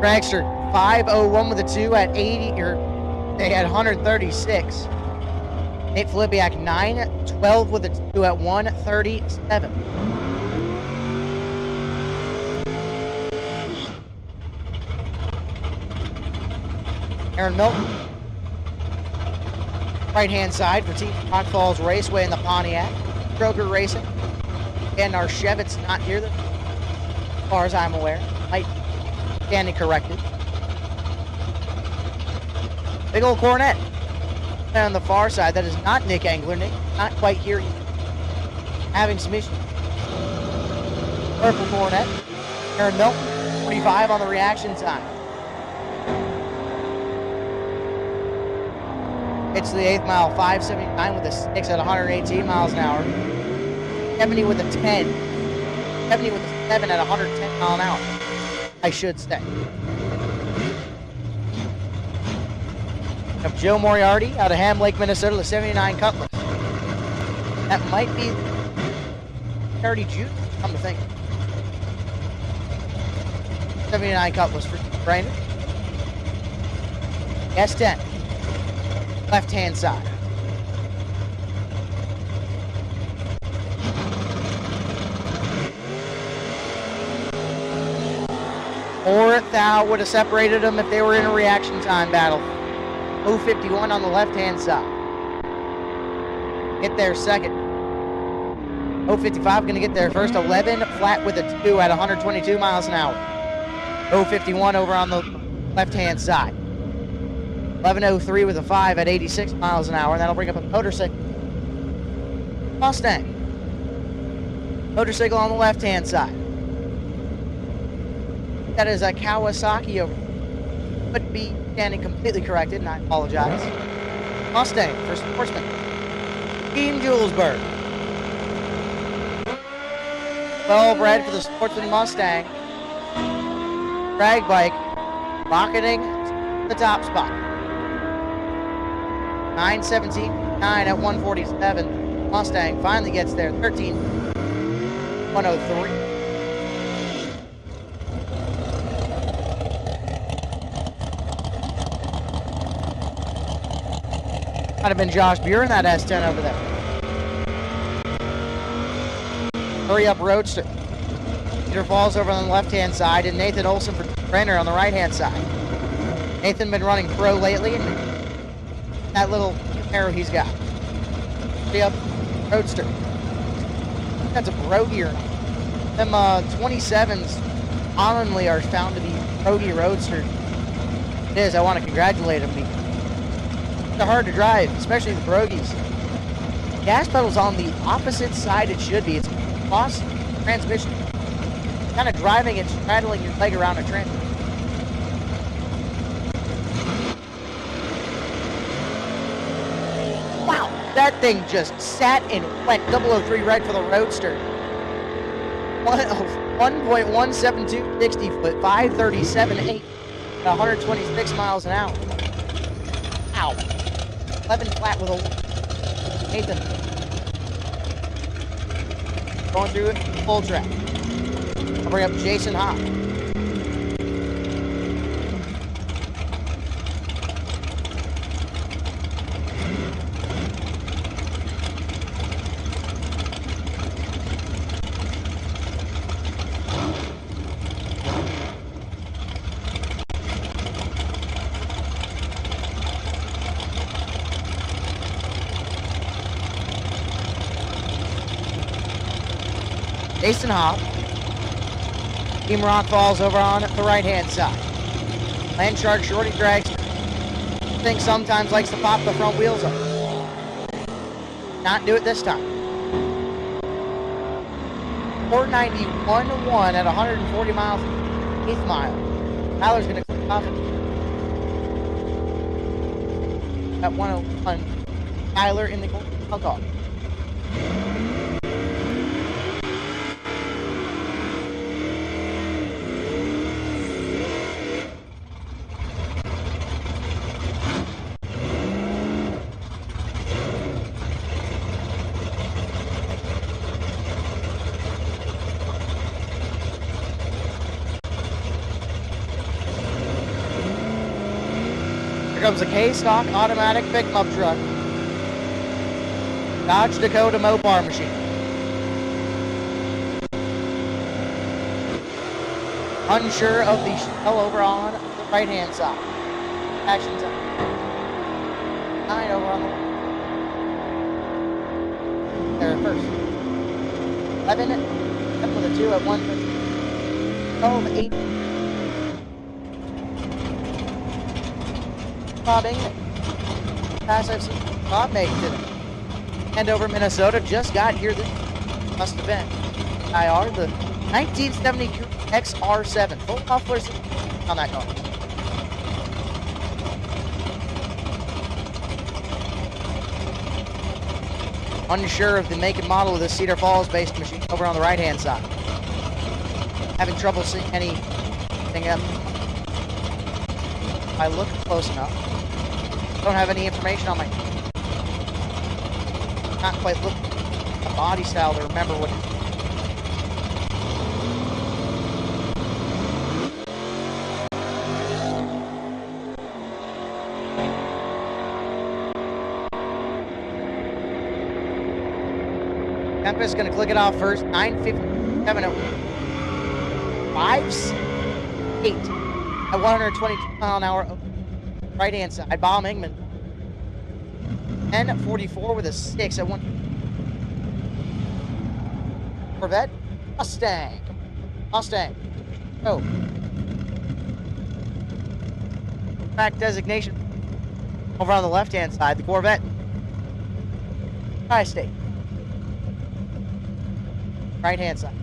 Dragster 501 with a 2 at 80, or they had 136. Nate Filipiak 912 with a 2 at 137. Aaron Milton. Right hand side for Team Rock Falls Raceway in the Pontiac. Kroger Racing. And our Chevit's not here, as far as I'm aware. Might standing corrected. Big old Cornet. And on the far side, that is not Nick Engler. Nick, not quite here yet. Having some issues. Purple Cornet. Aaron Milton, 45 on the reaction time. It's the 8th mile, 579 with a 6 at 118 miles an hour. 70 with a 10. 70 with a 7 at 110 mile an hour. I should say. Of Joe Moriarty out of Ham Lake, Minnesota, the 79 Cutlass. That might be Moriarty Jr., come to think. 79 Cutlass for Brandon. S10. Left-hand side. Or Thou would have separated them if they were in a reaction time battle. 051 on the left-hand side. Get there second. 055 going to get there first. 11 flat with a 2 at 122 miles an hour. 051 over on the left-hand side. 1103 with a 5 at 86 miles an hour. And that'll bring up a motorcycle. Mustang. Motorcycle on the left-hand side. That is a Kawasaki over. Could be standing completely corrected, and I apologize. Mustang for Sportsman. Team Julesburg. 12 red for the Sportsman Mustang. Drag bike rocketing the top spot. 917, 9 at 147. Mustang finally gets there. 13, 103. Might have been Josh Buren, that S10 over there. Hurry up Roadster. Peter Falls over on the left-hand side, and Nathan Olson for Brenner on the right-hand side. Nathan been running pro lately, and that little Camaro he's got. Hurry up Roadster. That's a Brody or not. Them 27s commonly are found to be Brody Roadster. It is, I want to congratulate him. They're hard to drive, especially the Brogies. Gas pedal's on the opposite side it should be. It's cross transmission. Kind of driving and straddling your leg around a transmission. Wow, that thing just sat and went. 003 red for the Roadster. 1.172 60 foot, 537.8. at 126 miles an hour. Ow. 11 flat with a Nathan. Going through it full track. I'll bring up Jason Hopp. Jason Hopp. Team Rock Falls over on the right-hand side. Land Shark Shorty drags. I think sometimes likes to pop the front wheels up. Not do it this time. 491.1 at 140 miles, 8th mile. Tyler's going to click off at 101. Tyler in the car. Here comes a K-Stock automatic pickup truck. Dodge Dakota Mopar machine. Unsure of the shell over on the right-hand side. Action time. 9 over on the there first. 11 up with a 2 at 1. 12, 8. Bob England. Pass I've seen Bob make today. Andover, Minnesota. Just got here. This must have been IR, the 1970 XR7. Full mufflers on that car. Unsure of the make and model of the Cedar Falls based machine over on the right hand side. Having trouble seeing anything up. I look close enough. Don't have any information on my. Not quite look at the body style to remember what. Tempest is going to click it off first. 9:57 at 5:8 at 122 mile an hour. Right hand side. Bob Engman. 10:44 with a 6 at 1. Corvette. Mustang. Oh. Track designation. Over on the left hand side. The Corvette. Tristate. Right hand side.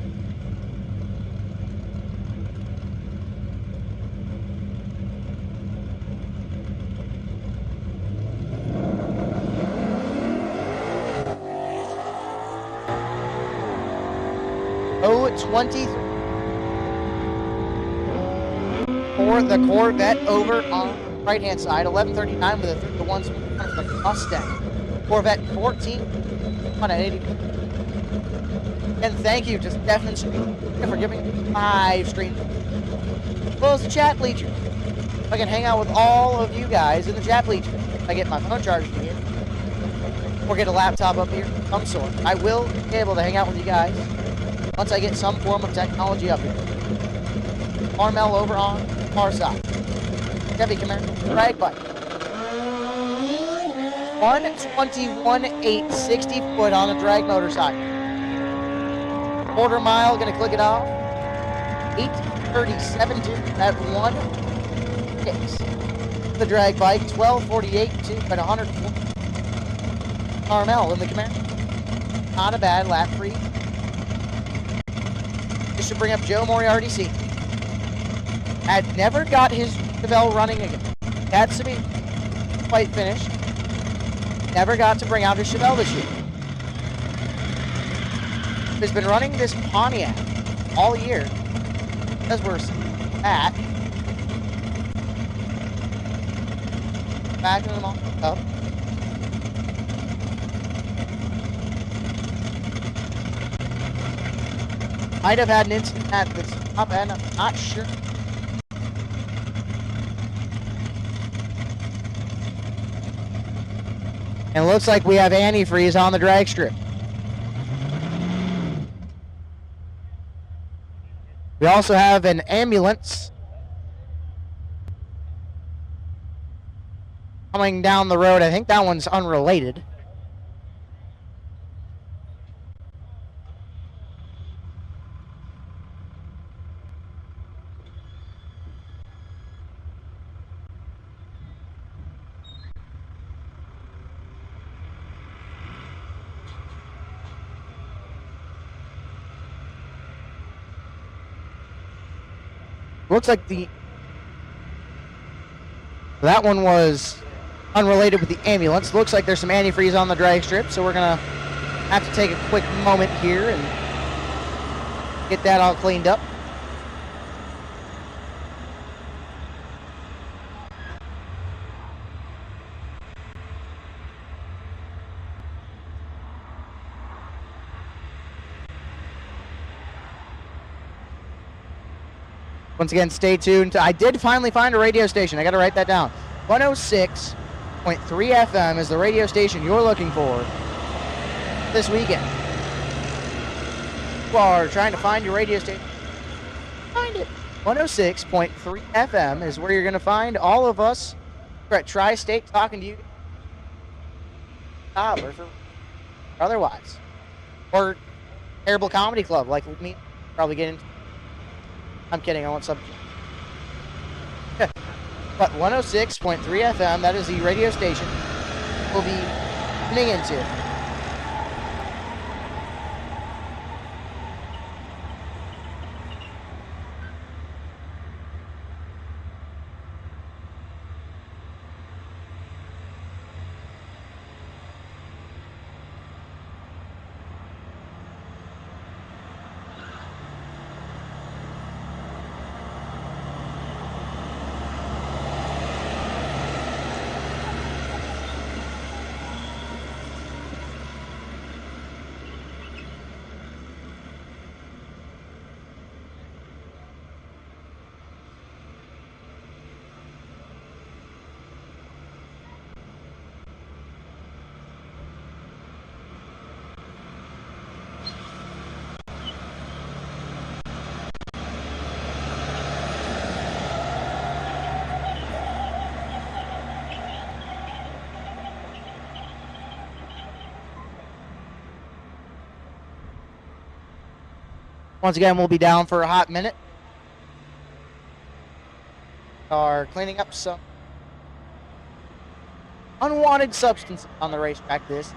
Oh, 20 for the Corvette over on the right hand side. 11:39 with a 3-1 for the Mustang. Corvette 14 on at 80. And thank you to Steffens for giving me 5 streams. As well as the chat bleachers. I can hang out with all of you guys in the chat bleachers. I get my phone charged here. Or get a laptop up here of some sort. I will be able to hang out with you guys once I get some form of technology up here. Carmel over on the far side. Chevy Camaro, drag bike. 121.8, 60 foot on a drag motorcycle. Quarter mile, gonna click it off. 8:37 at 1:6. The drag bike, 12:48 at 104. Carmel in the Camaro. Not a bad lap free. This should bring up Joe Moriarty. Had never got his Chevelle running again. Had to be quite finished. Never got to bring out his Chevelle this year. Has been running this Pontiac all year because we're back. backing them all up. Might have had an incident at the top end, I'm not sure. And it looks like we have antifreeze on the drag strip. We also have an ambulance coming down the road. I think that one's unrelated. Looks like that one was unrelated with the ambulance. Looks like there's some antifreeze on the drag strip, so we're gonna have to take a quick moment here and get that all cleaned up. Once again, stay tuned. I did finally find a radio station. I got to write that down. 106.3 FM is the radio station you're looking for this weekend. You are trying to find your radio station. Find it. 106.3 FM is where you're going to find all of us. We're at Tri-State talking to you. Or otherwise. Or Terrible Comedy Club, like me. Probably get into. I'm kidding, I want some. But 106.3 FM, that is the radio station we'll be tuning into. Once again, we'll be down for a hot minute. Are cleaning up some unwanted substances on the racetrack this.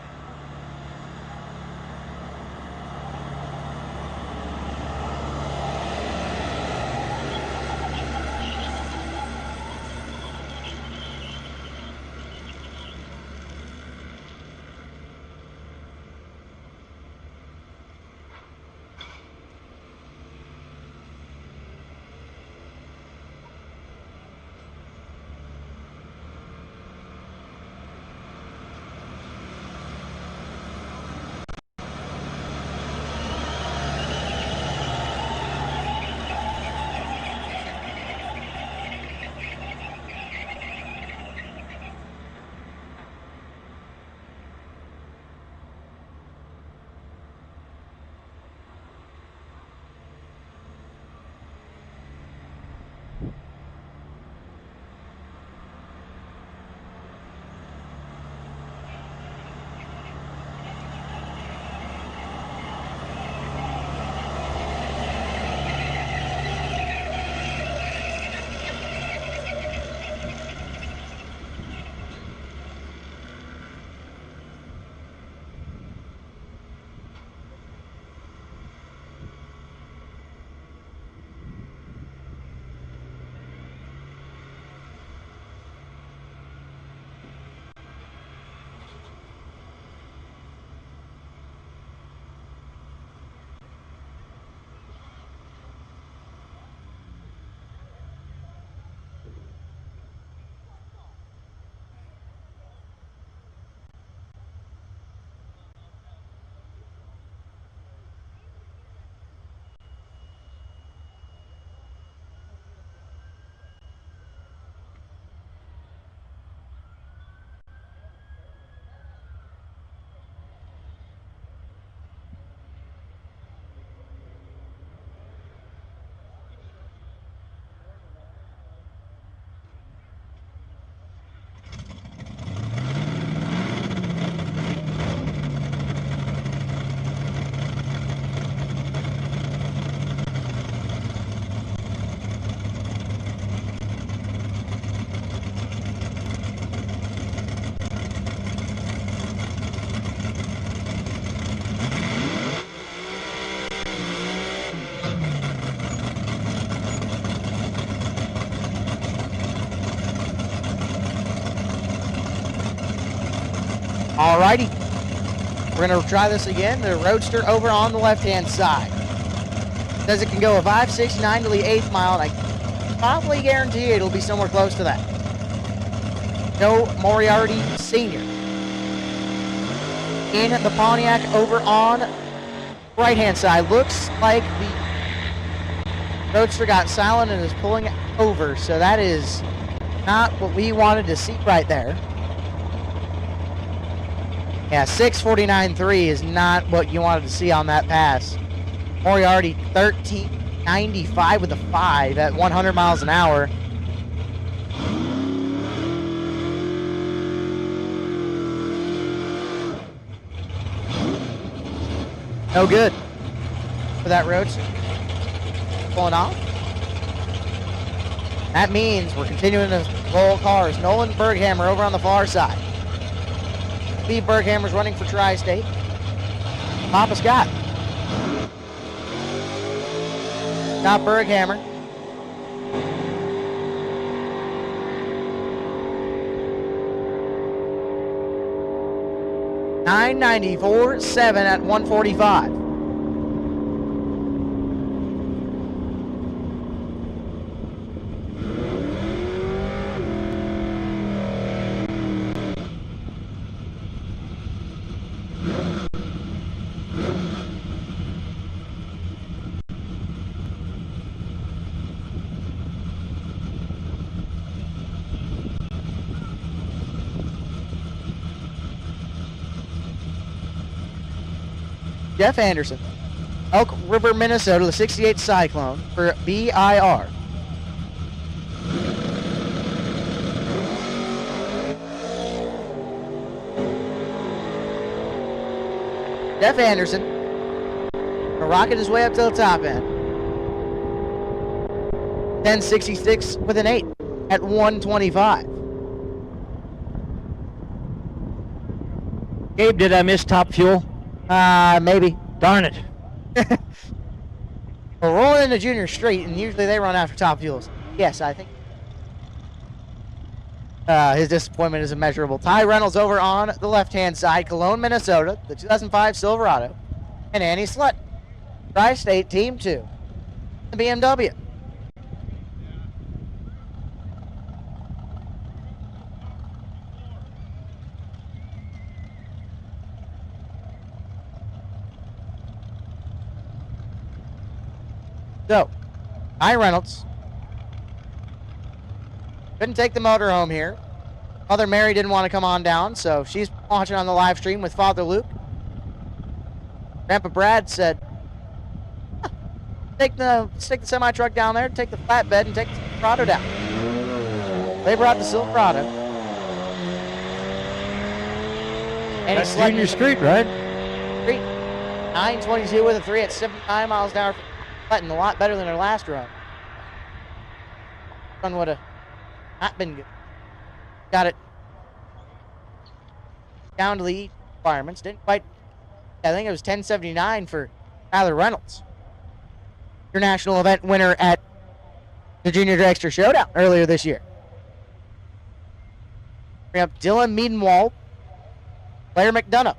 Alrighty. We're going to try this again. The Roadster over on the left-hand side. Says it can go a 569 to the 8th mile, and I probably guarantee it'll be somewhere close to that. Joe Moriarty Sr. in the Pontiac over on right-hand side. Looks like the Roadster got silent and is pulling over, so that is not what we wanted to see right there. Yeah, 6:49.3 is not what you wanted to see on that pass. Moriarty 13.95 with a 5 at 100 miles an hour. No good for that Roadster. Pulling off. That means we're continuing to roll cars. Nolan Berghammer over on the far side. Steve Berghammer's running for Tri-State. Papa Scott. Scott Berghammer. .994.7 at 145. Jeff Anderson, Elk River, Minnesota, the 68 Cyclone for BIR. Jeff Anderson gonna rocket his way up to the top end. 1066 with an 8 at 125.
Gabe, did I miss top fuel?
Maybe.
Darn it.
We're rolling into Junior Street, and usually they run after top fuels. Yes, I think. His disappointment is immeasurable. Ty Reynolds over on the left-hand side. Cologne, Minnesota, the 2005 Silverado. And Annie Slut. Tri-State Team 2. The BMW. So, Ty Reynolds couldn't take the motor home here. Mother Mary didn't want to come on down, so she's watching on the live stream with Father Luke. Grandpa Brad said, stick the semi-truck down there, take the flatbed, and take the Silverado down. They brought the Silverado. And
That's Junior Street, right?
Street. 922 with a 3 at 79 miles an hour. A lot better than her last run. Run would have not been good. Got it down to the requirements. Didn't quite. I think it was 1079 for Tyler Reynolds. Your national event winner at the Junior Dragster Showdown earlier this year. Bring up Dylan Meadenwald, Blair McDonough.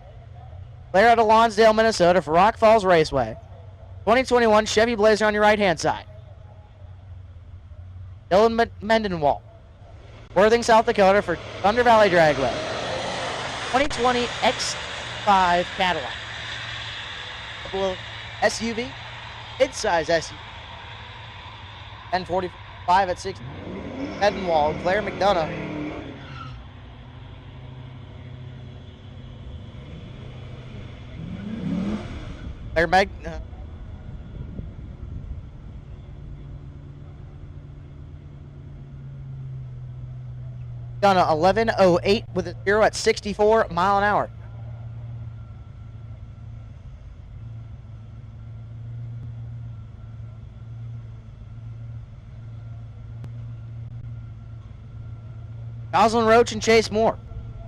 Blair out of Lonsdale, Minnesota for Rock Falls Raceway. 2021 Chevy Blazer on your right-hand side. Dylan Mendenwall. Worthing, South Dakota for Thunder Valley Dragway. 2020 X5 Cadillac. Couple of SUV, mid-size SUV. 1045 at 60. Mendenwall, Blair McDonough. Blair Done a 11:08 with a 0 at 64 mile an hour. Goslin Roach and Chase Moore.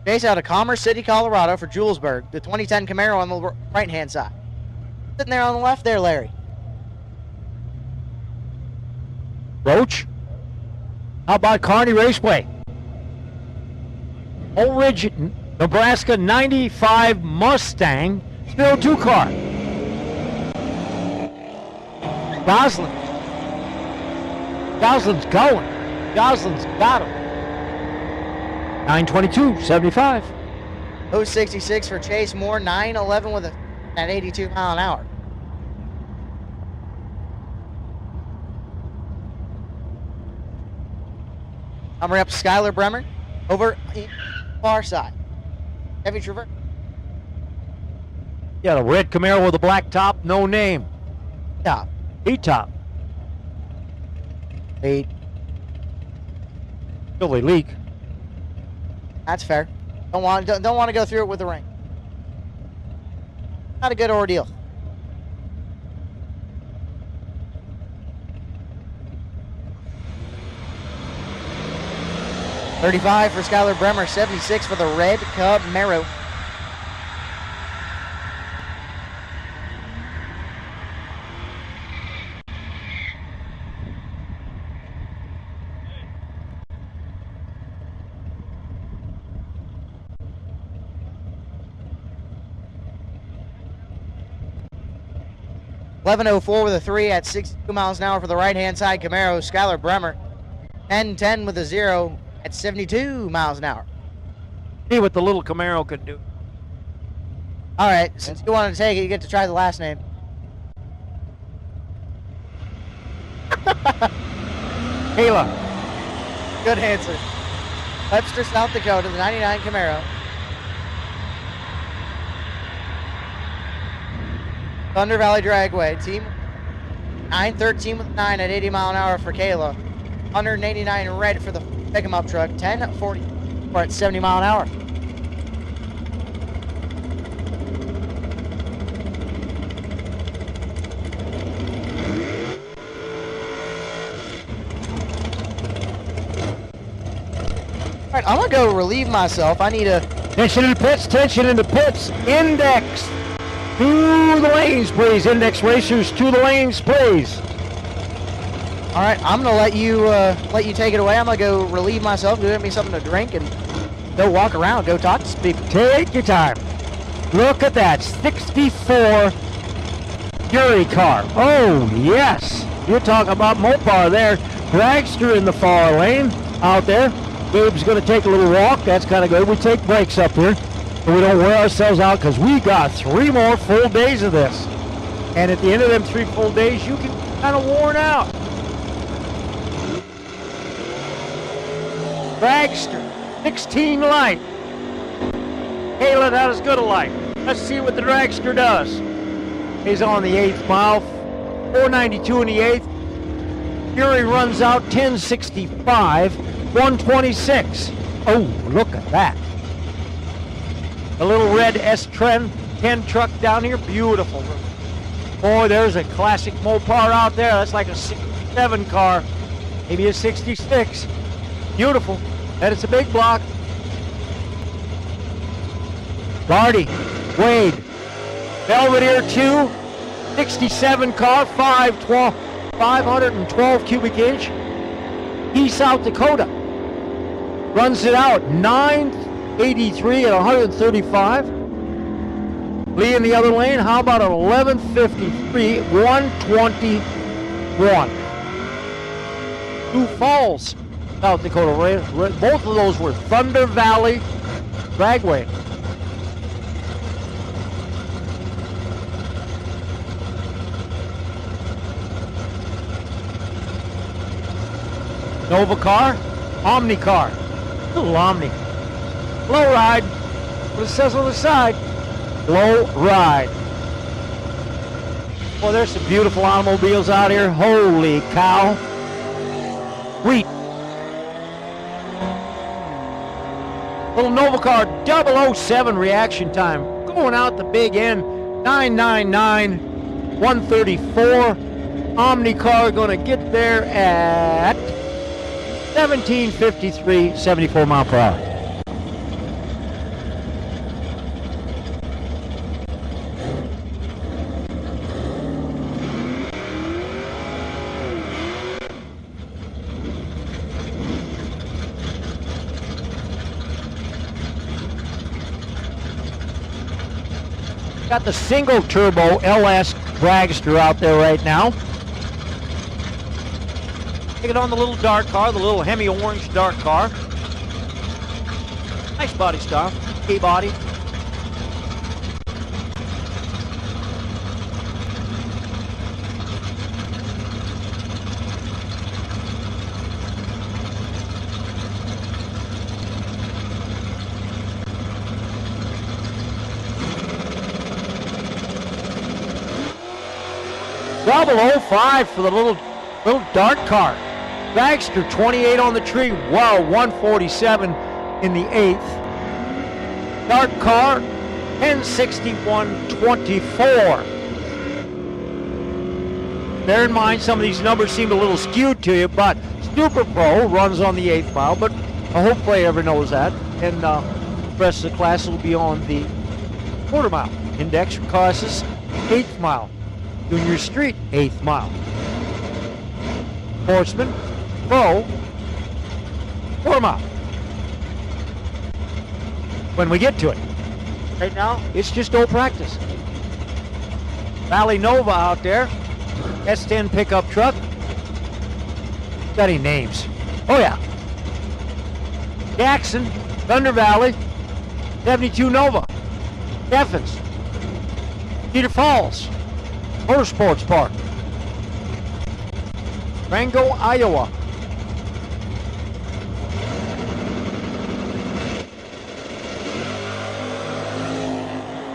Chase out of Commerce City, Colorado for Julesburg. The 2010 Camaro on the right-hand side. Sitting there on the left there, Larry.
Roach? How about Kearney Raceway? Old Ridge Nebraska 95 Mustang, still 2 car. Goslin's going. Goslin's got him. 922.75.
066 for Chase Moore, 911 with at 82 mile an hour. Number up Skylar Bremer over far side. Heavy Traverse.
Yeah, the red Camaro with a black top, no name.
Top.
E-top. 8. Still they leak.
That's fair. Don't want to go through it with the ring. Not a good ordeal. $35 for Skylar Bremer, 76 for the red Camaro. $11.04 with a 3 at 62 miles an hour for the right-hand side Camaro, Skylar Bremer. 10-10 with a 0 at 72 miles an hour.
See what the little Camaro could do.
All right, since you wanted to take it, you get to try the last name.
Kayla.
Good answer. Webster, South Dakota, the 99 Camaro. Thunder Valley Dragway, team 913 with 9 at 80 mile an hour for Kayla. 189 red for the pick 'em up truck. 1040 at 70 mile an hour. All right, I'm gonna go relieve myself. I need a
Tension in the pits, tension in the pits. Index to the lanes, please. Index racers to the lanes, please.
All right, I'm gonna let you take it away. I'm gonna go relieve myself, go get me something to drink, and go walk around, go talk to people.
Take your time. Look at that 64 Fury car. Oh yes, you're talking about Mopar there. Dragster in the far lane out there. Gabe's gonna take a little walk. That's kind of good. We take breaks up here, so we don't wear ourselves out because we got 3 more full days of this. And at the end of them 3 full days, you get kind of worn out. Dragster, 16 light. Kayla, not as good a light. Let's see what the Dragster does. He's on the 8th mile, 492 in the 8th. Fury runs out 1065, 126. Oh, look at that. The little red S-10 truck down here, beautiful. Boy, there's a classic Mopar out there. That's like a 67 car, maybe a 66. Beautiful. And it's a big block. Gardy, Wade, Belvedere 2, 67 car, 512 cubic inch. East South Dakota runs it out 983 at 135. Lee in the other lane, how about an 1153, 121. Sioux Falls, South Dakota. Both of those were Thunder Valley Dragway. Nova car, Omni car, little Omni. Low ride, what it says on the side, low ride. Well, there's some beautiful automobiles out here. Holy cow. Sweet. Little Nova car 007 reaction time. Going out the big end, 999, 134. Omni car gonna get there at 1753, 74 mile per hour. Got the single turbo LS dragster out there right now. Take it on the little dark car, the little Hemi orange dark car. Nice body style, K-body. Double 05 for the little dark car. Dragster 28 on the tree. Wow, 147 in the 8th. Dark car 1061.24. Bear in mind some of these numbers seem a little skewed to you, but Super Pro runs on the 8th mile, but I hope nobody ever knows that. And the rest of the class will be on the quarter mile. Index classes 8th mile. Junior Street 8th mile. Horseman Pro 4 mile. When we get to it. Right now, it's just old practice. Valley Nova out there. S10 pickup truck. Got any names? Oh yeah. Jackson, Thunder Valley, 72 Nova. Steffens, Cedar Falls, Motorsports Park. Rango, Iowa.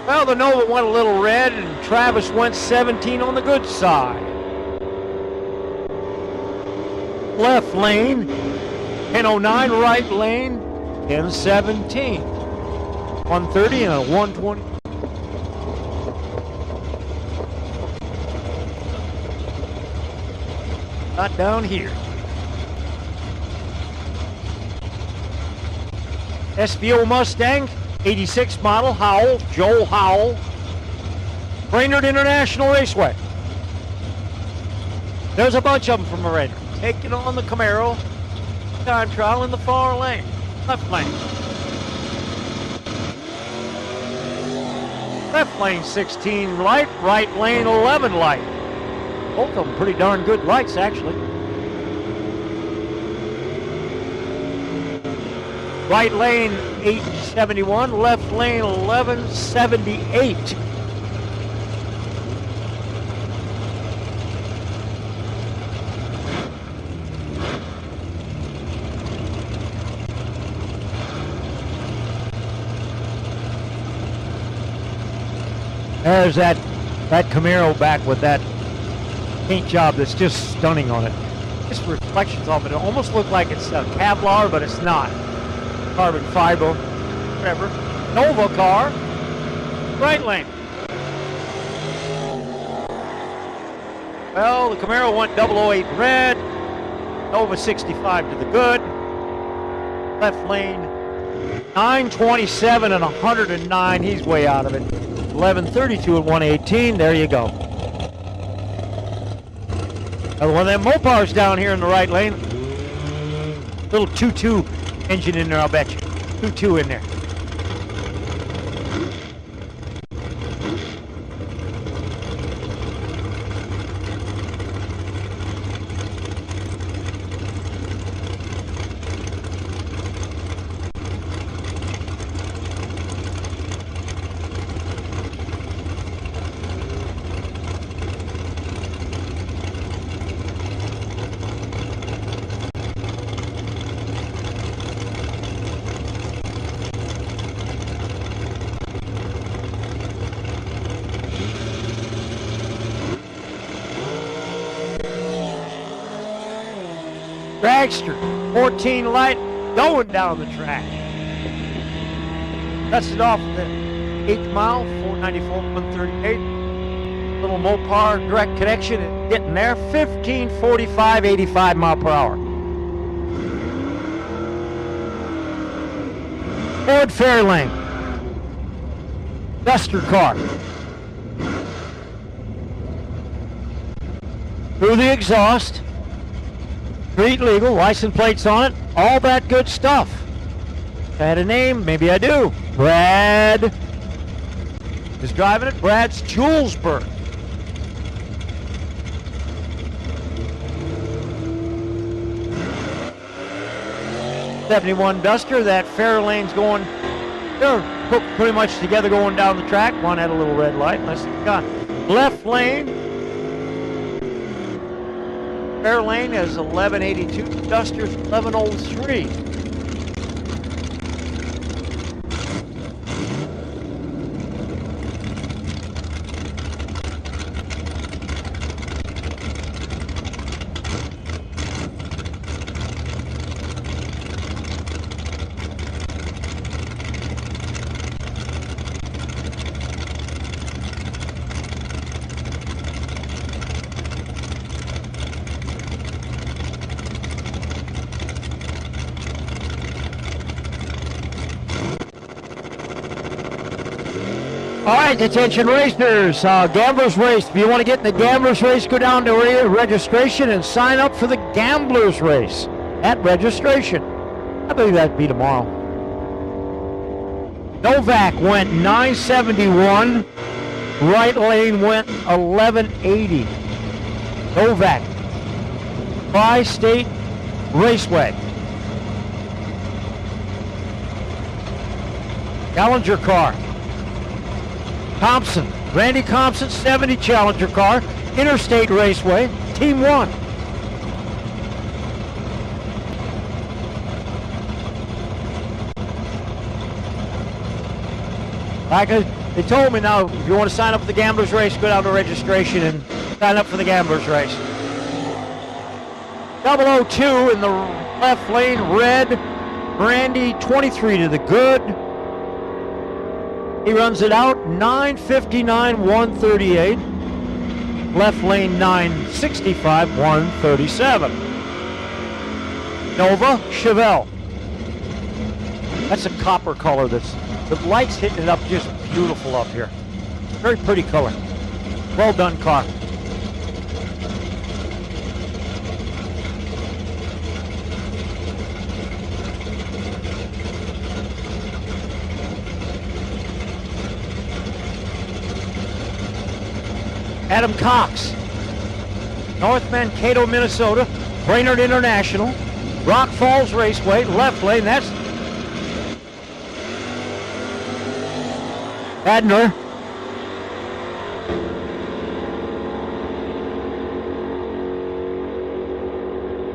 Well, the Nova went a little red, and Travis went 17 on the good side. Left lane, 1009, right lane, 1017. 130 and a 120. Not down here. SVO Mustang, 86 model, Howell, Joel Howell. Brainerd International Raceway. There's a bunch of them from Brainerd. Taking on the Camaro. Time trial in the far lane. Left lane. Left lane 16 light, right lane 11 light. Both of them pretty darn good lights, actually. Right lane 871, left lane 1178. There's that Camaro back with that paint job that's just stunning on it. Just reflections of it. It almost looks like it's Kevlar, but it's not. Carbon fiber, whatever. Nova car, right lane. Well, the Camaro went 008 red. Nova 65 to the good. Left lane 927 and 109. He's way out of it. 1132 and 118. There you go. Another one of them Mopars down here in the right lane. Little 2.2 engine in there, I'll bet you. 2.2 in there. Dragster, 14 light, going down the track. Cuts it off the 8th mile, 494, 138. Little Mopar direct connection and getting there, 1545, 85 mile per hour. Ford Fairlane, Duster car. Through the exhaust. Street legal, license plates on it, all that good stuff. If I had a name, maybe I do. Brad is driving it. Brad's Julesburg. '71 Duster, that fair lane's going, they're hooked pretty much together going down the track. One had a little red light. Let's got left lane. Fair lane is 1182. Duster's 1103. All right, attention racers, Gamblers Race. If you want to get in the Gamblers Race, go down to registration and sign up for the Gamblers Race at registration. I believe that'd be tomorrow. Novak went 971. Right lane went 1180. Novak, Tristate Raceway. Challenger car. Thompson, Randy Thompson, 70 Challenger car, Interstate Raceway, Team 1. Like they told me now, if you want to sign up for the Gamblers Race, go down to registration and sign up for the Gamblers Race. 002 in the left lane, red, Randy 23 to the good. He runs it out, 959, 138. Left lane, 965, 137. Nova Chevelle. That's a copper color that's, the light's hitting it up just beautiful up here. Very pretty color. Well done car. Adam Cox, North Mankato, Minnesota, Brainerd International, Rock Falls Raceway, left lane, that's Adner.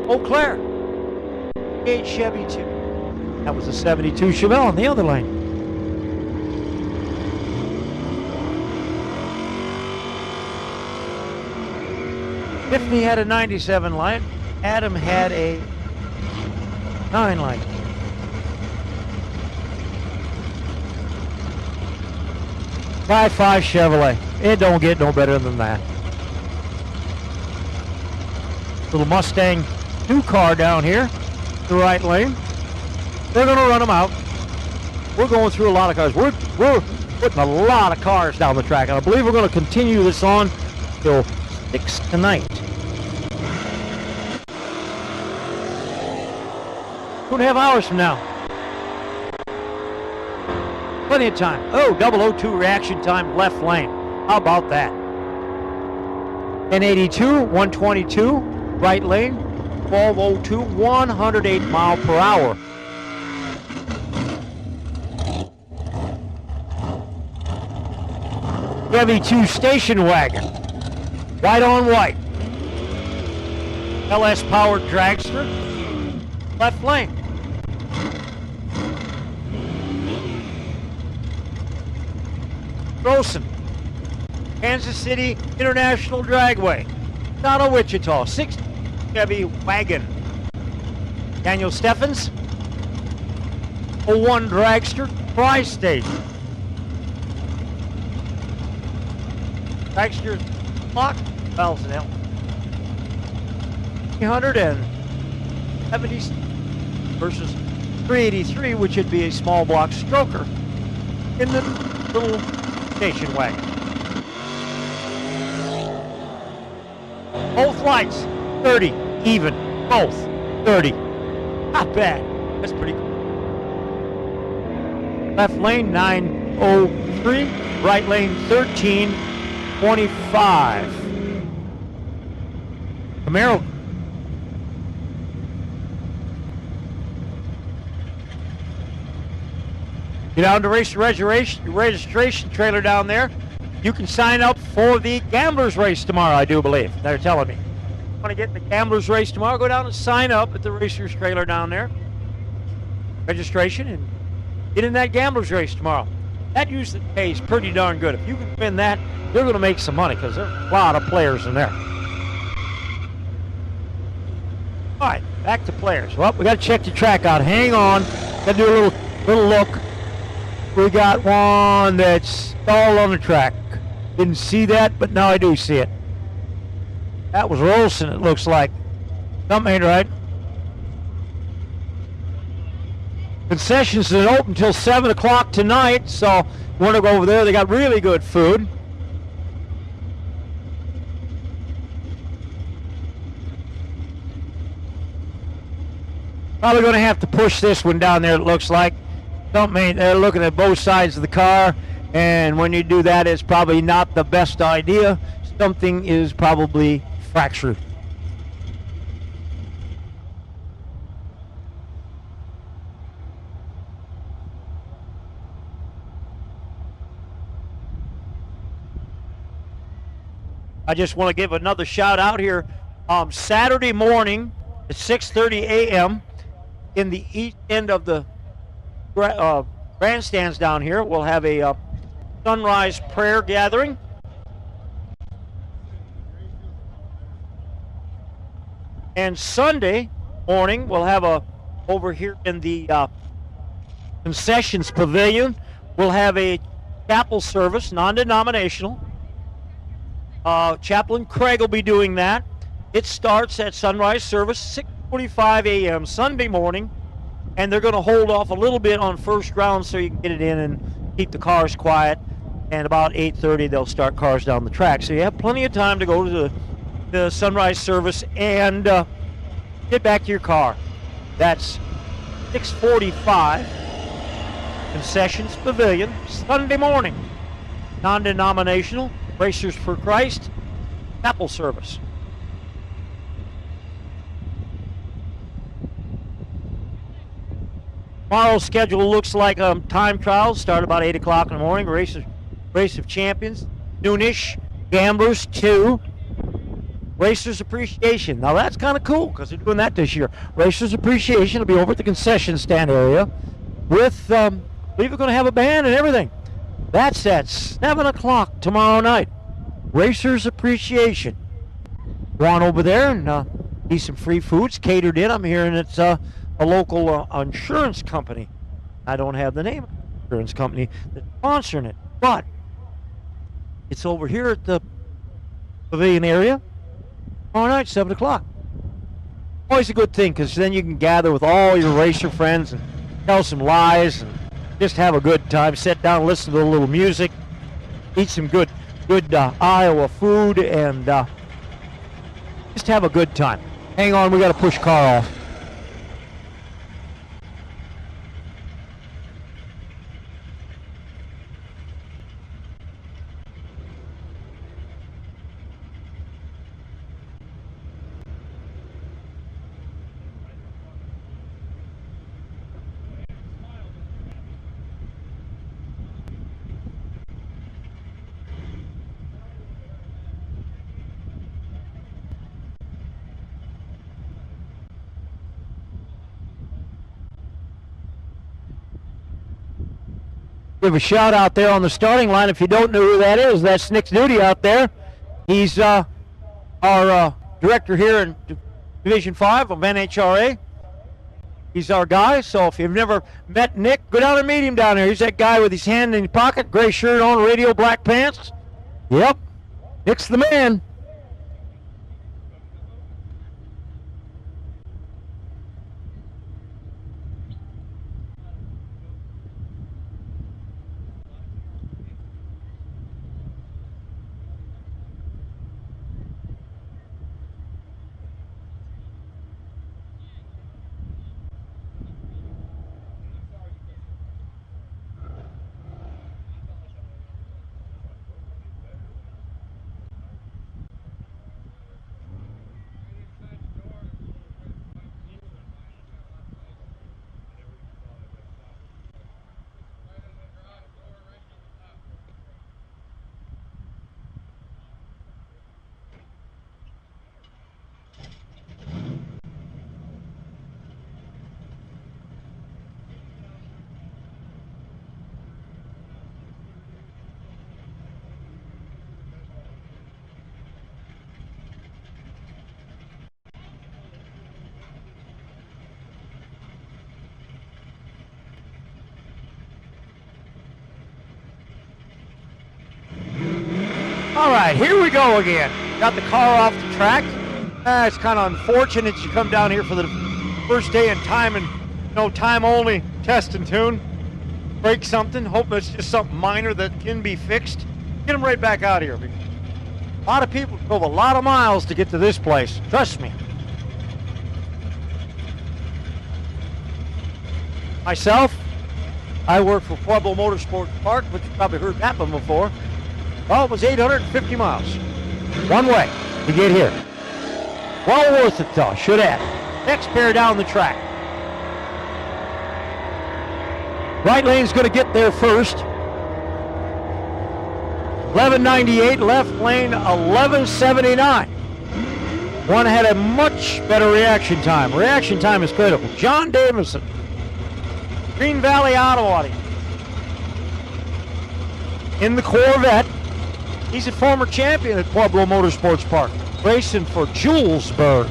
Eau Claire, 8 Chevy 2. That was a 72 Chevelle on the other lane. Tiffany had a 97 light. Adam had a 9 light. '55 Chevrolet. It don't get no better than that. Little Mustang 2 car down here, the right lane. They're going to run them out. We're going through a lot of cars. We're putting a lot of cars down the track, and I believe we're going to continue this on till 6 tonight. 2.5 hours from now. Plenty of time. Oh, 002 reaction time, left lane. How about that? 1082, 122, right lane, 1202, 108 mile per hour. Chevy 2 station wagon. White on white. LS powered dragster. Left lane. Grossen. Kansas City International Dragway. Out of Wichita. 6 Chevy wagon. Daniel Steffens. 01 dragster. Tri-State. Dragster block. Valves and L. 370 versus 383, which would be a small block stroker in the little station wagon. Both lights 30 even, both 30. Not bad. That's pretty cool. Left lane 903. 23, right lane 13, 25. Camaro. Get down to race registration trailer down there. You can sign up for the Gamblers Race tomorrow, I do believe. They're telling me. Want to get in the Gamblers Race tomorrow? Go down and sign up at the Racers trailer down there. Registration and get in that Gamblers Race tomorrow. That usually pays pretty darn good. If you can win that, you're going to make some money because there's a lot of players in there. All right, back to players. Well, we got to check the track out. Hang on. Got to do a little look. We got one that's stalled on the track. Didn't see that, but now I do see it. That was Rolson, it looks like. Something ain't right. Concessions is open until 7 o'clock tonight, so we want to go over there. They got really good food. Probably going to have to push this one down there, it looks like. Something ain't there. Looking at both sides of the car, and when you do that, it's probably not the best idea. Something is probably fractured. I just want to give another shout out here. Saturday morning at 6:30 a.m. in the east end of the grandstands down here, we'll have a sunrise prayer gathering. And Sunday morning, we'll have over here in the concessions pavilion, we'll have a chapel service, non-denominational. Chaplain Craig will be doing that. It starts at sunrise service, 6:45 a.m. Sunday morning, and they're going to hold off a little bit on first round so you can get it in and keep the cars quiet. And about 8:30, they'll start cars down the track. So you have plenty of time to go to the sunrise service and get back to your car. That's 6:45, concessions pavilion, Sunday morning. Non-denominational, Racers for Christ, chapel service. Tomorrow's schedule looks like time trials start about 8 o'clock in the morning. Race of Champions, noonish. Gamblers 2. Racers Appreciation. Now that's kind of cool because they're doing that this year. Racers Appreciation will be over at the concession stand area with, I believe we're going to have a band and everything. That's at 7 o'clock tomorrow night. Racers Appreciation. Go on over there and eat some free foods catered in. I'm hearing it's a local insurance company. I don't have the name of the insurance company that's sponsoring it, but it's over here at the pavilion area. Tomorrow night, 7 o'clock. Always a good thing because then you can gather with all your racer friends and tell some lies and just have a good time. Sit down and listen to a little music, eat some good Iowa food, and just have a good time. Hang on, we got to push car off. Give a shout out there on the starting line. If you don't know who that is, that's Nick Duty out there. He's our director here in Division 5 of NHRA. He's our guy, so if you've never met Nick, go down and meet him down there. He's that guy with his hand in his pocket, gray shirt on, radio, black pants. Yep, Nick's the man. right, here we go again. Got the car off the track. It's kind of unfortunate you come down here for the first day in time and time only test and tune. Break something. Hope it's just something minor that can be fixed. Get them right back out here. A lot of people drove a lot of miles to get to this place. Trust me. Myself, I work for Pueblo Motorsports Park, which you probably heard that one before. Well, it was 850 miles. One way to get here. Well worth it though, should add. Next pair down the track. Right lane's gonna get there first. 1198, left lane 1179. One had a much better reaction time. Reaction time is critical. John Davison, Green Valley Auto Body. In the Corvette. He's a former champion at Pueblo Motorsports Park, racing for Julesburg.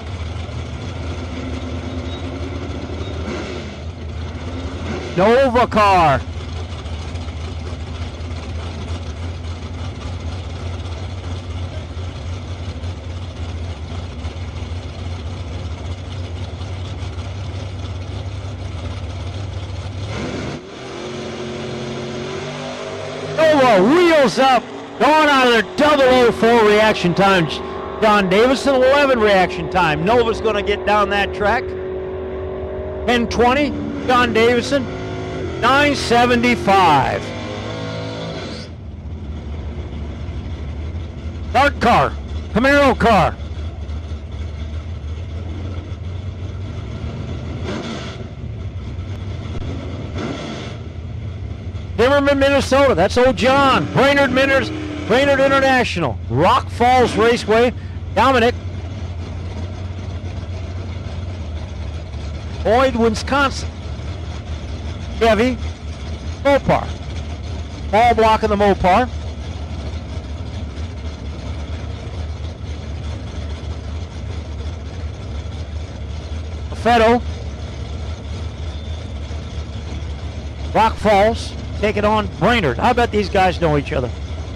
Nova car. Nova wheels up, going out of their 004 reaction time. John Davison 11 reaction time. Nova's going to get down that track. 1020, John Davison 975. Dark car, Camaro car. Zimmerman, Minnesota. That's old John. Brainerd International. Rock Falls Raceway. Dominic. Boyd, Wisconsin. Chevy. Mopar. Ball block in the Mopar. Fetto. Rock Falls. Taking on Brainerd. I bet these guys know each other.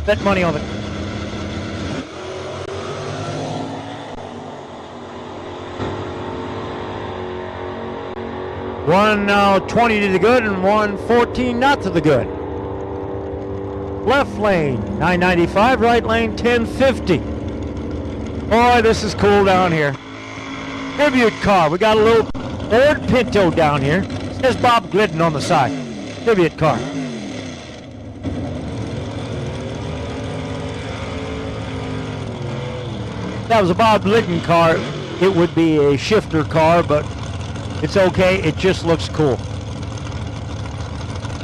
Bet money on it. One 20 to the good and 114 not to the good. Left lane 995, right lane 1050. Boy, this is cool down here. Tribute car. We got a little Ford Pinto down here. Says Bob Glidden on the side. Tribute car. If that was a Bob Glidden car, it would be a shifter car, but it's okay. It just looks cool.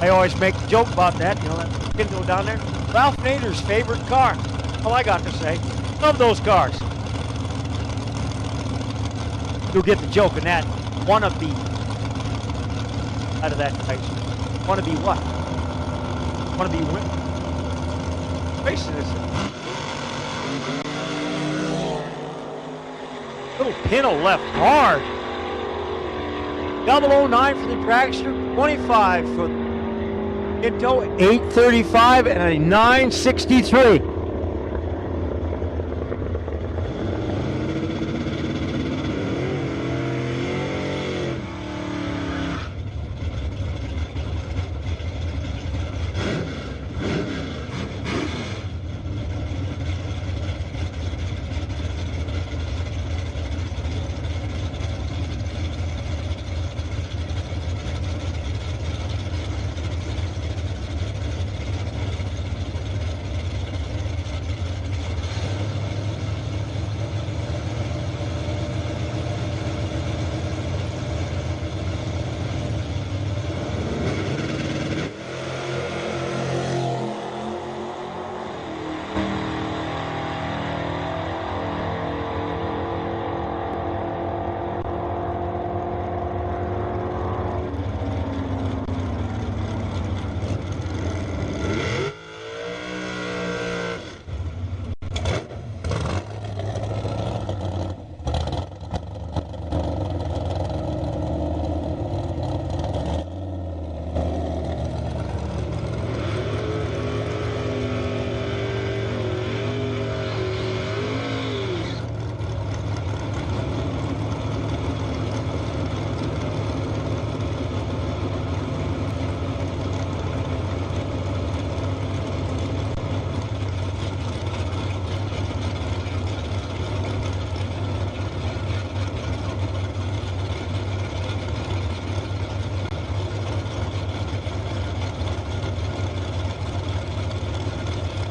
I always make a joke about that. That Pinto down there. Ralph Nader's favorite car. All I got to say. Love those cars. You'll get the joke in that. Wanna be out of that type. Wanna be what? Wanna be winning? Racing this. Little Pinto left hard. 009 for the dragster, 25 for Pinto, 835 and a 963.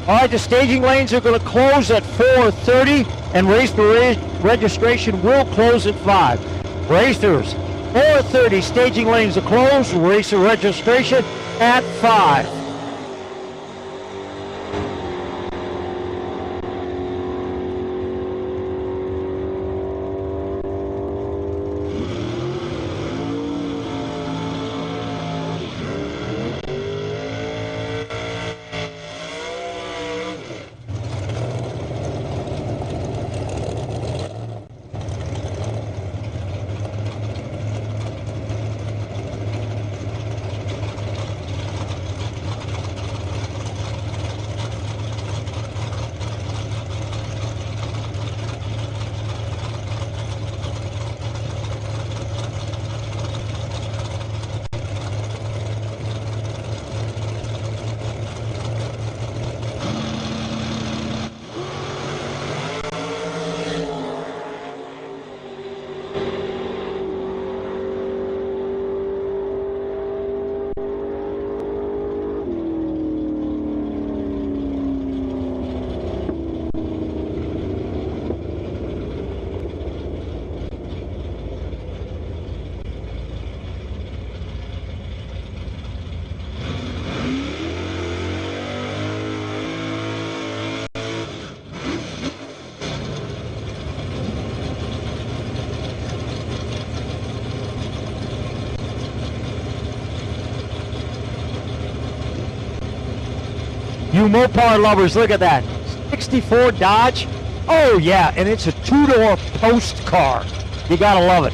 All right, the staging lanes are going to close at 4:30, and race registration will close at 5. Racers, 4:30, staging lanes are closed, racer registration at 5. You Mopar lovers, look at that. 64 Dodge. Oh yeah, and it's a 2-door post car. You gotta love it.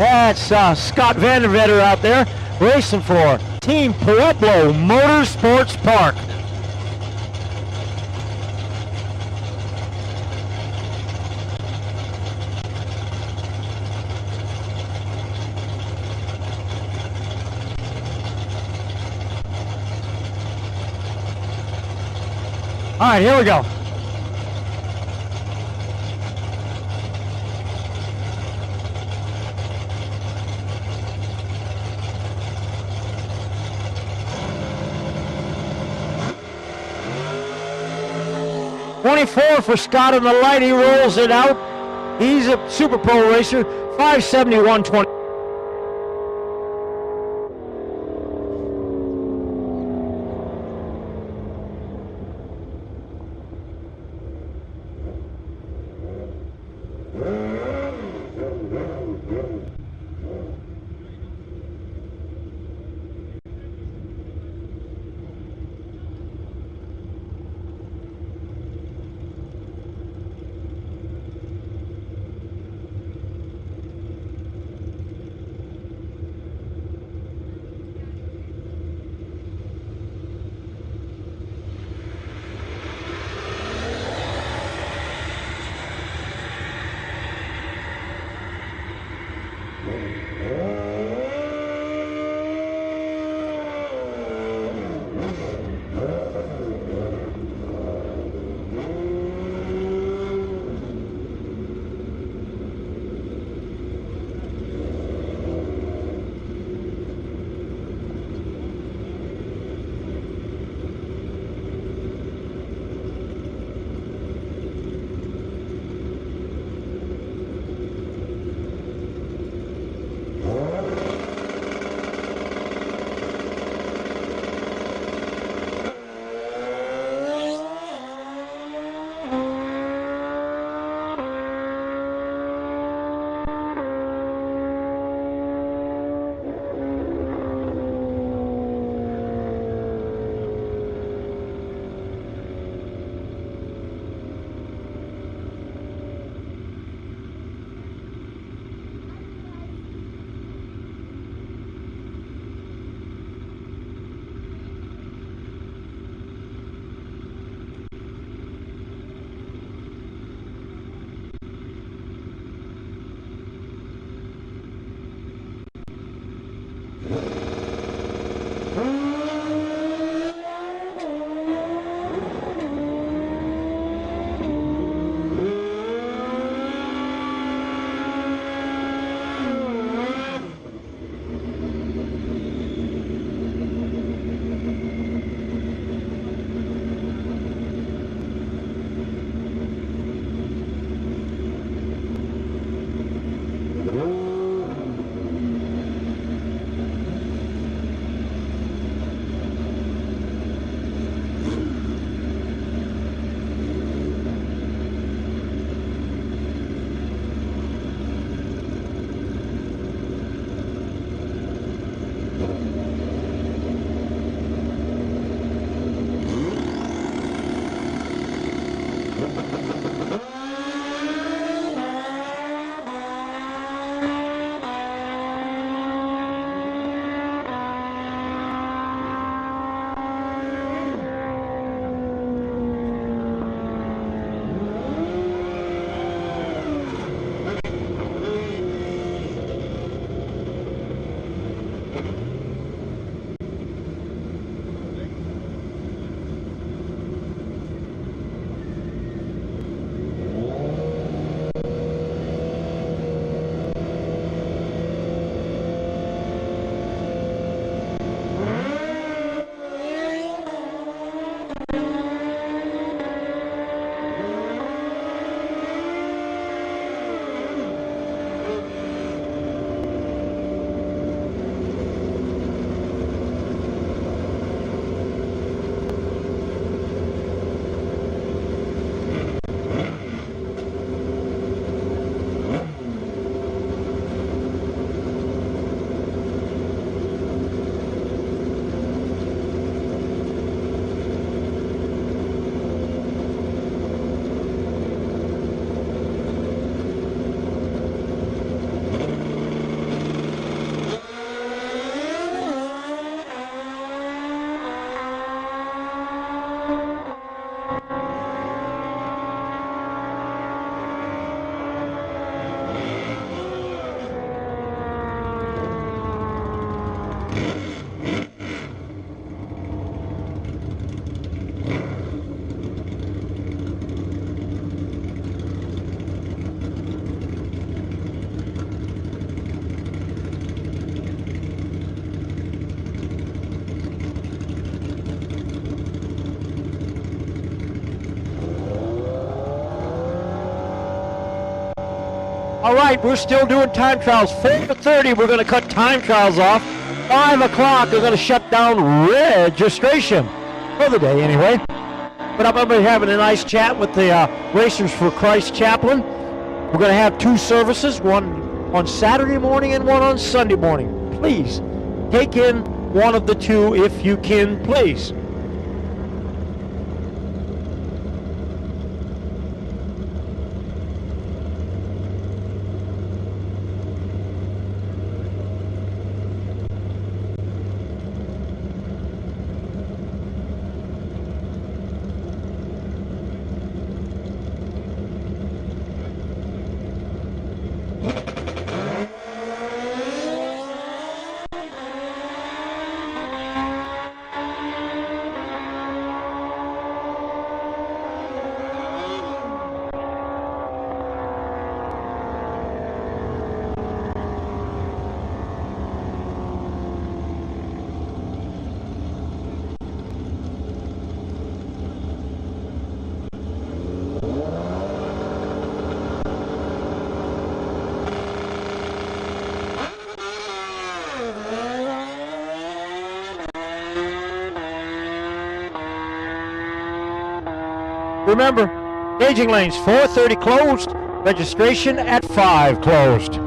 That's Scott Vandervetter out there racing for Team Pueblo Motorsports Park. All right, here we go. For Scott on the light, he rolls it out. He's a Super Pro racer, 571.20. All right, we're still doing time trials. 4:30, we're going to cut time trials off. 5 o'clock, we're going to shut down registration. For the day, anyway. But I'm going to be having a nice chat with the Racers for Christ chaplain. We're going to have 2 services, one on Saturday morning and one on Sunday morning. Please, take in one of the 2 if you can, please. Remember, staging lanes 4:30 closed, registration at 5 closed.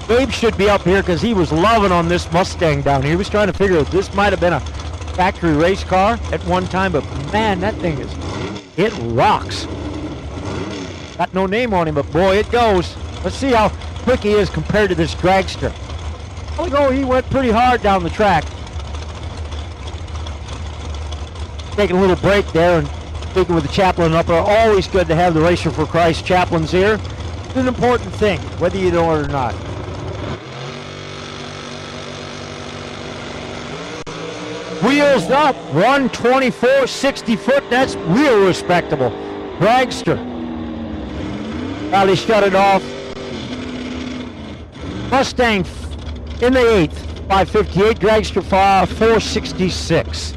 Gabe should be up here because he was loving on this Mustang down here. He was trying to figure out this might have been a factory race car at one time, but man, that thing it rocks. Got no name on him, but boy, it goes. Let's see how quick he is compared to this dragster. Oh, he went pretty hard down the track. Taking a little break there and speaking with the chaplain up there. Always good to have the Racer for Christ chaplains here. It's an important thing, whether you know it or not. Wheels up, 124, 60 foot, that's real respectable. Dragster. Probably shut it off. Mustang in the 8th, 558, dragster 466.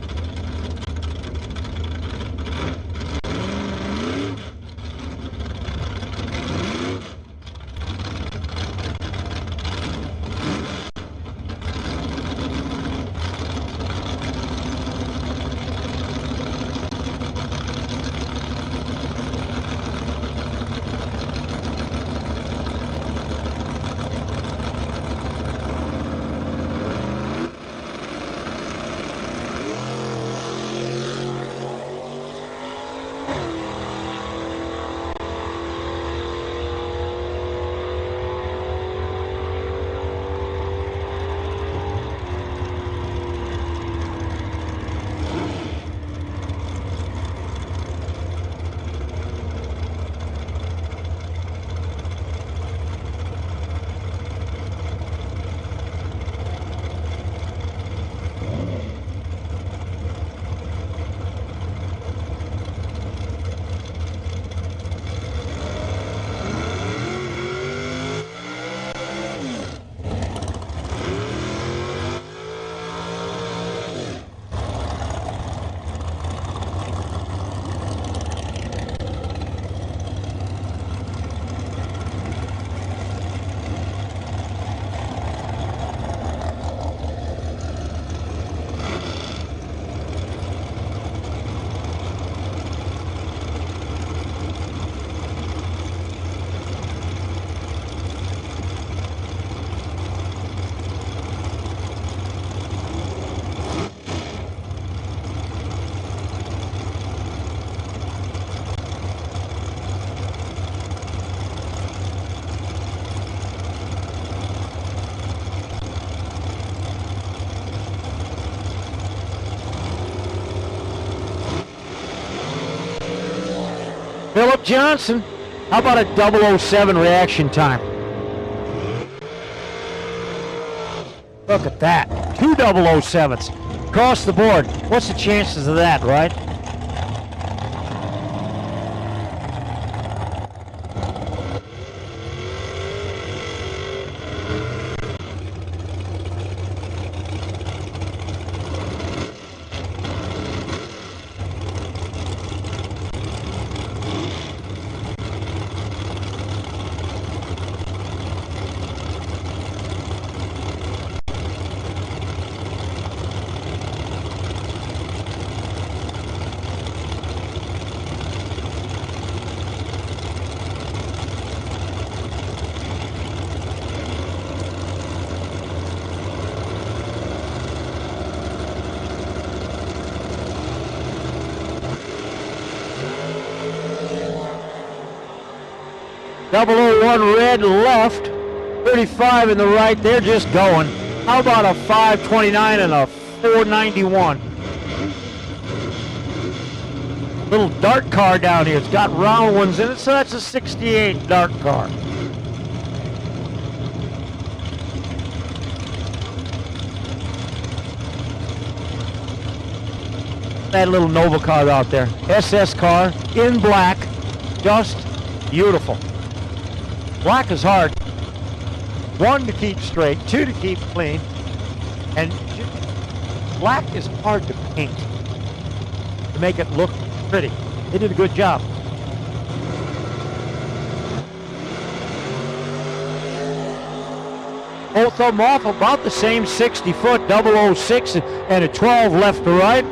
Philip Johnson. How about a 007 reaction time? Look at that. 2 007s across the board. What's the chances of that, right? .001 red left, 35 in the right. They're just going. How about a 529 and a 491? Little dark car down here. It's got round ones in it, so that's a 68 dark car. That little Nova car out there. SS car in black. Just beautiful. Black is hard. 1, to keep straight, 2, to keep clean, and black is hard to paint, to make it look pretty. They did a good job. Both of them off about the same 60 foot, 006 and a 12 left to right.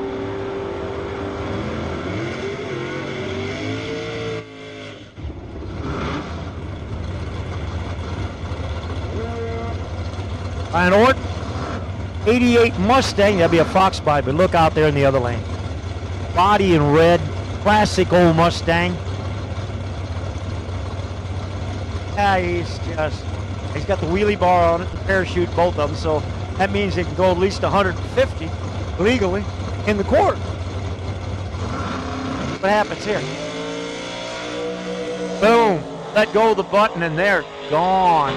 Ryan Ort, 88 Mustang, that'd be a Fox body, but look out there in the other lane. Body in red, classic old Mustang. Yeah, he's got the wheelie bar on it, the parachute, both of them, so that means they can go at least 150 legally in the quarter. What happens here? Boom, let go of the button and they're gone.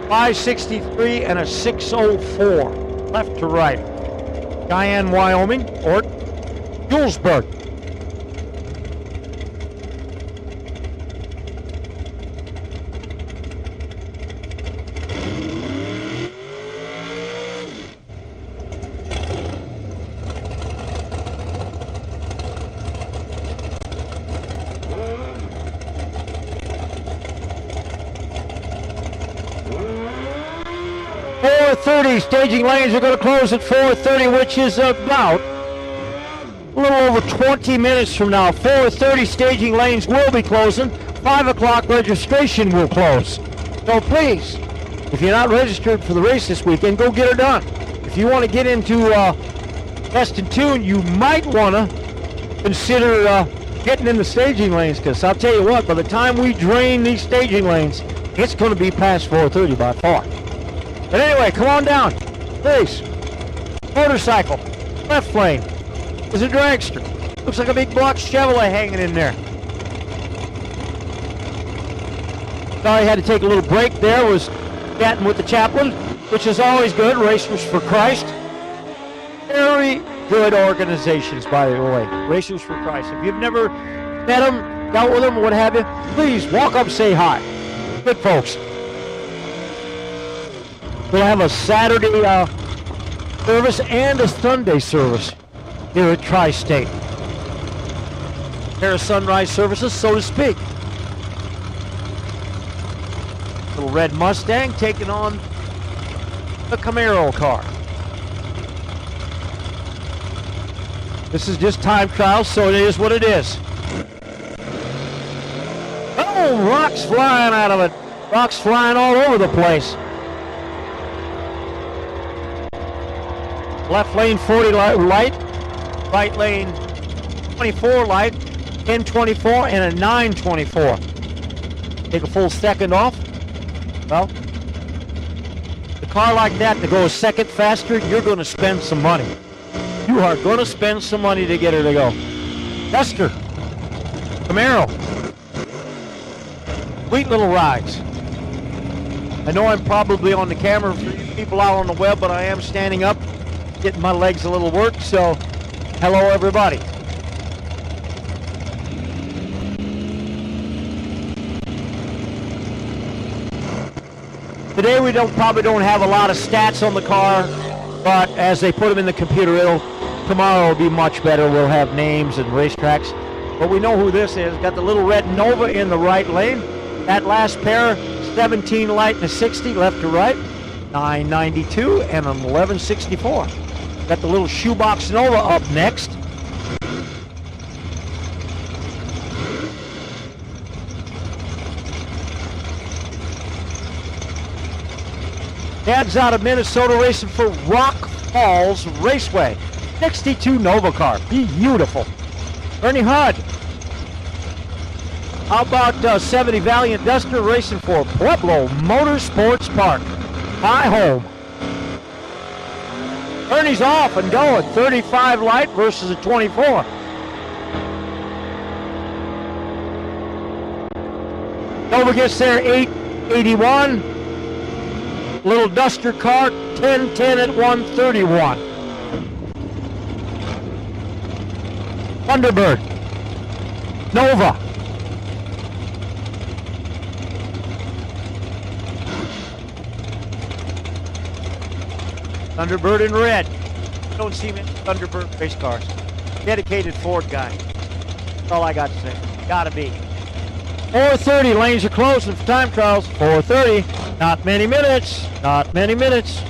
563 and a 604, left to right. Cheyenne, Wyoming, or Julesburg. Staging lanes are going to close at 4:30, which is about a little over 20 minutes from now. 4:30 staging lanes will be closing. 5 o'clock registration will close. So please, if you're not registered for the race this weekend, go get her done. If you want to get into Test and Tune, you might want to consider getting in the staging lanes, because I'll tell you what, by the time we drain these staging lanes, it's going to be past 4:30 by far. But anyway, come on down, please. Motorcycle, left lane. There's a dragster. Looks like a big block Chevrolet hanging in there. Sorry, I had to take a little break there. Was chatting with the chaplain, which is always good. Racers for Christ. Very good organizations, by the way. Racers for Christ. If you've never met them, dealt with them, what have you, please walk up, say hi. Good folks. We'll have a Saturday service and a Sunday service here at Tristate. Pair of sunrise services, so to speak. Little red Mustang taking on the Camaro car. This is just time trial, so it is what it is. Oh, rocks flying out of it. Rocks flying all over the place. Left lane 40 light, right lane 24 light, 1024 and a 924. Take a full second off. Well, the car like that to go a second faster, you're going to spend some money. You are going to spend some money to get her to go. Duster, Camaro. Sweet little rides. I know I'm probably on the camera for you people out on the web, but I am standing up, getting my legs a little work, so hello everybody. Today we probably don't have a lot of stats on the car, but as they put them in the computer, tomorrow will be much better. We'll have names and racetracks. But we know who this is. Got the little red Nova in the right lane. That last pair, 17 light and a 60 left to right. 992 and an 1164. Got the little shoebox Nova up next. Dad's out of Minnesota racing for Rock Falls Raceway. 62 Nova car. Beautiful. Ernie Hudd. How about 70 Valiant Duster racing for Pueblo Motorsports Park? Hi home. Ernie's off and going. 35 light versus a 24. Nova gets there 881. Little Duster car 1010 at 131. Thunderbird. Nova. Thunderbird in red. Don't see many Thunderbird race cars. Dedicated Ford guy. That's all I got to say. Gotta be. 4:30, lanes are closing for time trials. 4:30, not many minutes, not many minutes.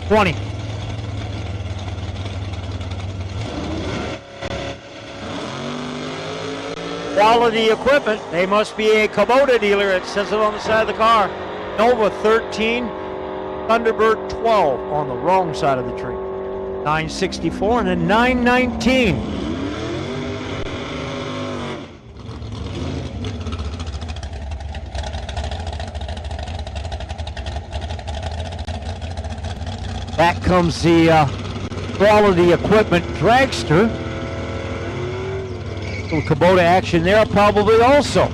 20. Quality equipment. They must be a Kubota dealer. It says it on the side of the car. Nova 13. Thunderbird 12 on the wrong side of the tree. 964 and a 919. Back comes the quality equipment dragster. Little Kubota action there probably also.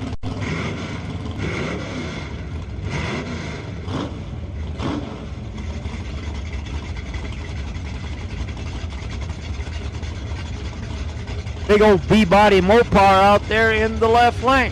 Big old B-body Mopar out there in the left lane.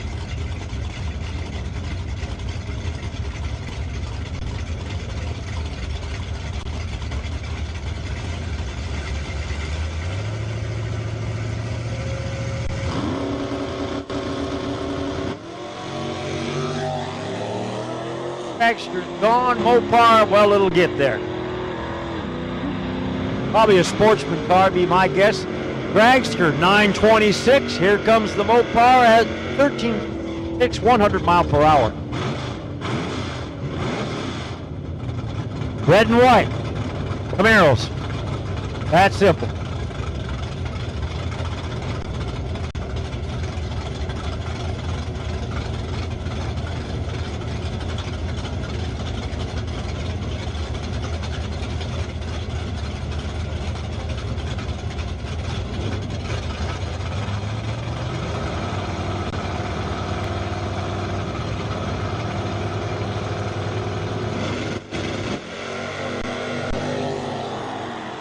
Extra's gone. Mopar, well, it'll get there. Probably a sportsman car, be my guess. Dragster 926. Here comes the Mopar at 13.6, 100 mile per hour. Red and white. Camaros. That's simple.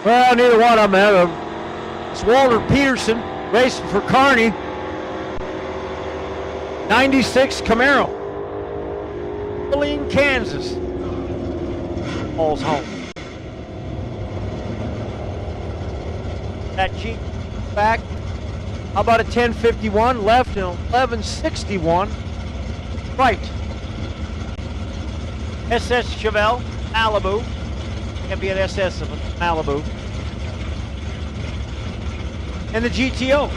Well, neither one of them. It's Walter Peterson racing for Kearney. 96 Camaro. Abilene, Kansas. Falls home. That Jeep back. How about a 1051 left and 1161 right? SS Chevelle, Malibu. Can't be an SS of a Malibu. And the GTO.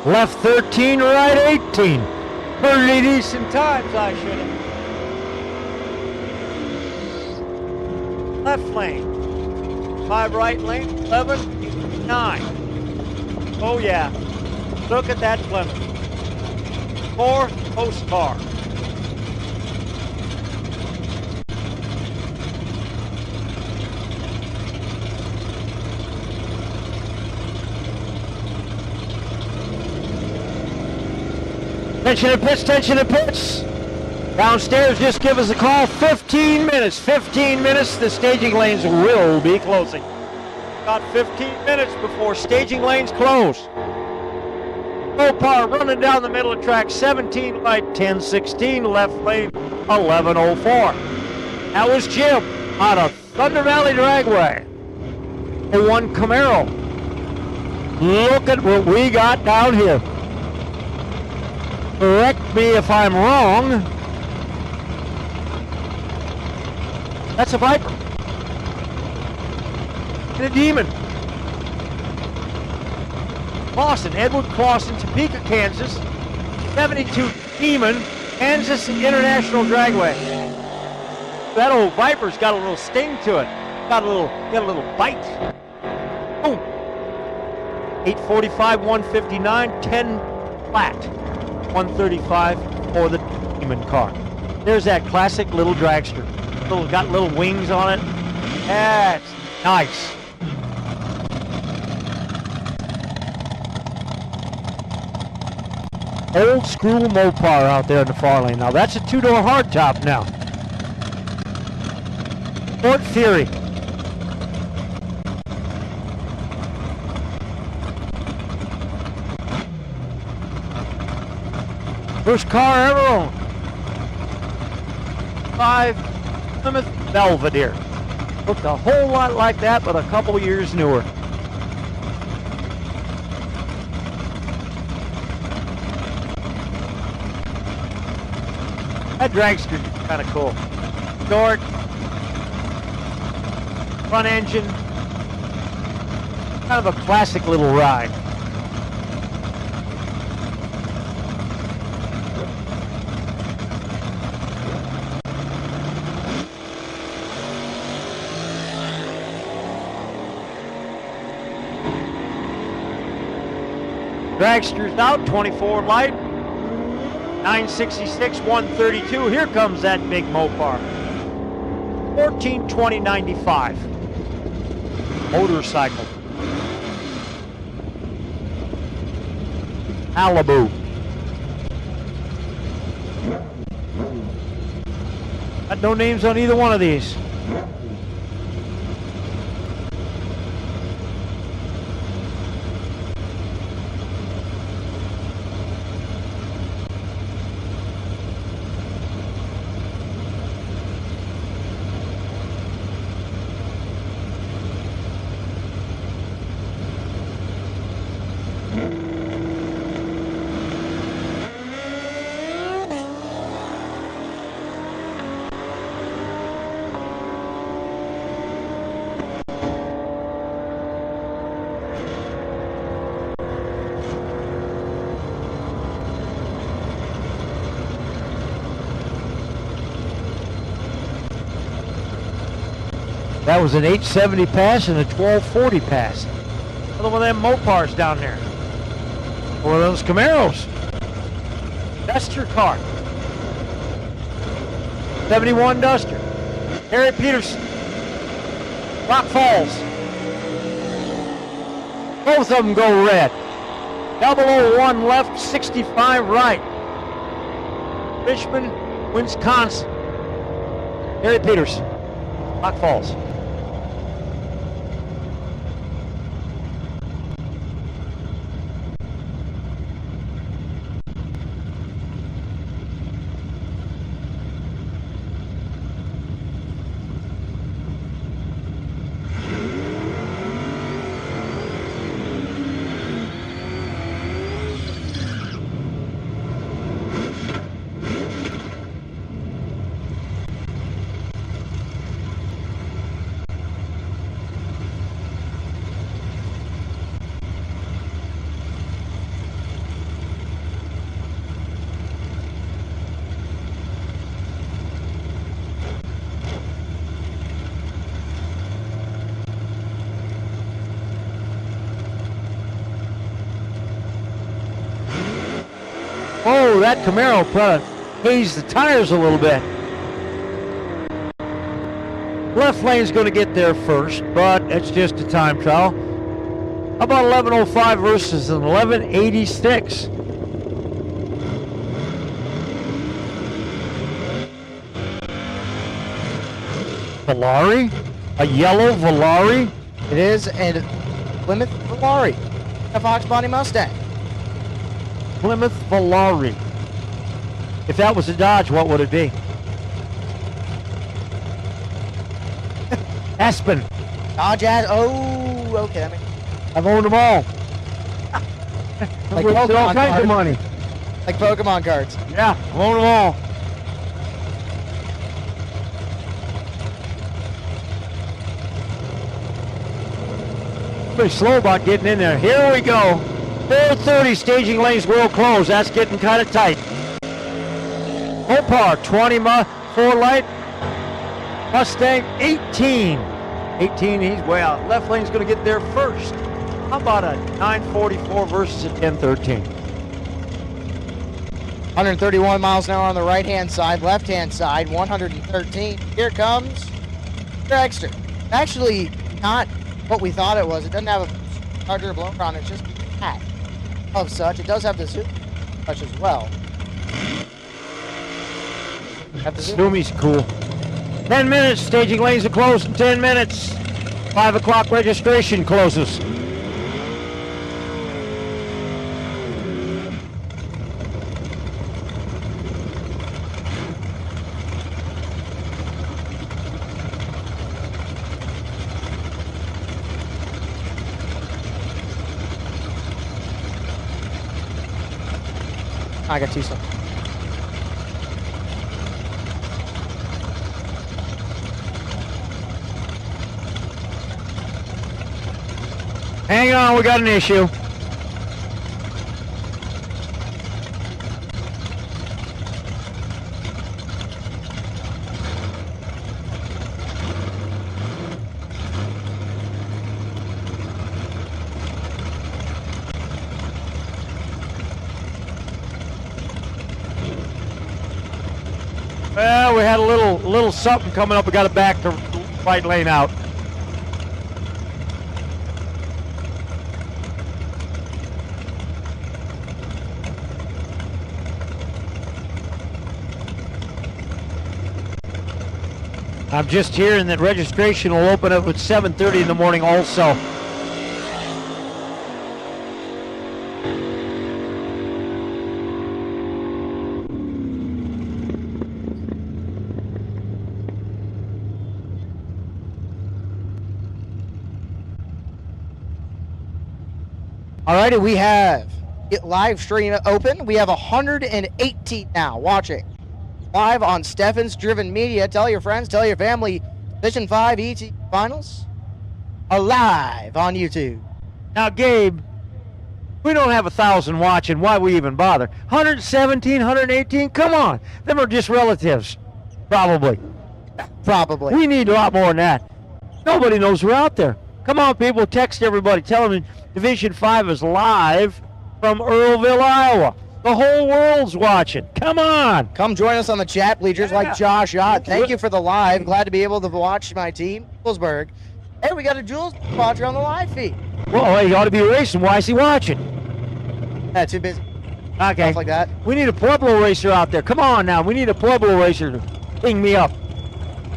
Left 13, right 18. Pretty decent times, I should have. Left lane. 5 right lane, 11, 9. Oh yeah. Look at that Plymouth. 4 post car. Tension and pitch, tension and pitch. Downstairs, just give us a call. 15 minutes. 15 minutes. The staging lanes will be closing. About 15 minutes before staging lanes close. Mopar running down the middle of track. 17 right, 10-16. Left lane, 11-04. That was Jim out of Thunder Valley Dragway. The 1 Camaro. Look at what we got down here. Correct me if I'm wrong. That's a Viper. And a Demon. Clausen, Edward Clausen, Topeka, Kansas. 72 Demon, Kansas International Dragway. That old Viper's got a little sting to it. Got a little bite. Boom. 845, 159, 10 flat. 135 for the Demon car. There's that classic little dragster. Got little wings on it. That's nice. Old school Mopar out there in the far lane. Now that's a 2-door hardtop now. Ford Fury. First car ever owned. 5 Plymouth Belvedere. Looked a whole lot like that, but a couple years newer. That dragster is kind of cool. Short, front engine, kind of a classic little ride. Dragster's out, 24 light, 966, 132. Here comes that big Mopar. 1420.95. Motorcycle. Malibu. Got no names on either one of these. That was an 870 pass and a 1240 pass. Another one of them Mopars down there. One of those Camaros. That's your car. 71 Duster. Harry Peterson. Rock Falls. Both of them go red. 001 left, 65 right. Richmond, Wisconsin. Harry Peterson. Rock Falls. Oh, that Camaro probably hazed the tires a little bit. Left lane's going to get there first, but it's just a time trial. How about 11:05 versus an 11:86? Valari? A yellow Valari?
It is a Plymouth Valari, a Fox Body Mustang.
Plymouth Valari. If that was a Dodge, what would it be? Aspen.
Dodge ad. Oh, okay.
I've owned them all.
Like
I've wasted all
Pokemon
kinds
cards.
of money.
Like Pokemon cards.
Yeah, I've owned them all. Pretty slow about getting in there. Here we go. 4:30, staging lanes will close. That's getting kind of tight. Mopar, 4 light. Mustang, 18. 18, he's way out. Left lane's going to get there first. How about a 944 versus a 1013?
131 miles an hour on the right-hand side, left-hand side, 113. Here comes Dragster. Actually, not what we thought it was. It doesn't have a charger blower on it. It's just a hat of such. It does have the zoom touch as well.
Snoomi's cool. 10 minutes. Staging lanes are closed in 10 minutes. 5 o'clock registration closes.
I got 2 seconds.
Hang on, we got an issue. Well, we had a little something coming up. We got to back the right lane out. I'm just hearing that registration will open up at 7:30 in the morning also.
Alrighty, we have it live stream open. We have 118 now watching live on Steffens Driven Media. Tell your friends, tell your family. Division 5 ET Finals are live on YouTube.
Now, Gabe, we don't have 1,000 watching. Why we even bother? 117, 118? Come on. Them are just relatives. Probably.
Probably.
We need a lot more than that. Nobody knows we're out there. Come on, people. Text everybody. Tell them Division 5 is live from Earlville, Iowa. The whole world's watching. Come on.
Come join us on the chat bleachers like Josh Ott. Thank you for the live. Glad to be able to watch my team, Julesburg. Hey, we got a Jules watcher on the live feed.
Well, he ought to be racing. Why is he watching?
Too busy.
Okay.
Stuff like that.
We need a Pueblo racer out there. Come on now. We need a Pueblo racer to ping me up.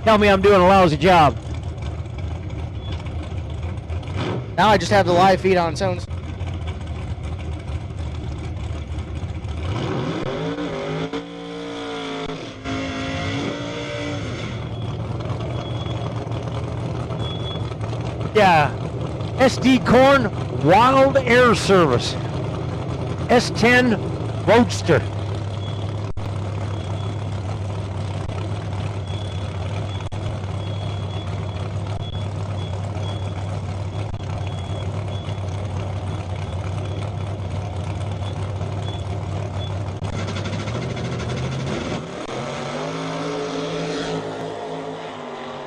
Tell me I'm doing a lousy job.
Now I just have the live feed on its own.
Yeah. SD Corn Wild Air Service. S10 Roadster.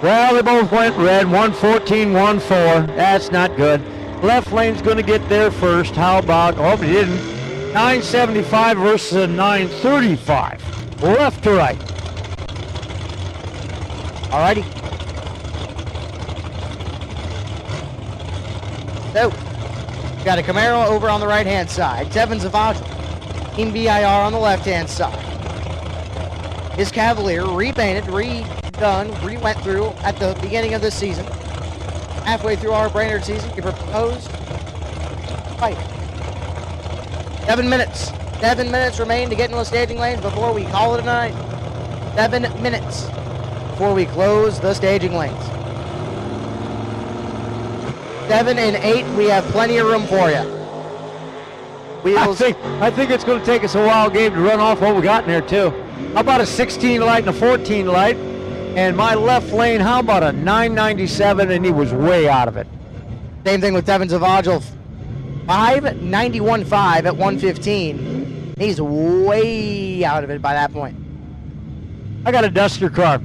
Well, they both went red, 114, 1-4. That's not good. Left lane's going to get there first. How about, oh, he didn't. 975 versus a 935. Left to right.
Alrighty. So, got a Camaro over on the right-hand side. Tevin Zavadra. Team BIR on the left-hand side. His Cavalier repainted, done, we went through at the beginning of this season. Halfway through our Brainerd season, you proposed fight. 7 minutes. 7 minutes remain to get into the staging lanes before we call it a night. 7 minutes before we close the staging lanes. 7 and 8, we have plenty of room for you. Wheels.
I think it's going to take us a while, Gabe, to run off what we got in there, too. How about a 16 light and a 14 light? And my left lane, how about a 997, and he was way out of it.
Same thing with Devin Zavagil. 591.5 at 115. He's way out of it by that point.
I got a Duster car.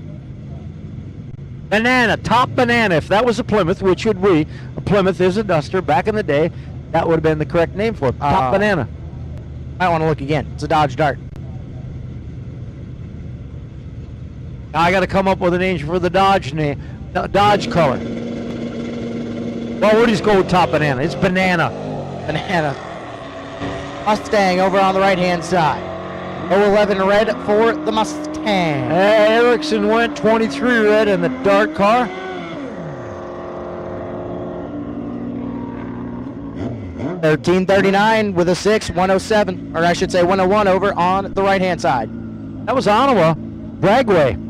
Banana, top banana. If that was a Plymouth, which would be, a Plymouth is a Duster. Back in the day, that would have been the correct name for it. Top banana.
I want to look again. It's a Dodge Dart.
Now I got to come up with a name for the Dodge name, Dodge color. Well, we'll just go with top banana. It's banana.
Banana. Mustang over on the right-hand side. 011 red for the Mustang.
Erickson went 23 red in the dark car.
$13.39 with a 6, 107, or I should say 101 over on the right-hand side.
That was Ottawa, Bragway.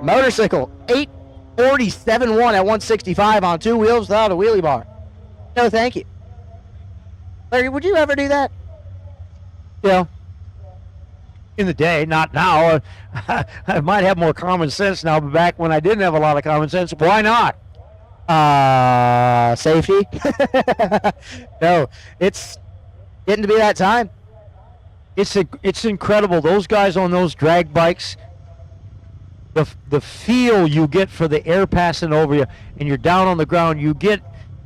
Motorcycle, 847.1 at 165 on 2 wheels without a wheelie bar. No, thank you. Larry, would you ever do that?
Yeah. In the day, not now. I might have more common sense now, but back when I didn't have a lot of common sense, why not?
Safety? No, it's getting to be that time.
It's incredible. Those guys on those drag bikes, the feel you get for the air passing over you and you're down on the ground, you get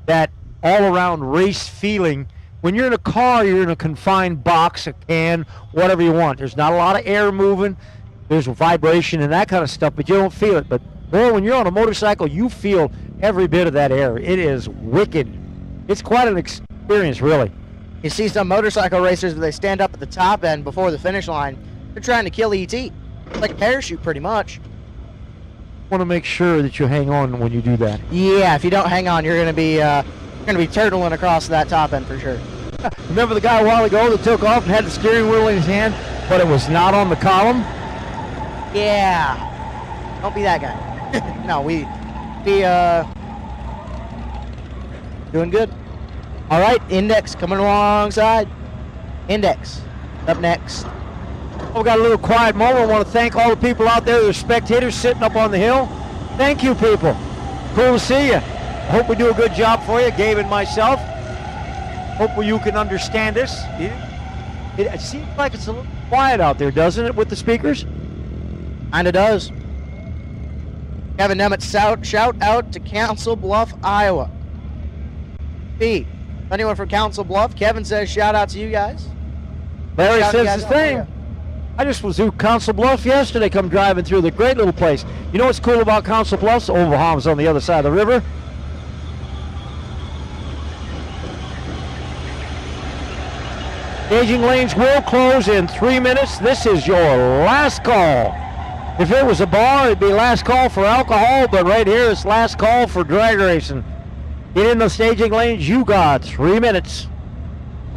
that all-around race feeling. When you're in a car, you're in a confined box, a can, whatever you want. There's not a lot of air moving. There's vibration and that kind of stuff, but you don't feel it. But boy, when you're on a motorcycle, you feel every bit of that air. It is wicked. It's quite an experience, really.
You see some motorcycle racers, they stand up at the top end before the finish line. They're trying to kill ET. It's like a parachute, pretty much.
Want to make sure that you hang on when you do that.
Yeah, if you don't hang on, you're gonna be turtling across that top end for sure.
Remember the guy a while ago that took off and had the steering wheel in his hand, but it was not on the column?
Yeah. Don't be that guy. No, we doing good. All right, Index coming alongside. Index up next.
We got a little quiet moment. I want to thank all the people out there, the spectators sitting up on the hill. Thank you, people. Cool to see you. I hope we do a good job for you, Gabe and myself. Hope you can understand us. It seems like it's a little quiet out there, doesn't it, with the speakers?
Kinda does. Kevin Nemeth, shout out to Council Bluff, Iowa. Pete, anyone from Council Bluff? Kevin says shout out to you guys.
Larry
Shout
says the same. I just was through Council Bluffs yesterday, come driving through the great little place. You know what's cool about Council Bluffs? Oval Home's on the other side of the river. Staging lanes will close in 3 minutes. This is your last call. If it was a bar, it'd be last call for alcohol, but right here it's last call for drag racing. Get in the staging lanes, you got 3 minutes.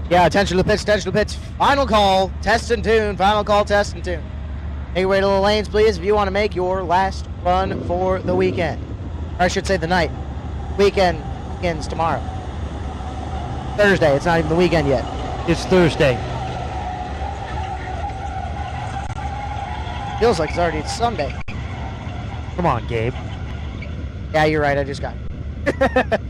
Yeah, attention to the pits, attention to the pits. Final call, test and tune. Final call, test and tune. Make your way to the lanes, please, if you want to make your last run for the weekend. Or I should say the night. Weekend begins tomorrow. Thursday, it's not even the weekend yet.
It's Thursday.
Feels like it's Sunday.
Come on, Gabe.
Yeah, you're right, I just got it.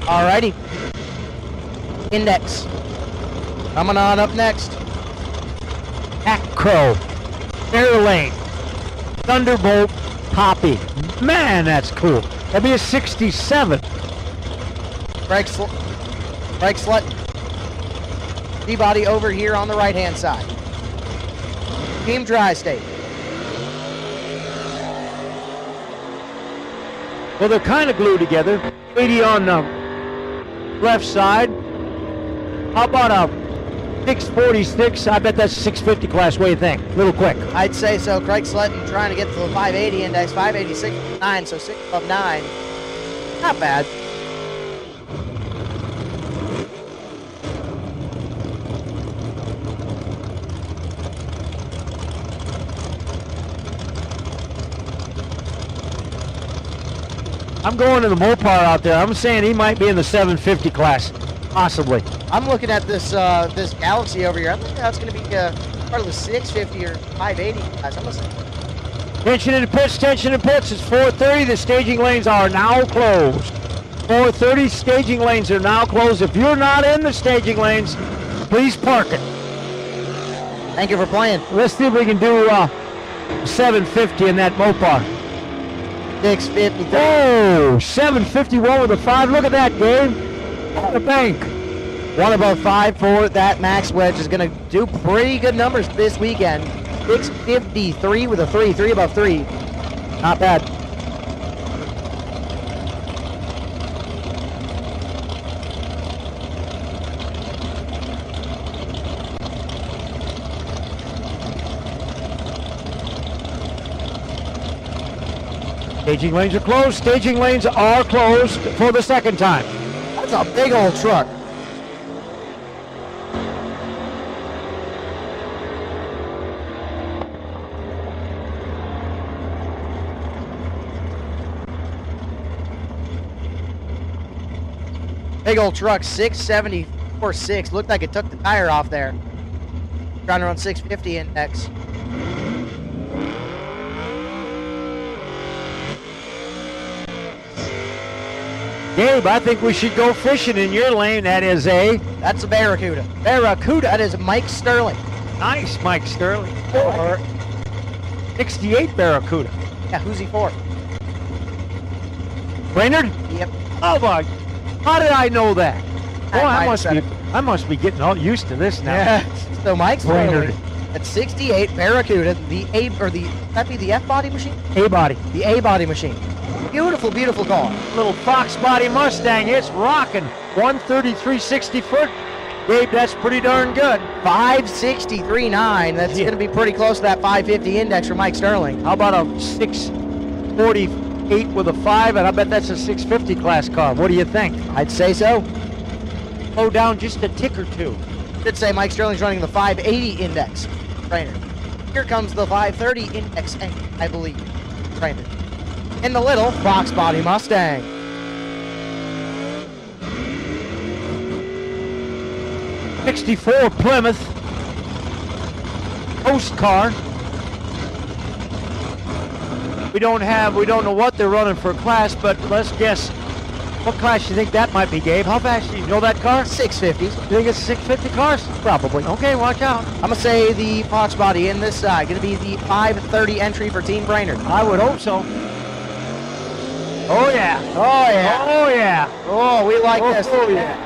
Alrighty. Index. Coming on up next.
Acro, Fairlane, Thunderbolt, Poppy. Man, that's cool. That'd be a 67.
Craig Slutton. Peabody over here on the right-hand side. Team Tri-State.
Well, they're kind of glued together. 80 on the left side. How about a 646? I bet that's a 650 class. What do you think? A little quick.
I'd say so. Craig Slutton trying to get to the 580 index. 586.9, so 6 above 9. Not bad.
I'm going to the Mopar out there. I'm saying he might be in the 750 class, possibly.
I'm looking at this this Galaxy over here. I think that's going to be part of the 650 or 580 class. I'm gonna say.
Tension in pits, tension in pits. It's 4:30. The staging lanes are now closed. 4:30, staging lanes are now closed. If you're not in the staging lanes, please park it.
Thank you for playing.
Let's see if we can do 750 in that Mopar.
650.
Oh, 751 with a 5. Look at that, Gabe. The bank.
1 above 5 for that max wedge is going to do pretty good numbers this weekend. 653 with a 3. 3 above 3. Not bad.
Staging lanes are closed. Staging lanes are closed for the second time.
That's a big old truck. Big old truck, 674.6. Looked like it took the tire off there. Trying to run 650 index.
Gabe, I think we should go fishing in your lane. That's
a Barracuda. Barracuda, that is Mike Sterling.
Nice, Mike Sterling. 68 Barracuda.
Yeah, who's he for?
Brainerd?
Yep.
Oh my, how did I know that? Boy,
I
must be getting all used to this now.
Yeah. So Mike
Brainerd.
Sterling at 68 Barracuda, that'd be the F-body machine?
A-body.
The A-body machine. Beautiful, beautiful car.
Little Fox body Mustang, it's rocking. 133.60 foot. Gabe, that's pretty darn good.
563.9. That's going to be pretty close to that 550 index for Mike Sterling.
How about a 648 with a 5? And I bet that's a 650 class car. What do you think?
I'd say so.
Go down just a tick or two.
Should say Mike Sterling's running the 580 index. Trainer. Here comes the 530 index, I believe. Trainer. In the little Fox body Mustang.
'64 Plymouth post car. We don't know what they're running for class, but let's guess. What class do you think that might be, Gabe? How fast do you know that car?
650s.
You think it's a 650 cars?
Probably.
Okay, watch out.
I'm going to say the Fox body in this side. Going to be the 530 entry for Team Brainerd.
I would hope so. Oh yeah.
Oh yeah.
Oh yeah.
Oh, we like this.
Oh yeah.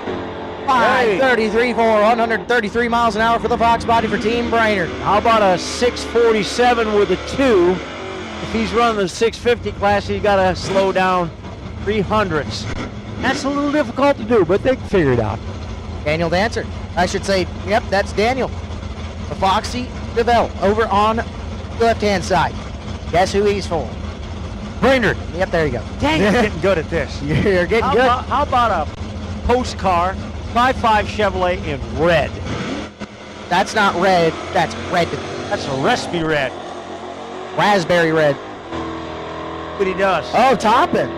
533 for 133 miles an hour for the Fox body for Team Brainerd.
How about a 647 with a 2? If he's running the 650 class, he's got to slow down 300s. That's a little difficult to do, but they can figure it out.
Daniel Dancer. I should say, yep, that's Daniel. The Foxy DeVille over on the left-hand side. Guess who he's for?
Brainerd.
Yep, there you go.
Dang, you're getting good at this.
You're getting good.
How about a post car, 5.5 Chevrolet in red?
That's not red, that's red.
That's a recipe red.
Raspberry red.
What he does.
Oh, topping.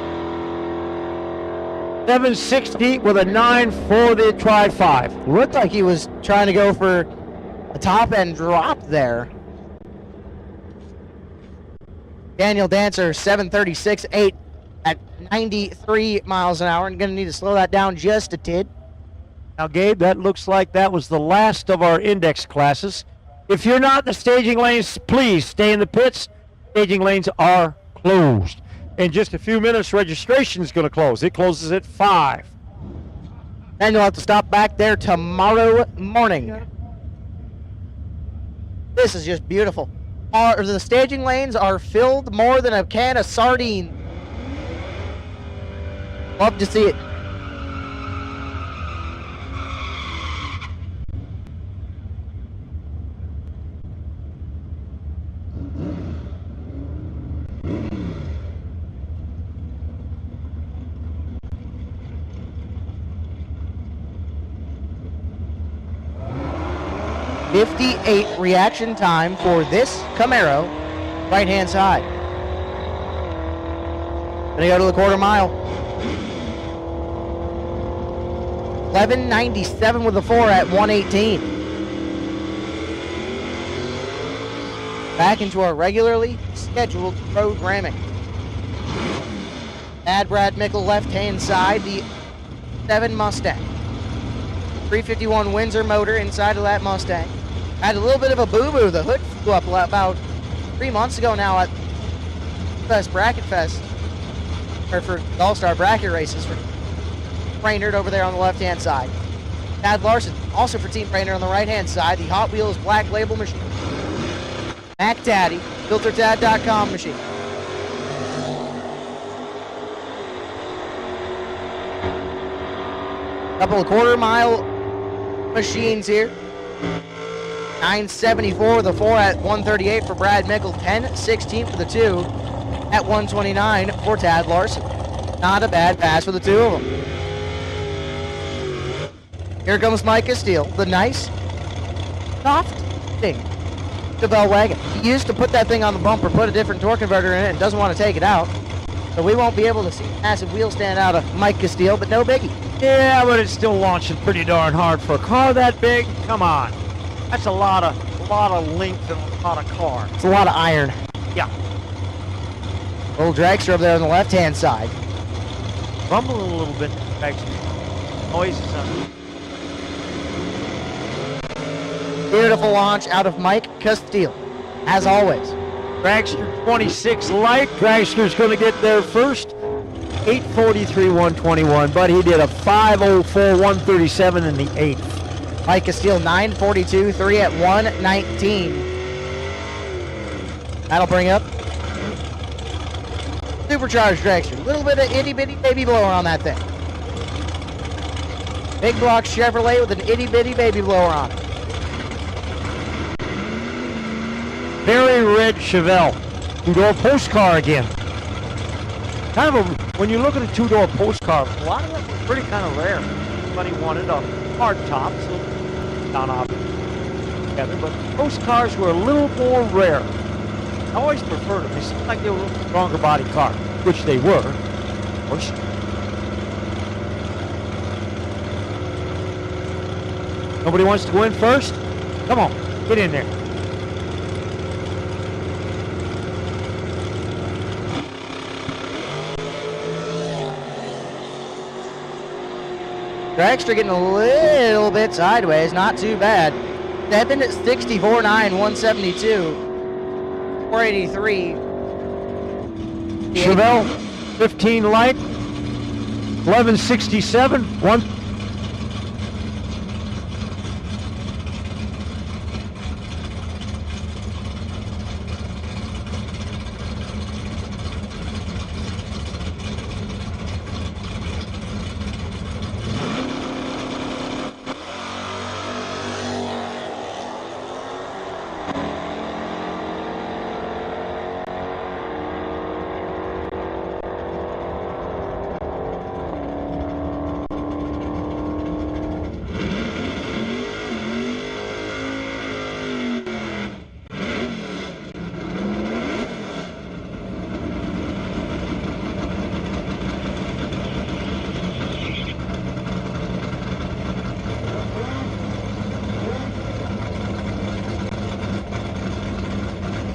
760 with a 9 for the Tri-5.
Looked like he was trying to go for a top-end drop there. Daniel Dancer, 736.8 at 93 miles an hour, and going to need to slow that down just a tid.
Now, Gabe, that looks like that was the last of our index classes. If you're not in the staging lanes, please stay in the pits. Staging lanes are closed. In just a few minutes, registration is going to close. It closes at 5.
And you'll have to stop back there tomorrow morning. This is just beautiful. The staging lanes are filled more than a can of sardines. Love to see it. .58 reaction time for this Camaro, right-hand side. Gonna go to the quarter mile. 11:97 with the 4 at 1:18. Back into our regularly scheduled programming. Add Brad Mickle left-hand side, the 7 Mustang. 351 Windsor motor inside of that Mustang. Had a little bit of a boo-boo. The hood flew up about 3 months ago now at Bracket Fest, or for the All-Star Bracket races for Brainerd over there on the left-hand side. Tad Larson, also for Team Brainerd on the right-hand side, the Hot Wheels Black Label machine. Mac Daddy, FilterTad.com machine. Couple of quarter-mile machines here. 974 with the 4 at 138 for Brad Mickle. 10-16 for the 2 at 129 for Tad Larson. Not a bad pass for the 2 of them. Here comes Mike Castile, the nice, soft thing. Chevelle wagon. He used to put that thing on the bumper, put a different torque converter in it, and doesn't want to take it out. So we won't be able to see a massive wheel stand out of Mike Castile, but no biggie.
Yeah, but it's still launching pretty darn hard for a car that big. Come on. That's a lot of length and a lot of car.
It's a lot of iron.
Yeah.
Little dragster over there on the left-hand side.
Rumbling a little bit. Noises on it.
Beautiful launch out of Mike Castile, as always.
Dragster 26 light. Dragster's going to get there first. 8:43, 121, but he did a 5:04, 137 in the 8th.
Mike Castile, 9:42, 3 at 1:19. That'll bring up supercharged dragster. A little bit of itty-bitty baby blower on that thing. Big block Chevrolet with an itty-bitty baby blower on it.
Very red Chevelle. Two-door post car again. Kind of a, when you look at a two-door post car, a lot of them were pretty kind of rare. Everybody wanted a hard top, so not obvious together, but post cars were a little more rare. I always preferred them. They seemed like they were a little stronger body car, which they were, of course. Nobody wants to go in first? Come on, get in there.
Dragster getting a little bit sideways, not too bad. 7:64.9, 172, 483.
Chevelle 15 light, 1167, 1.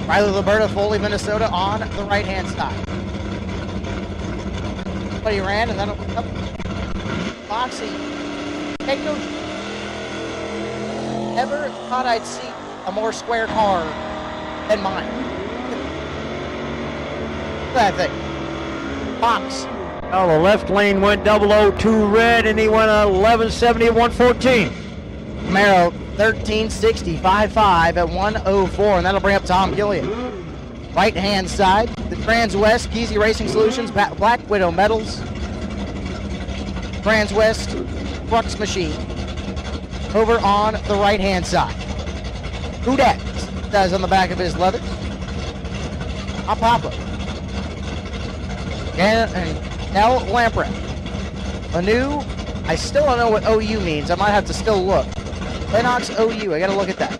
Riley Liberta, Foley, Minnesota on the right-hand side.
But he ran, and then it went up. Foxy. Hey, Coach. Never thought I'd see a more square car than mine. Look at that thing. Fox.
Well, the left lane went 002 red, and he went 1170 at 114.
Camaro 1365.5 at 104, and that'll bring up Tom Gillian. Right hand side, the Trans-West Keezy Racing Solutions Black Widow medals. Trans-West Crux Machine over on the right hand side. Who dat says on the back of his leathers? I'll Papa. And L. Lamprey. A new, I still don't know what OU means. I might have to still look. Lennox OU, I gotta look at that.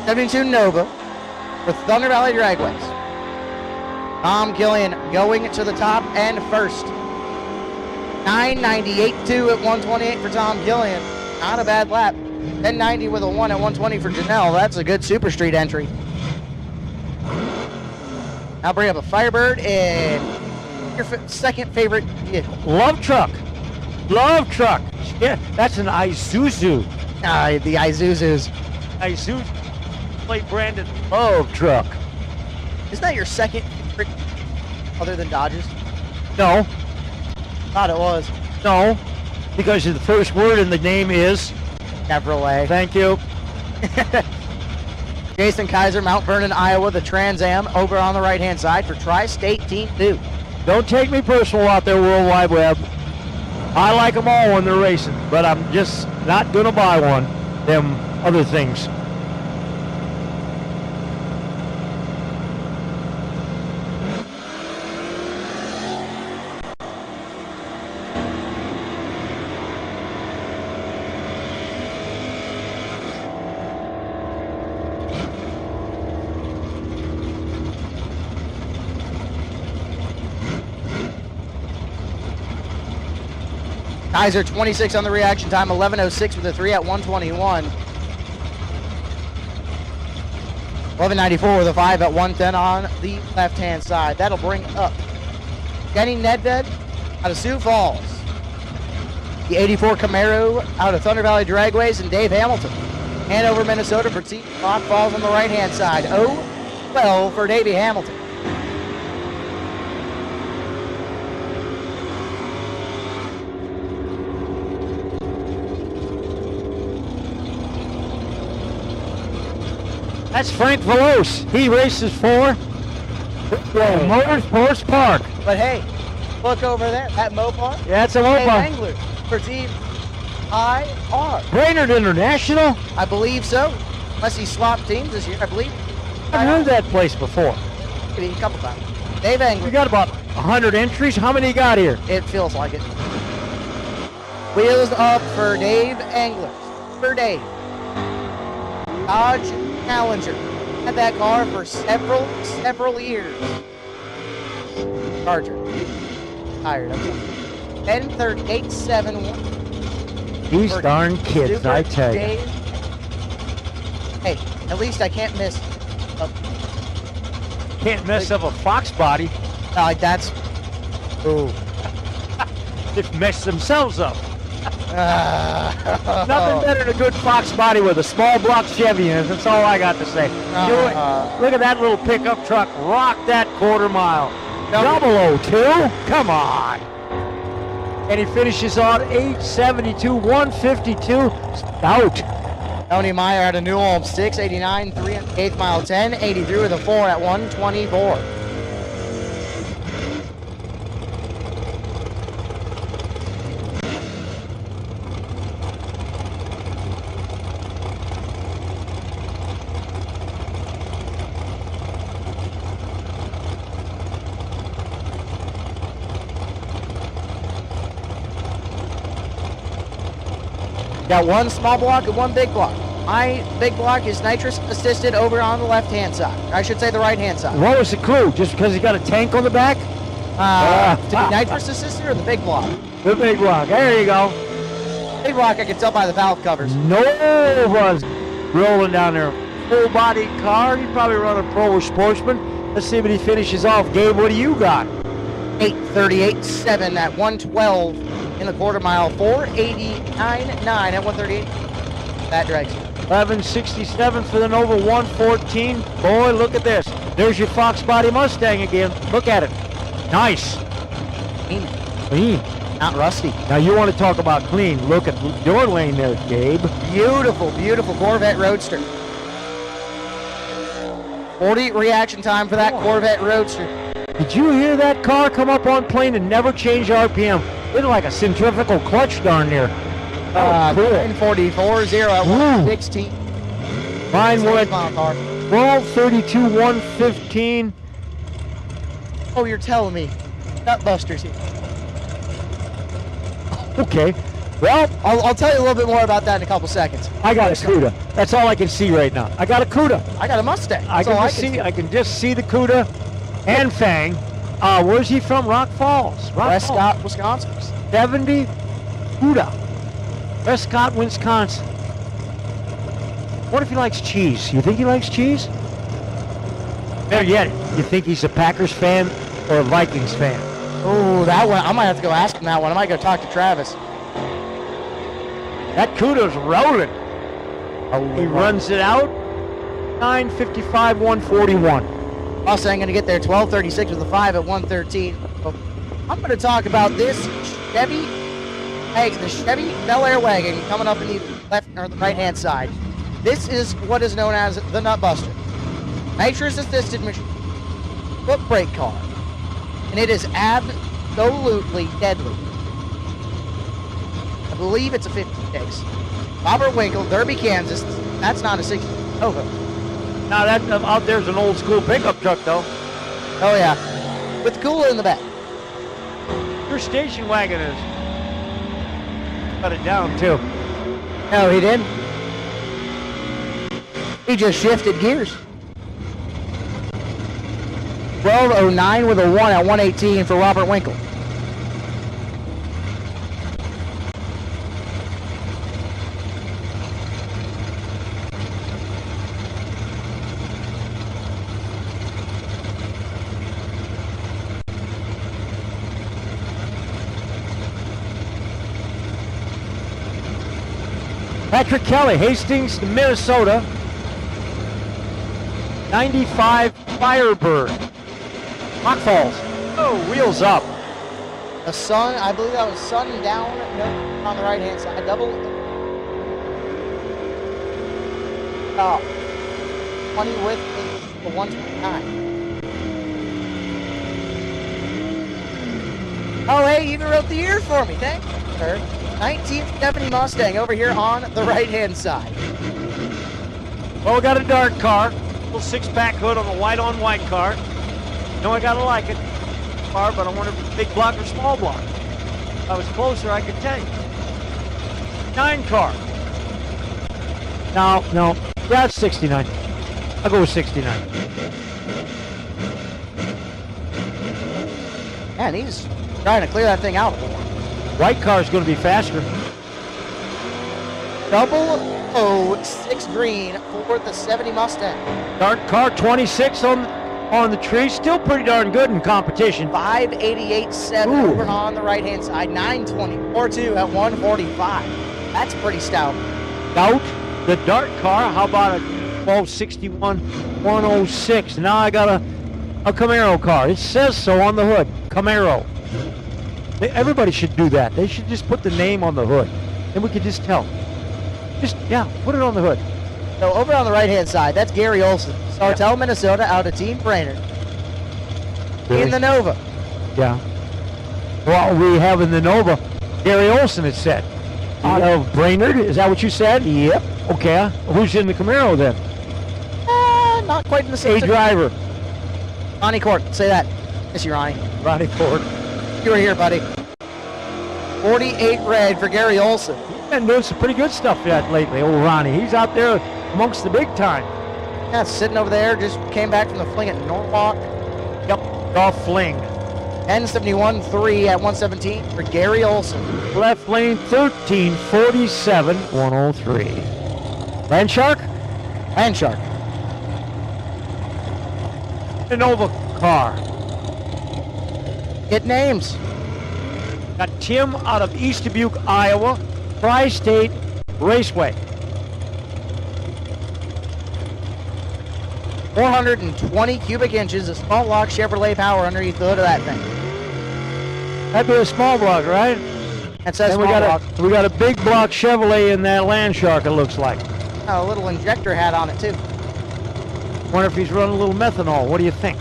72 Nova for Thunder Valley Dragways. Tom Gillian going to the top and first. 998.2 at 128 for Tom Gillian. Not a bad lap. 1090 with a 1 at 120 for Janelle. That's a good Super Street entry. I'll bring up a Firebird and your second favorite vehicle.
Love truck. Love truck. Yeah, that's an Isuzu.
The Isuzus.
Isuzu plate branded love truck.
Isn't that your second favorite other than Dodges?
No,
Thought it was.
no, because the first word in the name is.
Chevrolet.
Thank you.
Jason Kaiser, Mount Vernon, Iowa, the Trans Am over on the right-hand side for Tri-State Team 2.
Don't take me personal out there, World Wide Web. I like them all when they're racing, but I'm just not gonna buy one. Them other things.
Kaiser 26 on the reaction time, 11:06 with a 3 at 121. 11:94 with a 5 at 110 on the left-hand side. That'll bring up Kenny Nedved out of Sioux Falls. The 84 Camaro out of Thunder Valley Dragways, and Dave Hamilton. Hanover, Minnesota for T. Rock Falls on the right-hand side. 0-12 for Davey Hamilton.
That's Frank Veloce. He races for Motorsports Park.
But hey, look over there, that Mopar.
Yeah, it's a
Dave
Mopar.
Angler for Team IR.
Brainerd International.
I believe so. Unless he swapped teams this year, I believe.
I've heard that place before.
Maybe a couple times. Dave Angler.
We got about 100 entries. How many you got here?
It feels like it. Wheels up for Dave Anglers. For Dave. Dodge Challenger. Had that car for several years. Charger. Tired. 10:38.71.
These darn kids,
Super
I tell you.
Dave. Hey, at least I can't miss.
Can't mess up a Fox body.
Like that's. Ooh.
They've messed themselves up. Nothing better than a good Fox body with a small block Chevy in it. That's all I got to say. Look at that little pickup truck rock that quarter mile. 002? Come on. And he finishes on 872, 152. Stout.
Tony Meyer out of New Ulm, 689, 3 and 8th mile, 1083 with a 4 at 124. Got one small block and one big block. My big block is nitrous assisted over on the left-hand side. I should say the right-hand side.
What was the clue? Just because he got a tank on the back?
To be nitrous assisted or the big block?
The big block. There you go.
Big block I can tell by the valve covers.
No runs rolling down there. Full body car. He'd probably run a pro or sportsman. Let's see what he finishes off. Gabe, what do you got?
8:38.7 at 112 in the quarter mile. 4:89.9 at 138. That drags you.
11:67 for the Nova, 1:14. Boy, look at this. There's your Fox Body Mustang again. Look at it. Nice.
Clean.
Clean.
Not rusty.
Now you want to talk about clean. Look at your lane there, Gabe.
Beautiful, beautiful Corvette Roadster. 40 reaction time for that Corvette Roadster.
Did you hear that car come up on plane and never change RPM? It like a centrifugal clutch darn near. Cool.
944.0 at 116.
Mine went
Mile car.
12:32, 1:15.
Oh, you're telling me. Nutbusters here.
Okay. Well,
I'll tell you a little bit more about that in a couple seconds.
I got a CUDA. That's all I can see right now. I got a CUDA.
I got a Mustang.
I
That's all
can just see. I can just see the CUDA and Fang. Where's he from? Rock Falls.
Prescott, Wisconsin.
70 CUDA. Prescott, Wisconsin. What if he likes cheese? You think he likes cheese? Better yet, you think he's a Packers fan or a Vikings fan?
Oh, that one. I might have to go ask him that one. I might go talk to Travis.
That CUDA's rolling. He runs it out. 9:55, 141.
Mustang going to get there 12:36 with a 5 at 113. I'm going to talk about this Chevy, the Chevy Bel Air wagon coming up in the left or the right hand side. This is what is known as the Nutbuster. Nitrous assisted machine, foot brake car, and it is absolutely deadly. I believe it's a 56. Robert Winkle, Derby, Kansas. That's not a 60 Nova.
Now that out there's an old school pickup truck though.
Oh yeah, with cooler in the back.
Your station wagon is. Cut it down too.
No, he didn't. He just shifted gears. 12:09 with a 1 at 118 for Robert Winkle.
Patrick Kelly, Hastings, Minnesota. 95 Firebird. Rock Falls. Oh, wheels up.
The sun, I believe that was sun down on the right hand side. Double. Oh. 20 with the 129. Oh, hey, you even wrote the year for me. Thank you, sir. 1970 Mustang over here on the right hand side.
Well, we got a dark car. Little six-pack hood on the white-on-white car. Know I gotta like it. Car, but I wonder if it's big block or small block. If I was closer, I could tell you. 9 car. No. Yeah, it's 69. I'll go with 69.
Man, he's trying to clear that thing out.
White car is going to be faster.
006 green for the 70 Mustang.
Dark car, 26 on the tree. Still pretty darn good in competition.
588.7 over on the right hand side. 924.2 at 145. That's pretty stout.
Stout. The dark car, how about a 1261 106? Now I got a Camaro car. It says so on the hood. Camaro. Everybody should do that. They should just put the name on the hood. Then we could just tell. Put it on the hood.
So over on the right-hand side, that's Gary Olson. Sartell, Minnesota, out of Team Brainerd.
Really?
In the Nova.
Yeah. Well, we have in the Nova, Gary Olson, it said. Out of Brainerd, is that what you said? Yep. Okay. Who's in the Camaro then?
Not quite in the same.
A driver.
Ronnie Court, say that. Yes, you, Ronnie.
Ronnie Court.
You were here, buddy. 48 red for Gary Olson.
He's been doing some pretty good stuff lately, old Ronnie. He's out there amongst the big time.
Yeah, sitting over there, just came back from the fling at Norwalk.
Yep, golf fling.
1071.3 at 117 for Gary Olson.
Left lane 1347 103. Landshark?
Landshark.
Innova car.
Get names.
Got Tim out of East Dubuque, Iowa, Tristate Raceway.
420 cubic inches of small block Chevrolet power underneath the hood of that thing.
That'd be a small block, right?
That says
And
small block.
we got a big block Chevrolet in that Land Shark, it looks like.
A little injector hat on it too.
Wonder if he's running a little methanol. What do you think?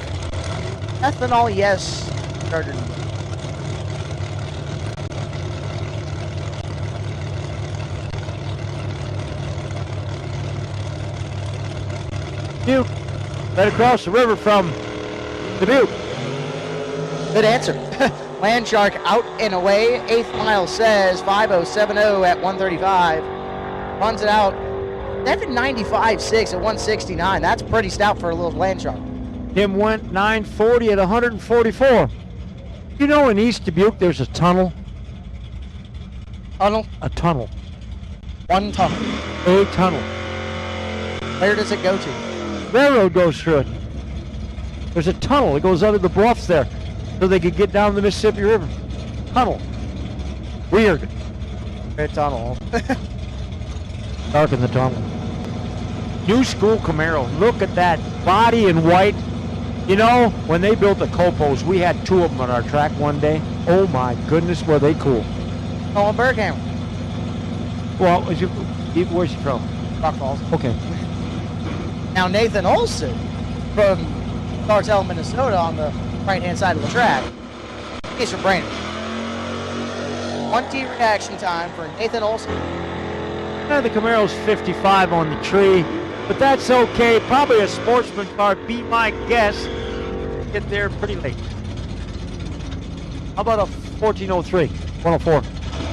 Ethanol, yes. Charger.
Dubuque, right across the river from Dubuque.
Good answer. Land Shark out and away. 8th mile says 5070 at 135. Runs it out 795.6 at 169. That's pretty stout for a little Land Shark.
Tim went 940 at 144. You know, in East Dubuque, there's a tunnel.
Tunnel?
A tunnel.
One tunnel.
A tunnel.
Where does it go to?
Railroad goes through it. There's a tunnel that goes under the bluffs there so they could get down the Mississippi River. Tunnel. Weird.
Great tunnel.
Dark in the tunnel. New school Camaro. Look at that body in white. You know, when they built the Copos, we had 2 of them on our track one day. Oh my goodness, were they cool.
Oh, Bergham.
Well, where's he from?
Rock Falls.
Okay.
Now Nathan Olson from Cartel, Minnesota on the right-hand side of the track. He's from Brandon. 20 reaction time for Nathan Olson.
Yeah, the Camaro's 55 on the tree, but that's okay. Probably a sportsman car, be my guess. Get there pretty late. How about a 1403, 104?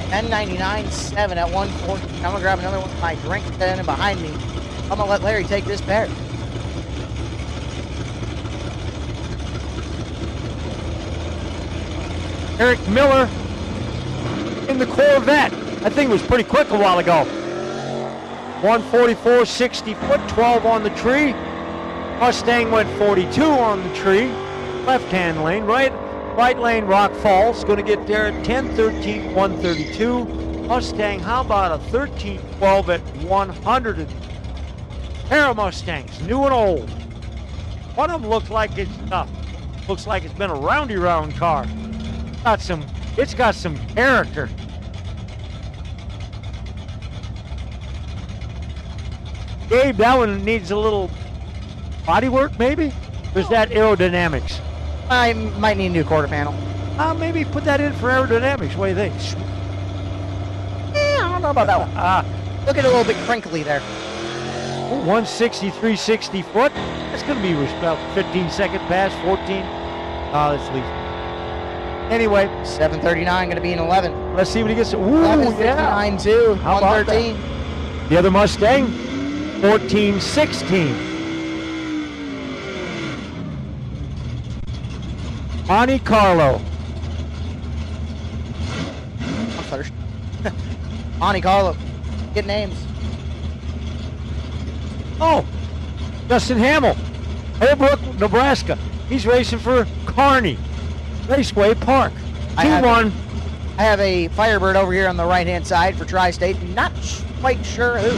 1099.7 at 140. I'm going to grab another one of my drinks standing behind me. I'm going to let Larry take this pair.
Eric Miller in the Corvette. That thing was pretty quick a while ago. 144, 60 foot, 12 on the tree. Mustang went 42 on the tree. Left-hand lane, right lane, Rock Falls. Going to get there at 10:13, 132. Mustang, how about a 1312 at 100? Pair of Mustangs, new and old. One of them looks like it's been a round car. It's got some character. Gabe, that one needs a little body work, maybe? Or is that aerodynamics?
I might need a new quarter panel.
Maybe put that in for aerodynamics. What do you think?
I don't know about that one. Look at it a little bit crinkly there.
163, 60 foot. That's going to be about 15-second pass, 14. Let's leave. Anyway,
739 going to be an 11.
Let's see what he gets. Ooh,
1159 too.
How about
113.
that? The other Mustang, 1416. Monte Carlo.
I'm thirsty. Monte Carlo. Get names.
Oh, Justin Hamill, Holbrook, Nebraska. He's racing for Kearney Raceway Park. 2-1.
I have a Firebird over here on the right-hand side for Tri-State. Not quite sure who.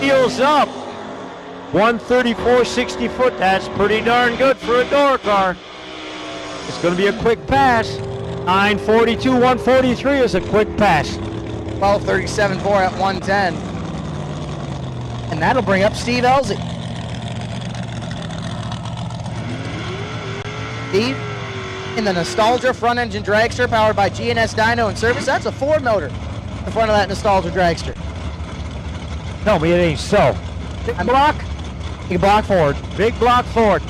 Heels up. 134, 60 foot. That's pretty darn good for a door car. It's going to be a quick pass. 942, 143 is a quick pass.
1237.4 at 110. And that'll bring up Steve Elzey. Steve, in the Nostalgia front engine dragster powered by GNS Dyno and Service. That's a Ford motor in front of that Nostalgia dragster.
Tell me it ain't so. Big block?
Big block Ford.
Big block Ford.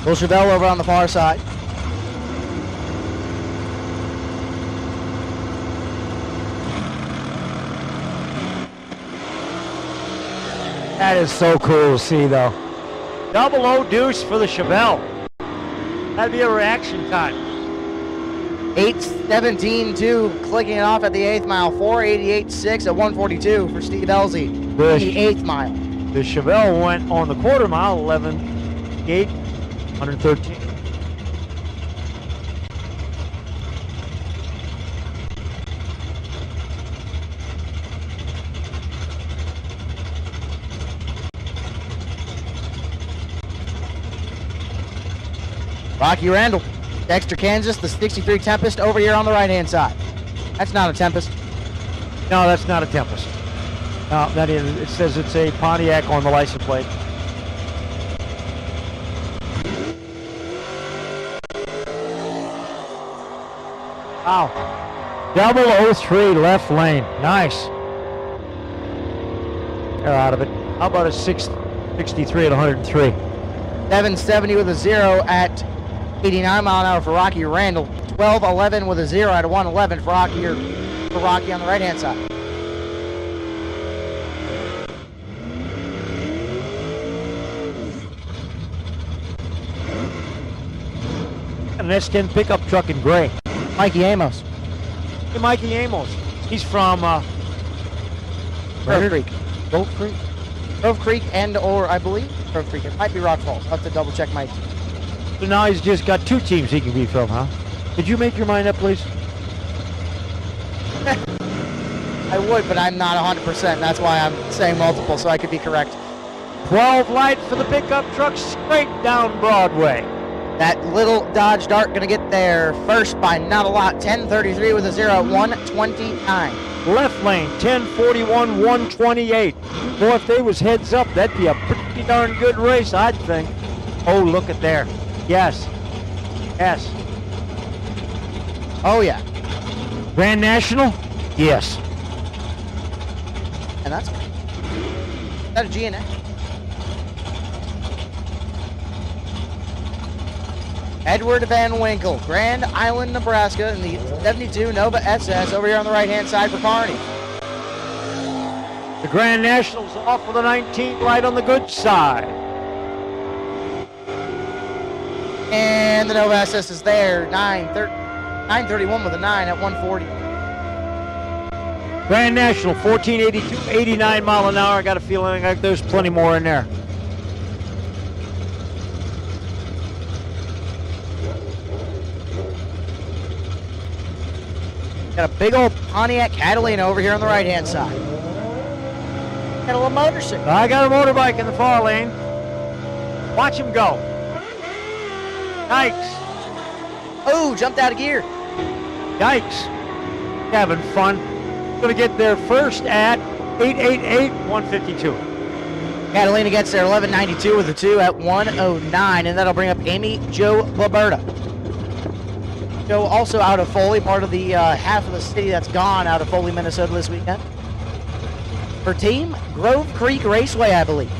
Will Chevelle over on the far side.
That is so cool to see, though. Double O deuce for the Chevelle. That'd be a reaction time.
8:17.2, clicking it off at the 8th mile. 4:88.6 at 142 for Steve Elzy. The 8th mile.
The Chevelle went on the quarter mile, 11:8, 113.
Rocky Randall, Dexter, Kansas, the 63 Tempest over here on the right-hand side. That's not a Tempest.
No, that's not a Tempest. No, that is. It says it's a Pontiac on the license plate. Wow. 003 left lane. Nice. They're out of it. How about a 663 at 103?
770 with a 0 at 89 mile an hour for Rocky Randall. 12:11 with a 0 at a 1:11 for Rocky on the right-hand side.
An S10 pickup truck in gray.
Mikey Amos.
Hey, Mikey Amos. He's from
Grove Creek.
Grove Creek?
Grove Creek or I believe Grove Creek. It might be Rock Falls. I'll have to double check my.
So now he's just got 2 teams he can be from, huh? Did you make your mind up, please?
I would, but I'm not 100%. That's why I'm saying multiple, so I could be correct.
12 light for the pickup truck straight down Broadway.
That little Dodge Dart going to get there first by not a lot. 10:33 with a 0 at 1:29.
Left lane, 10:41, 1:28. Boy, if they was heads up, that'd be a pretty darn good race, I'd think. Oh, look at there. Yes. Yes.
Oh, yeah.
Grand National? Yes.
And that's that a GNA. Edward Van Winkle, Grand Island, Nebraska, in the 72 Nova SS over here on the right-hand side for Kearney.
The Grand National's off with a 19 light on the good side.
And the Nova SS is there, 931 with a 9 at 140.
Grand National, 1482, 89 mile an hour. I got a feeling like there's plenty more in there.
Got a big old Pontiac Catalina over here on the right-hand side. Got a little motorcycle.
I got a motorbike in the far lane. Watch him go. Yikes.
Oh, jumped out of gear.
Yikes. Having fun. Gonna get there first at 888, 152.
Catalina gets there 11:92 with a 2 at 1:09, and that'll bring up Amy Jo Laberta. Jo also out of Foley, part of the half of the city that's gone out of Foley, Minnesota this weekend. Her team, Grove Creek Raceway, I believe.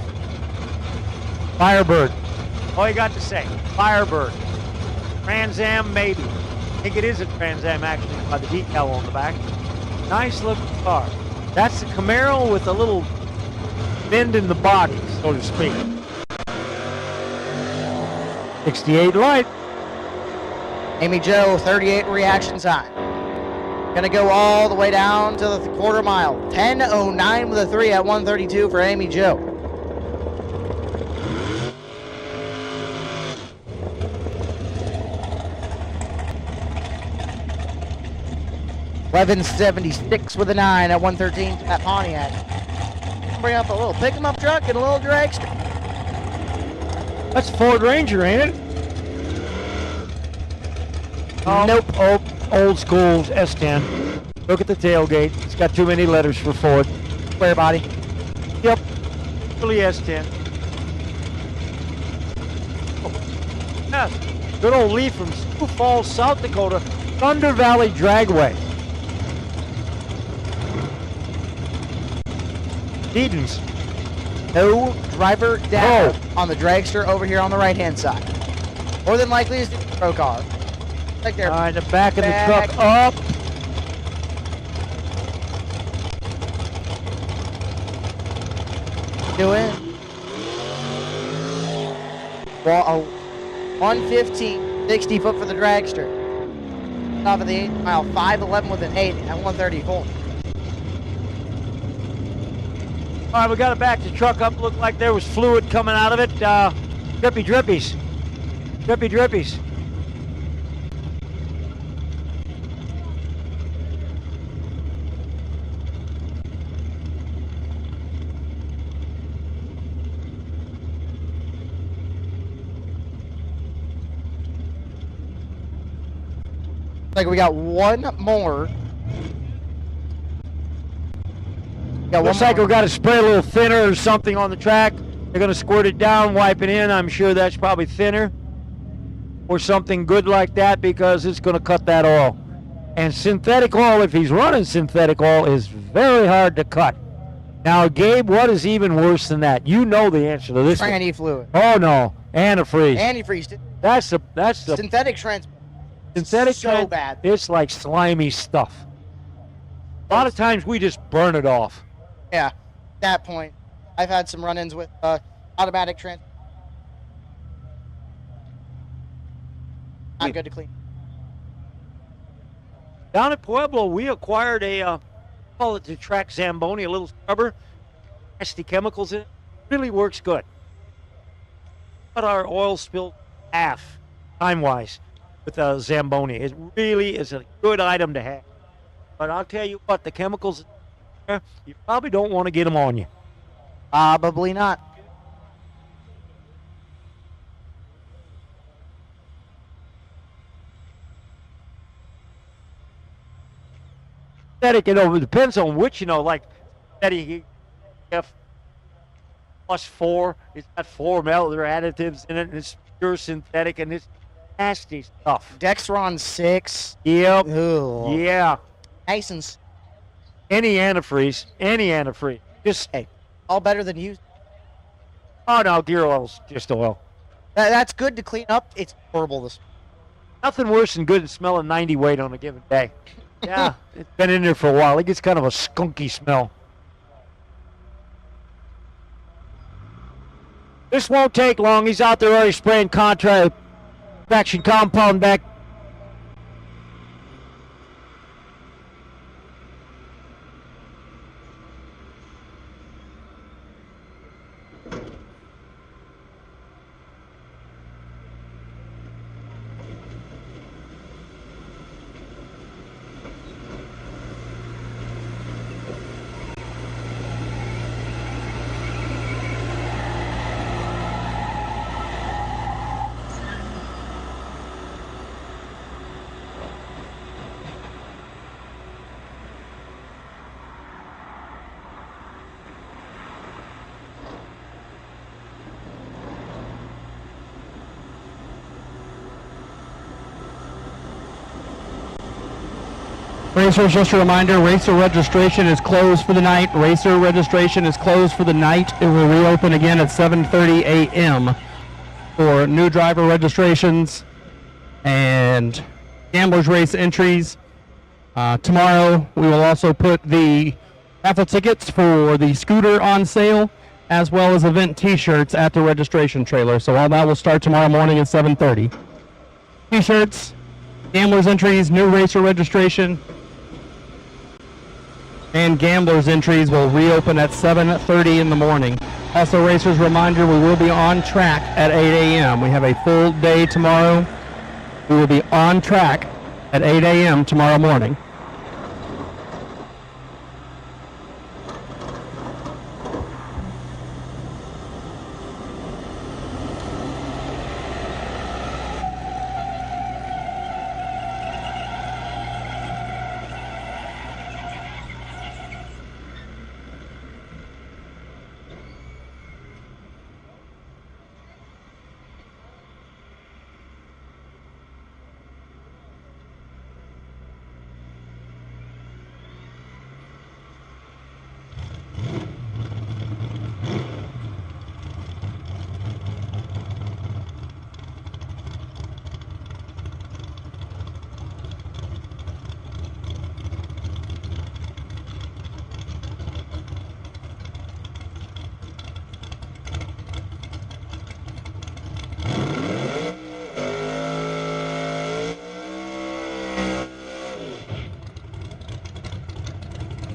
Firebird. All you got to say, Firebird. Trans Am, maybe. I think it is a Trans Am, actually, by the decal on the back. Nice looking car. That's the Camaro with a little bend in the body, so to speak. 68 light.
Amy Jo, 38 reaction time. Gonna go all the way down to the quarter mile. 10:09 with a 3 at 132 for Amy Jo. $11.76 with a 9 at 113 at Pontiac. Bring up a little pick-em-up truck and a little dragster.
That's a Ford Ranger, ain't it? Nope. Oh, old school S10. Look at the tailgate. It's got too many letters for Ford.
Square body.
Yep. Really S10. Oh. Yeah. Good old Lee from Sioux Falls, South Dakota. Thunder Valley Dragway. Edens.
No driver data on the dragster over here on the right-hand side. More than likely is the pro car. Like they're
all right, the back of the truck up.
Doing. Well, 115, 60 foot for the dragster. off of the 8th mile, 5:11 with an 8 at 134.
All right, we got to back the truck up. Looked like there was fluid coming out of it. Drippy drippies. Drippy drippies.
Like we got one more.
Looks like we've got to spray a little thinner or something on the track. They're going to squirt it down, wipe it in. I'm sure that's probably thinner or something good like that because it's going to cut that oil. And synthetic oil, if he's running synthetic oil, is very hard to cut. Now, Gabe, what is even worse than that? You know the answer to this.
Tranny fluid.
Oh no, antifreeze.
Antifreeze.
That's the
synthetic trans.
synthetic.
So bad.
It's like slimy stuff. A lot of times we just burn it off.
Yeah, at that point, I've had some run-ins with automatic trans. Not good to clean.
Down at Pueblo, we acquired a, call it the Track Zamboni, a little scrubber. Nasty chemicals in it. Really works good. Cut our oil spill half, time-wise, with a Zamboni. It really is a good item to have. But I'll tell you what, the chemicals in there, you probably don't want to get them on you.
Probably not.
Synthetic, it depends on which, like synthetic F+4, it's got 4 other additives in it, and it's pure synthetic, and it's nasty stuff.
Dextron 6.
Yep.
Ooh.
Yeah.
Masons.
Any antifreeze. Just, hey.
All better than used.
Oh no, gear oil's just oil.
That's good to clean up. It's horrible this.
Nothing worse than good and smelling 90 weight on a given day. Yeah, it's been in there for a while. It gets kind of a skunky smell. This won't take long. He's out there already spraying traction compound back.
Racers, just a reminder, racer registration is closed for the night. Racer registration is closed for the night. It will reopen again at 7:30 a.m. for new driver registrations and gamblers race entries. Tomorrow, we will also put the raffle tickets for the scooter on sale, as well as event t-shirts at the registration trailer. So all that will start tomorrow morning at 7:30. T-shirts, gamblers entries, new racer registration, and gamblers entries will reopen at 7:30 in the morning. Also, racers, reminder, we will be on track at 8 a.m. We have a full day tomorrow. We will be on track at 8 a.m. tomorrow morning.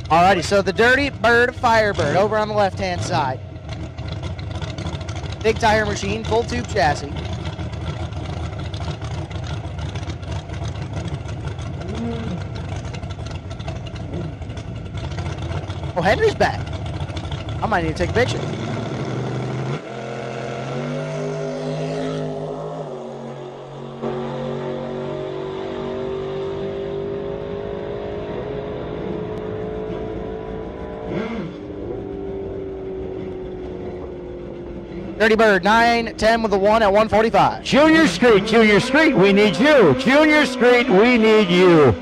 Alrighty, so the Dirty Bird Firebird over on the left-hand side. Big tire machine, full tube chassis. Oh, Henry's back. I might need to take a picture. Dirty Bird, 9-10 with a 1 at 145.
Junior Street, we need you. Junior Street, we need you.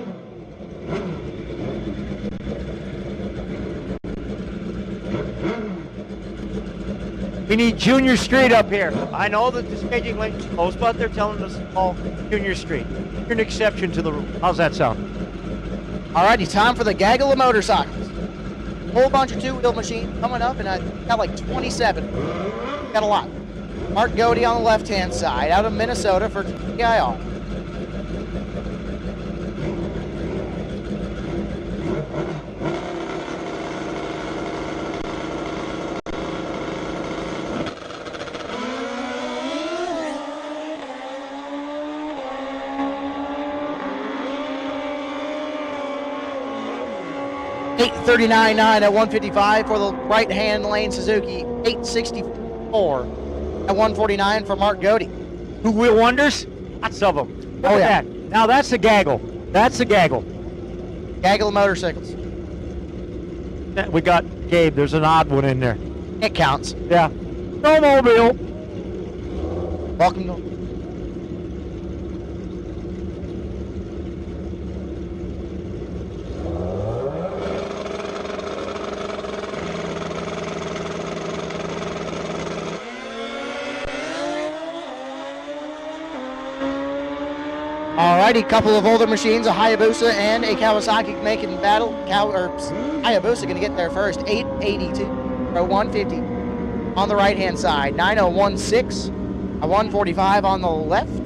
We need Junior Street up here. I know that the staging lane is closed, but they're telling us to call Junior Street. You're an exception to the rule. How's that sound?
Alrighty, time for the gaggle of motorcycles. Whole bunch of two-wheel machines coming up, and I got like 27. Got a lot. Mark Godey on the left-hand side, out of Minnesota for TIR. $839.9 at 155 for the right-hand lane Suzuki. $864 at 149 for Mark Godey.
Who will wonders? Lots of them. Look
Oh,
at
yeah.
that. Now that's a gaggle. That's a gaggle.
Gaggle of motorcycles.
We got Gabe. There's an odd one in there.
It counts.
Yeah. Snowmobile.
Welcome to... Alrighty, couple of older machines, a Hayabusa and a Kawasaki making battle. Hayabusa going to get there first. 882 or 150 on the right-hand side. 9016, a 145 on the left.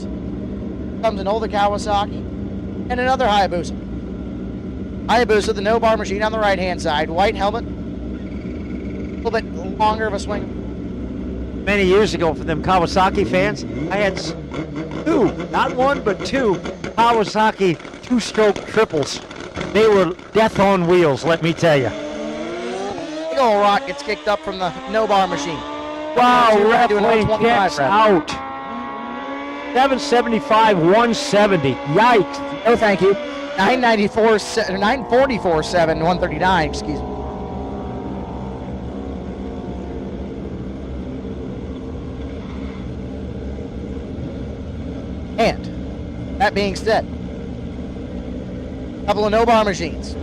Comes an older Kawasaki and another Hayabusa. Hayabusa, the no-bar machine on the right-hand side. White helmet, a little bit longer of a swing.
Many years ago, for them Kawasaki fans, I had two, not one, but two Kawasaki two-stroke triples. They were death on wheels, let me tell you.
Big old rock gets kicked up from the no-bar machine.
Wow,
Doing
Replay
125
checks
rep.
out. 775, 170. Yikes.
No, thank you. 944.7, 139, excuse me. And that being said, couple of no-bar machines.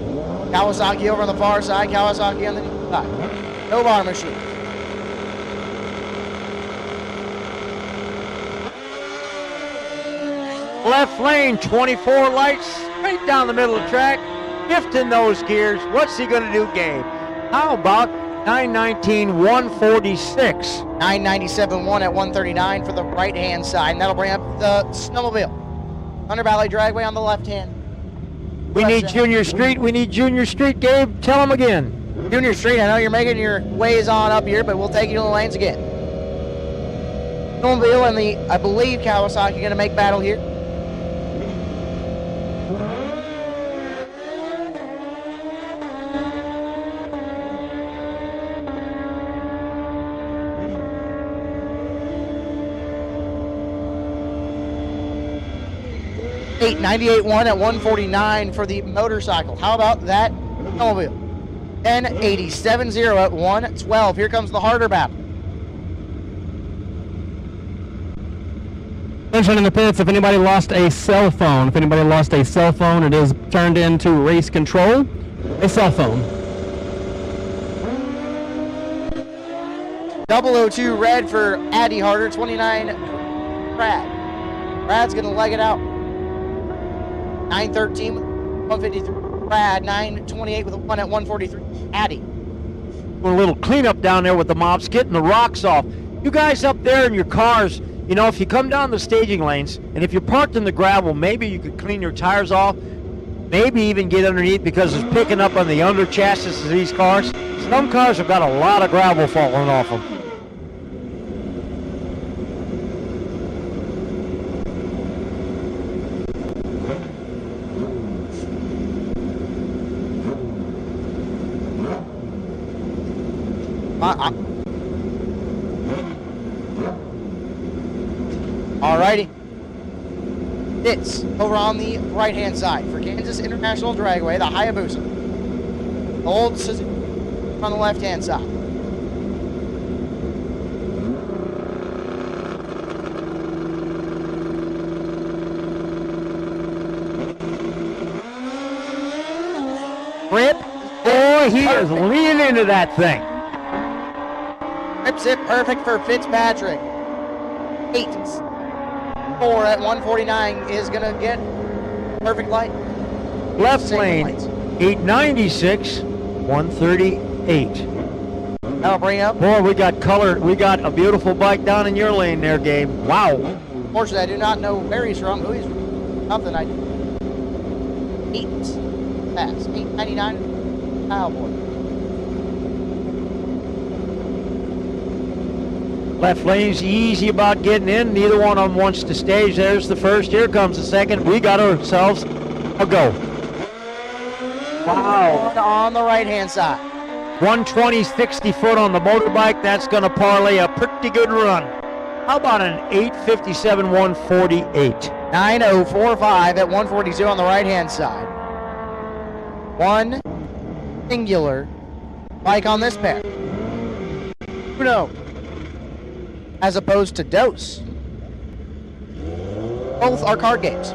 Kawasaki over on the far side, Kawasaki on the near side. No-bar machines.
Left lane, 24 lights, straight down the middle of the track, shifting those gears. What's he going to do, Gabe? How about 919, 146?
997.1 at 139 for the right-hand side, and that'll bring up the snowmobile. Thunder Valley Dragway on the left hand.
We need Junior Street. We need Junior Street, Gabe. Tell him again.
Junior Street, I know you're making your ways on up here, but we'll take you to the lanes again. Snowmobile and the, I believe, Kawasaki going to make battle here. $898.1 at 149 for the motorcycle. How about that snowmobile? 1087.0 at 112. Here comes the harder battle.
Attention in the pits, if anybody lost a cell phone, it is turned into race control. A cell phone.
002 red for Addy Harder, 29 Brad. Brad's going to leg it out. 913 with 153. Brad, 928 with a 1 at 143. Addy.
Doing a little cleanup down there with the mops, getting the rocks off. You guys up there in your cars, you know, if you come down the staging lanes, and if you're parked in the gravel, maybe you could clean your tires off. maybe even get underneath because it's picking up on the under chassis of these cars. Some cars have got a lot of gravel falling off them.
Alrighty. It's over on the right-hand side for Kansas International Dragway, the Hayabusa. Old Suzuki on the left-hand side.
Rip. Boy, he is leaning into that thing.
Rips it perfect for Fitzpatrick. 8-4 at 149 is going to get perfect light.
Left lane, 896, 138.
That'll bring up.
Boy, we got color. We got a beautiful bike down in your lane there, Gabe. Wow.
Unfortunately, I do not know where he's from, who he's from. Something I. 8 pass. 899. Oh, boy.
Left lane's easy about getting in. Neither one of them wants to stage. There's the first. Here comes the second. We got ourselves a go. Wow.
On the right-hand side.
120, 60 foot on the motorbike. That's going to parlay a pretty good run. How about an 857, 148?
9045 at 142 on the right-hand side. One singular bike on this pair. Uno. As opposed to Dose. Both are card games.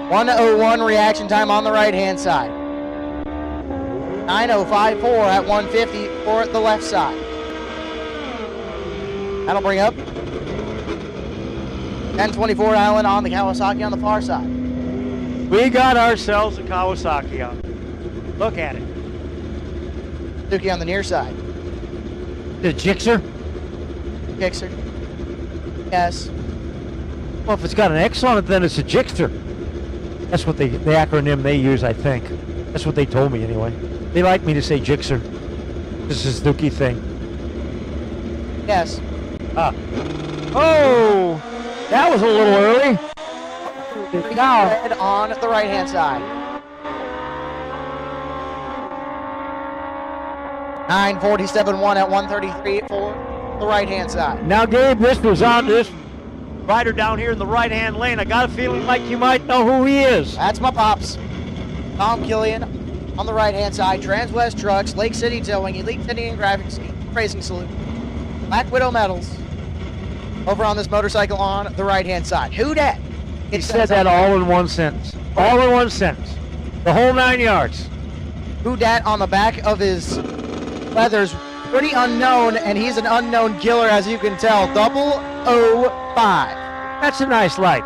.101 reaction time on the right-hand side. 9054 at 150 for the left side. That'll bring up 1024 Island on the Kawasaki on the far side.
We got ourselves a Kawasaki on. Look at it.
Suzuki on the near side.
The Gixxer?
Gixxer. Yes.
Well, if it's got an X on it, then it's a Gixxer. That's what the acronym they use, I think. That's what they told me anyway. They like me to say Gixxer. This is a Suzuki thing.
Yes.
Oh! That was a little early.
Now on the right-hand side. 947-1 at 133 for the right-hand side.
Now, Gabe, this was on this rider down here in the right-hand lane. I got a feeling like you might know who he is.
That's my pops. Tom Killian on the right-hand side. Transwest Trucks, Lake City Towing, Elite City and Graphics, Racing Salute, Black Widow Metals. Over on this motorcycle on the right-hand side. Who dat?
He said that all in one sentence. All in one sentence. The whole 9 yards.
Who dat on the back of his leathers. Pretty unknown, and he's an unknown killer, as you can tell. 005.
That's a nice light.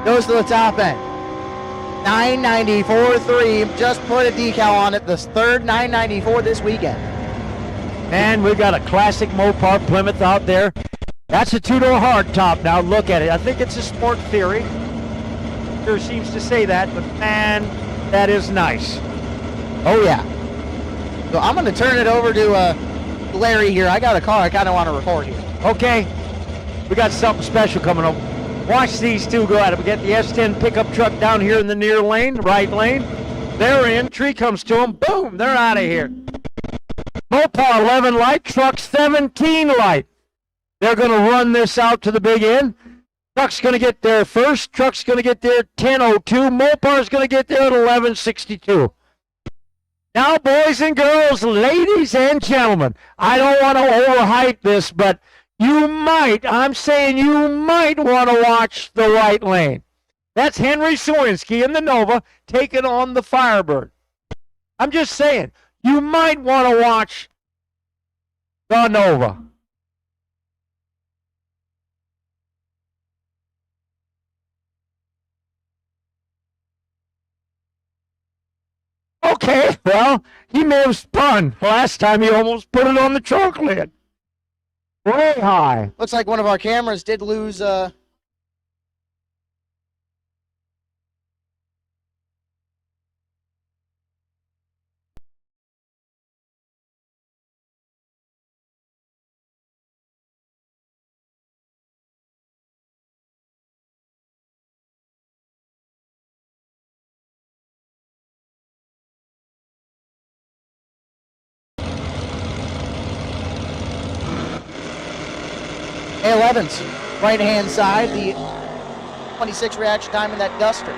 Goes to the top end. 994.3. Just put a decal on it. The third 994 this weekend.
And we got a classic Mopar Plymouth out there. That's a two-door hardtop. Now look at it. I think it's a Sport Theory. Sure seems to say that, but man, that is nice.
Oh yeah. So I'm going to turn it over to Larry here. I got a car I kind of want to record here.
Okay. We got something special coming up. Watch these two go at it. We got the S10 pickup truck down here in the near lane, right lane. They're in. Tree comes to them. Boom. They're out of here. Mopar 11 light, truck 17 light. They're going to run this out to the big end. Truck's going to get there first. Truck's going to get there at 10:02. Mopar's going to get there at 11:62. Now, boys and girls, ladies and gentlemen, I don't want to overhype this, but you might, I'm saying you might want to watch the right lane. That's Henry Swinsky in the Nova taking on the Firebird. I'm just saying, you might want to watch the Nova. Okay, well, he may have spun. Last time he almost put it on the trunk lid. Way high.
Looks like one of our cameras did lose. A11's right-hand side, the 26 reaction time in that Duster.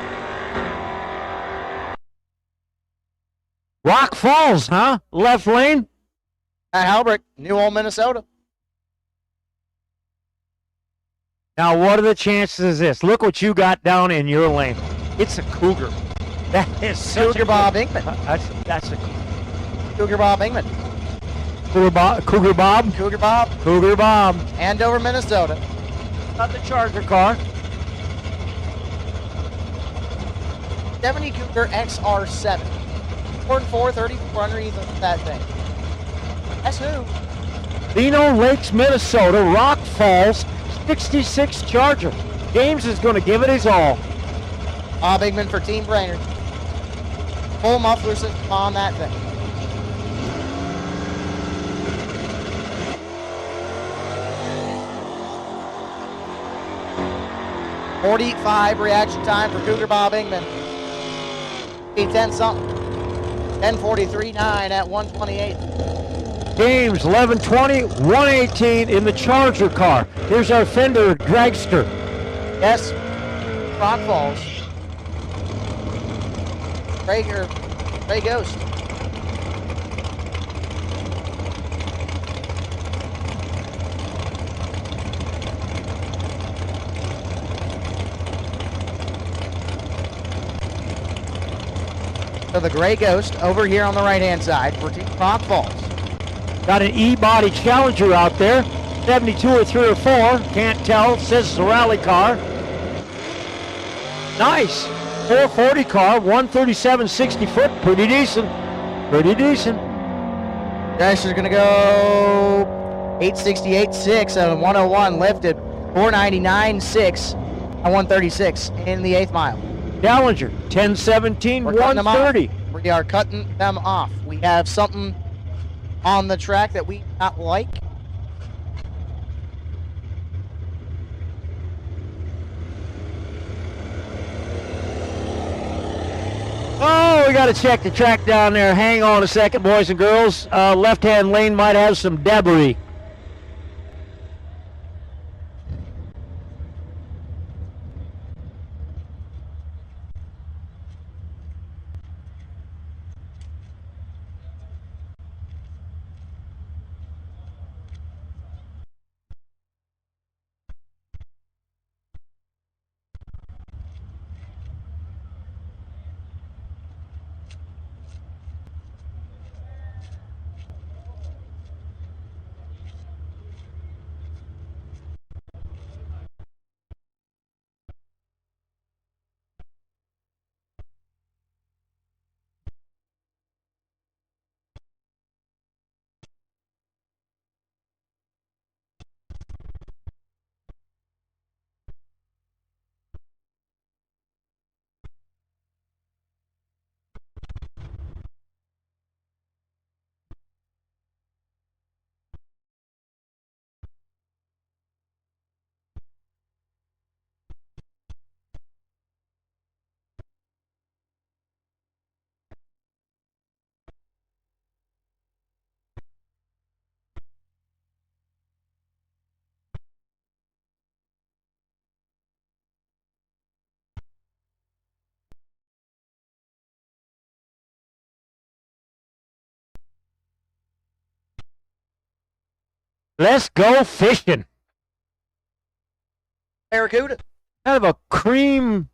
Rock Falls, huh? Left lane.
At Halbrook, New Ulm, Minnesota.
Now, what are the chances of this? Look what you got down in your lane. It's a Cougar. That is such
Cougar Bob Inkman.
That's a
Cougar Bob Inkman.
Cougar Bob. Cougar Bob.
Cougar Bob.
Cougar Bob.
Andover, Minnesota.
Not the Charger car.
70 Cougar XR7. 434 underneath that thing. That's who?
Lino Lakes, Minnesota. Rock Falls. 66 Charger. James is going to give it his all.
Bob Inkman for Team Brainerd. Full muffler system on that thing. .45 reaction time for Cougar Bob Inkman. 10 something. 10:43.9 at 128.
James, 11:20, 118 in the Charger car. Here's our Fender dragster.
Yes, Rock Falls. Gray Ghost. So the Gray Ghost over here on the right-hand side for Team Rock Falls.
Got an E-body Challenger out there. 72 or 3 or 4. Can't tell. Says it's a rally car. Nice. 440 car. 137 60 foot. Pretty decent. Pretty decent.
Dash is going to go 868.6 and 101 lifted. 499.6 and 136 in the 8th mile.
Challenger. 1017
We're cutting them off.
130.
We are cutting them off. We have something on the track that we not like.
Oh, we got to check the track down there. Hang on a second, boys and girls. Left-hand lane might have some debris. Let's go fishing.
Barracuda.
Kind of a cream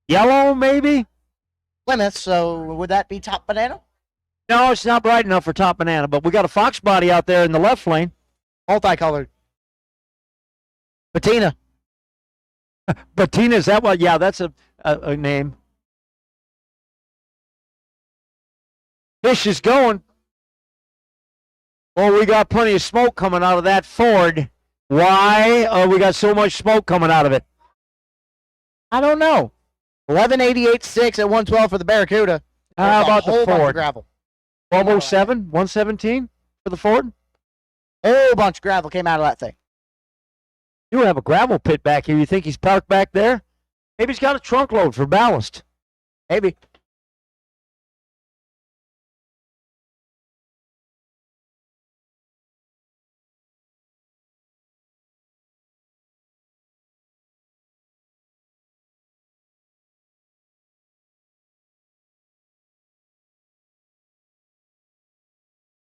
yellow, maybe?
Plymouth, so would that be Top Banana?
No, it's not bright enough for Top Banana, but we got a Fox body out there in the left lane.
Multicolored. Patina.
Patina, is that what? Yeah, that's a name. Fish is going. Well, we got plenty of smoke coming out of that Ford. Why we got so much smoke coming out of it?
I don't know. 1188.6 at 112 for the Barracuda.
How about the
Whole bunch of
Ford?
gravel.
1207, 117 for the Ford?
Whole bunch of gravel came out of that thing.
You have a gravel pit back here. You think he's parked back there? Maybe he's got a trunk load for ballast.
Maybe.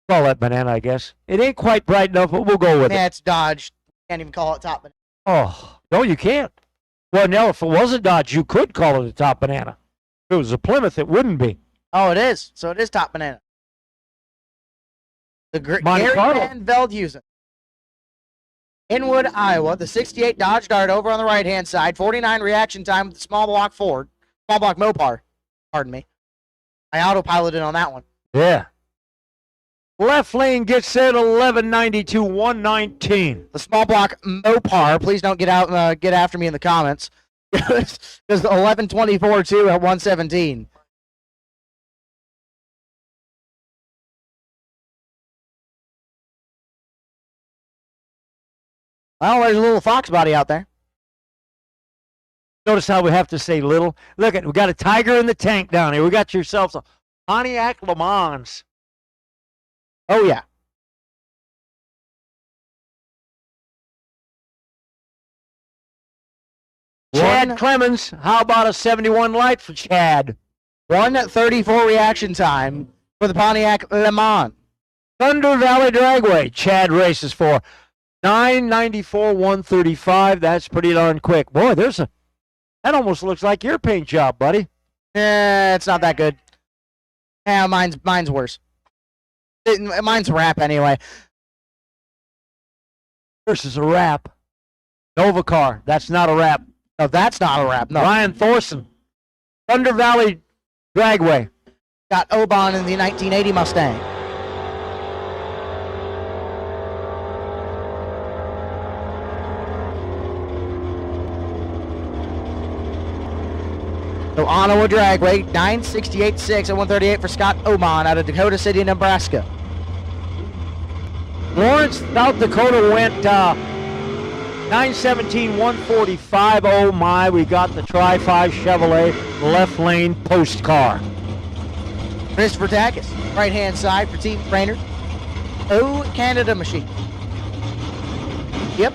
Call that banana, I guess. It ain't quite bright enough, but we'll go with it.
Yeah, it's Dodge. Can't even call it top banana.
Oh, no, you can't. Well, no, if it was a Dodge, you could call it a top banana. If it was a Plymouth, it wouldn't be.
Oh, it is. So it is top banana. The
Monte
Gary
Carlo.
Van Veldhuizen. Inwood, Iowa. The 68 Dodge Dart over on the right-hand side. 49 reaction time with the small block Ford. Small block Mopar. Pardon me. I autopiloted on that one.
Yeah. Left lane gets in 1192, 119.
The small block Mopar. Please don't get out get after me in the comments. Because the 1124 too at 117. Well, there's a little Fox body out there.
Notice how we have to say little. Look at, we got a tiger in the tank down here. We got yourselves a Pontiac Le Mans.
Oh, yeah.
Chad Clemens, how about a 71 light for Chad?
1:34 reaction time for the Pontiac Le Mans.
Thunder Valley Dragway, Chad races for 994, 135. That's pretty darn quick. Boy, that almost looks like your paint job, buddy.
It's not that good. Yeah, mine's worse. Mine's wrap anyway.
Versus a wrap. Nova car, that's not a wrap.
No, that's not a wrap. No.
Ryan Thorson, Thunder Valley Dragway.
Got Oban in the 1980 Mustang. So Ottawa Dragway, 968.6 at 138 for Scott Oban out of Dakota City, Nebraska.
Lawrence, South Dakota went 917, 145. Oh my, we got the Tri-5 Chevrolet left lane post car.
Christopher Takis, right hand side for Team Brainerd. Oh, Canada machine. Yep.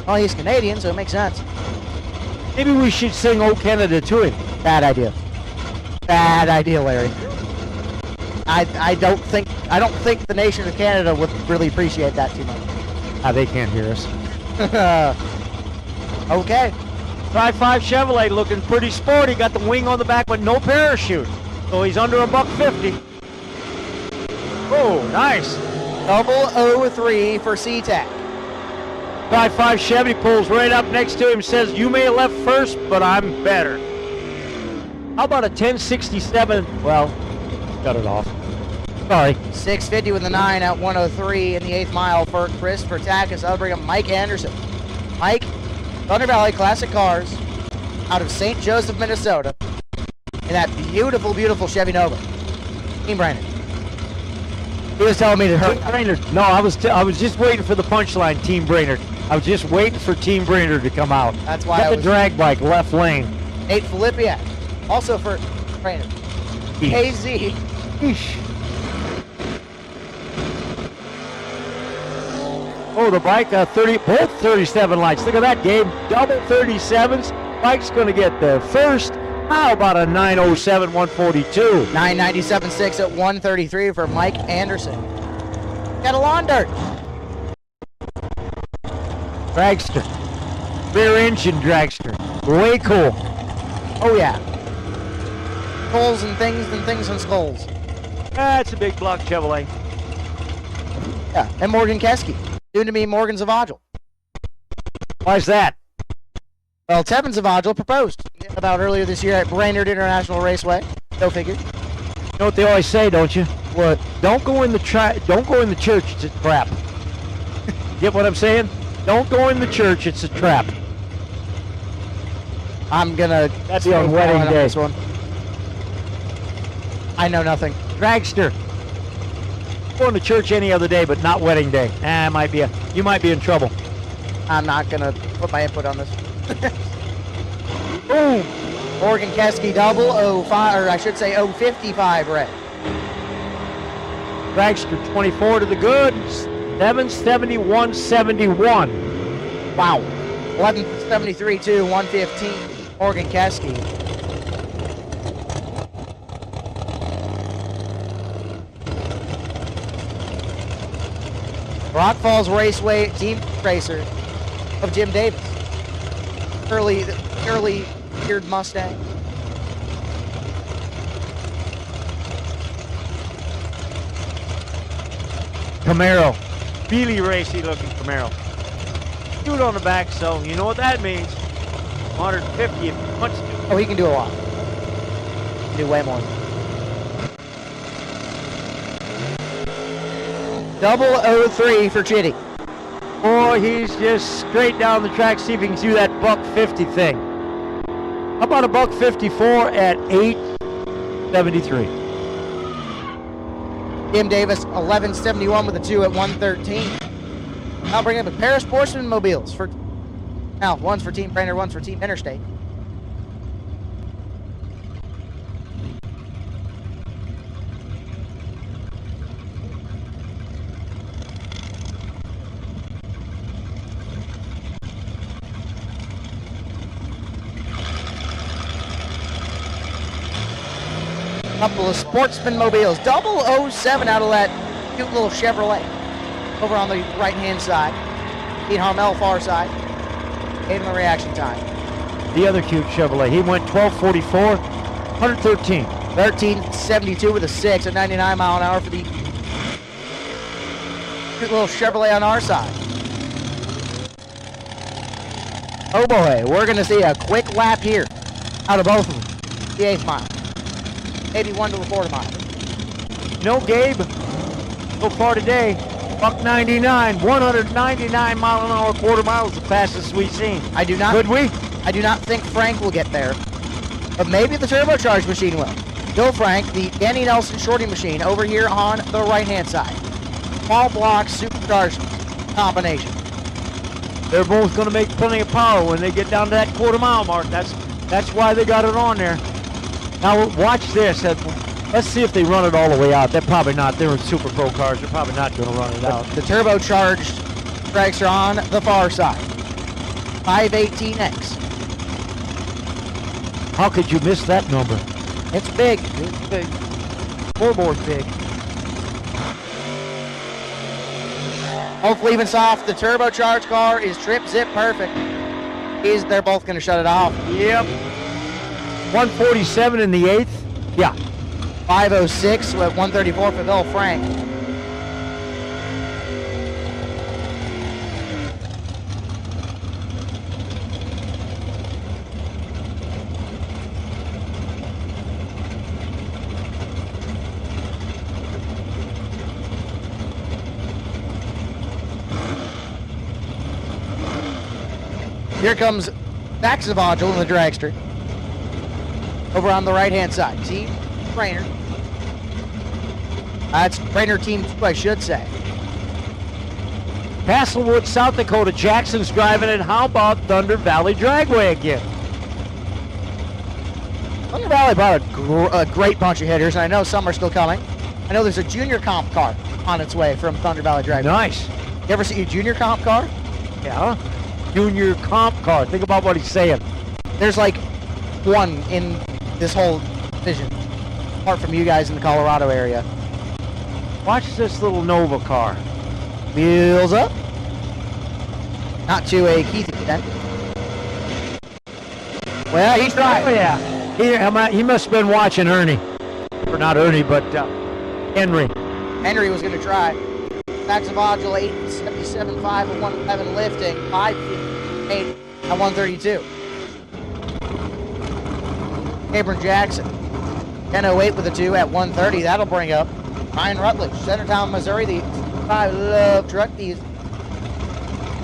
Well, he's Canadian, so it makes sense.
Maybe we should sing "Oh Canada" to him.
Bad idea. Bad idea, Larry. I don't think the nation of Canada would really appreciate that too much.
They can't hear us.
Okay.
Tri-5 Chevrolet looking pretty sporty. Got the wing on the back but no parachute. So he's under $150. Oh, nice.
003 for SeaTac.
Tri-5 Chevy pulls right up next to him, says, "You may have left first, but I'm better." How about a 1067? Well, cut it off. Sorry.
650 with the 9 at 103 in the 8th mile for Christopher Takis. That'll bring up Mike Anderson. Mike, Thunder Valley Classic Cars out of St. Joseph, Minnesota. In that beautiful, beautiful Chevy Nova. Team Brainerd. He was telling me to hurry.
Team Brainerd. No, I was just waiting for the punchline, Team Brainerd. I was just waiting for Team Brainerd to come out.
That's why
Got
I
the
was...
drag bike, left lane.
Nate Filipiak, also for Brainerd. KZ.
Eesh. Oh, the bike, both 37 lights. Look at that, Gabe. Double 37s. Bike's going to get there first. How about a 907, 142?
997.6 at 133 for Mike Anderson. Got a lawn dart.
Dragster. Rear engine dragster. Way cool.
Oh, yeah. Skulls and things and skulls.
That's a big block Chevrolet.
Yeah, and Morgan Keski. Soon to be Morgan Zavagil.
Why's that?
Well, Tevin Zavagil proposed about earlier this year at Brainerd International Raceway. Go figure.
know what they always say, don't you?
What?
Don't go in the church, it's a trap. Get what I'm saying? Don't go in the church, it's a trap.
I'm gonna.
That's on wedding day.
This one. I know nothing.
Dragster. Going to church any other day, but not wedding day. You might be in trouble.
I'm not gonna put my input on this. Boom! Morgan Keski double 05, or I should say 055 red.
Dragster 24 to the good. 771.71.
Wow. 1173.2, 115. Morgan Keski. Rock Falls Raceway team racer of Jim Davis. Early geared Mustang.
Camaro. Really racy looking Camaro. Dude on the back, so you know what that means. 150 if he wants to.
Oh, he can do a lot. He can do way more. 003 for Chitty.
Boy, he's just straight down the track. See if he can do that $150 thing. How about a $154 at 873?
Jim Davis, 1171 with a 2 at 113. I'll bring up a pair of sportsman mobiles for now. One's for Team Brainerd, one's for Team Interstate. Couple of sportsman mobiles. 007 out of that cute little Chevrolet. Over on the right-hand side. Pete Harmel far side. Gave him a reaction time.
The other cute Chevrolet. He went 1244, 113.
1372 with a 6 at 99 mile an hour for the cute little Chevrolet on our side. Oh boy, we're going to see a quick lap here out of both of them. The 8th mile. Maybe 1 to a quarter mile.
No, Gabe. So far today, $199, 199 mile an hour quarter mile is the fastest we've seen. Could we?
I do not think Frank will get there, but maybe the turbocharged machine will. Bill Frank, the Danny Nelson shorty machine over here on the right-hand side. Small block supercharged combination.
They're both going to make plenty of power when they get down to that quarter mile mark. That's why they got it on there. Now watch this. Let's see if they run it all the way out. They're probably not. They're in Super Pro cars. They're probably not going to run it out.
The turbocharged tracks are on the far side. 518X.
How could you miss that number?
It's big.
It's big. Scoreboard's big.
Hopefully even soft. The turbocharged car is trip zip perfect. They're both going to shut it off.
Yep. 147 in the 8th. Yeah.
506 at 134 for Bill Frank. Here comes Max Zavagel in the dragster. Over on the right-hand side. Team Brainerd. That's Brainerd Team 2, I should say.
Castlewood, South Dakota. Jackson's driving it. How about Thunder Valley Dragway again?
Thunder Valley brought a great bunch of hitters, and I know some are still coming. I know there's a junior comp car on its way from Thunder Valley Dragway.
Nice.
You ever see a junior comp car?
Yeah. Junior comp car. Think about what he's saying.
There's like one in this whole division, apart from you guys in the Colorado area.
Watch this little Nova car.
Wheels up. Not to a Keith extent. Well, he tried.
Oh, yeah. He must have been watching Ernie. Or not Ernie, but Henry.
Henry was going to try. Max Zavagel, 877.5 at 111 lifting. 558 at 132. Abram Jackson. 10:08 with a 2 at 1:30. That'll bring up Ryan Rutledge, Centertown, Missouri. The I love truck. The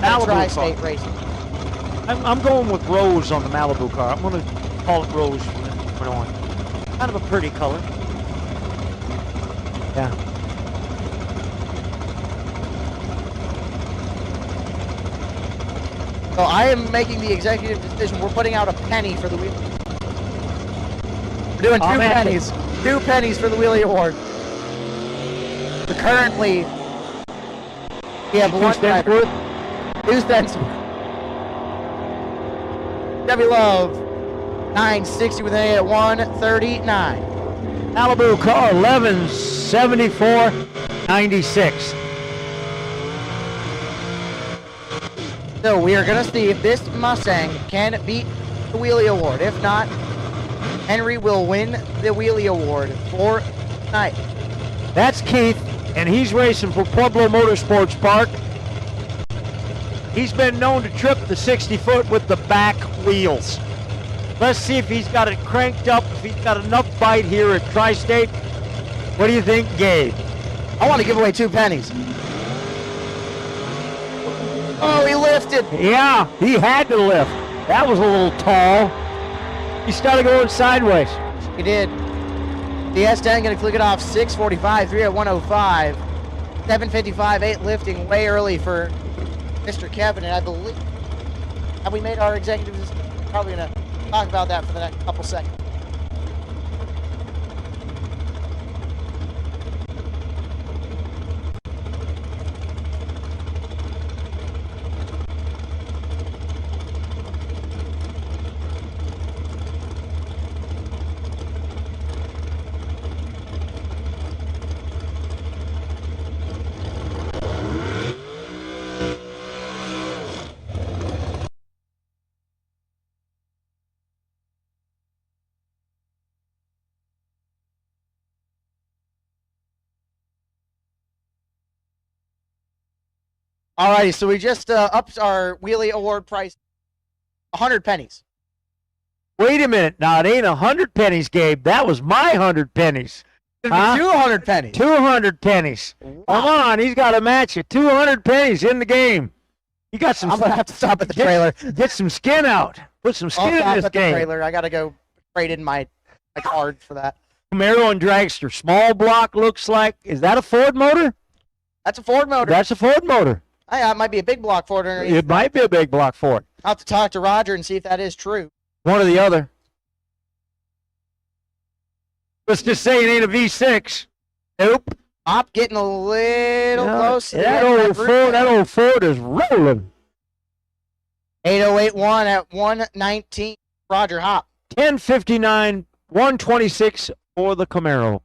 Tri-State Racing.
I'm going with Rose on the Malibu car. I'm going to call it Rose from this point on. Kind of a pretty color. Yeah.
So I am making the executive decision. We're putting out a penny for the wheel. We're doing 2 pennies. 2 pennies for the wheelie award. So currently, we have 1 driver. 2 cents. Debbie Love, 960 with an 8 at 139.
Malibu car 1174.96.
So we are going to see if this Mustang can beat the wheelie award. If not, Henry will win the wheelie award for tonight.
That's Keith, and he's racing for Pueblo Motorsports Park. He's been known to trip the 60-foot with the back wheels. Let's see if he's got it cranked up, if he's got enough bite here at Tri-State. What do you think, Gabe?
I want to give away 2 pennies. Oh, he lifted.
Yeah, he had to lift. That was a little tall. He started going sideways.
He did. The S10 going to click it off 6:45, 3 at 105. 7:55, 8 lifting way early for Mr. Kevin, and I believe, have we made our executive decision? Probably going to talk about that for the next couple seconds. Alrighty, so we just upped our wheelie award price 100 pennies.
Wait a minute. Now, it ain't 100 pennies, Gabe. That was my 100 pennies.
Huh? 200 pennies.
200 pennies.
Wow.
Come on, he's got to match it. 200 pennies in the game. You got some.
I'm going to have to stop at the trailer.
Get some skin out. Put some skin in this game.
Trailer. I got to go trade in my card for that.
Camaro and Dragster. Small block looks like. Is that a Ford motor?
That's a Ford motor.
That's a Ford motor.
It might be a big block Ford underneath.
It might be a big block Ford.
I'll have to talk to Roger and see if that is true.
One or the other. Let's just say it ain't a V6. Nope.
Op getting a little close. To
that old Ford is rolling.
8081 at 119. Roger Hop.
1059, 126 for the Camaro.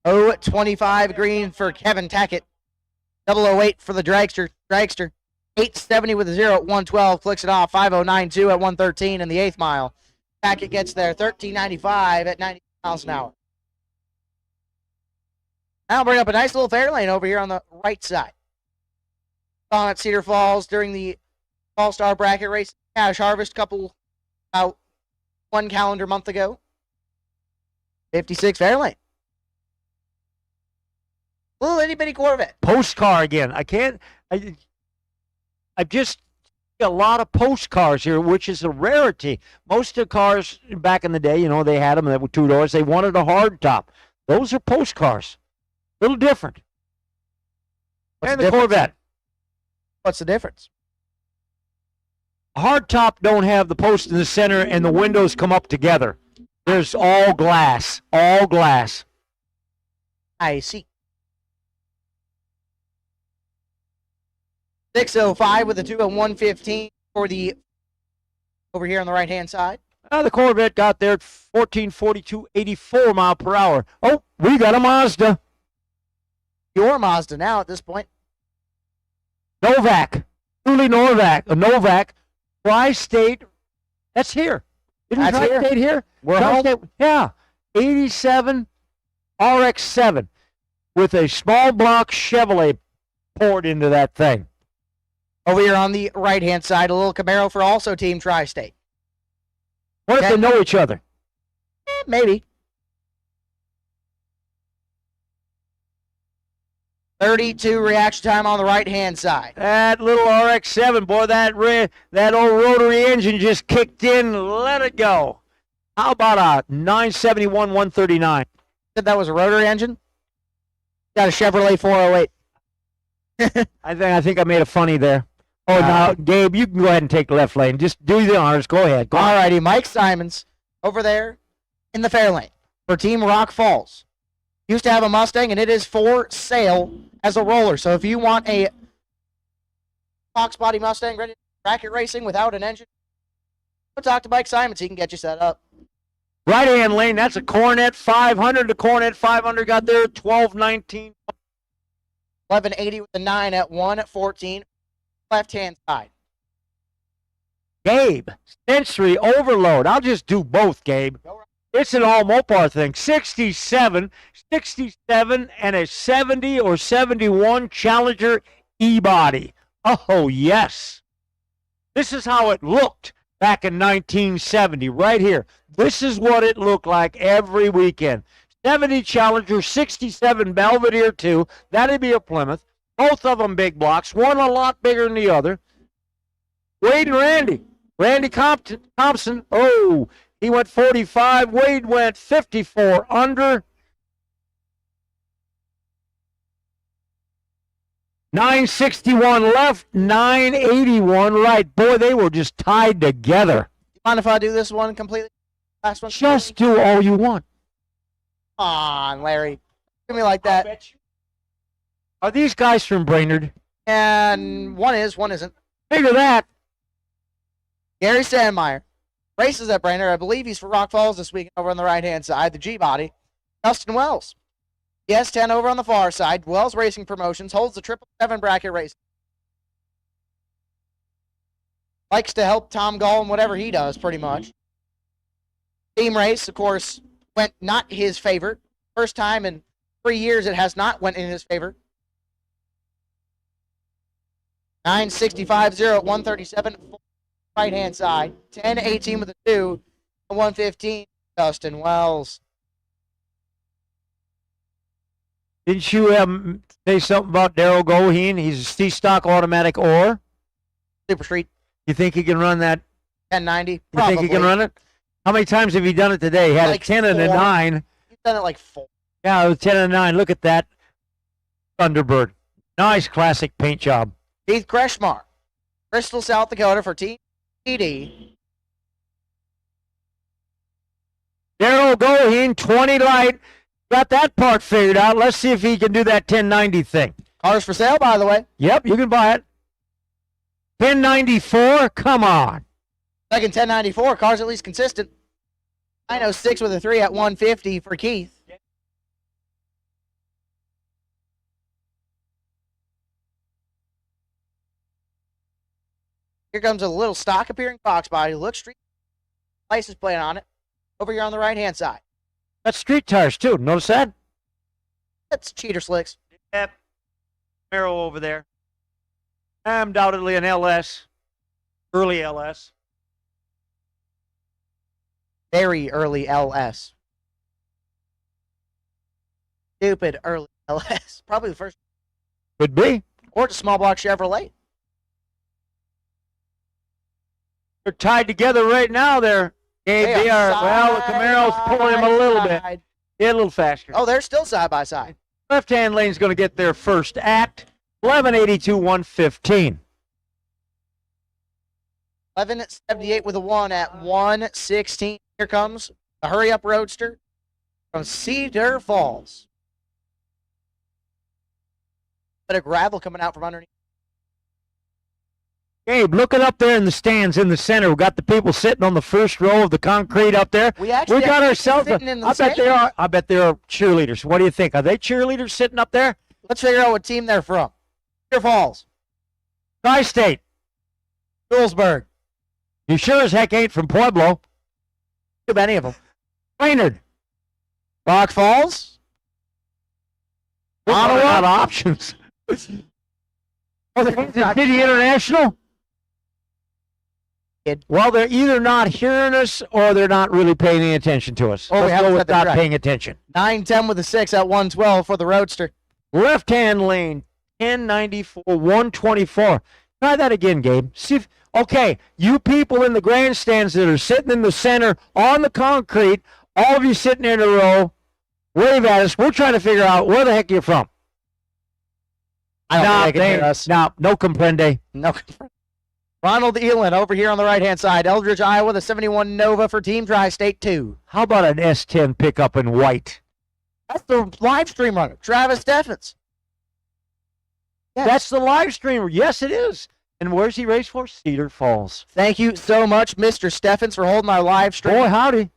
Oh, 25 green for Kevin Tackett. 008 for the Dragster. 870 with a 0 at 112. Clicks it off. 5092 at 113 in the 8th mile. Tackett gets there. 1395 at 90 miles an hour. Now bring up a nice little fair lane over here on the right side. On at Cedar Falls during the All-Star Bracket Race Cash Harvest about 1 calendar month ago. 56 fair lane. Little itty-bitty Corvette.
Postcar again. I've just got a lot of postcars here, which is a rarity. Most of the cars back in the day, they had them that were 2 doors. They wanted a hard top. Those are postcars. A little different. And the Corvette.
What's the difference?
A hard top don't have the post in the center and the windows come up together. There's all glass. All glass.
I see. 6:05 with a 2 and 1:15 for the over here on the right-hand side.
The Corvette got there at 1442, 84 mile per hour. Oh, we got a Mazda.
Your Mazda now at this point.
Novak. Truly Novak. Tri-State. That's here. Isn't
That's
Tri-State here?
We're home.
Tri-State, yeah. 87 RX-7 with a small block Chevrolet poured into that thing.
Over here on the right-hand side, a little Camaro for also Team Tri-State.
What if they know each other?
Maybe. 32 reaction time on the right-hand side.
That little RX-7, boy, that old rotary engine just kicked in. Let it go. How about a 971 139?
Said that was a rotary engine? Got a Chevrolet 408.
I think I made a funny there. Oh, now, Gabe, you can go ahead and take the left lane. Just do the honors. Go ahead. Go
All
on.
righty, Mike Simons over there in the fair lane for Team Rock Falls. Used to have a Mustang, and it is for sale as a roller. So if you want a Fox body Mustang ready to bracket racing without an engine, go talk to Mike Simons. He can get you set up.
Right-hand lane, that's a Coronet 500. The Coronet 500 got there at 1219.
1180 with the 9 at 114. Left-hand side.
Gabe, sensory overload. I'll just do both, Gabe. It's an all Mopar thing. 67, and a 70 or 71 Challenger E-body. Oh, yes. This is how it looked back in 1970, right here. This is what it looked like every weekend. 70 Challenger, 67 Belvedere 2. That'd be a Plymouth. Both of them big blocks. One a lot bigger than the other. Wade and Randy. Randy Thompson. Oh, he went 45. Wade went 54 under. 961 left, 981 right. Boy, they were just tied together.
Mind if I do this one completely? Last one?
Just do all you want.
Come on, Larry. Give me like that.
Are these guys from Brainerd?
And one is, one isn't.
Figure that.
Gary Sandmeyer races at Brainerd. I believe he's for Rock Falls this weekend over on the right-hand side. The G-body. Dustin Wells. The S10 over on the far side. Wells Racing Promotions holds the 777 bracket race. Likes to help Tom Gall in whatever he does, pretty much. Team race, of course, went not his favor. First time in 3 years it has not went in his favor. 965-0 at 137, right-hand side. 10-18 with a 2, 115, Dustin Wells.
Didn't you say something about Darrell Goheen? He's a C-stock automatic ore.
Super Street.
You think he can run that?
1090.
You
Probably.
think he can run it? How many times have you done it today? He had
Like
a 10 and a
4.
9.
He's done it like 4.
Yeah, it was 10 and a 9. Look at that. Thunderbird. Nice classic paint job.
Keith Kretschmar, Bristol, South Dakota for Team TD.
Darrell Goheen, 20 light. Got that part figured out. Let's see if he can do that 1090 thing.
Cars for sale, by the way.
Yep, you can buy it. 1094, come on.
Second 1094, cars at least consistent. 906 with a 3 at 150 for Keith. Here comes a little stock appearing Fox body. Look, street license plate on it. Over here on the right-hand side.
That's street tires, too. Notice that?
That's cheater slicks.
Yep. Camaro over there. Undoubtedly an LS. Early LS.
Very early LS. Stupid early LS. Probably the first.
Could be.
Or it's a small block Chevrolet.
They're tied together right now there. They are. Well, the Camaro's pulling him a little bit. Yeah, a little faster.
Oh, they're still side by side.
Left-hand lane's going to get their first at 1182 115.
1178 with a 1 at 116. Here comes the hurry-up roadster from Cedar Falls. Bit of gravel coming out from underneath.
Gabe, looking up there in the stands in the center, we got the people sitting on the first row of the concrete up there.
We actually
got ourselves.
sitting in the
I bet they
stands.
are. I bet they are cheerleaders. What do you think? Are they cheerleaders sitting up there?
Let's figure out what team they're from. Cedar Falls,
Tri-State.
Julesburg.
You sure as heck ain't from Pueblo.
Too many of them.
Brainerd.
Rock Falls.
Ottawa.
Ottawa.
Got options. Oh, the Kansas City International. Well, they're either not hearing us or they're not really paying any attention to us.
Or we
Let's
haven't
go
said
with
that
not
correct.
paying attention.
9-10 with a 6 at 112 for the Roadster.
Left-hand lane, 1094, 124. Try that again, Gabe. See if, okay, you people in the grandstands that are sitting in the center on the concrete, all of you sitting there in a row, wave at us. We're trying to figure out where the heck you're from.
I don't think they can hear us.
No comprende.
No. Ronald Elin over here on the right-hand side. Eldridge, Iowa, the 71 Nova for Team Tri-State 2.
How about an S10 pickup in white?
That's the live stream runner, Travis Steffens. Yes.
That's the live streamer. Yes, it is. And where's he race for? Cedar Falls.
Thank you so much, Mr. Steffens, for holding our live stream.
Boy, howdy.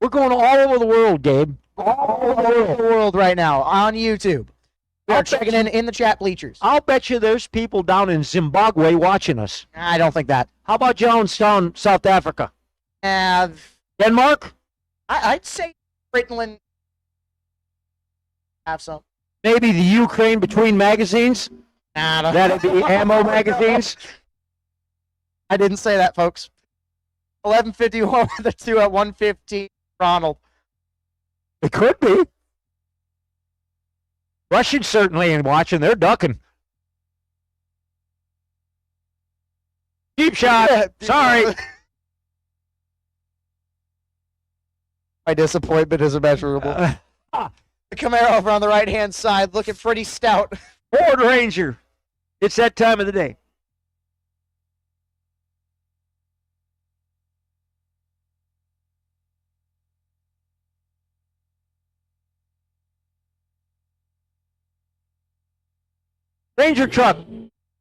We're going all over the world, Gabe.
All over the world right now on YouTube. We are checking in the chat bleachers.
I'll bet you there's people down in Zimbabwe watching us.
I don't think that.
How about Jonestown, South Africa? Denmark?
I'd say Britain have some.
Maybe the Ukraine between magazines? That'd be ammo magazines?
I didn't say that, folks. 11:51 with the 2 at 115. Ronald.
It could be. Russians certainly ain't watching. They're ducking. Deep shot. Sorry.
My disappointment is immeasurable. The Camaro over on the right-hand side looking pretty stout.
Ford Ranger. It's that time of the day. Ranger truck,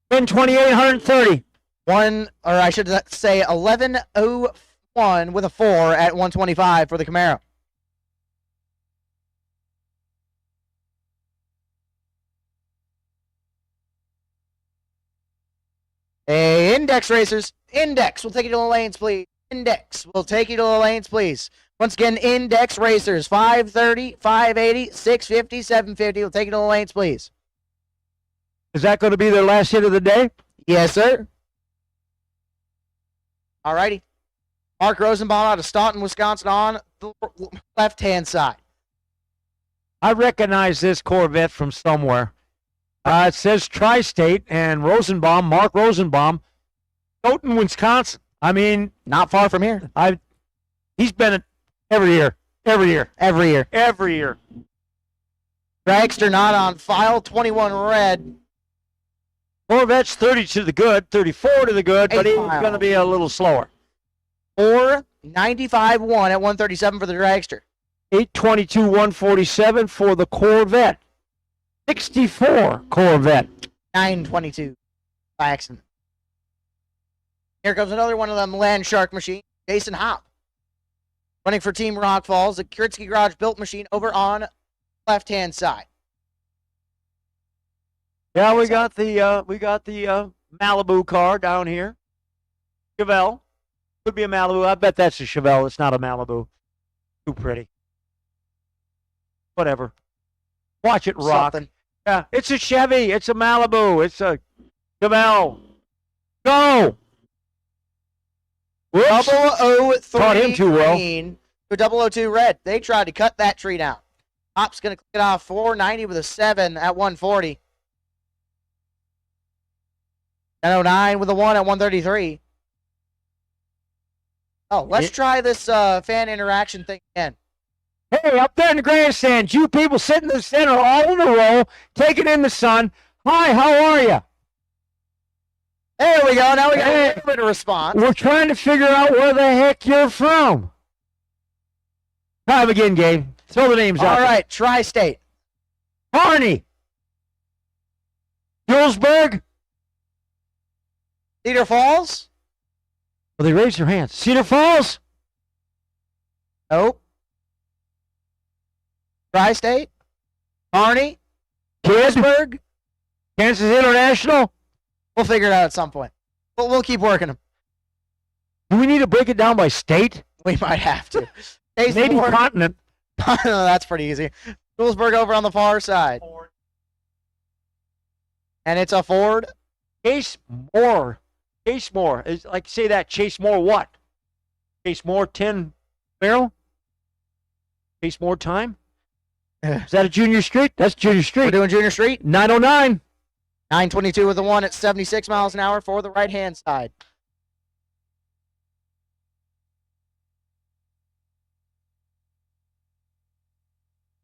1028, 130.
Or I should say 11:01 with a 4 at 125 for the Camaro. Hey, Index racers. Index, we'll take you to the lanes, please. Index, we'll take you to the lanes, please. Once again, Index racers, 530, 580, 650, 750. We'll take you to the lanes, please.
Is that going to be their last hit of the day?
Yes, sir. All righty. Mark Rosenbaum out of Staunton, Wisconsin on the left-hand side.
I recognize this Corvette from somewhere. It says Tri-State and Rosenbaum, Mark Rosenbaum, Stoughton, Wisconsin. I mean,
not far from here.
He's been it every year.
Dragster not on file, 21 red.
Corvette's 30 to the good, 34 to the good, but he's going to be a little slower.
495-1 at 137 for the Dragster.
822, 147 for the Corvette. 64 Corvette.
922 by accident. Here comes another one of them Land Shark machines. Jason Hopp. Running for Team Rock Falls, the Kuritsky Garage built machine over on left-hand side.
Yeah, we got the Malibu car down here. Chevelle. Could be a Malibu. I bet that's a Chevelle. It's not a Malibu. Too pretty. Whatever. Watch it rock.
Something.
Yeah, it's a Chevy. It's a Malibu. It's a Chevelle. Go! Whoops.
003
Caught him too well.
green to 002 red. They tried to cut that tree down. Hop's going to click it off 490 with a 7 at 140. 1009 with a 1 at 133. Oh, let's try this fan interaction thing again.
Hey, up there in the grandstands, you people sitting in the center all in a row, taking in the sun. Hi, how are you?
There we go. Now we got a little bit of response.
We're trying to figure out where the heck you're from. Time again, Gabe. Throw the names out.
All right, Tri-State.
Harney. Julesburg.
Cedar Falls?
Well, they raised their hands. Cedar Falls.
Nope. Tri-State? Kearney?
Pittsburgh. Kansas International.
We'll figure it out at some point. We'll keep working them.
Do we need to break it down by state?
We might have to.
Maybe continent.
No, that's pretty easy. Julesburg over on the far side.
Ford.
And it's a Ford.
Chase Moore. Chase Moore. Is like say that. Chase Moore what? Chase Moore 10 barrel? Chase Moore time? Is that a Junior Street? That's Junior Street.
We're doing Junior Street.
909.
922 with the one at 76 miles an hour for the right-hand side.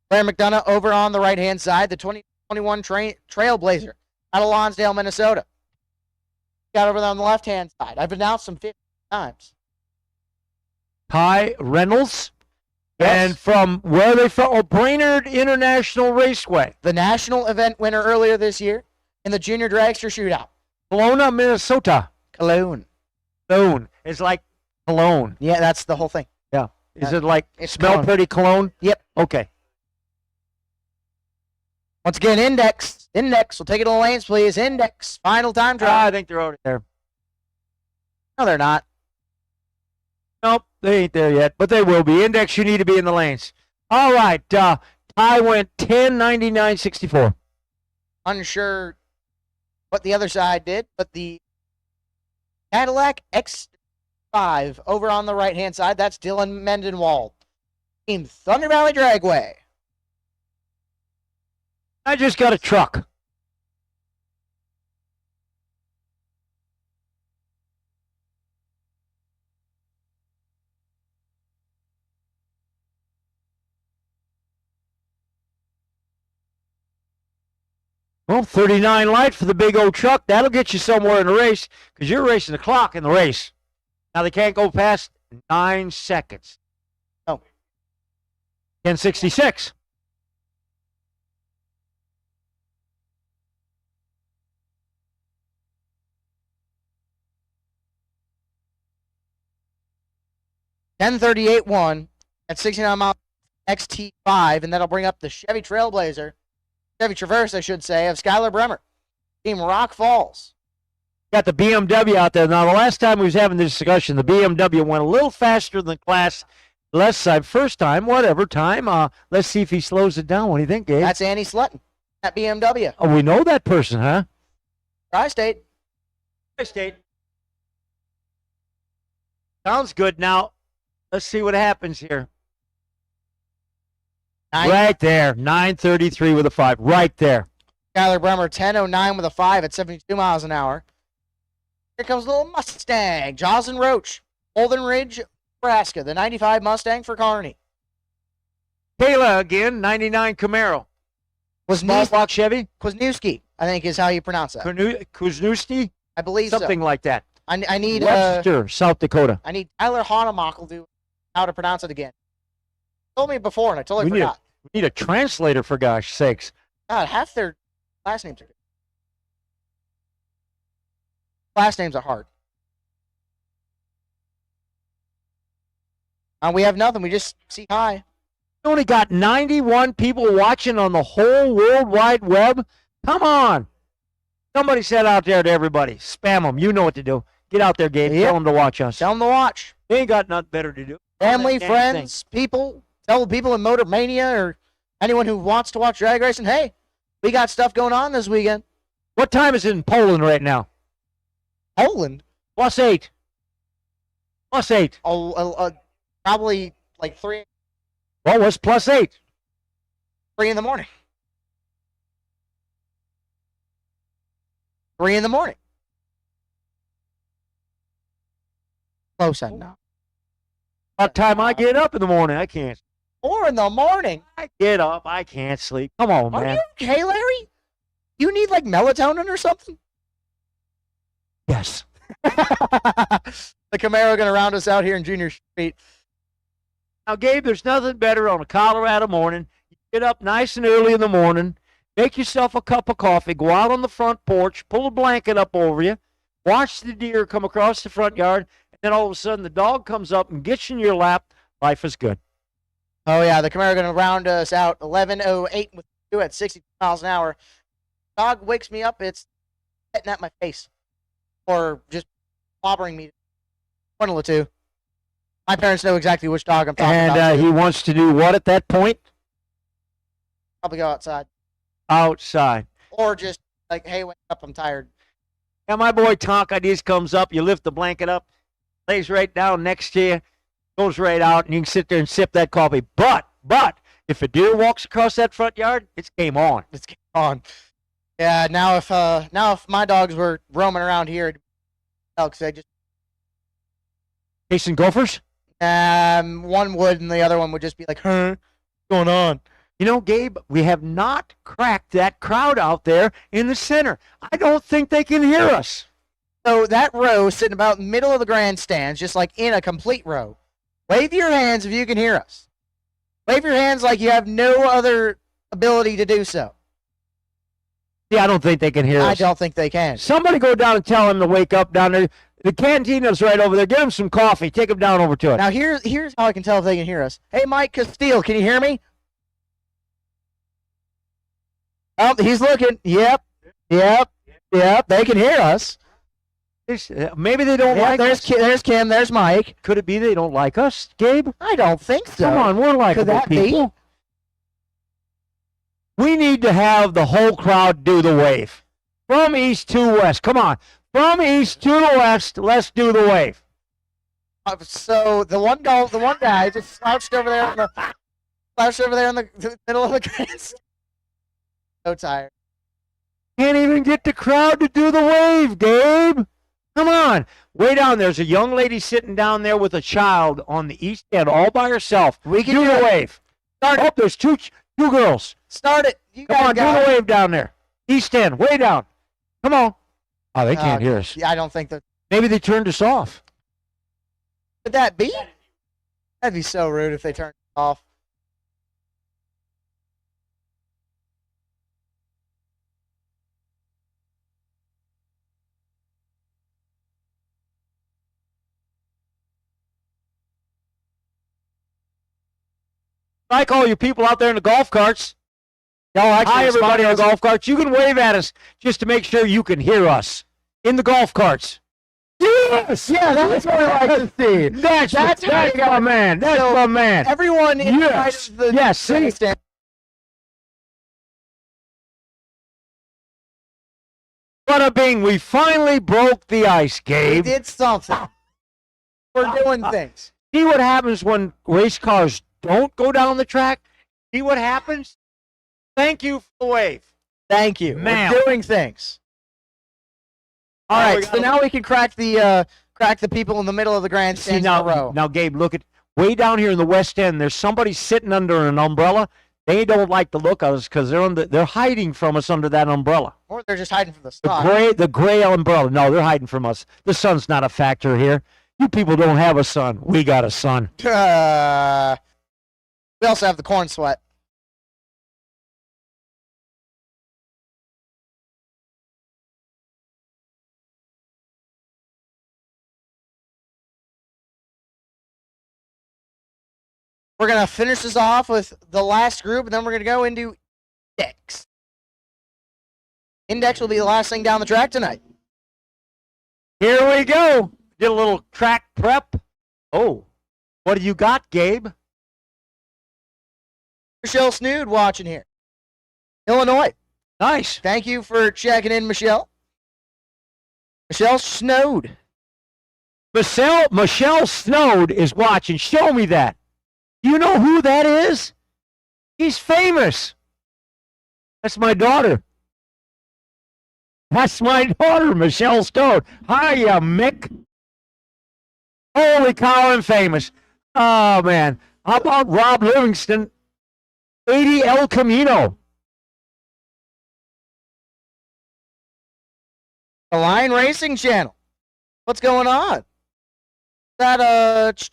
Claire McDonough over on the right-hand side, the 2021 Trailblazer out of Lonsdale, Minnesota. Got over there on the left-hand side. I've announced them 50 times.
Ty Reynolds.
Yes.
And from where are they from? Oh, Brainerd International Raceway.
The national event winner earlier this year in the Junior Dragster Shootout.
Kelowna, Minnesota.
Cologne.
Cologne. It's like cologne.
Yeah, that's the whole thing.
Yeah. Is it like
It's
smell
cologne.
pretty cologne?
Yep.
Okay.
Once again, index. Index. We'll take it to the lanes, please. Index. Final time trial.
I think they're already there.
No, they're not.
Nope, they ain't there yet, but they will be. Index, you need to be in the lanes. All right. Ty went 10.99.64.
Unsure what the other side did, but the Cadillac X5 over on the right-hand side, that's Dylan Mendenwald. Team Thunder Valley Dragway.
I just got a truck. Well, 39 light for the big old truck. That'll get you somewhere in the race because you're racing the clock in the race. Now, they can't go past 9 seconds.
Oh.
10:66.
.1038.1 at 69 mile XT5, and that'll bring up the Chevy Trailblazer, Chevy Traverse, I should say, of Skylar Bremer. Team Rock Falls.
Got the BMW out there. Now, the last time we was having this discussion, the BMW went a little faster than Class left side. First time, whatever time. Let's see if he slows it down. What do you think, Gabe?
That's Annie Slutton at BMW.
Oh, we know that person, huh?
Tri-State.
State. Sounds good. Now, let's see what happens here. Right there, 9:33 with a 5. Right there.
Skylar Bremer, 10:09 with a 5 at 72 miles an hour. Here comes the little Mustang. Joslyn Roach, Golden Ridge, Nebraska, the 95 Mustang for Kearney.
Kayla again, 99 Camaro. Small block Chevy?
Kwasniewski, I think is how you pronounce that.
Kuznuski?
I believe
Something
so.
like that.
I need
Webster, South Dakota.
I need Tyler Hahnemock do how to pronounce it again. He told me before, and I totally forgot.
We need a translator, for gosh sakes.
God, half their last names are good. Last names are hard. We have nothing. We just see hi.
We only got 91 people watching on the whole World Wide Web. Come on. Somebody said out there to everybody, spam them. You know what to do. Get out there, Gabe.
Yep.
Tell them to watch us.
Tell them to watch.
They ain't got nothing better to do.
Family, friends, people. Tell people in Motor Mania or anyone who wants to watch drag racing, hey, we got stuff going on this weekend.
What time is it in Poland right now?
Poland?
+8. +8.
Probably like 3
Well, what's +8?
in the morning. 3 in the morning. Close enough.
About time I get up in the morning, I can't.
4 in the morning?
I get up, I can't sleep. Come on,
Are
man.
you okay, Larry? You need like melatonin or something?
Yes.
The Camaro going to round us out here in Junior Street.
Now, Gabe, there's nothing better on a Colorado morning. You get up nice and early in the morning, make yourself a cup of coffee, go out on the front porch, pull a blanket up over you, watch the deer come across the front yard, and then all of a sudden the dog comes up and gets in your lap. Life is good.
Oh, yeah, the Camaro going to round us out 11:08 with 2 at 60 miles an hour. Dog wakes me up, it's hitting at my face or just clobbering me. One of the two. My parents know exactly which dog I'm talking about.
And he wants to do what at that point?
Probably go outside.
Outside.
Or just like, hey, wake up, I'm tired.
Yeah, my boy Tonka just comes up, you lift the blanket up, lays right down next to you, goes right out, and you can sit there and sip that coffee. But, if a deer walks across that front yard, it's game on.
It's game on. Yeah, now if my dogs were roaming around here, it'd be because they just
Chasing gophers?
one would and the other one would just be like, huh, what's going on?
You know, Gabe, we have not cracked that crowd out there in the center. I don't think they can hear us.
So that row sitting about middle of the grandstands, just like in a complete row. Wave your hands if you can hear us. Wave your hands like you have no other ability to do so.
Yeah, I don't think they can hear us.
I don't think they can.
Somebody go down and tell them to wake up down there. The cantina's right over there. Give them some coffee. Take them down over to it.
Now here's how I can tell if they can hear us. Hey, Mike Castile, can you hear me? Oh, he's looking. Yep. They can hear us.
Maybe they don't like
there's
us.
There's Kim. There's Mike.
Could it be they don't like us, Gabe?
I don't think so.
Come on, we're likable
Could that
people.
be?
We need to have the whole crowd do the wave. From east to west. Come on. From east to the west, let's do the wave.
So the one guy just slouched over there in the middle of the grass. So tired.
Can't even get the crowd to do the wave, Gabe. Come on. Way down there's a young lady sitting down there with a child on the east end all by herself.
We can
do the wave.
Start
it. There's two girls.
Start it. You
Come on,
guys
do
got
the
it.
wave down there. East end, way down. Come on. Oh, they can't hear us.
Yeah, I don't think that.
Maybe they turned us off.
Could that be? That'd be so rude if they turned it off.
Like all you people out there in the golf carts. Hi, everybody on the golf carts. You can wave at us just to make sure you can hear us in the golf carts. Yes!
Yeah, that's what I like to see.
That's my man. That's my man.
Everyone inside of the
Yes, see?
stand.
Bada bing, we finally broke the ice,
We
Gabe.
did something. We're doing things.
See what happens when race cars don't go down the track? See what happens? Thank you for the wave.
Thank you.
Ma'am.
We're doing things. All right, so now we can crack the people in the middle of the grandstand in a row.
Now, Gabe, look at way down here in the west end. There's somebody sitting under an umbrella. They don't like the look of us because they're hiding from us under that umbrella.
Or they're just hiding from the sun.
The gray umbrella. No, they're hiding from us. The sun's not a factor here. You people don't have a sun. We got a sun.
We also have the corn sweat. We're going to finish this off with the last group, and then we're going to go into Index. Index will be the last thing down the track tonight.
Here we go. Get a little track prep. Oh, what do you got, Gabe?
Michelle Snood watching here. Illinois.
Nice.
Thank you for checking in, Michelle. Michelle Snowed.
Michelle Snowed is watching. Show me that. You know who that is? She's famous. That's my daughter. That's my daughter, Michelle Snowed. Hiya, Mick. Holy cow, I'm famous. Oh, man. How about Rob Livingston? 80 El Camino.
The Line Racing Channel. What's going on? That,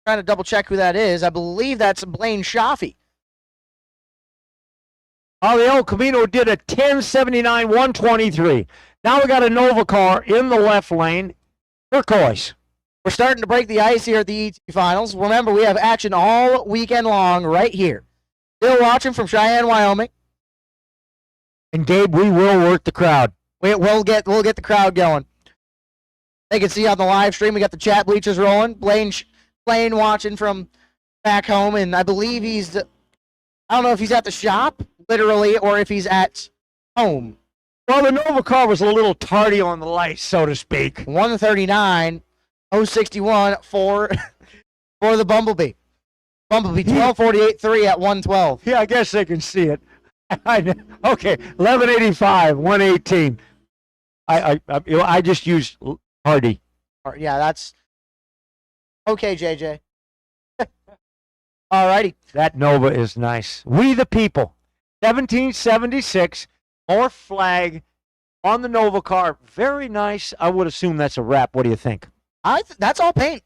trying to double check who that is. I believe that's Blaine Shaffey.
Oh, the El Camino did a 10:79, 123. Now we got a Nova car in the left lane. Turquoise.
We're starting to break the ice here at the ET Finals. Remember, we have action all weekend long right here. Still watching from Cheyenne, Wyoming.
And Gabe, we will work the crowd.
We'll get the crowd going. They can see on the live stream, we got the chat bleachers rolling. Blaine watching from back home, and I believe I don't know if he's at the shop, literally, or if he's at home.
Well, the Nova car was a little tardy on the lights, so to speak.
139, 061 for the Bumblebee. Bumblebee 1248.3 at 112.
Yeah, I guess they can see it. Okay, 1185, 118. I just used Hardy.
Yeah, that's okay, JJ. All righty.
That Nova is nice. We the people. 1776. More flag on the Nova car. Very nice. I would assume that's a wrap. What do you think?
That's all paint.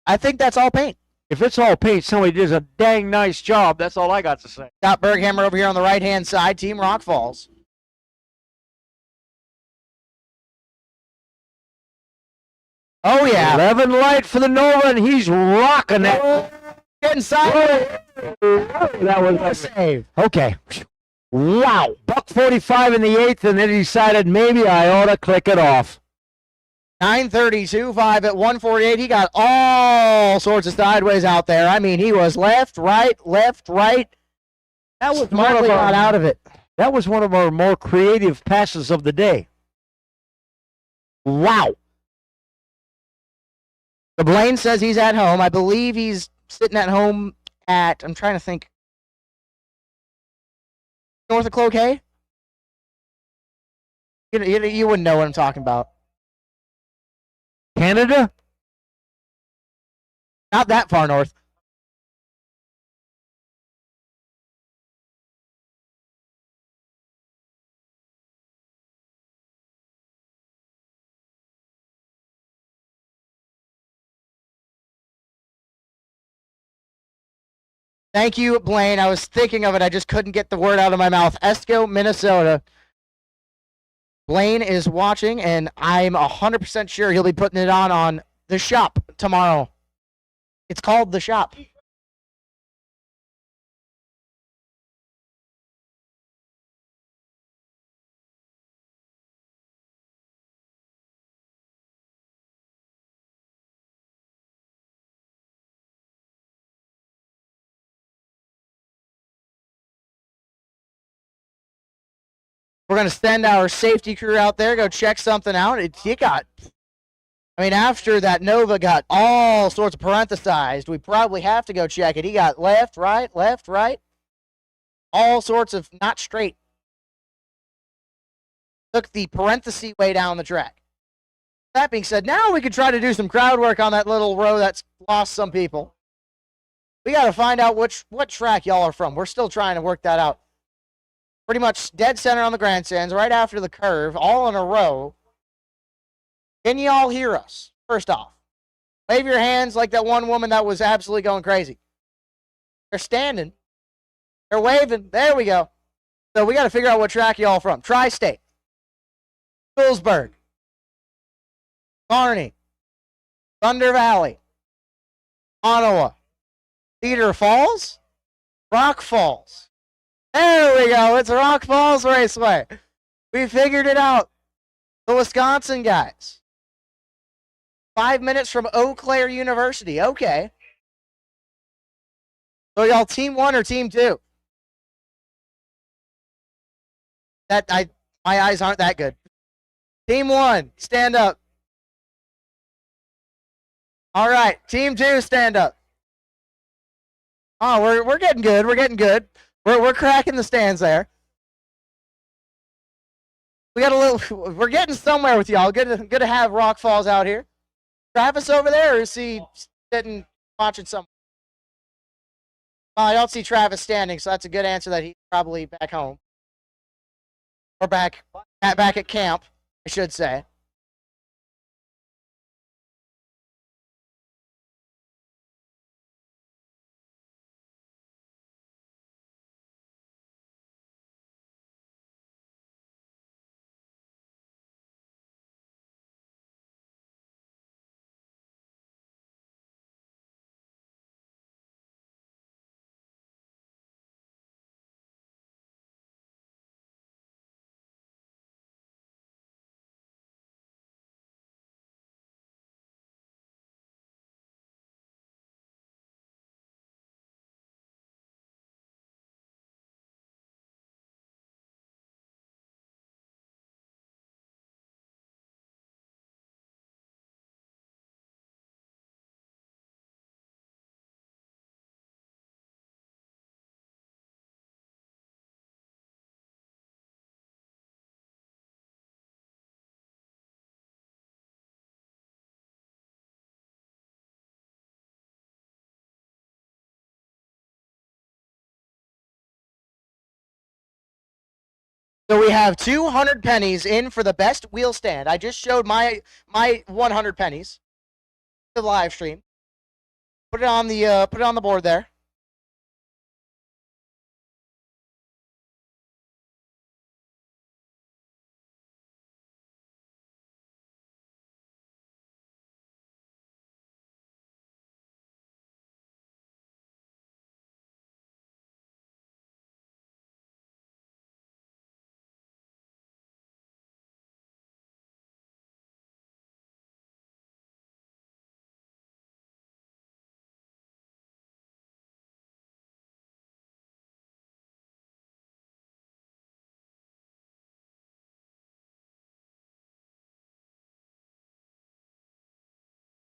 I think that's all paint.
If it's all paint, somebody did a dang nice job. That's all I got to say.
Got Berghammer over here on the right-hand side. Team Rock Falls. Oh, yeah.
11 light for the Nova, and he's rocking it.
Getting sideways.
That was a save. Okay. Wow. Buck 45 in the 8th, and then he decided maybe I ought to click it off.
932.5 at 148. He got all sorts of sideways out there. I mean, he was left, right.
That was
Smartly got out of it.
That was one of our more creative passes of the day. Wow.
The Blaine says he's at home. I believe he's sitting at home at, I'm trying to think, north of Cloquet? You wouldn't know what I'm talking about.
Canada?
Not that far north. Thank you, Blaine. I was thinking of it. I just couldn't get the word out of my mouth. Esco, Minnesota. Blaine is watching, and I'm 100% sure he'll be putting it on The Shop tomorrow. It's called The Shop. We're going to send our safety crew out there, go check something out. After that Nova got all sorts of parenthesized, we probably have to go check it. He got left, right. All sorts of not straight. Took the parenthesis way down the track. That being said, now we could try to do some crowd work on that little row that's lost some people. We got to find out what track y'all are from. We're still trying to work that out. Pretty much dead center on the grandstands, right after the curve, all in a row. Can you all hear us? First off, wave your hands like that one woman that was absolutely going crazy. They're standing. They're waving. There we go. So we got to figure out what track y'all from. Tristate. Phillipsburg. Kearney. Thunder Valley. Ottawa. Cedar Falls. Rock Falls. There we go. It's Rock Falls Raceway. We figured it out. The Wisconsin guys. 5 minutes from Eau Claire University. Okay. So y'all team 1 or team 2? My eyes aren't that good. Team 1, stand up. All right, team 2, stand up. Oh, we're getting good. We're getting good. We're cracking the stands there. We're getting somewhere with y'all. Good to have Rock Falls out here. Travis over there, or is he sitting watching something? I don't see Travis standing, so that's a good answer that he's probably back home. Or back at camp, I should say. So we have 200 pennies in for the best wheel stand. I just showed my 100 pennies to the live stream. Put it on the board there.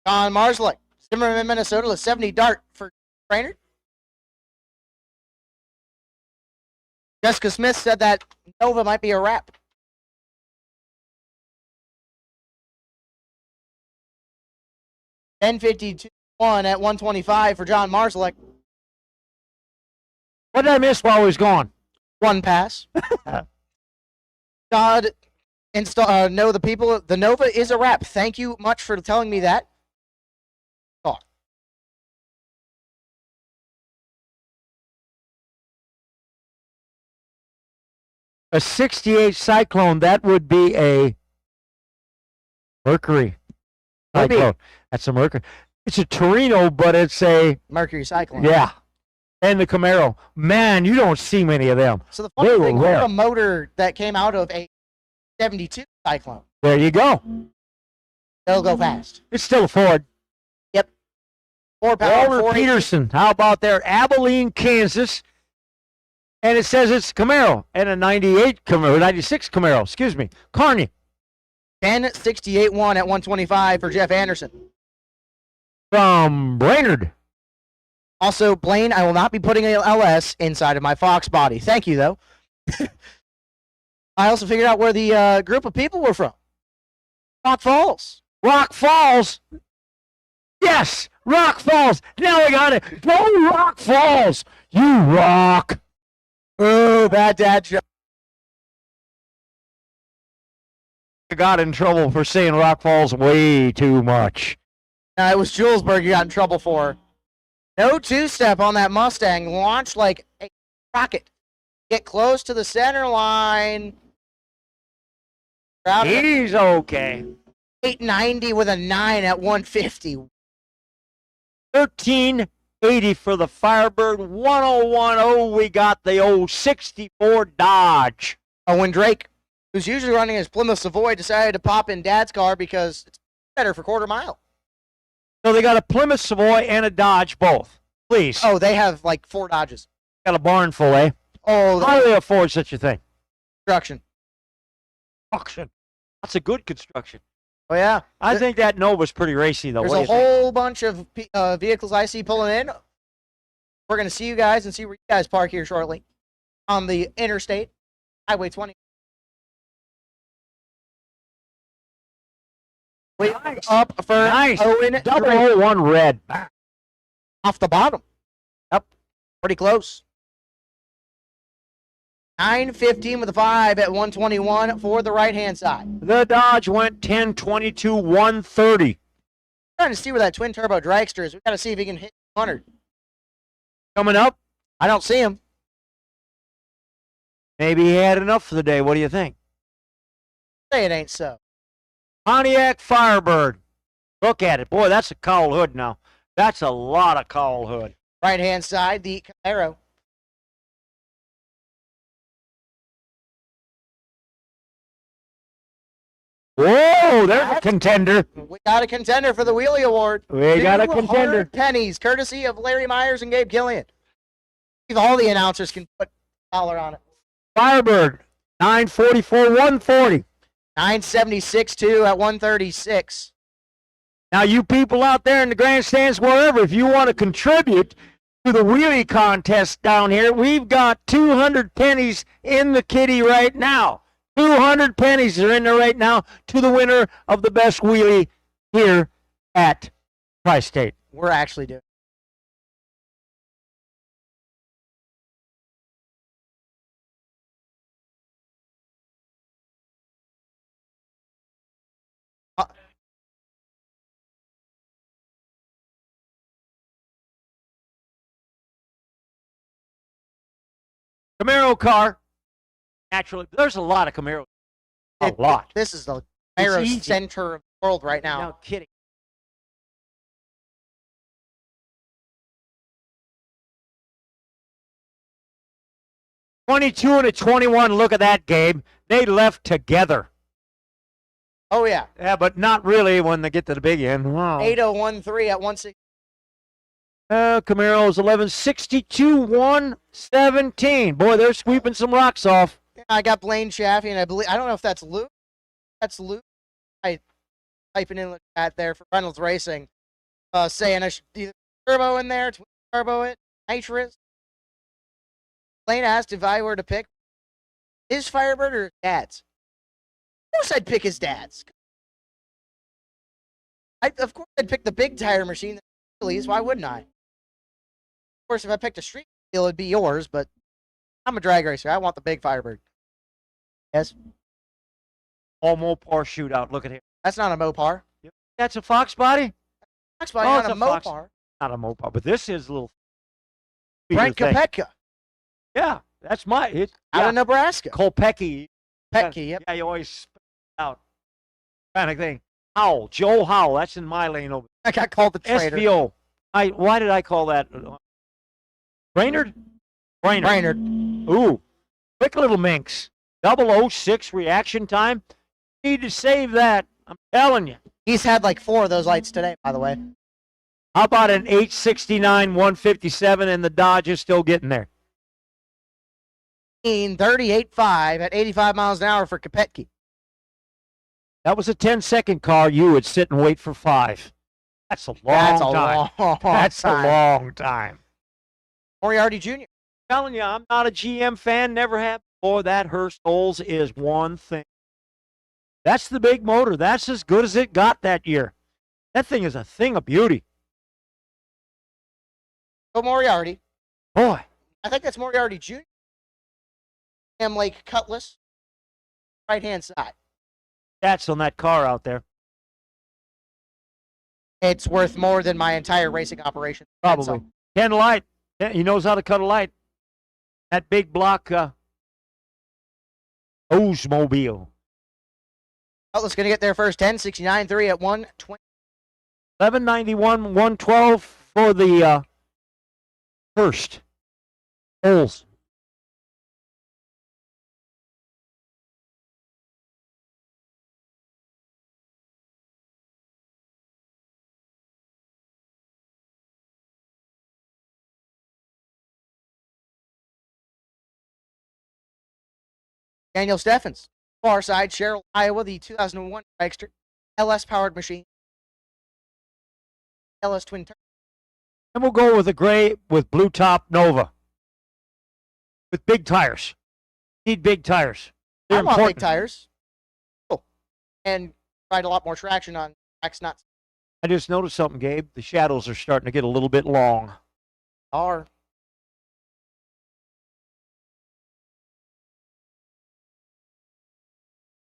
John Marslick, Zimmerman, Minnesota, the 70 dart for Brainerd. Jessica Smith said that Nova might be a wrap. $10.52 at 125 for John Marslick.
What did I miss while I was gone?
One pass. God, no, the people, the Nova is a wrap. Thank you much for telling me that. Oh.
A 68 Cyclone, that would be a Mercury Cyclone. That's a Mercury. It's a Torino, but it's a
Mercury Cyclone.
Yeah. And the Camaro. Man, you don't see many of them.
So the funny thing, we have a motor that came out of a 72 Cyclone.
There you go.
They'll go fast.
It's still a Ford.
Yep. 4-power.
Walter Peterson. How about there? Abilene, Kansas. And it says it's Camaro. And a 98 Camaro, 96 Camaro, excuse me. Carney.
10.68-1 at 125 for Jeff Anderson.
From Brainerd.
Also, Blaine, I will not be putting an LS inside of my Fox body. Thank you, though. I also figured out where the group of people were from. Rock Falls.
Rock Falls? Yes, Rock Falls. Now I got it. Go Rock Falls. You rock.
Oh, bad dad joke.
I got in trouble for saying Rock Falls way too much.
It was Julesburg you got in trouble for. No two-step on that Mustang. Launch like a rocket. Get close to the center line.
He's okay.
890 with a 9 at 150.
1380 for the Firebird. 1010, we got the old 64 Dodge.
Owen Drake, who's usually running his Plymouth Savoy, decided to pop in Dad's car because it's better for quarter mile.
So they got a Plymouth Savoy and a Dodge both. Please.
Oh, they have like 4 Dodges.
Got a barn full, eh?
Oh,
how do they afford such a thing?
Construction.
Auction. That's a good construction.
Oh, yeah.
I think that Nova's pretty racy, though.
There's a whole bunch of vehicles I see pulling in. We're going to see you guys and see where you guys park here shortly on the interstate, Highway 20. We up for Owen.
001 red.
Off the bottom. Yep. Pretty close. 9:15 with a 5 at 121 for the right-hand side.
The Dodge went 1022 130.
Trying to see where that twin turbo dragster is. We got to see if he can hit 100.
Coming up.
I don't see him.
Maybe he had enough for the day. What do you think?
Say it ain't so.
Pontiac Firebird. Look at it. Boy, that's a cowl hood now. That's a lot of cowl hood.
Right-hand side, the Camaro.
Whoa, there's a contender.
We got a contender for the Wheelie Award.
We got a contender.
Pennies, courtesy of Larry Myers and Gabe Killian. If all the announcers can put a dollar on it.
Firebird, 944 140.
976 at 136.
Now, you people out there in the grandstands, wherever, if you want to contribute to the wheelie contest down here, we've got 200 pennies in the kitty right now. 200 pennies are in there right now to the winner of the best wheelie here at Tristate.
We're actually doing
Camaro car. Naturally, there's a lot of Camaro. A lot.
This is the
It's
Camaro
easy.
center of the world right now.
No kidding. $22 and $21. Look at that, Gabe. They left together.
Oh, yeah.
Yeah, but not really when they get to the big end. Wow.
8013 at 160.
Camaro's 1162 117. Boy, they're sweeping some rocks off.
I got Blaine Chaffee, and I don't know if that's Luke. That's Luke. I typing in the chat there for Reynolds Racing, saying I should either turbo in there, twin turbo it, nitrous. Blaine asked if I were to pick his Firebird or his dad's. Of course I'd pick his dad's. Of course I'd pick the big tire machine. Why wouldn't I? Of course, if I picked a street deal, it'd be yours, but I'm a drag racer. I want the big Firebird. Yes?
All Mopar shootout. Look at him.
That's not a Mopar.
That's a Fox body?
Fox body,
Oh,
not
it's
a
a Fox.
Mopar.
Not a Mopar, but this is a little.
Brent
thing.
Kopetka
Yeah, that's my. It,
out
yeah.
of Nebraska.
Kolpecki.
Petke, yep.
Yeah, you always spit it out. Kind of thing. Howell. Joe Howell. That's in my lane over
I got called the traitor.
SVO. Why did I call that? Brainerd?
Brainerd.
Ooh. Quick little minx. 006 reaction time. Need to save that. I'm telling you.
He's had like 4 of those lights today, by the way.
How about an 869 157 and the Dodge is still getting there?
38.5 at 85 miles an hour for Kopetke.
That was a 10-second car. You would sit and wait for 5. That's a long time. That's a long time.
Moriarty Jr.
Telling you, I'm not a GM fan. Never have. Boy, that Hurst Olds is one thing. That's the big motor. That's as good as it got that year. That thing is a thing of beauty.
So Moriarty.
Boy.
I think that's Moriarty Jr. Sam Lake Cutlass. Right-hand side.
That's on that car out there.
It's worth more than my entire racing operation.
Probably.
So,
Ken Light. He knows how to cut a light. That big block Oldsmobile.
Cutlass going to get there first. 10.69.3 at 120.
1191 112 for the first. Olds.
Daniel Steffens. Far side, Cheryl, Iowa, the 2001 dragster. LS powered machine. LS twin turbo.
And we'll go with a gray with blue top Nova. With big tires. Need big tires. They're
I want
important.
big tires. Cool. And ride a lot more traction on tracks not.
I just noticed something, Gabe. The shadows are starting to get a little bit long.
Are.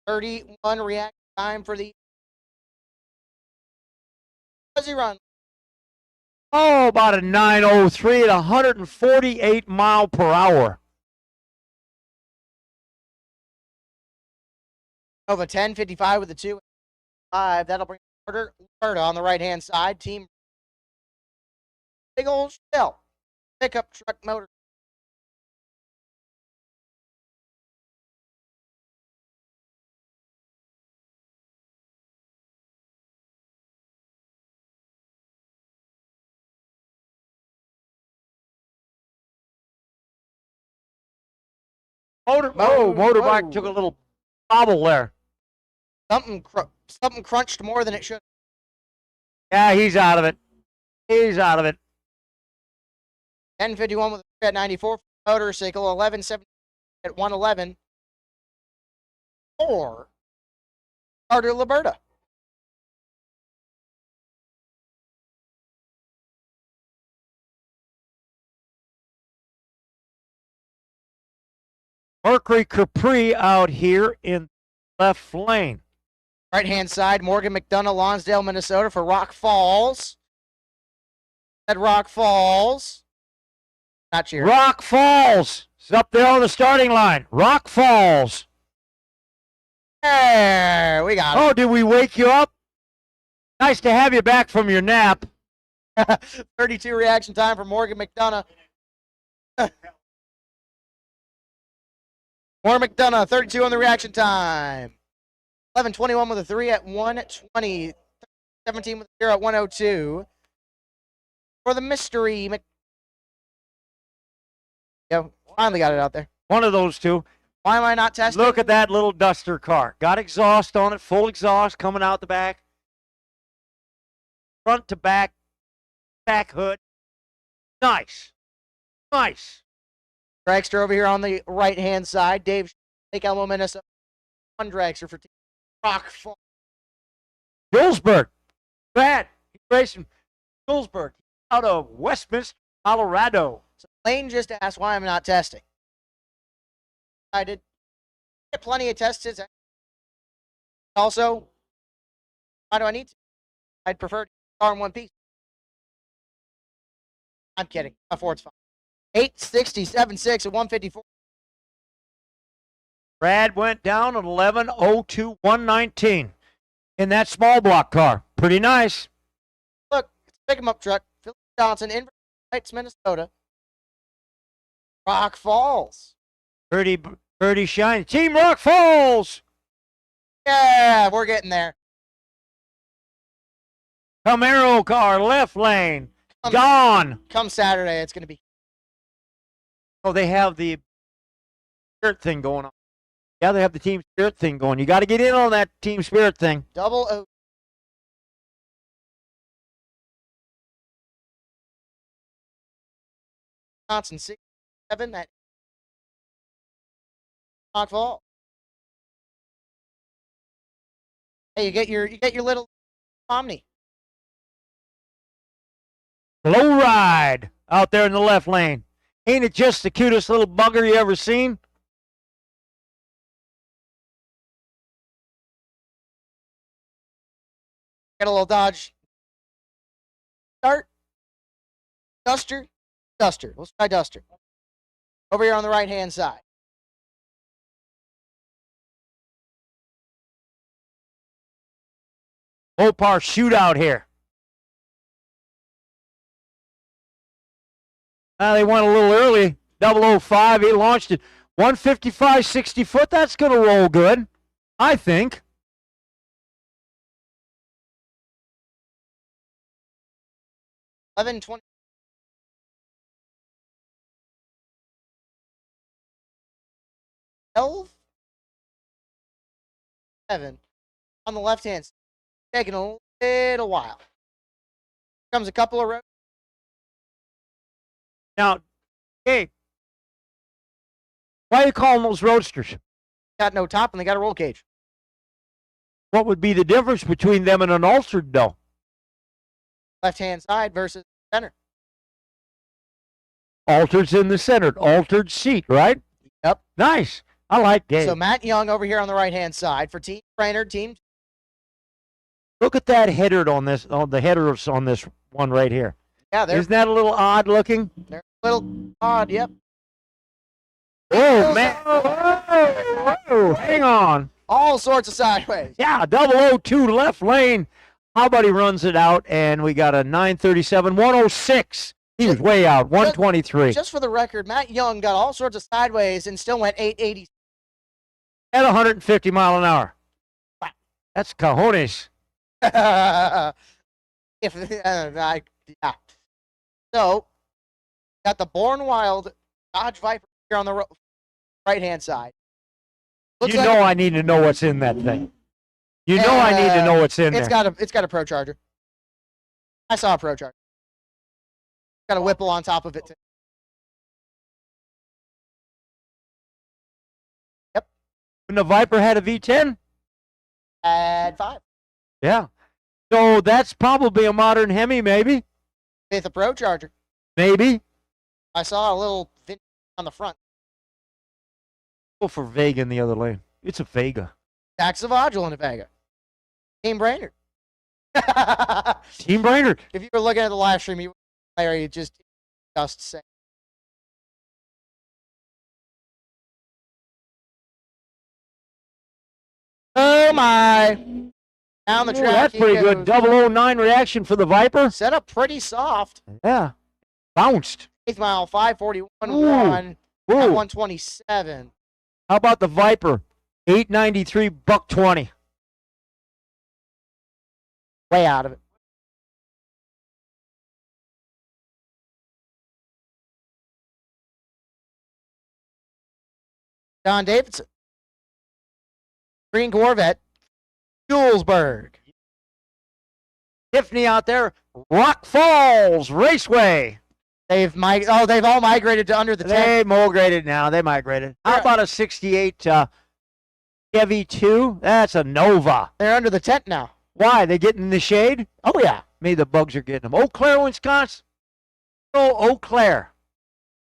.31 reaction time for the fuzzy run.
Oh, about a 903 at 148 mile per hour.
Of a 10.55 with the 2.5. That'll bring Carter Alberta on the right-hand side. Team big old shell. Pickup truck motor.
Motorbike took a little bobble there.
Something crunched more than it should.
Yeah, he's out of it. He's out of it.
10.51 with a at 94 motorcycle. 11.70 at 111. Or Carter Alberta.
Mercury Capri out here in left lane.
Right-hand side, Morgan McDonough, Lonsdale, Minnesota for Rock Falls. At Rock Falls. Not cheering.
Rock Falls is up there on the starting line. Rock Falls.
There, we got it.
Oh, did we wake you up? Nice to have you back from your nap.
32 reaction time for Morgan McDonough. Morgan McDonough, 32 on the reaction time. 11:21 with a 3 at 1:20. 17 with a 0 at 1:02. For the mystery. Yo, finally got it out there.
One of those two.
Why am I not testing?
Look at that little duster car. Got exhaust on it, full exhaust coming out the back. Front to back, back hood. Nice. Nice.
Dragster over here on the right-hand side. Dave, Lake Elmo, Minnesota. One dragster for Team Rock Falls.
Julesburg. Bad. He's racing Julesburg out of Westminster, Colorado.
So Lane just asked why I'm not testing. I did get plenty of tests. Also, why do I need to? I'd prefer to car in one piece. I'm kidding. My Ford's fine. 867.6 at 154.
Brad went down at 11:02.119 in that small block car. Pretty nice.
Look, it's a pick-em-up truck. Phil Johnson, Inver Heights, Minnesota. Rock Falls.
Pretty shiny. Team Rock Falls.
Yeah, we're getting there.
Camaro car, left lane. Gone.
Come Saturday, it's going to be.
Oh, they have the spirit thing going on. Yeah, they have the team spirit thing going. You got to get in on that team spirit thing.
Double O. Johnson 6-7 at Rock Falls. Hey, you get your little Omni.
Low ride out there in the left lane. Ain't it just the cutest little bugger you ever seen?
Get a little Dodge. Start. Duster. Duster. Let's try Duster. Over here on the right-hand side.
Opar shootout here. They went a little early. 005. He launched it. 155, 60 foot. That's going to roll good, I think.
$11.20. $12.7 on the left hand side. Taking a little while. Comes a couple of rows.
Now, Gabe, why are you calling those roadsters?
Got no top and they got a roll cage.
What would be the difference between them and an altered, though?
Left hand side versus center.
Altered's in the center. Altered seat, right?
Yep.
Nice. I like Gabe.
So Matt Young over here on the right hand side for Team Brainerd, Team.
Look at that header on this. On the headers on this one right here.
Yeah, they're
Isn't that a little odd looking?
a little odd. Yep.
Oh man! Whoa, hang on.
All sorts of sideways.
Yeah, 002 left lane. How about he runs it out, and we got a 937, 106. He was way out, 123.
Just for the record, Matt Young got all sorts of sideways and still went 880.
At 150 mile an hour. Wow. That's cojones.
Yeah. So, got the Born Wild Dodge Viper here on the right-hand side. Looks
You
like
know I need to know what's in that thing. You know I need to know what's in there.
It's got a Pro Charger. I saw a Pro Charger. Got a Whipple on top of it too. Yep.
When the Viper had a V10?
Add 5.
Yeah. So that's probably a modern Hemi, maybe.
With a Pro Charger.
Maybe.
I saw a little vintage on the front.
Go for Vega in the other lane. It's a Vega.
Tax Savagil in a Vega. Team Brainerd.
Team Brainerd.
If you were looking at the live stream, Larry just say. Oh, my. Down the
Ooh,
track.
that's
he
pretty
goes.
good. 009 reaction for the Viper.
Set up pretty soft.
Yeah. Bounced.
8th mile, 541,
Ooh.
1 at
Ooh.
127.
How about the Viper? 893, $120.
Way out of it. John Davidson. Green Corvette. Julesburg.
Tiffany out there. Rock Falls Raceway.
They've all migrated to under the 10.
They migrated now. They migrated. How
Yeah.
about a 68 Chevy 2? That's a Nova.
They're under the tent now.
Why? They getting in the shade?
Oh, yeah.
Maybe the bugs are getting them. Eau Claire, Wisconsin. Oh, Eau Claire.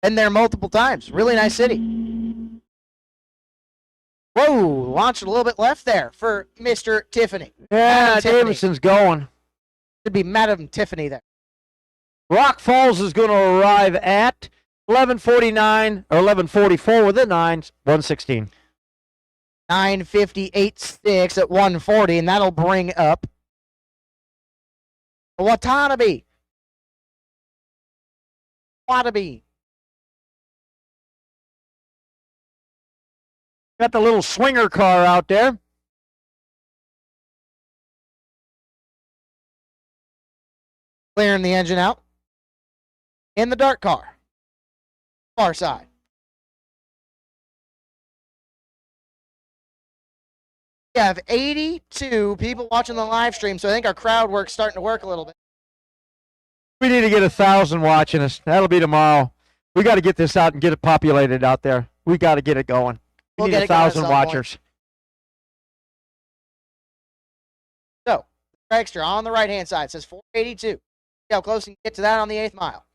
Been there multiple times. Really nice city. Whoa, launched a little bit left there for Mr. Tiffany.
Yeah,
Madam Tiffany.
Davidson's going.
Should be Madam Tiffany there.
Rock Falls is going to arrive at 11:49 or 11:44 with the 9s, 116.
9:58.6 at 140, and that'll bring up Watanabe.
Got the little swinger car out there.
Clearing the engine out. In the dark car. Far side. We have 82 people watching the live stream, so I think our crowd work's starting to work a little bit.
We need to get 1,000 watching us. That'll be tomorrow. We got to get this out and get it populated out there. We got to get it going. We
We'll
need
get it going at
1,000
some
watchers.
So, extra on the right-hand side says 482. See how close you can get to that on the 8th mile.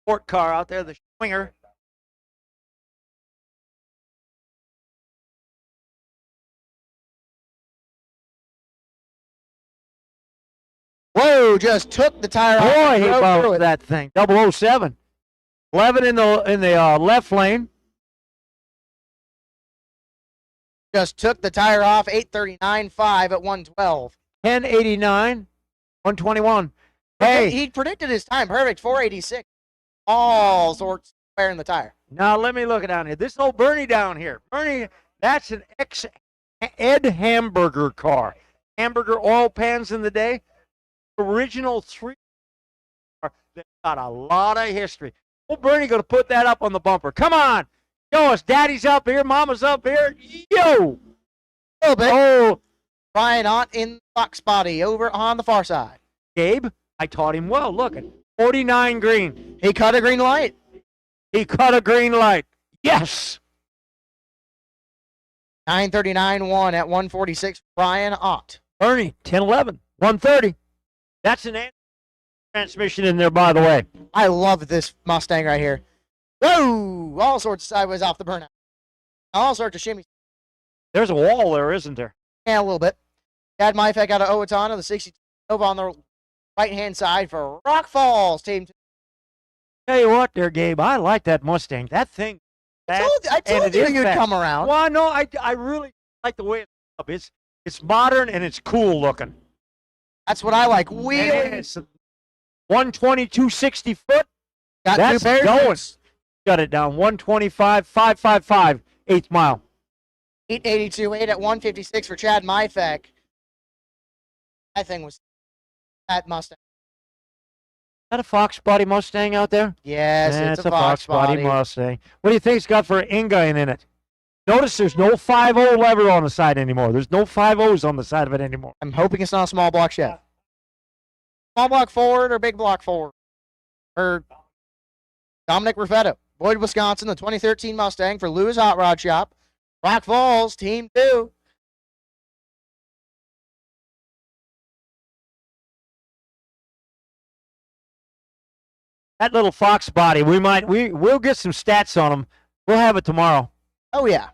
Sport car out there, the swinger.
Whoa, just took the tire off.
Boy,
and
he
drove through
bounced
it.
that thing. 007. 11 in the left lane.
Just took the tire off. 839.5 at 112.
1089. 121. Hey.
He predicted his time perfect. 486. All sorts wearing the tire.
Now let me look down here. This old Bernie down here. Bernie, that's an ex-Ed Hamburger car. Hamburger oil pans in the day. Original 3 car that got a lot of history. Old Bernie going to put that up on the bumper. Come on. Show us. Daddy's up here. Mama's up here. Yo.
A little bit.
Oh,
Ryan Ott in box body over on the far side.
Gabe, I taught him well. Look at 49 green.
He cut a green light.
He cut a green light. Yes.
939.1 at 146. Ryan Ott.
Bernie, 1011. 130. That's an transmission in there, by the way.
I love this Mustang right here. Whoa! All sorts of sideways off the burnout. All sorts of shimmies.
There's a wall there, isn't there?
Yeah, a little bit. Chad Myfek out of Owatonna, the 62 Nova on the right-hand side for Rock Falls team.
Tell you what there, Gabe, I like that Mustang. That thing.
I told you you'd come around.
Well, no, I really like the way it's up. It's modern and it's cool looking.
That's what I like.
And
Wheeling.
it's 120, 260 foot.
Got
That's
two pairs.
going. Got it down. 125, 555, 8th mile.
882.8 at 156 for Chad Myfek. That thing was that Mustang.
Is that a Fox body Mustang out there?
Yes,
That's
it's a Fox body.
Mustang. What do you think it's got for an inline in it? Notice there's no 5.0 lever on the side anymore. There's no 5.0s on the side of it anymore.
I'm hoping it's not a small block Chevy. Small block Ford or big block Ford? Or Dominic Raffetto. Boyd, Wisconsin, the 2013 Mustang for Lou's Hot Rod Shop. Rock Falls, Team 2.
That little Fox body, we'll get some stats on them. We'll have it tomorrow.
Oh, yeah.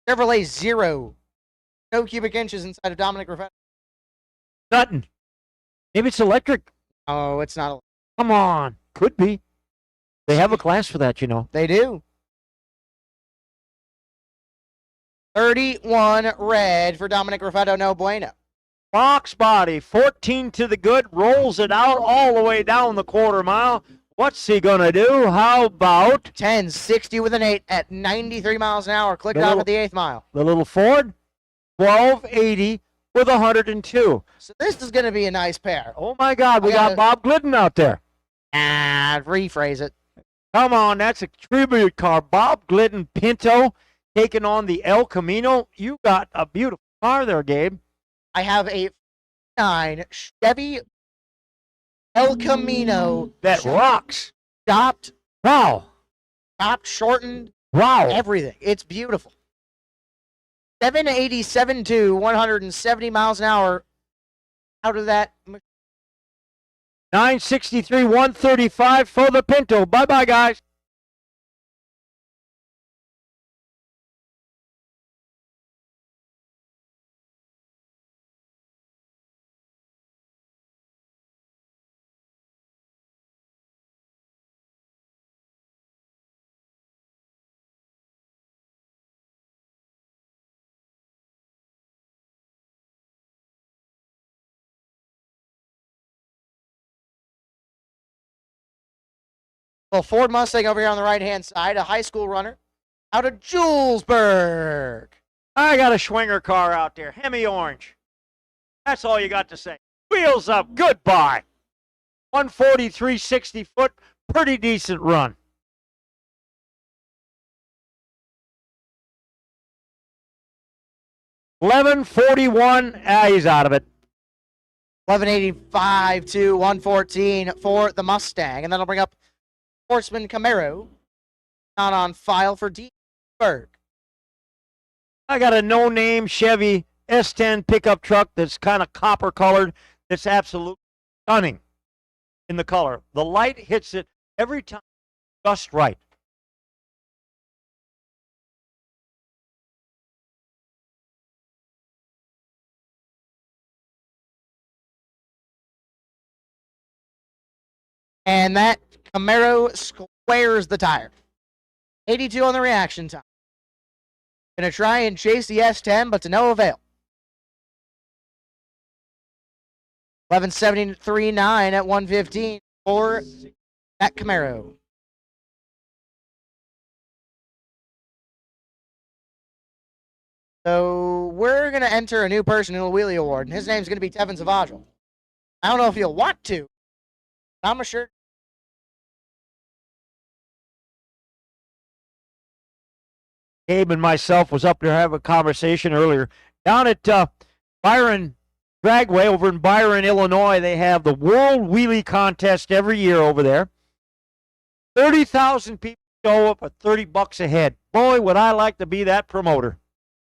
Chevrolet 0. No cubic inches inside of Dominic Raffetto.
Nothing. Maybe it's electric.
Oh, it's not.
Come on. Could be. They have a class for that, you know.
They do. 31 red for Dominic Raffetto, no bueno.
Box body, 14 to the good, rolls it out all the way down the quarter mile. What's he going to do? How about
1060 with an 8 at 93 miles an hour. Clicked off at the 8th mile.
the little Ford? 1280 with 102.
So this is going to be a nice pair.
Oh, my God, we got Bob Glidden out there.
Rephrase it.
Come on, that's a tribute car. Bob Glidden Pinto taking on the El Camino. You got a beautiful car there, Gabe.
I have a 9 Chevy El Camino.
That rocks.
Stopped,
Wow.
shortened,
Wow.
everything. It's beautiful. 787 to 170 miles an hour. Out of that.
963, 135 for the Pinto. Bye-bye, guys.
Well, Ford Mustang over here on the right-hand side, a high school runner out of Julesburg.
I got a Schwinger car out there. Hemi orange. That's all you got to say. Wheels up. Goodbye. 143, 60 foot. Pretty decent run. $11.41. He's out of it.
1185 to 114 for the Mustang. And that'll bring up Horseman Camaro. Not on file for Deesburg.
I got a no-name Chevy S10 pickup truck that's kind of copper-colored. That's absolutely stunning in the color. The light hits it every time just right.
And that Camaro squares the tire. 82 on the reaction time. Gonna try and chase the S10, but to no avail. 1173.9 at 115 for that Camaro. So we're gonna enter a new person in the Wheelie Award, and his name's gonna be Tevin Zavagil. I don't know if you'll want to. I'm sure.
Gabe and myself was up there having a conversation earlier. Down at Byron Dragway over in Byron, Illinois, they have the World Wheelie Contest every year over there. 30,000 people show up at $30 a head. Boy, would I like to be that promoter.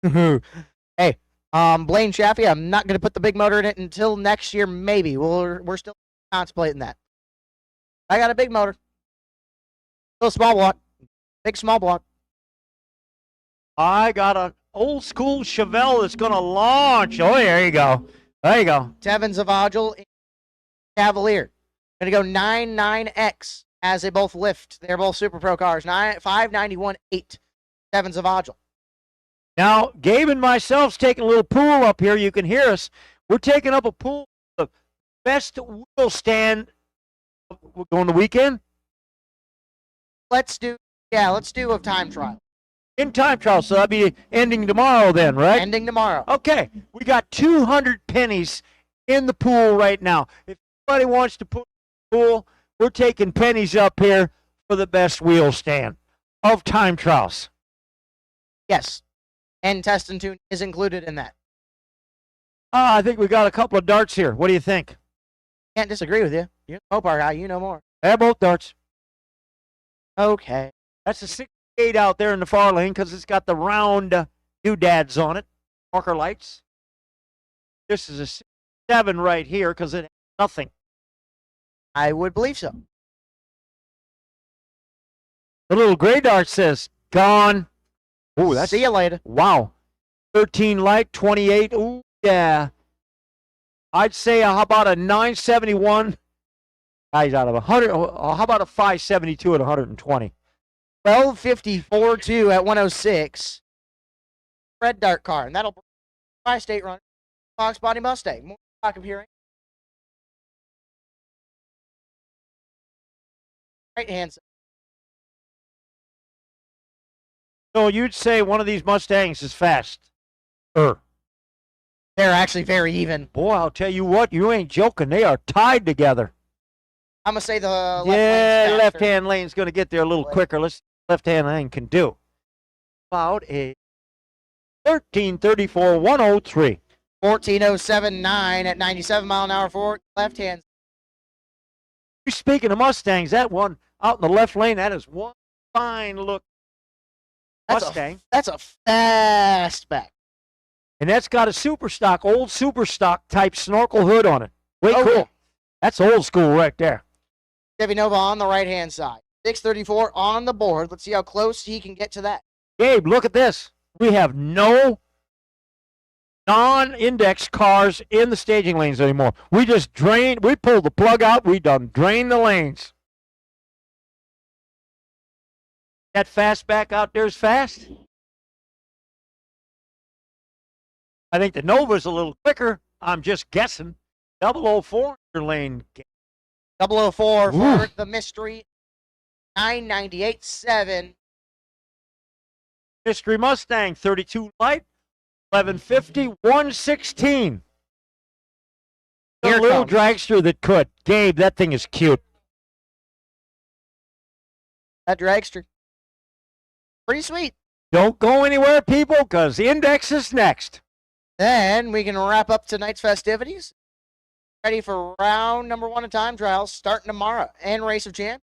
Hey, Blaine Chaffee, I'm not going to put the big motor in it until next year, maybe. We're still contemplating that. I got a big motor. Still a small block. Big small block.
I got an old school Chevelle that's going to launch. Oh, there you go. There you go.
Tevin Zavagil, Cavalier. Going to go 99X as they both lift. They're both Super Pro cars. 591.8. Tevin Zavagil.
Now, Gabe and myself's taking a little pool up here. You can hear us. We're taking up a pool of best wheel stand. We're going the weekend.
Let's do a time trial.
In time trial, so that'll be ending tomorrow then, right?
Ending tomorrow.
Okay, we got 200 pennies in the pool right now. If anybody wants to put in the pool, we're taking pennies up here for the best wheel stand of time trials.
Yes, and test and tune is included in that.
I think we got a couple of darts here. What do you think?
Can't disagree with you. You're a Mopar guy. You know more.
They're both darts.
Okay.
That's a 68 out there in the far lane because it's got the round doodads on it, marker lights. This is a 67 right here because it has nothing.
I would believe so.
The little gray dart says, gone. Ooh, that's,
see you later.
Wow. 13 light, 28. Ooh, yeah. I'd say, how about a 971? Guys out of 100. How about a 572 at 120?
1254.2 at 106. red dark car, and that'll bring Tri-State runner, Fox Body Mustang. More stock appearing. Right hand side.
So you'd say one of these Mustangs is fast.
They're actually very even.
Boy, I'll tell you what, you ain't joking. They are tied together.
I'm going to say the left
Yeah, left-hand lane's going to get there a little quicker. Let's see what left-hand lane can do. About a 13:34, 103.
14:07.9 at 97 mile an hour for left hand.
Speaking of Mustangs, that one out in the left lane, that is one fine look Mustang.
That's a fastback.
And that's got a super stock, old super stock type snorkel hood on it. Way cool.
Yeah.
That's old school right there.
Chevy Nova on the right hand side. 6:34 on the board. Let's see how close he can get to that.
Gabe, look at this. We have no non-index cars in the staging lanes anymore. We just we pulled the plug out, we done drained the lanes. That fastback out there is fast. I think the Nova's a little quicker. I'm just guessing. 004 in your lane.
004 for the mystery. 998.7.
Mystery Mustang, 32 light, 1150, 116. A little dragster that could. Gabe, that thing is cute.
That dragster. Pretty sweet.
Don't go anywhere, people, because the index is next.
Then we can wrap up tonight's festivities. Ready for round number 1 of time trials starting tomorrow and Race of Champions.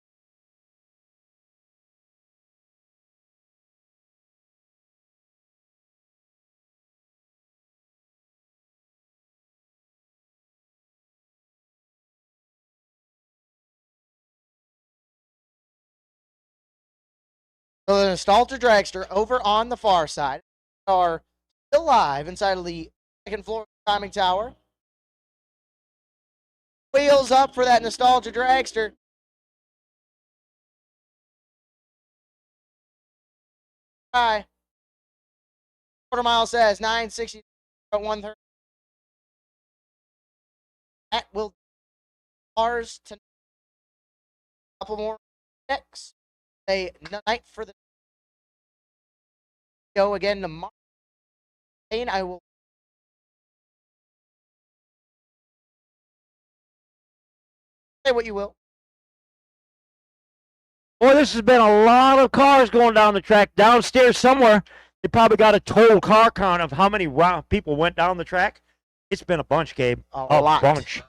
So the Nostalgia Dragster over on the far side are still live inside of the second floor of the timing tower. Wheels up for that Nostalgia Dragster. Hi. Quarter mile says 960 at 130. That will ours tonight. A couple more decks. A night for the go again tomorrow. And I will say what you will.
Boy, this has been a lot of cars going down the track. Downstairs somewhere, they probably got a total car count of how many people went down the track. It's been a bunch, Gabe.
A lot.
Bunch.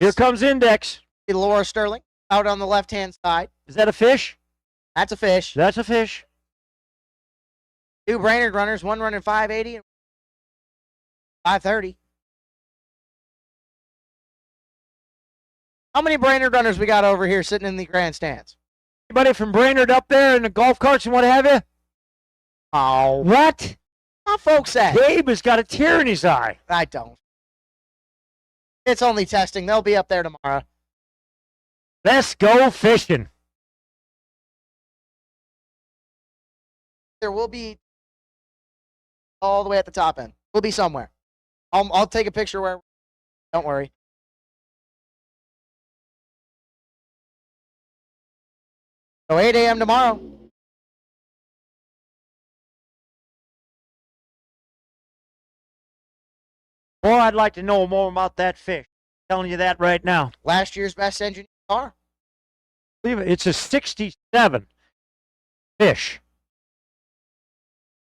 Here comes Index.
Laura Sterling out on the left-hand side.
Is that a fish?
That's a fish.
That's a fish.
2 Brainerd runners, one running 580 and 530. How many Brainerd runners we got over here sitting in the grandstands?
Anybody from Brainerd up there in the golf carts and what have you?
Oh.
What?
How folks at?
Gabe has got a tear in his eye.
I don't. It's only testing. They'll be up there tomorrow.
Let's go fishing.
There will be all the way at the top end. We'll be somewhere. I'll take a picture where. Don't worry. So 8 a.m. tomorrow.
Boy, I'd like to know more about that fish. I'm telling you that right now.
Last year's best engineered car.
Believe it, it's a 67 fish.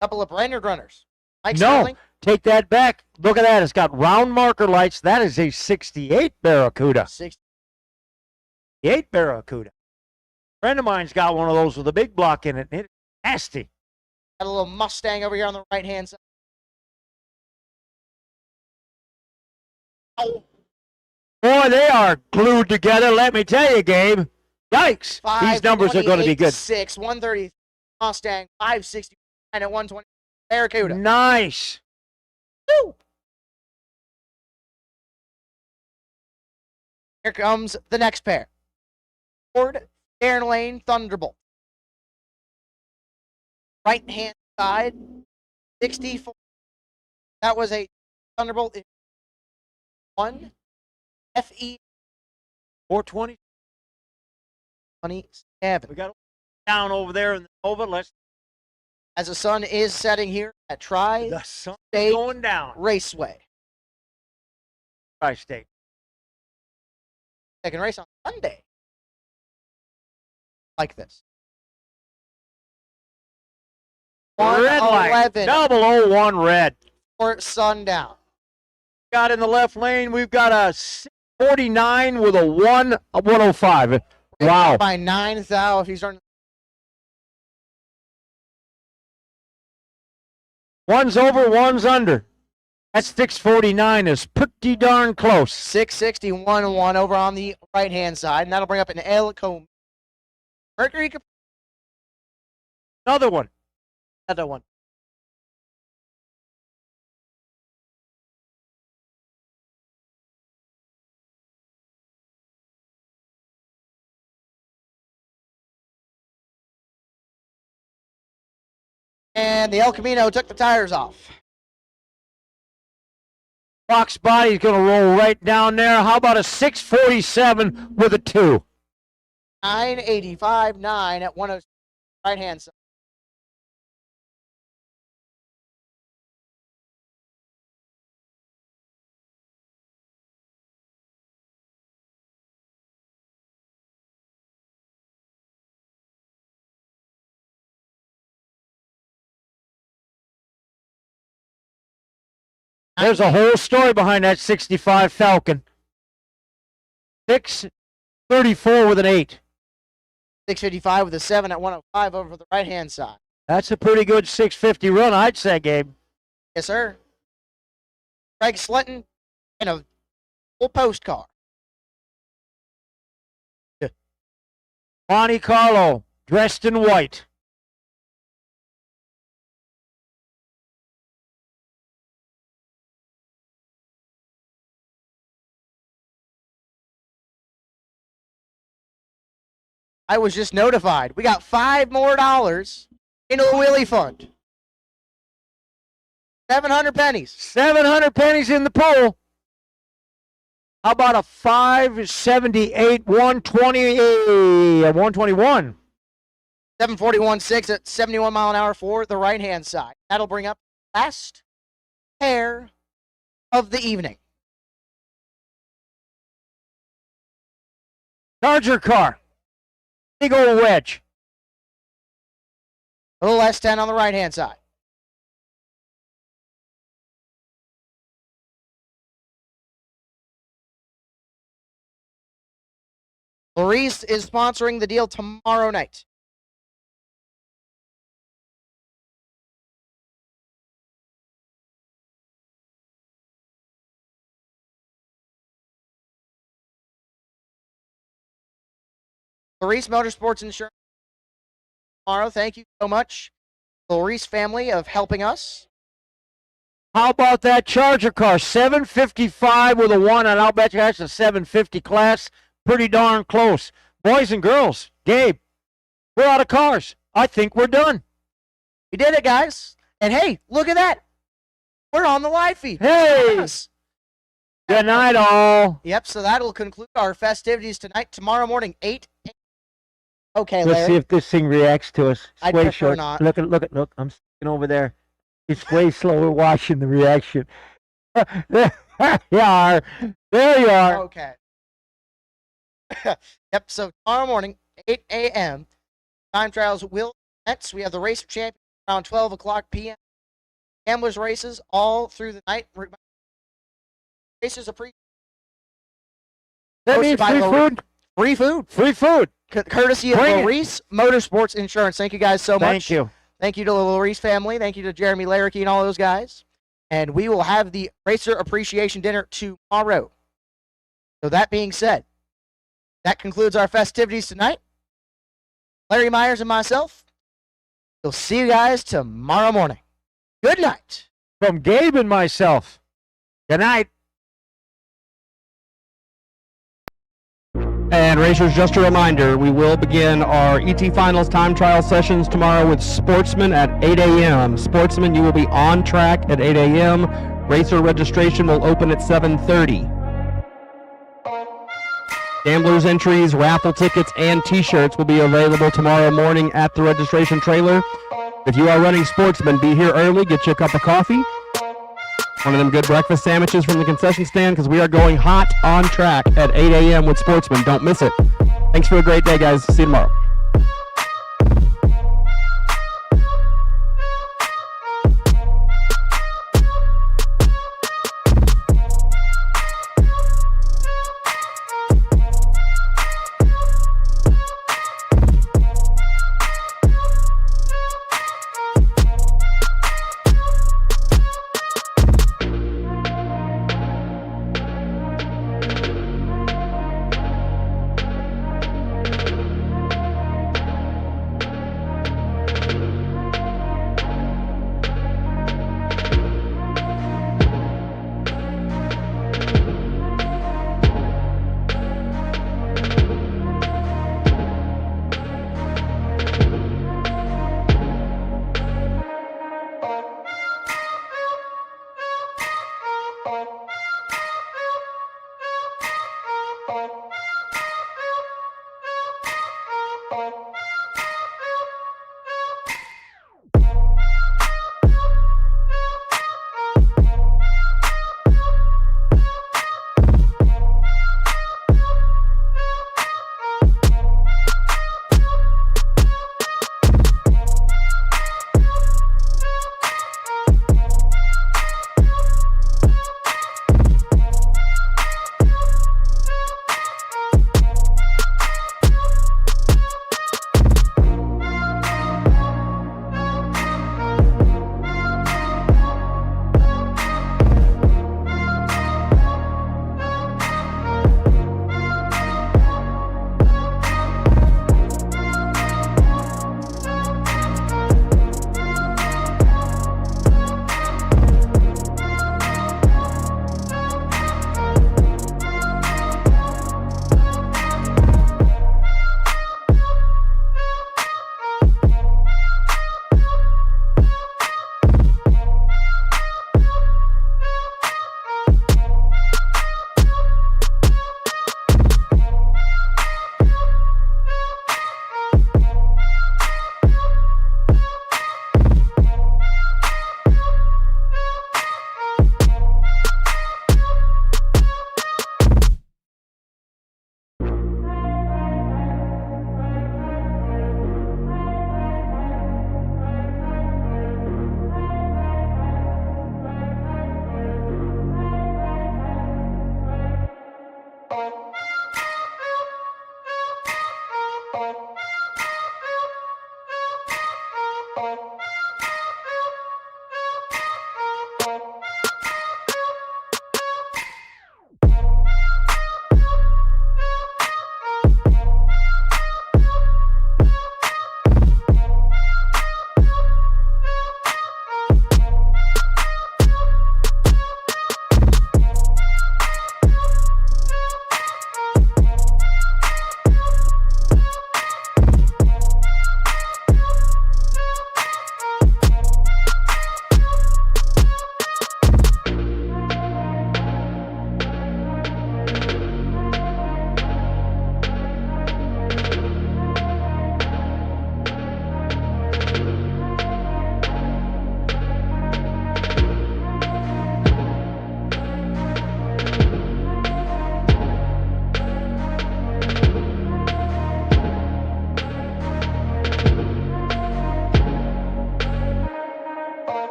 Couple of Brainerd runners. Mike
No,
Sterling.
take that back. Look at that. It's got round marker lights. That is a 68 Barracuda. 68 Barracuda. A friend of mine's got one of those with a big block in it. It's nasty.
Got a little Mustang over here on the right-hand side. Oh.
Boy, they are glued together, let me tell you, Gabe. Yikes. These numbers are going to be good.
6, 130 Mustang, 569 at 120 Barracuda.
Nice.
Woo. Here comes the next pair. Ford Darren Lane Thunderbolt. right-hand side, 64. That was a Thunderbolt 1 FE
420.
27.
We got it down over there in the Nova. Let's.
As the sun is setting here at
The sun is
Tristate
going down.
Raceway.
Tristate.
Second race on Sunday. Like this.
Red light.
111
001 red.
for sundown.
Got in the left lane. We've got a 49 with a 105. Wow.
By 9 thou if he's running.
One's over, one's under. That 649 is pretty darn close.
661-1 over on the right-hand side, and that'll bring up an Elko. Mercury.
Another one.
Another one. And the El Camino took the tires off.
Fox body's going to roll right down there. How about a 647 with a 2?
985-9 at 106 right-hand side.
There's a whole story behind that 65 Falcon. 634 with an 8.
655 with a 7 at 105 over the right-hand side.
That's a pretty good 650 run, I'd say, Gabe.
Yes, sir. Craig Slutton in a full post car.
Monte Carlo, dressed in white.
I was just notified. We got $5 more into a Willie fund. 700 pennies.
700 pennies in the pool. How about a 578, 120, 121?
741.6 at 71 mile an hour for the right-hand side. That'll bring up last pair of the evening.
Charger car. Big old wedge.
A little S10 on the right-hand side. Maurice is sponsoring the deal tomorrow night. Maurice Motorsports Insurance tomorrow. Thank you so much, Maurice family, of helping us.
How about that Charger car? 755 with a 1, and I'll bet you that's a 750 class. Pretty darn close. Boys and girls, Gabe, we're out of cars. I think we're done.
We did it, guys. And hey, look at that. We're on the live feed.
Hey!
Yes.
Good night, all.
Yep, so that'll conclude our festivities tonight. Tomorrow morning, 8 a.m. Okay,
Let's see
Larry.
if this thing reacts to us.
I'd
Way
prefer
short.
not.
Look. I'm sitting over there. It's way slower watching the reaction. There you are. There you are.
Okay. Yep, so tomorrow morning, 8 a.m., time trials will commence. We have the Race of Champions around 12 o'clock p.m. Gamblers races all through the night. Races are
That
hosted
means
by
free
Lor-
food.
free food,
Free food.
courtesy of
Bring it.
Maurice Motorsports Insurance. Thank you guys so much.
Thank you.
Thank you to the Maurice family. Thank you to Jeremy Larricky and all those guys. And we will have the Racer Appreciation Dinner tomorrow. So that being said, that concludes our festivities tonight. Larry Myers and myself, we'll see you guys tomorrow morning. Good night.
From Gabe and myself. Good night.
And racers, just a reminder, we will begin our ET Finals time trial sessions tomorrow with Sportsman at 8 a.m. Sportsman, you will be on track at 8 a.m. Racer registration will open at 7:30. Gamblers entries, raffle tickets, and t-shirts will be available tomorrow morning at the registration trailer. If you are running Sportsman, be here early, get you a cup of coffee, one of them good breakfast sandwiches from the concession stand, because we are going hot on track at 8 a.m. with Sportsman. Don't miss it. Thanks for a great day, guys. See you tomorrow.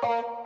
Bye.